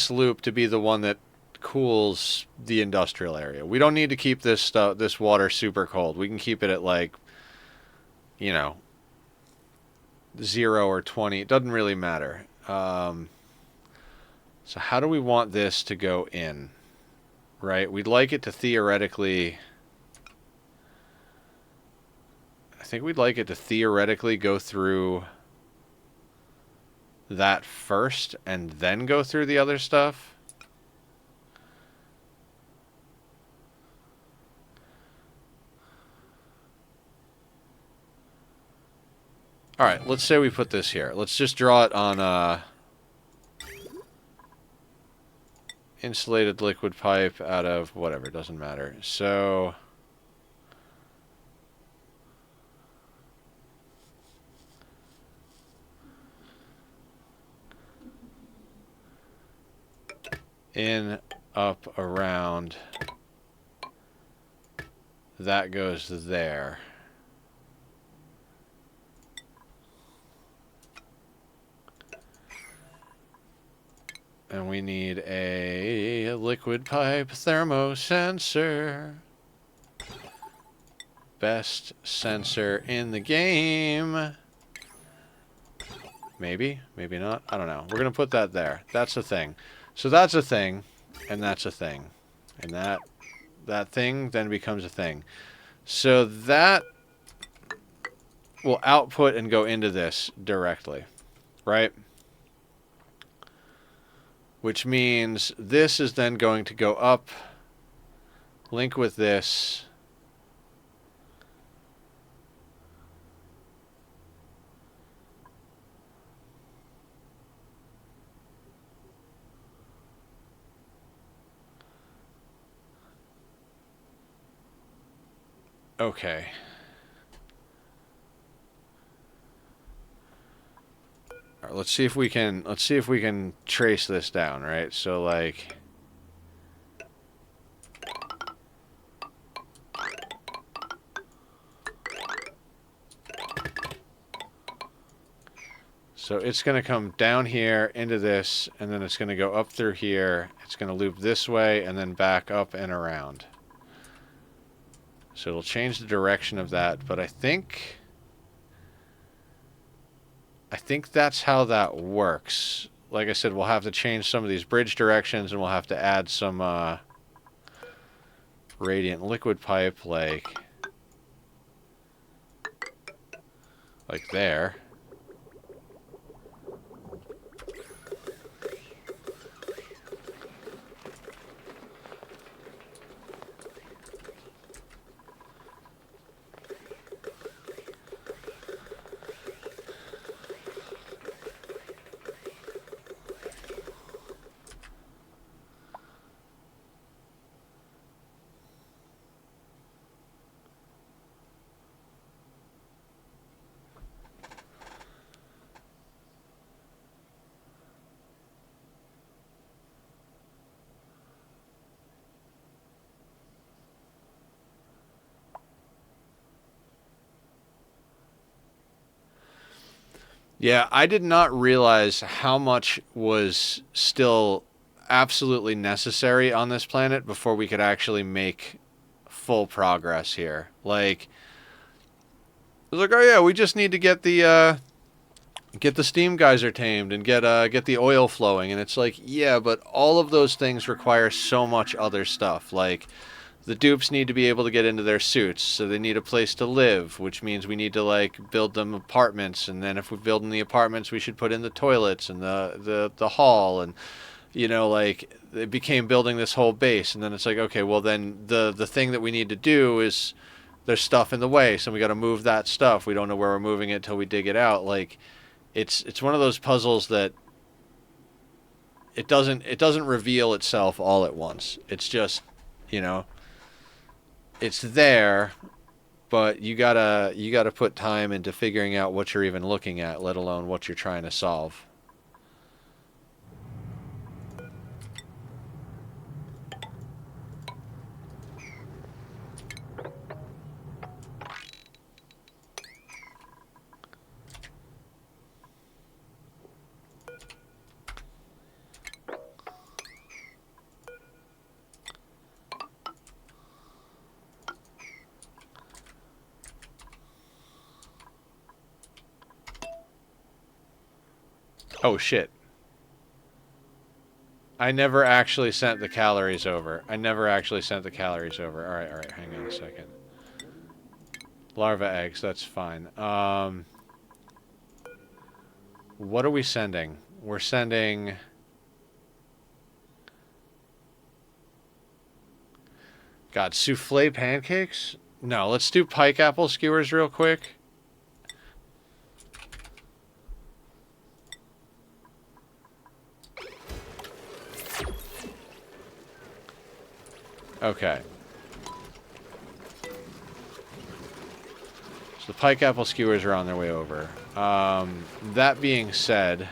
loop to be the one that cools the industrial area. We don't need to keep this water super cold. We can keep it at, like, you know, 0 or 20. It doesn't really matter. So how do we want this to go in? Right? We'd like it to theoretically... I think we'd like it to theoretically go through that first and then go through the other stuff. Alright, let's say we put this here. Let's just draw it on insulated liquid pipe out of whatever, doesn't matter. So... in, up, around. That goes there. And we need a liquid pipe thermosensor. Best sensor in the game. Maybe, maybe not. I don't know. We're going to put that there. That's the thing. So that's a thing, and that's a thing. And that thing then becomes a thing. So that will output and go into this directly, right? Which means this is then going to go up link with this. Okay. All right, let's see if we can trace this down, right? So like so it's going to come down here into this, and then it's going to go up through here. It's going to loop this way and then back up and around. So it'll change the direction of that, but I think that's how that works. Like I said, we'll have to change some of these bridge directions, and we'll have to add some radiant liquid pipe like there. Yeah, I did not realize how much was still absolutely necessary on this planet before we could actually make full progress here. Like, it was like, oh yeah, we just need to get the steam geyser tamed and get the oil flowing, and it's like, yeah, but all of those things require so much other stuff. Like, the dupes need to be able to get into their suits, so they need a place to live, which means we need to, like, build them apartments, and then if we build in the apartments, we should put in the toilets and the hall, and, you know, like, it became building this whole base, and then it's like, okay, well, then the thing that we need to do is there's stuff in the way, so we got to move that stuff. We don't know where we're moving it till we dig it out. Like, it's one of those puzzles that it doesn't reveal itself all at once. It's just, you know, it's there, but you gotta put time into figuring out what you're even looking at, let alone what you're trying to solve. Oh shit. I never actually sent the calories over. Alright, hang on a second. Larva eggs, that's fine. What are we sending? We're sending... God, souffle pancakes? No, let's do pike apple skewers real quick. Okay. So the pike apple skewers are on their way over. That being said,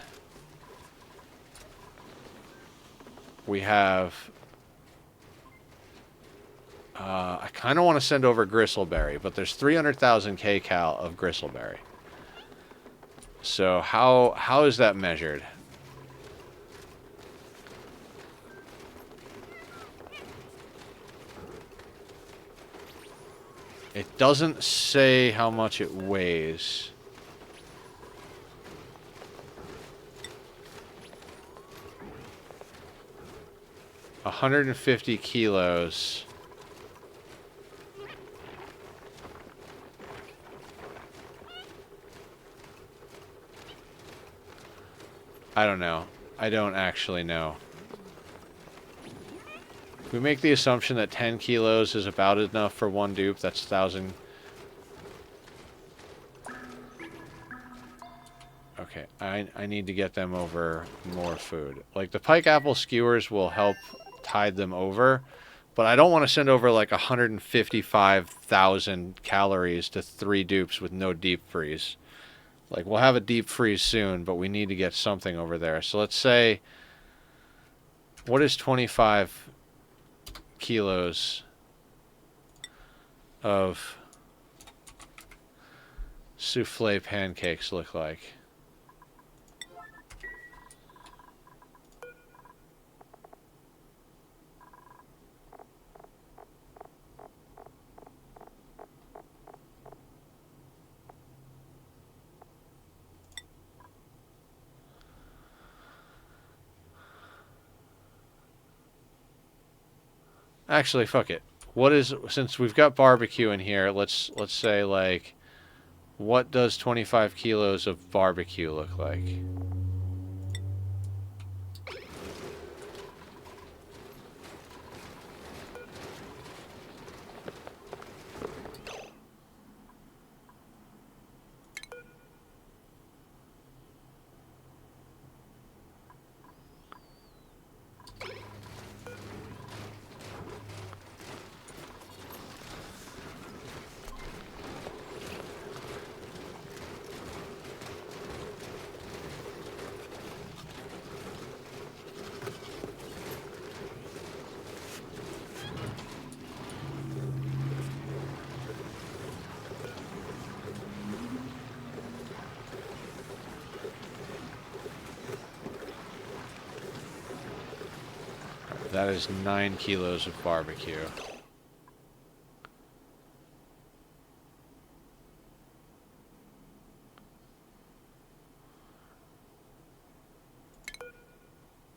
we have... I kind of want to send over gristleberry, but there's 300,000 kcal of gristleberry. So how is that measured? It doesn't say how much it weighs. $150 kilos. I don't know. I don't actually know. We make the assumption that 10 kilos is about enough for one dupe. That's 1,000. Okay, I need to get them over more food. Like, the pike apple skewers will help tide them over, but I don't want to send over like 155,000 calories to 3 dupes with no deep freeze. Like, we'll have a deep freeze soon, but we need to get something over there. So let's say, what is 25 kilos of souffle pancakes look like? Actually, fuck it. What is, since we've got barbecue in here, let's say, like, what does 25 kilos of barbecue look like? That is 9 kilos of barbecue.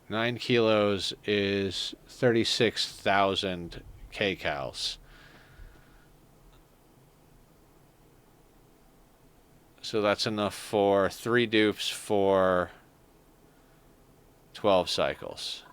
Nine kilos is 36,000 kcals. So that's enough for 3 dupes for 12 cycles.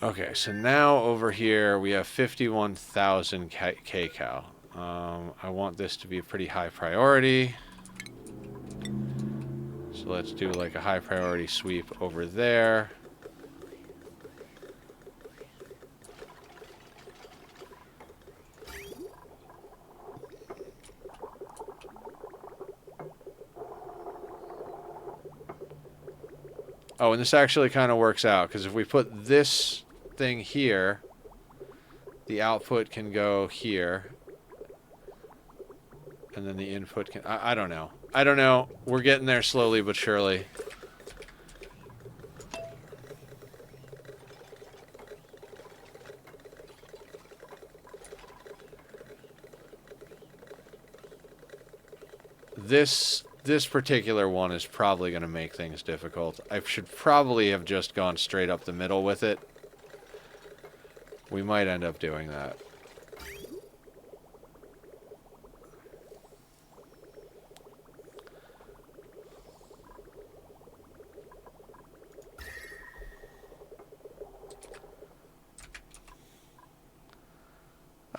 Okay, so now over here we have 51,000 kcal. I want this to be a pretty high priority. So let's do like a high priority sweep over there. Oh, and this actually kind of works out, because if we put this thing here, the output can go here, and then the input can... I don't know. I don't know. We're getting there slowly but surely. This particular one is probably going to make things difficult. I should probably have just gone straight up the middle with it. We might end up doing that.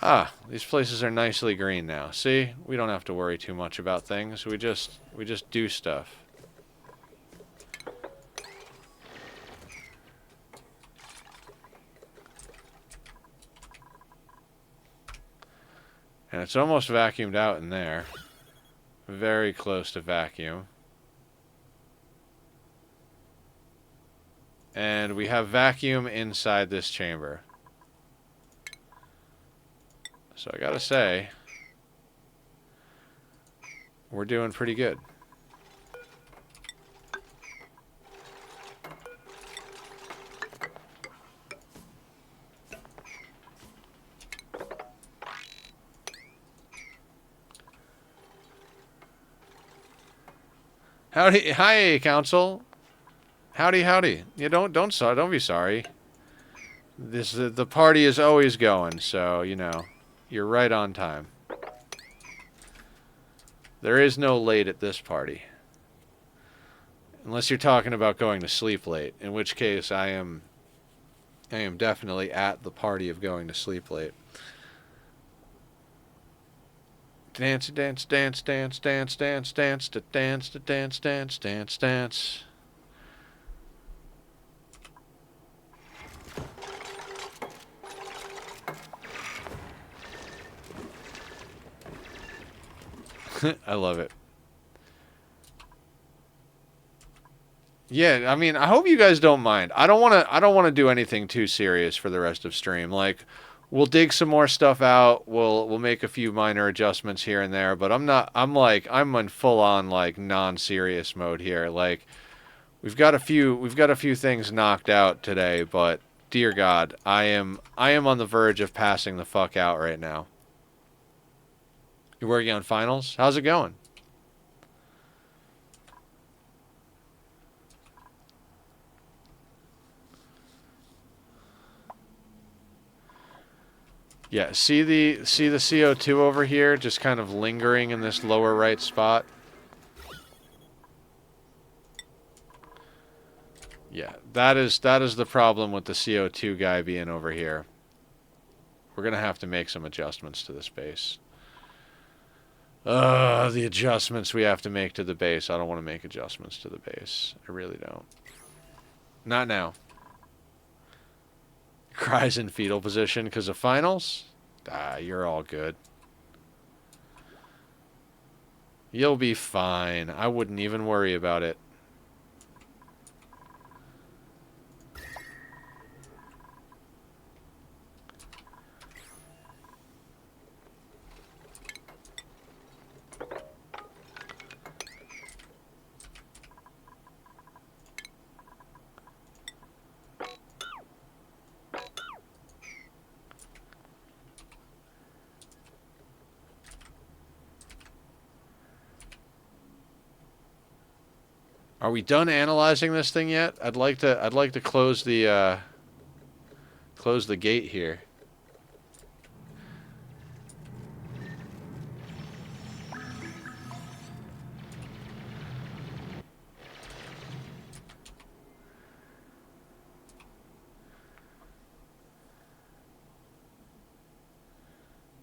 Ah, these places are nicely green now. See? We don't have to worry too much about things. We just do stuff. And it's almost vacuumed out in there. Very close to vacuum. And we have vacuum inside this chamber. So I gotta say, we're doing pretty good. Howdy, hi, council. Howdy, howdy. Yeah, don't be sorry. The party is always going, so you know, you're right on time. There is no late at this party, unless you're talking about going to sleep late. In which case, I am definitely at the party of going to sleep late. Dance, dance, dance, dance, dance, dance, dance, to dance, to dance, dance, dance, dance. I love it. Yeah, I mean, I hope you guys don't mind. I don't want to do anything too serious for the rest of stream. Like, we'll dig some more stuff out. We'll make a few minor adjustments here and there, but I'm in full on like non-serious mode here. Like, we've got a few things knocked out today, but dear God, I am on the verge of passing the fuck out right now. You're working on finals? How's it going? Yeah, see the CO2 over here just kind of lingering in this lower right spot? Yeah, that is the problem with the CO2 guy being over here. We're going to have to make some adjustments to this base. The adjustments we have to make to the base. I don't want to make adjustments to the base. I really don't. Not now. Cries in fetal position because of finals? Ah, you're all good. You'll be fine. I wouldn't even worry about it. Are we done analyzing this thing yet? I'd like to close the gate here.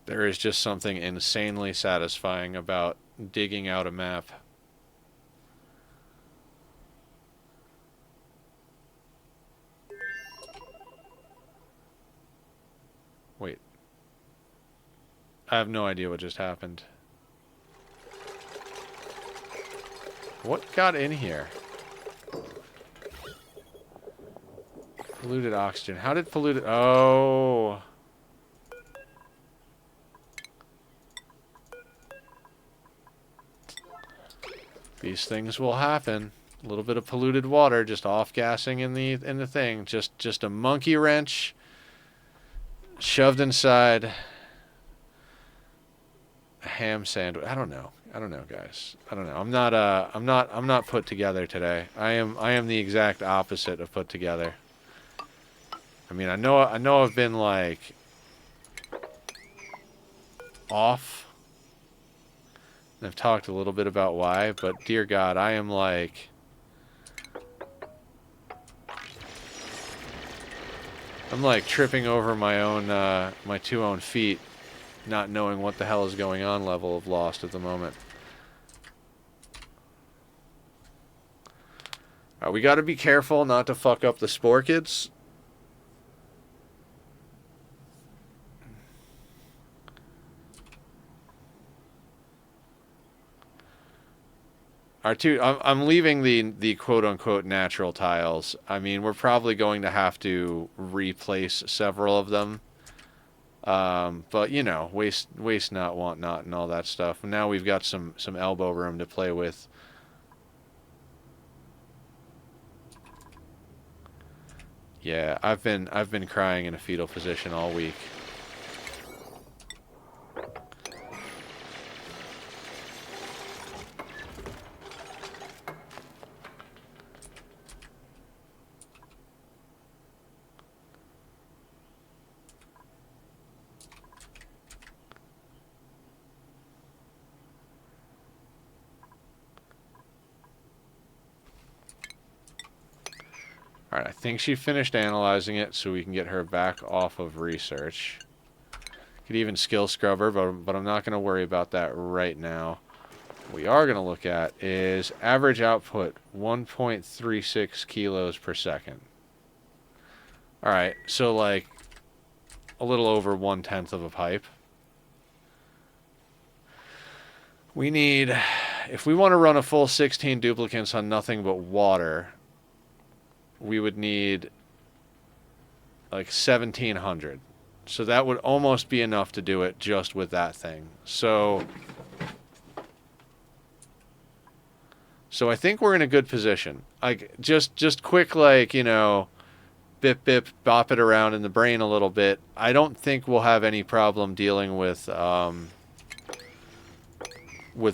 There is just something insanely satisfying about digging out a map. Wait. I have no idea what just happened. What got in here? Polluted oxygen. How did polluted... Oh... These things will happen. A little bit of polluted water just off-gassing in the thing. Just a monkey wrench shoved inside a ham sandwich. I don't know, guys. I don't know. I'm not put together today. I am the exact opposite of put together. I mean, I know I've been like off. I've talked a little bit about why, but dear God, I am like... I'm like tripping over my own, my two own feet, not knowing what the hell is going on level of lost at the moment. Alright, we gotta be careful not to fuck up the spore kids. I'm leaving the quote-unquote natural tiles. I mean, we're probably going to have to replace several of them. But, you know, waste not, want not, and all that stuff. And now we've got some elbow room to play with. Yeah, I've been crying in a fetal position all week. Alright, I think she finished analyzing it, so we can get her back off of research. Could even skill scrub her, but I'm not going to worry about that right now. What we are going to look at is average output 1.36 kilos per second. Alright, so like a little over 1/10 of a pipe. We need, if we want to run a full 16 duplicates on nothing but water, we would need like 1,700. So that would almost be enough to do it just with that thing. So I think we're in a good position. Like just quick, like, you know, bip bip bop it around in the brain a little bit. I don't think we'll have any problem dealing with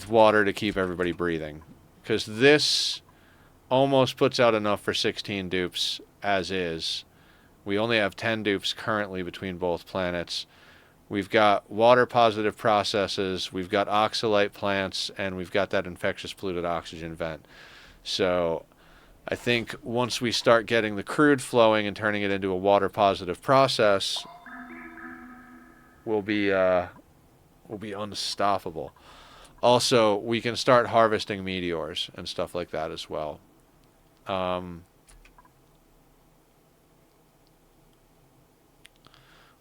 water to keep everybody breathing, because this almost puts out enough for 16 dupes as is. We only have 10 dupes currently between both planets. We've got water-positive processes, we've got oxalite plants, and we've got that infectious polluted oxygen vent. So I think once we start getting the crude flowing and turning it into a water-positive process, we'll be unstoppable. Also, we can start harvesting meteors and stuff like that as well.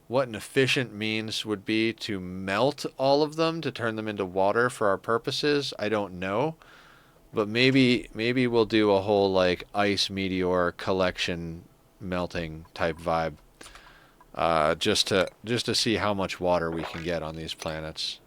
What an efficient means would be to melt all of them to turn them into water for our purposes, I don't know. But maybe we'll do a whole like ice meteor collection melting type vibe. Just to see how much water we can get on these planets.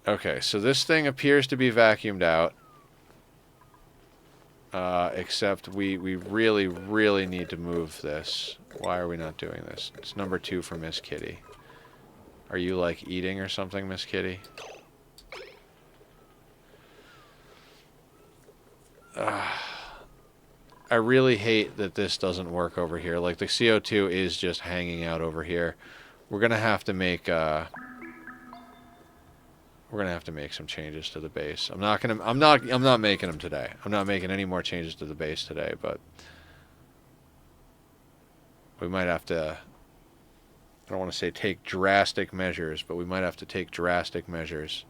Okay, so this thing appears to be vacuumed out. Except we really, really need to move this. Why are we not doing this? It's number 2 for Miss Kitty. Are you, like, eating or something, Miss Kitty? I really hate that this doesn't work over here. Like, the CO2 is just hanging out over here. We're gonna have to make, some changes to the base. I'm not making them today. I'm not making any more changes to the base today, but we might have to, I don't want to say take drastic measures, but we might have to take drastic measures.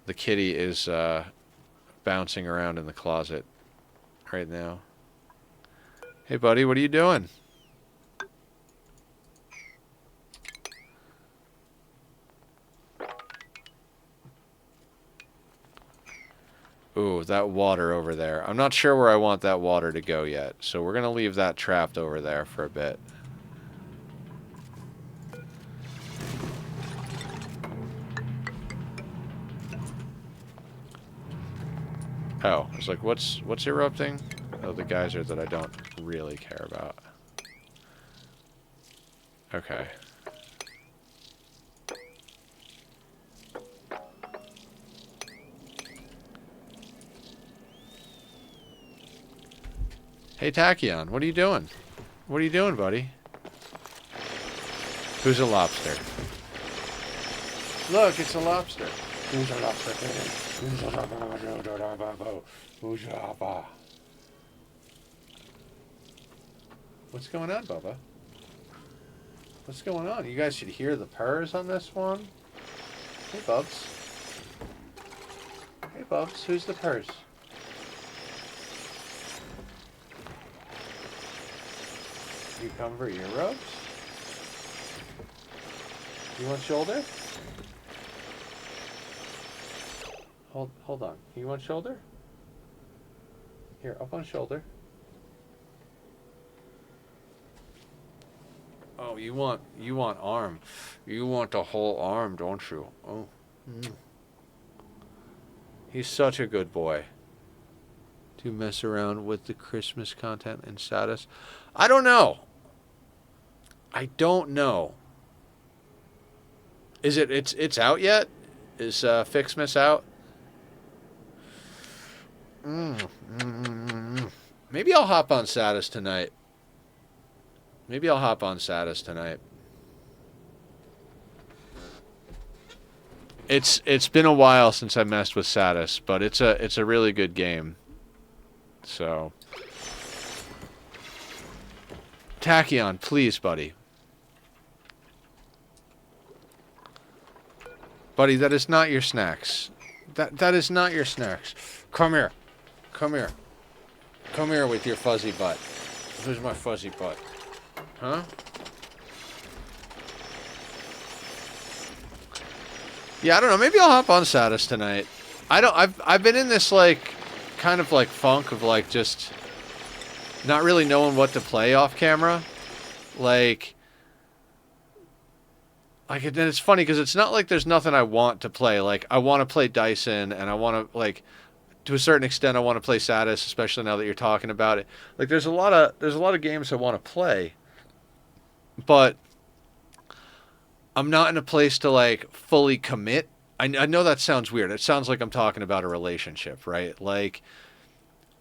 The kitty is bouncing around in the closet right now. Hey, buddy, what are you doing? Ooh, that water over there. I'm not sure where I want that water to go yet, so we're going to leave that trapped over there for a bit. Oh, I was like, what's erupting? Oh, the geyser that I don't really care about. Okay. Hey, Tachyon, what are you doing? What are you doing, buddy? Who's a lobster? Look, it's a lobster. Who's a lobster? Who's a lobster? Who's a lobster? What's going on, Bubba? What's going on? You guys should hear the purrs on this one. Hey, Bubs. Hey, Bubs. Who's the purrs? You come for ear rubs? You want shoulder? Hold on. You want shoulder? Here, up on shoulder. Oh, you want arm. You want the whole arm, don't you? Oh. Mm. He's such a good boy. To mess around with the Christmas content and status. I don't know. Is it's out yet? Is Fixmas out? Maybe I'll hop on Satis tonight. It's been a while since I messed with Satis, but it's a really good game. So, Tachyon, please, buddy. Buddy, that is not your snacks. That is not your snacks. Come here. Come here. Come here with your fuzzy butt. Who's my fuzzy butt? Huh? Yeah, I don't know. Maybe I'll hop on Satis tonight. I've been in this like kind of like funk of like just not really knowing what to play off camera. Like and it's funny because it's not like there's nothing I want to play. Like I want to play Dyson and I want to like to a certain extent I want to play Satis, especially now that you're talking about it. Like there's a lot of games I want to play, but I'm not in a place to like fully commit. I know that sounds weird. It sounds like I'm talking about a relationship, right? Like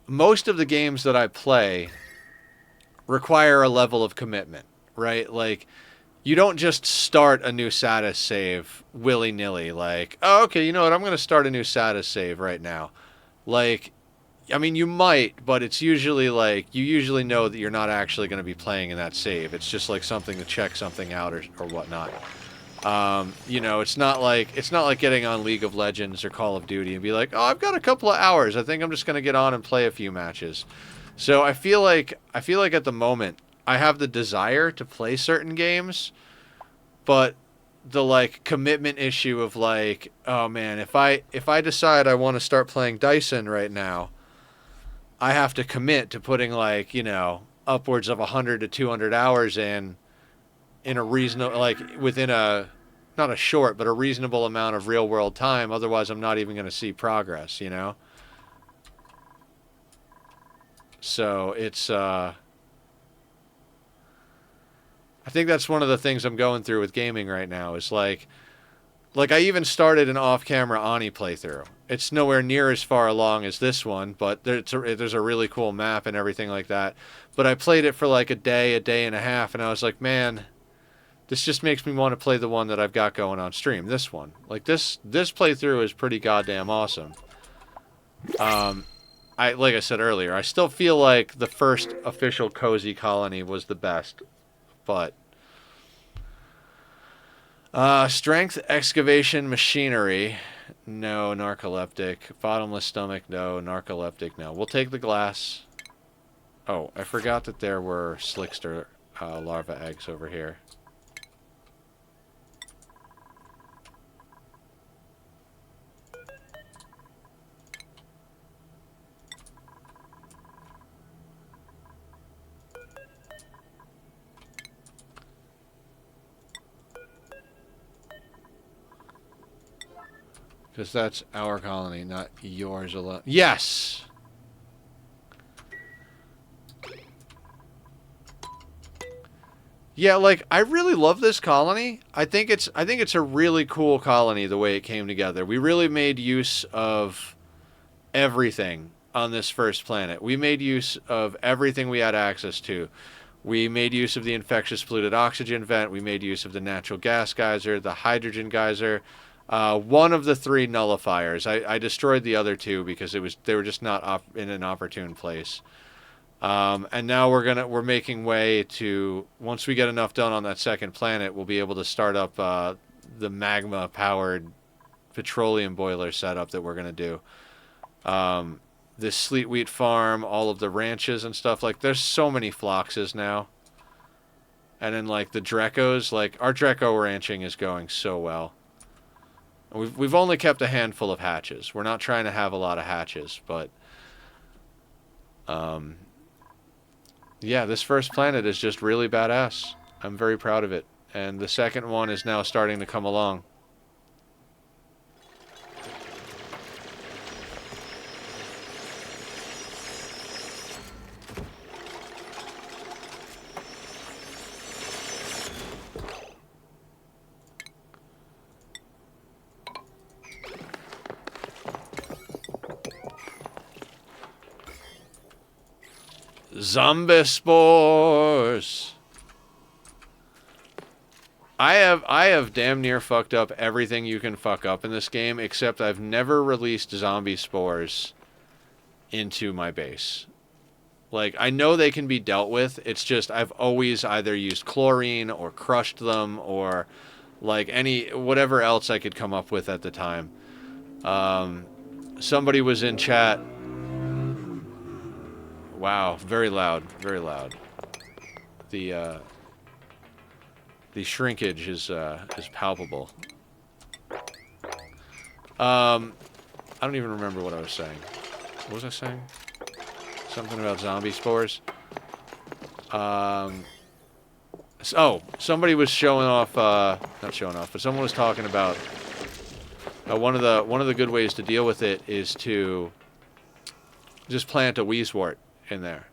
most of the games that I play require a level of commitment, right? Like you don't just start a new Satis save willy-nilly like, oh, okay, you know what? I'm going to start a new Satis save right now. Like, I mean, you might, but it's usually like, you usually know that you're not actually going to be playing in that save. It's just like something to check something out or whatnot. You know, it's not like getting on League of Legends or Call of Duty and be like, oh, I've got a couple of hours. I think I'm just going to get on and play a few matches. So I feel like at the moment I have the desire to play certain games, but the like commitment issue of like, oh man, if I decide I want to start playing Dyson right now, I have to commit to putting like, you know, upwards of 100 to 200 hours in a reasonable, like within a, not a short, but a reasonable amount of real world time. Otherwise I'm not even going to see progress, you know? So it's, I think that's one of the things I'm going through with gaming right now is like I even started an off-camera Ani playthrough. It's nowhere near as far along as this one, but there's a really cool map and everything like that. But I played it for like a day and a half, and I was like, man, this just makes me want to play the one that I've got going on stream. This one, like this playthrough is pretty goddamn awesome. Like I said earlier, I still feel like the first official Cozy Colony was the best. But strength, excavation, machinery, no. Narcoleptic, bottomless stomach, no. Narcoleptic, no. We'll take the glass. Oh, I forgot that there were slickster larva eggs over here. Because that's our colony, not yours alone. Yes! Yeah, like, I really love this colony. I think it's a really cool colony the way it came together. We really made use of everything on this first planet. We made use of everything we had access to. We made use of the infectious polluted oxygen vent. We made use of the natural gas geyser, the hydrogen geyser. One of the three nullifiers. I destroyed the other two because they were just not in an opportune place. And now we're making way to, once we get enough done on that second planet, we'll be able to start up the magma powered petroleum boiler setup that we're gonna do. This sleet wheat farm, all of the ranches and stuff, like there's so many floxes now. And then like the Drecos, like our Dreco ranching is going so well. We've only kept a handful of hatches. We're not trying to have a lot of hatches, but yeah, this first planet is just really badass. I'm very proud of it. And the second one is now starting to come along. Zombie spores. I have damn near fucked up everything you can fuck up in this game, except I've never released zombie spores into my base. Like, I know they can be dealt with. It's just I've always either used chlorine or crushed them or like whatever else I could come up with at the time. Somebody was in chat. Wow, very loud, very loud. The shrinkage is palpable. I don't even remember what I was saying. What was I saying? Something about zombie spores. Oh, somebody was showing off. Not showing off, but someone was talking about one of the good ways to deal with it is to just plant a wheezewort in there.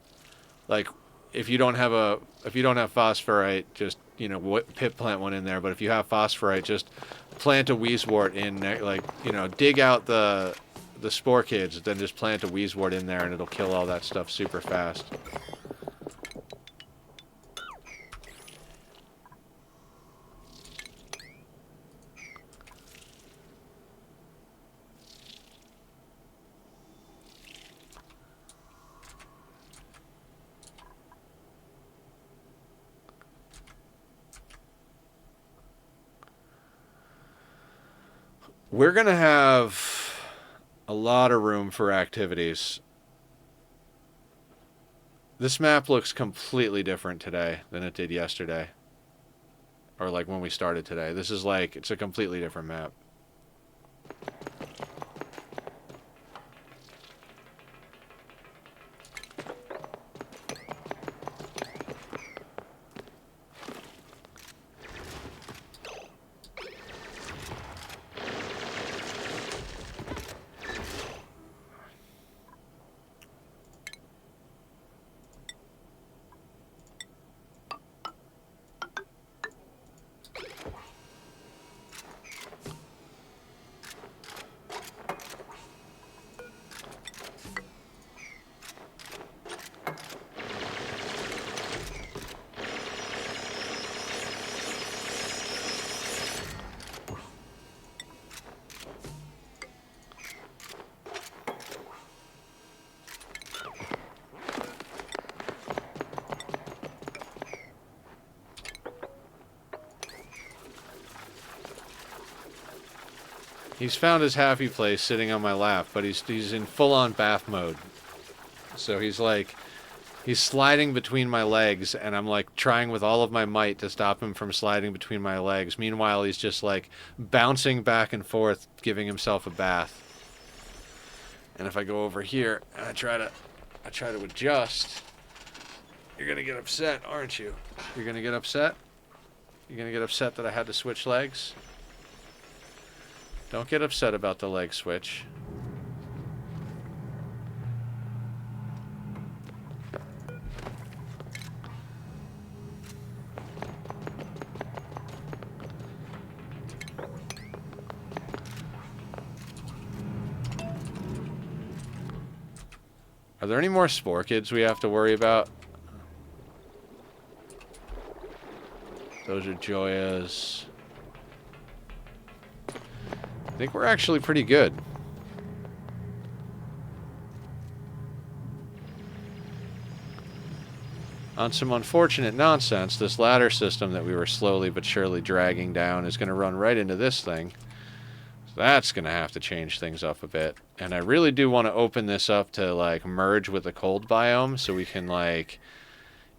Like, if you don't have phosphorite, just pit plant one in there. But if you have phosphorite, just plant a wheezewort in there. Like, dig out the spore kids, then just plant a wheezewort in there, and it'll kill all that stuff super fast. We're going to have a lot of room for activities. This map looks completely different today than it did yesterday. Or like when we started today. This is like, it's a completely different map. He's found his happy place sitting on my lap, but he's in full-on bath mode. So he's sliding between my legs, and I'm like trying with all of my might to stop him from sliding between my legs. Meanwhile, he's just like bouncing back and forth, giving himself a bath. And if I go over here and I try to adjust, you're gonna get upset, aren't you? You're gonna get upset? You're gonna get upset that I had to switch legs? Don't get upset about the leg switch. Are there any more spore kids we have to worry about? Those are Joyas. I think we're actually pretty good. On some unfortunate nonsense, this ladder system that we were slowly but surely dragging down is going to run right into this thing. So that's going to have to change things up a bit. And I really do want to open this up to, like, merge with the cold biome so we can, like,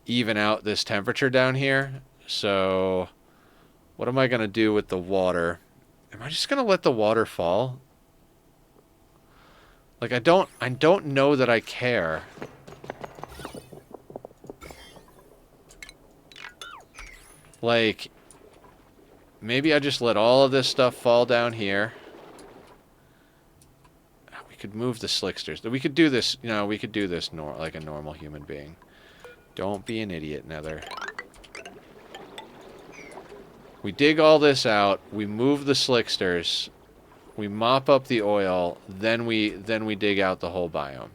even out this temperature down here. So, what am I going to do with the water? Am I just going to let the water fall? Like, I don't know that I care. Like, maybe I just let all of this stuff fall down here. We could move the slicksters. We could do this, we could do this like a normal human being. Don't be an idiot, Nether. We dig all this out, we move the slicksters, we mop up the oil, then we dig out the whole biome.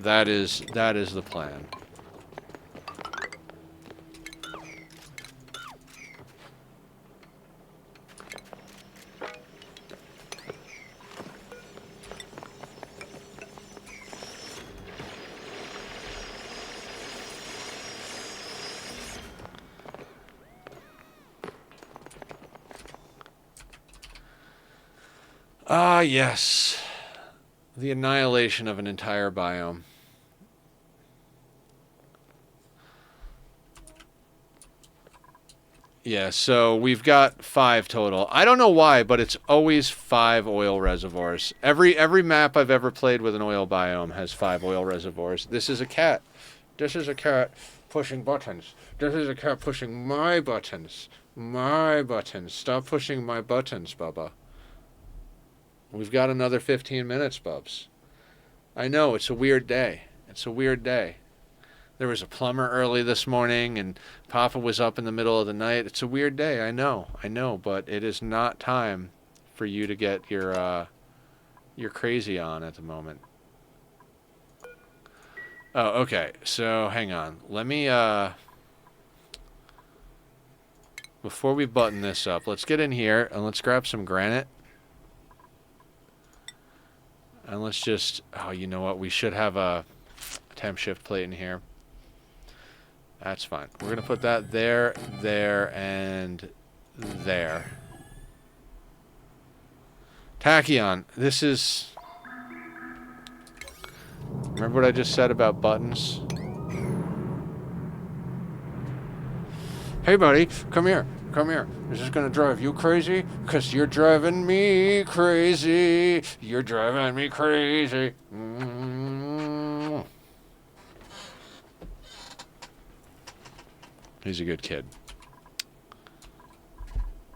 That is the plan. Ah, yes. The annihilation of an entire biome. Yeah, so we've got 5 total. I don't know why, but it's always 5 oil reservoirs. Every map I've ever played with an oil biome has 5 oil reservoirs. This is a cat. This is a cat pushing buttons. This is a cat pushing my buttons. My buttons. Stop pushing my buttons, Bubba. We've got another 15 minutes, Bubs. I know, it's a weird day. It's a weird day. There was a plumber early this morning, and Papa was up in the middle of the night. It's a weird day, I know, but it is not time for you to get your crazy on at the moment. Oh, okay, so hang on. Let me, before we button this up, let's get in here, and let's grab some granite. And let's just, oh, you know what? We should have a temp shift plate in here. That's fine. We're going to put that there, there, and there. Tachyon, this is... Remember what I just said about buttons? Hey, buddy, come here. Come here. Is this gonna drive you crazy? 'Cause you're driving me crazy. You're driving me crazy. He's a good kid.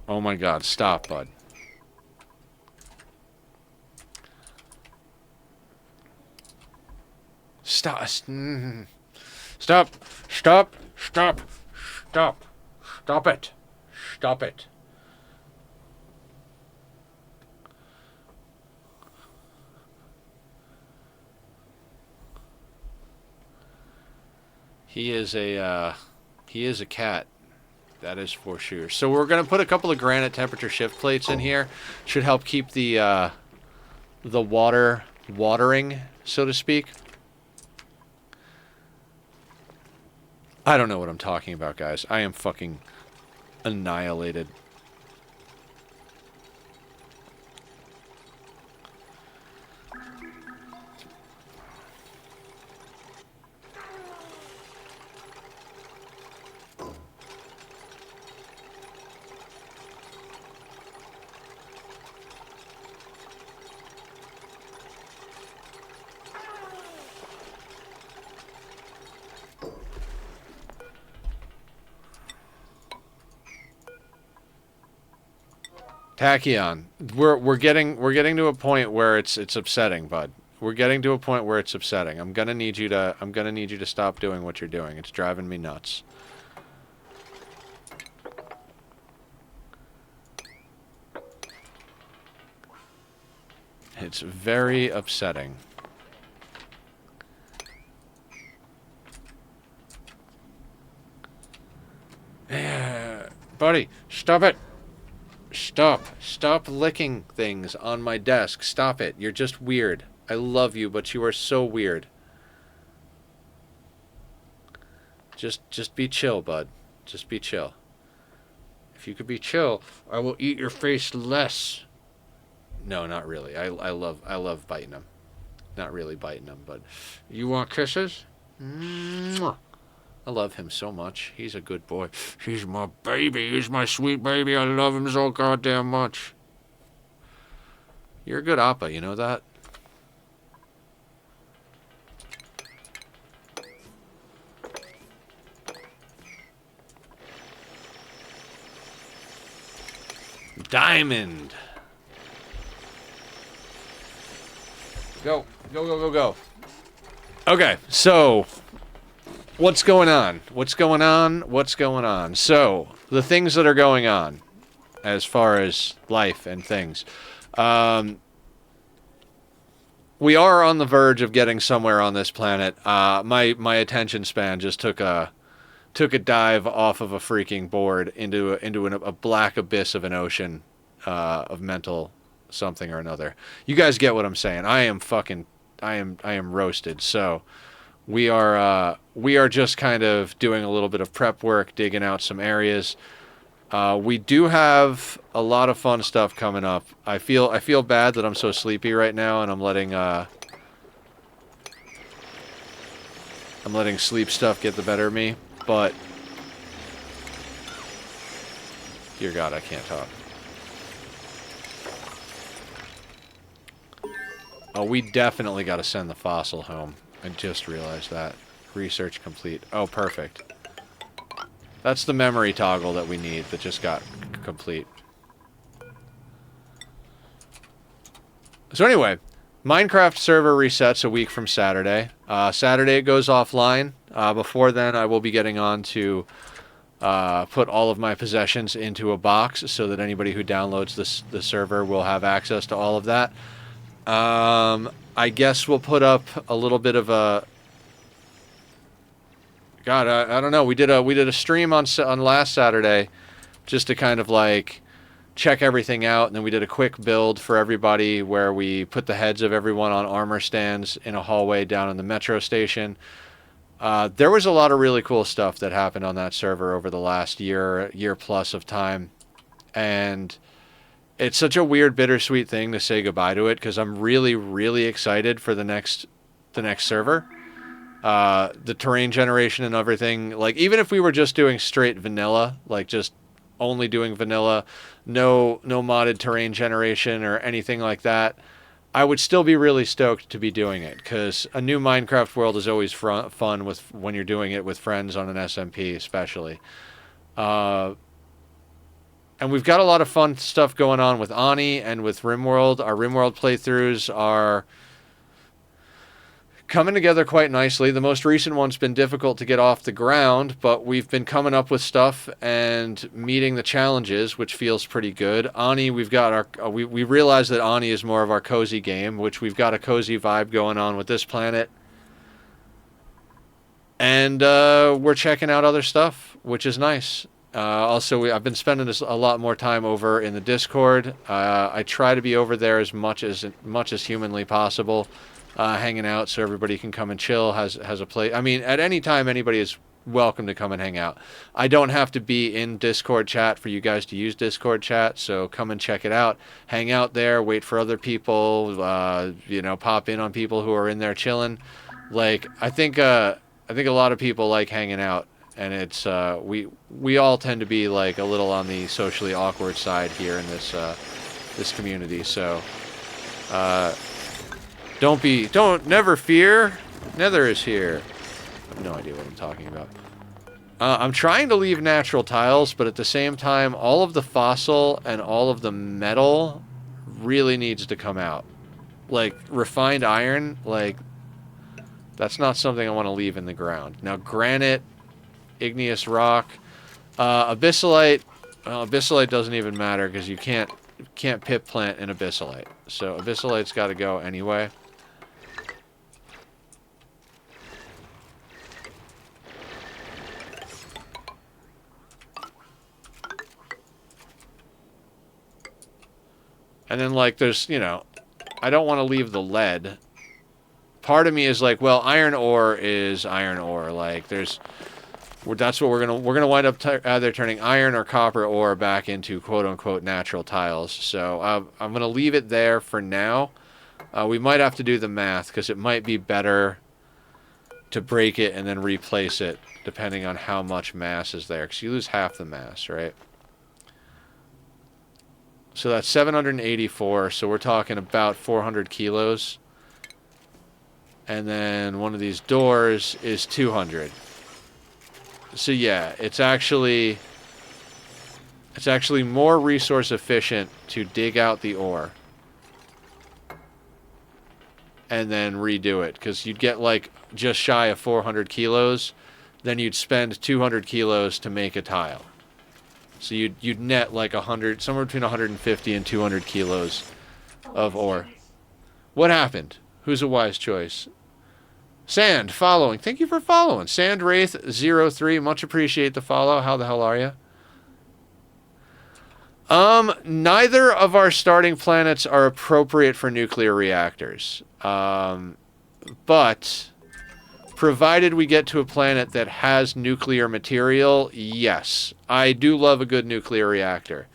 Oh my God, stop, bud. Stop. Stop. Stop. Stop. Stop. Stop it. Stop it. He is a cat. That is for sure. So we're gonna put a couple of granite temperature shift plates in here. Should help keep the water watering, so to speak. I don't know what I'm talking about, guys. I am fucking annihilated. Tachyon, we're getting to a point where it's upsetting, bud. We're getting to a point where it's upsetting. I'm gonna need you to stop doing what you're doing. It's driving me nuts. It's very upsetting. Buddy, stop it. Stop licking things on my desk. Stop it. You're just weird. I love you, but you are so weird. Just be chill, bud. Just be chill. If you could be chill, I will eat your face less. No, not really. I love biting them. Not really biting them, but you want kisses? Mwah. I love him so much. He's a good boy. He's my baby. He's my sweet baby. I love him so goddamn much. You're a good appa, you know that? Diamond. Go. Go, go, go, go. Okay, so... What's going on? What's going on? What's going on? So, the things that are going on, as far as life and things. we are on the verge of getting somewhere on this planet. My attention span just took a dive off of a freaking board into a black abyss of an ocean of mental something or another. You guys get what I'm saying? I am roasted. So we are just kind of doing a little bit of prep work, digging out some areas. We do have a lot of fun stuff coming up. I feel bad that I'm so sleepy right now, and I'm letting sleep stuff get the better of me. But dear God, I can't talk. Oh, we definitely got to send the fossil home. I just realized that. Research complete. Oh, perfect. That's the memory toggle that we need that just got complete. So anyway, Minecraft server resets a week from Saturday. Saturday it goes offline. Before then, I will be getting on to put all of my possessions into a box so that anybody who downloads the server will have access to all of that. I guess we'll put up a little bit of a... God, I don't know. We did a stream on last Saturday, just to kind of like check everything out, and then we did a quick build for everybody where we put the heads of everyone on armor stands in a hallway down in the metro station. There was a lot of really cool stuff that happened on that server over the last year plus of time, and it's such a weird, bittersweet thing to say goodbye to it because I'm really, really excited for the next server. The terrain generation and everything, like even if we were just doing straight vanilla, like just only doing vanilla, no modded terrain generation or anything like that, I would still be really stoked to be doing it because a new Minecraft world is always fun when you're doing it with friends on an SMP especially. And we've got a lot of fun stuff going on with Ani and with RimWorld. Our RimWorld playthroughs are coming together quite nicely. The most recent one's been difficult to get off the ground, but we've been coming up with stuff and meeting the challenges, which feels pretty good. Ani, we've got we realize that Ani is more of our cozy game, which we've got a cozy vibe going on with this planet. And we're checking out other stuff, which is nice. Also, I've been spending a lot more time over in the Discord. I try to be over there as much as humanly possible. Hanging out so everybody can come and chill, has a place. I mean, at any time, anybody is welcome to come and hang out. I don't have to be in Discord chat for you guys to use Discord chat, so come and check it out. Hang out there, wait for other people, pop in on people who are in there chilling. Like, I think a lot of people like hanging out, and it's, we all tend to be, like, a little on the socially awkward side here in this community, so, never fear. Nether is here. I have no idea what I'm talking about. I'm trying to leave natural tiles, but at the same time, all of the fossil and all of the metal really needs to come out. Like, refined iron, like, that's not something I want to leave in the ground. Now, granite, igneous rock, abyssalite, well, abyssalite doesn't even matter because you can't pip plant an abyssalite. So abyssalite's got to go anyway. And then, like, there's, I don't want to leave the lead. Part of me is like, well, iron ore is iron ore. Like, that's what we're gonna wind up either turning iron or copper ore back into quote unquote natural tiles. So I'm gonna leave it there for now. We might have to do the math because it might be better to break it and then replace it depending on how much mass is there. Because you lose half the mass, right? So that's 784, so we're talking about 400 kilos. And then one of these doors is 200. So yeah, it's actually more resource efficient to dig out the ore and then redo it, because you'd get like just shy of 400 kilos, then you'd spend 200 kilos to make a tile. So you'd net like 100, somewhere between 150 and 200 kilos of ore. What happened? Who's a wise choice? Sand, following. Thank you for following. Sand Wraith 03, much appreciate the follow. How the hell are you? Neither of our starting planets are appropriate for nuclear reactors. But provided we get to a planet that has nuclear material, yes. I do love a good nuclear reactor.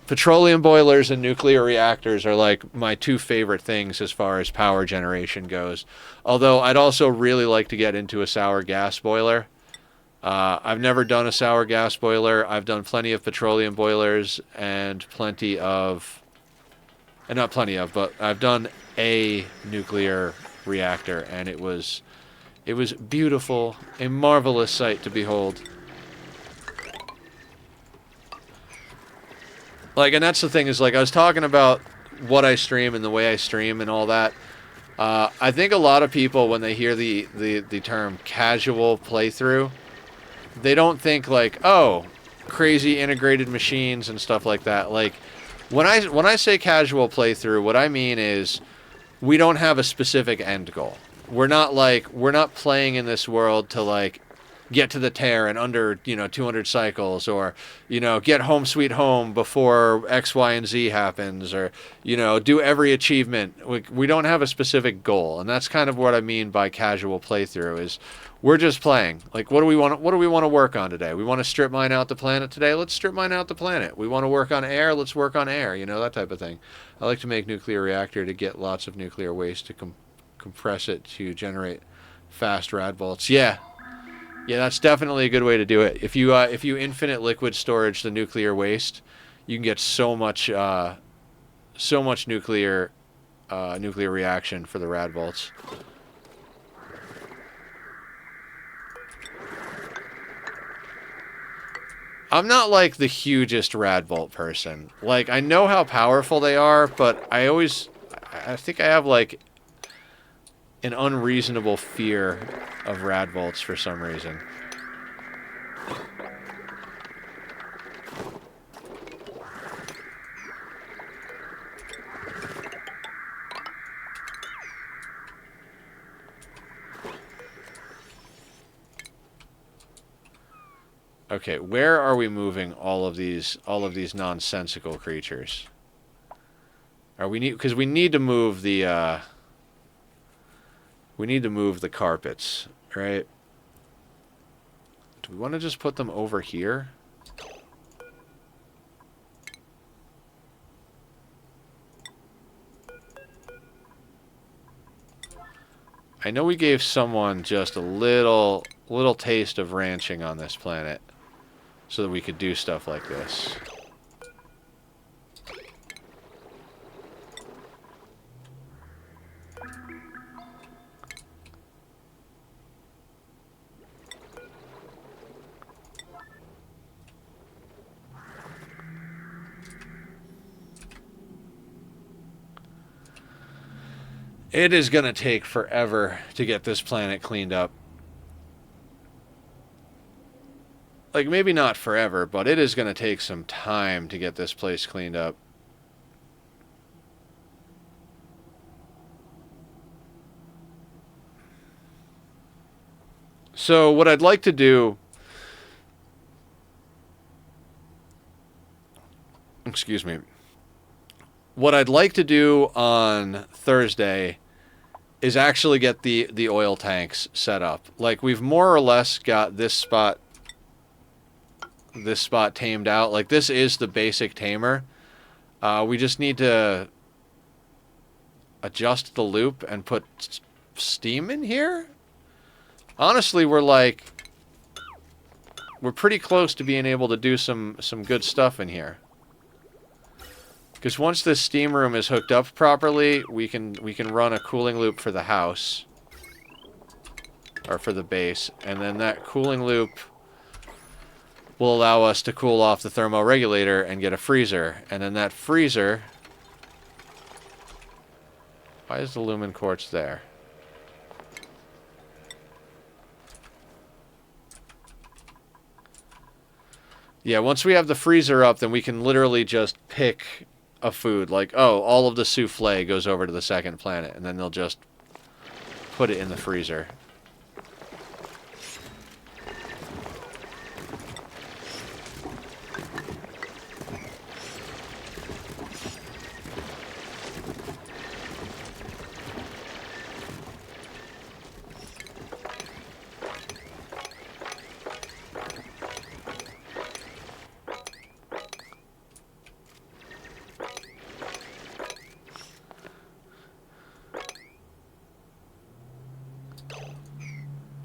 Petroleum boilers and nuclear reactors are like my two favorite things as far as power generation goes. Although I'd also really like to get into a sour gas boiler. I've never done a sour gas boiler. I've done plenty of petroleum boilers and plenty of... And not plenty of, but I've done a nuclear reactor, and it was beautiful, a marvelous sight to behold. Like, and that's the thing is, like, I was talking about what I stream and the way I stream and all that. I think a lot of people, when they hear the term casual playthrough, they don't think like, oh, crazy integrated machines and stuff like that. Like, when I say casual playthrough, what I mean is we don't have a specific end goal. We're not playing in this world to like get to the tear in under, 200 cycles, or, get home sweet home before X, Y, and Z happens, or, do every achievement. We don't have a specific goal, and that's kind of what I mean by casual playthrough is we're just playing. Like, what do we want to work on today? We want to strip mine out the planet today. Let's strip mine out the planet. We want to work on air. Let's work on air. That type of thing. I like to make nuclear reactor to get lots of nuclear waste to compress it to generate fast rad bolts. Yeah, that's definitely a good way to do it. If you infinite liquid storage the nuclear waste, you can get so much nuclear reaction for the rad bolts. I'm not like the hugest rad bolt person. Like, I know how powerful they are, but I think I have like an unreasonable fear of rad bolts for some reason. Okay, where are we moving all of these nonsensical creatures? Because we need to move the carpets, right? Do we want to just put them over here? I know we gave someone just a little taste of ranching on this planet so that we could do stuff like this. It is going to take forever to get this planet cleaned up. Like, maybe not forever, but it is going to take some time to get this place cleaned up. So, what I'd like to do... Excuse me. What I'd like to do on Thursday is actually get the oil tanks set up. Like, we've more or less got this spot tamed out. Like, this is the basic tamer. We just need to adjust the loop and put steam in here. Honestly, we're pretty close to being able to do some good stuff in here. Because once this steam room is hooked up properly, we can run a cooling loop for the house. Or for the base. And then that cooling loop will allow us to cool off the thermoregulator and get a freezer. And then that freezer... Why is the lumen quartz there? Yeah, once we have the freezer up, then we can literally just pick a food. Like, oh, all of the souffle goes over to the second planet, and then they'll just put it in the freezer.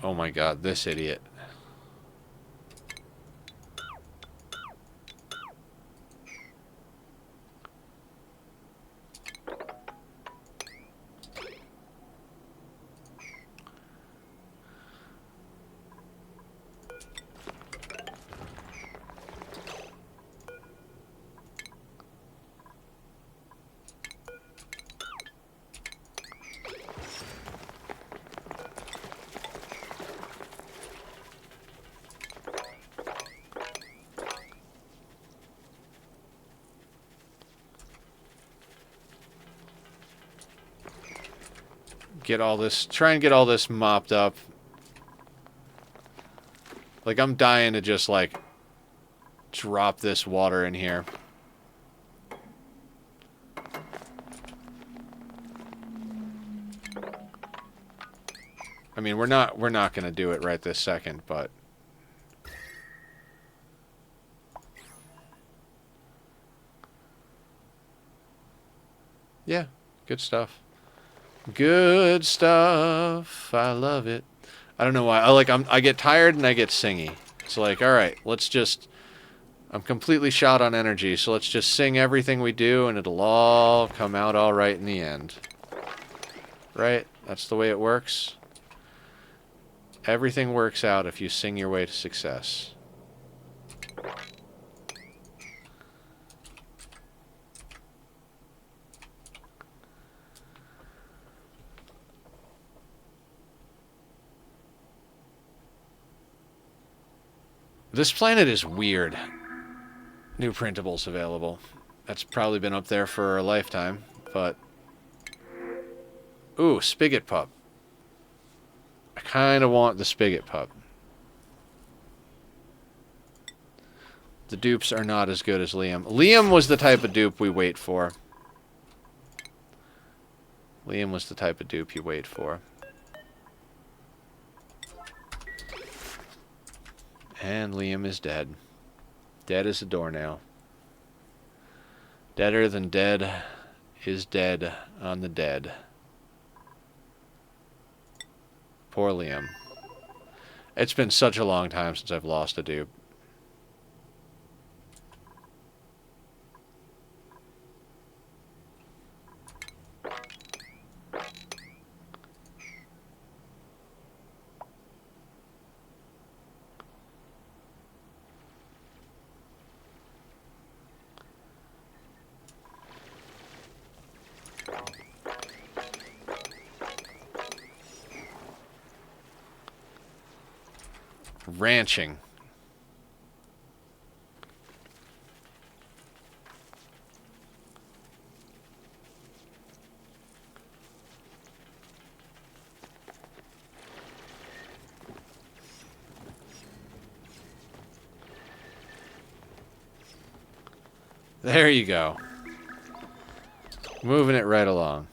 Oh my god, this idiot. Get all this, try and get all this mopped up. Like, I'm dying to just, like, drop this water in here. I mean, we're not going to do it right this second, but yeah, good stuff. Good stuff. I love it. I don't know why. I get tired and I get singy. It's like, all right, let's just. I'm completely shot on energy, so let's just sing everything we do, and it'll all come out all right in the end. Right? That's the way it works. Everything works out if you sing your way to success. This planet is weird. New printables available. That's probably been up there for a lifetime, but... Ooh, Spigot Pup. I kind of want the Spigot Pup. The dupes are not as good as Liam. Liam was the type of dupe we wait for. Liam was the type of dupe you wait for. And Liam is dead. Dead as a doornail. Deader than dead is dead on the dead. Poor Liam. It's been such a long time since I've lost a dupe. Ranching. There you go. Moving it right along.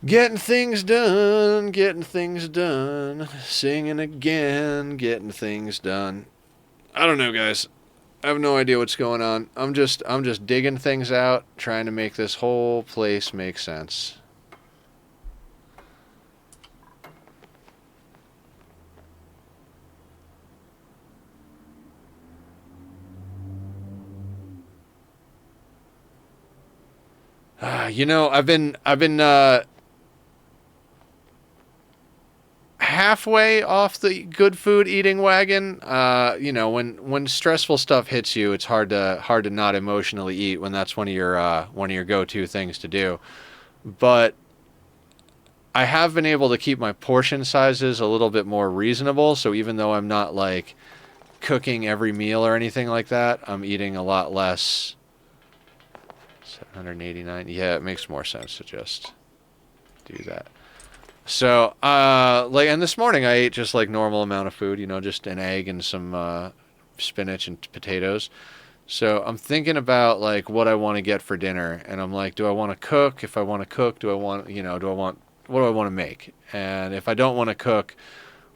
Getting things done, singing again, getting things done. I don't know, guys. I have no idea what's going on. I'm just digging things out, trying to make this whole place make sense. You know, I've been halfway off the good food eating wagon. You know, when stressful stuff hits you, it's hard to not emotionally eat when that's one of your go-to things to do. But I have been able to keep my portion sizes a little bit more reasonable. So even though I'm not like cooking every meal or anything like that, I'm eating a lot less. 789. Yeah, it makes more sense to just do that. So, like, and this morning I ate just like normal amount of food, you know, just an egg and some spinach and potatoes. So I'm thinking about like what I want to get for dinner, and I'm like, do I want to cook? If I want to cook, do I want, you know, what do I want to make? And if I don't want to cook,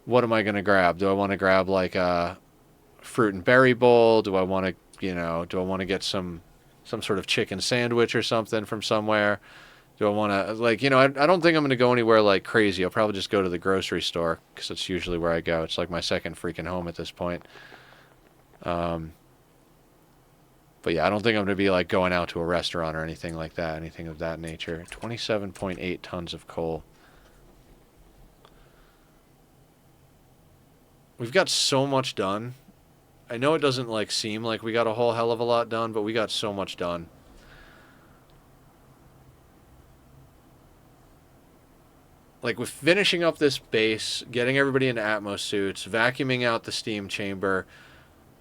what am I going to grab? Do I want to grab like a fruit and berry bowl? Do I want to, you know, do I want to get some sort of chicken sandwich or something from somewhere? Do I want to, like, you know, I don't think I'm going to go anywhere like crazy. I'll probably just go to the grocery store because that's usually where I go. It's like my second freaking home at this point. But yeah, I don't think I'm going to be like going out to a restaurant or anything like that, anything of that nature. 27.8 tons of coal. We've got so much done. I know it doesn't like seem like we got a whole hell of a lot done, but we got so much done. Like with finishing up this base, getting everybody into Atmos suits, vacuuming out the steam chamber,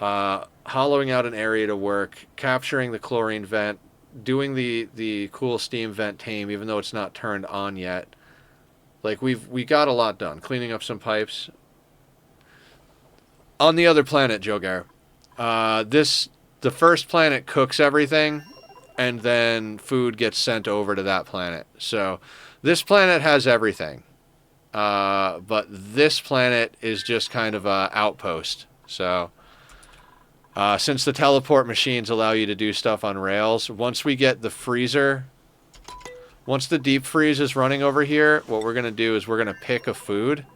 hollowing out an area to work, capturing the chlorine vent, doing the cool steam vent tame, even though it's not turned on yet. Like we got a lot done. Cleaning up some pipes. On the other planet, Jogar, the first planet cooks everything, and then food gets sent over to that planet. So this planet has everything, but this planet is just kind of a outpost. So since the teleport machines allow you to do stuff on rails, once we get the freezer, once the deep freeze is running over here, what we're going to do is we're going to pick a food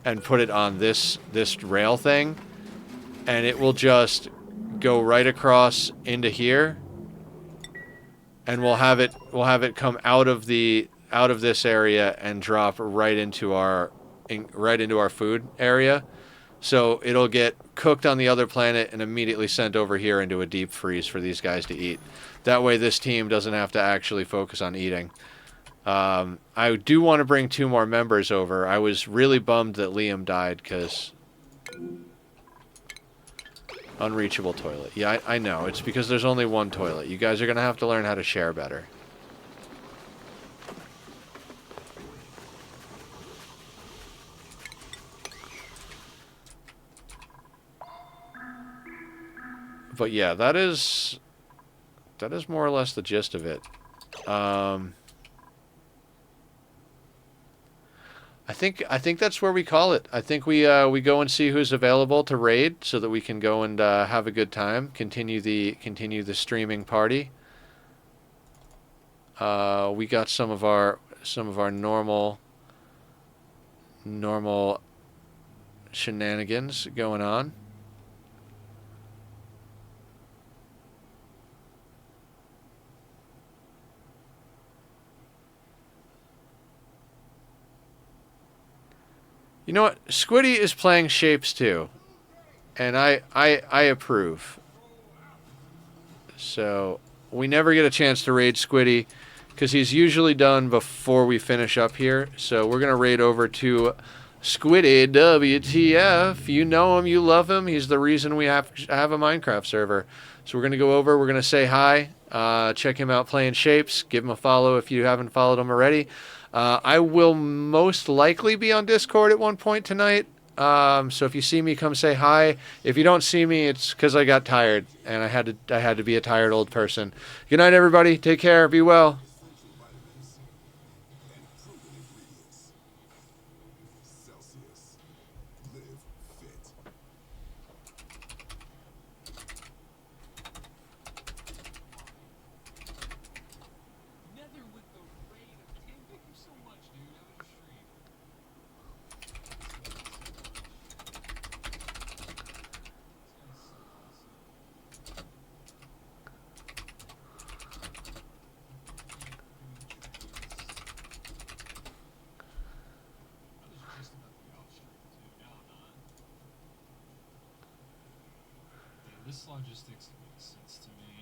and put it on this rail thing, and it will just go right across into here, and we'll have it come out of this area and drop right into our food area. So it'll get cooked on the other planet and immediately sent over here into a deep freeze for these guys to eat. That way this team doesn't have to actually focus on eating. I do want to bring 2 more members over. I was really bummed that Liam died because... Unreachable toilet. Yeah, I know. It's because there's only one toilet. You guys are going to have to learn how to share better. But yeah, that is more or less the gist of it. I think that's where we call it. I think we go and see who's available to raid so that we can go and have a good time, continue the streaming party. We got some of our normal shenanigans going on. You know what? Squiddy is playing shapes too, and I approve. So we never get a chance to raid Squiddy because he's usually done before we finish up here. So we're gonna raid over to Squiddy WTF. You know him, you love him. He's the reason we have a Minecraft server. So we're gonna go over. We're gonna say hi. Check him out playing shapes. Give him a follow if you haven't followed him already. I will most likely be on Discord at one point tonight. So if you see me, come say hi. If you don't see me, it's because I got tired and I had to be a tired old person. Good night, everybody. Take care. Be well. This logistics makes sense to me.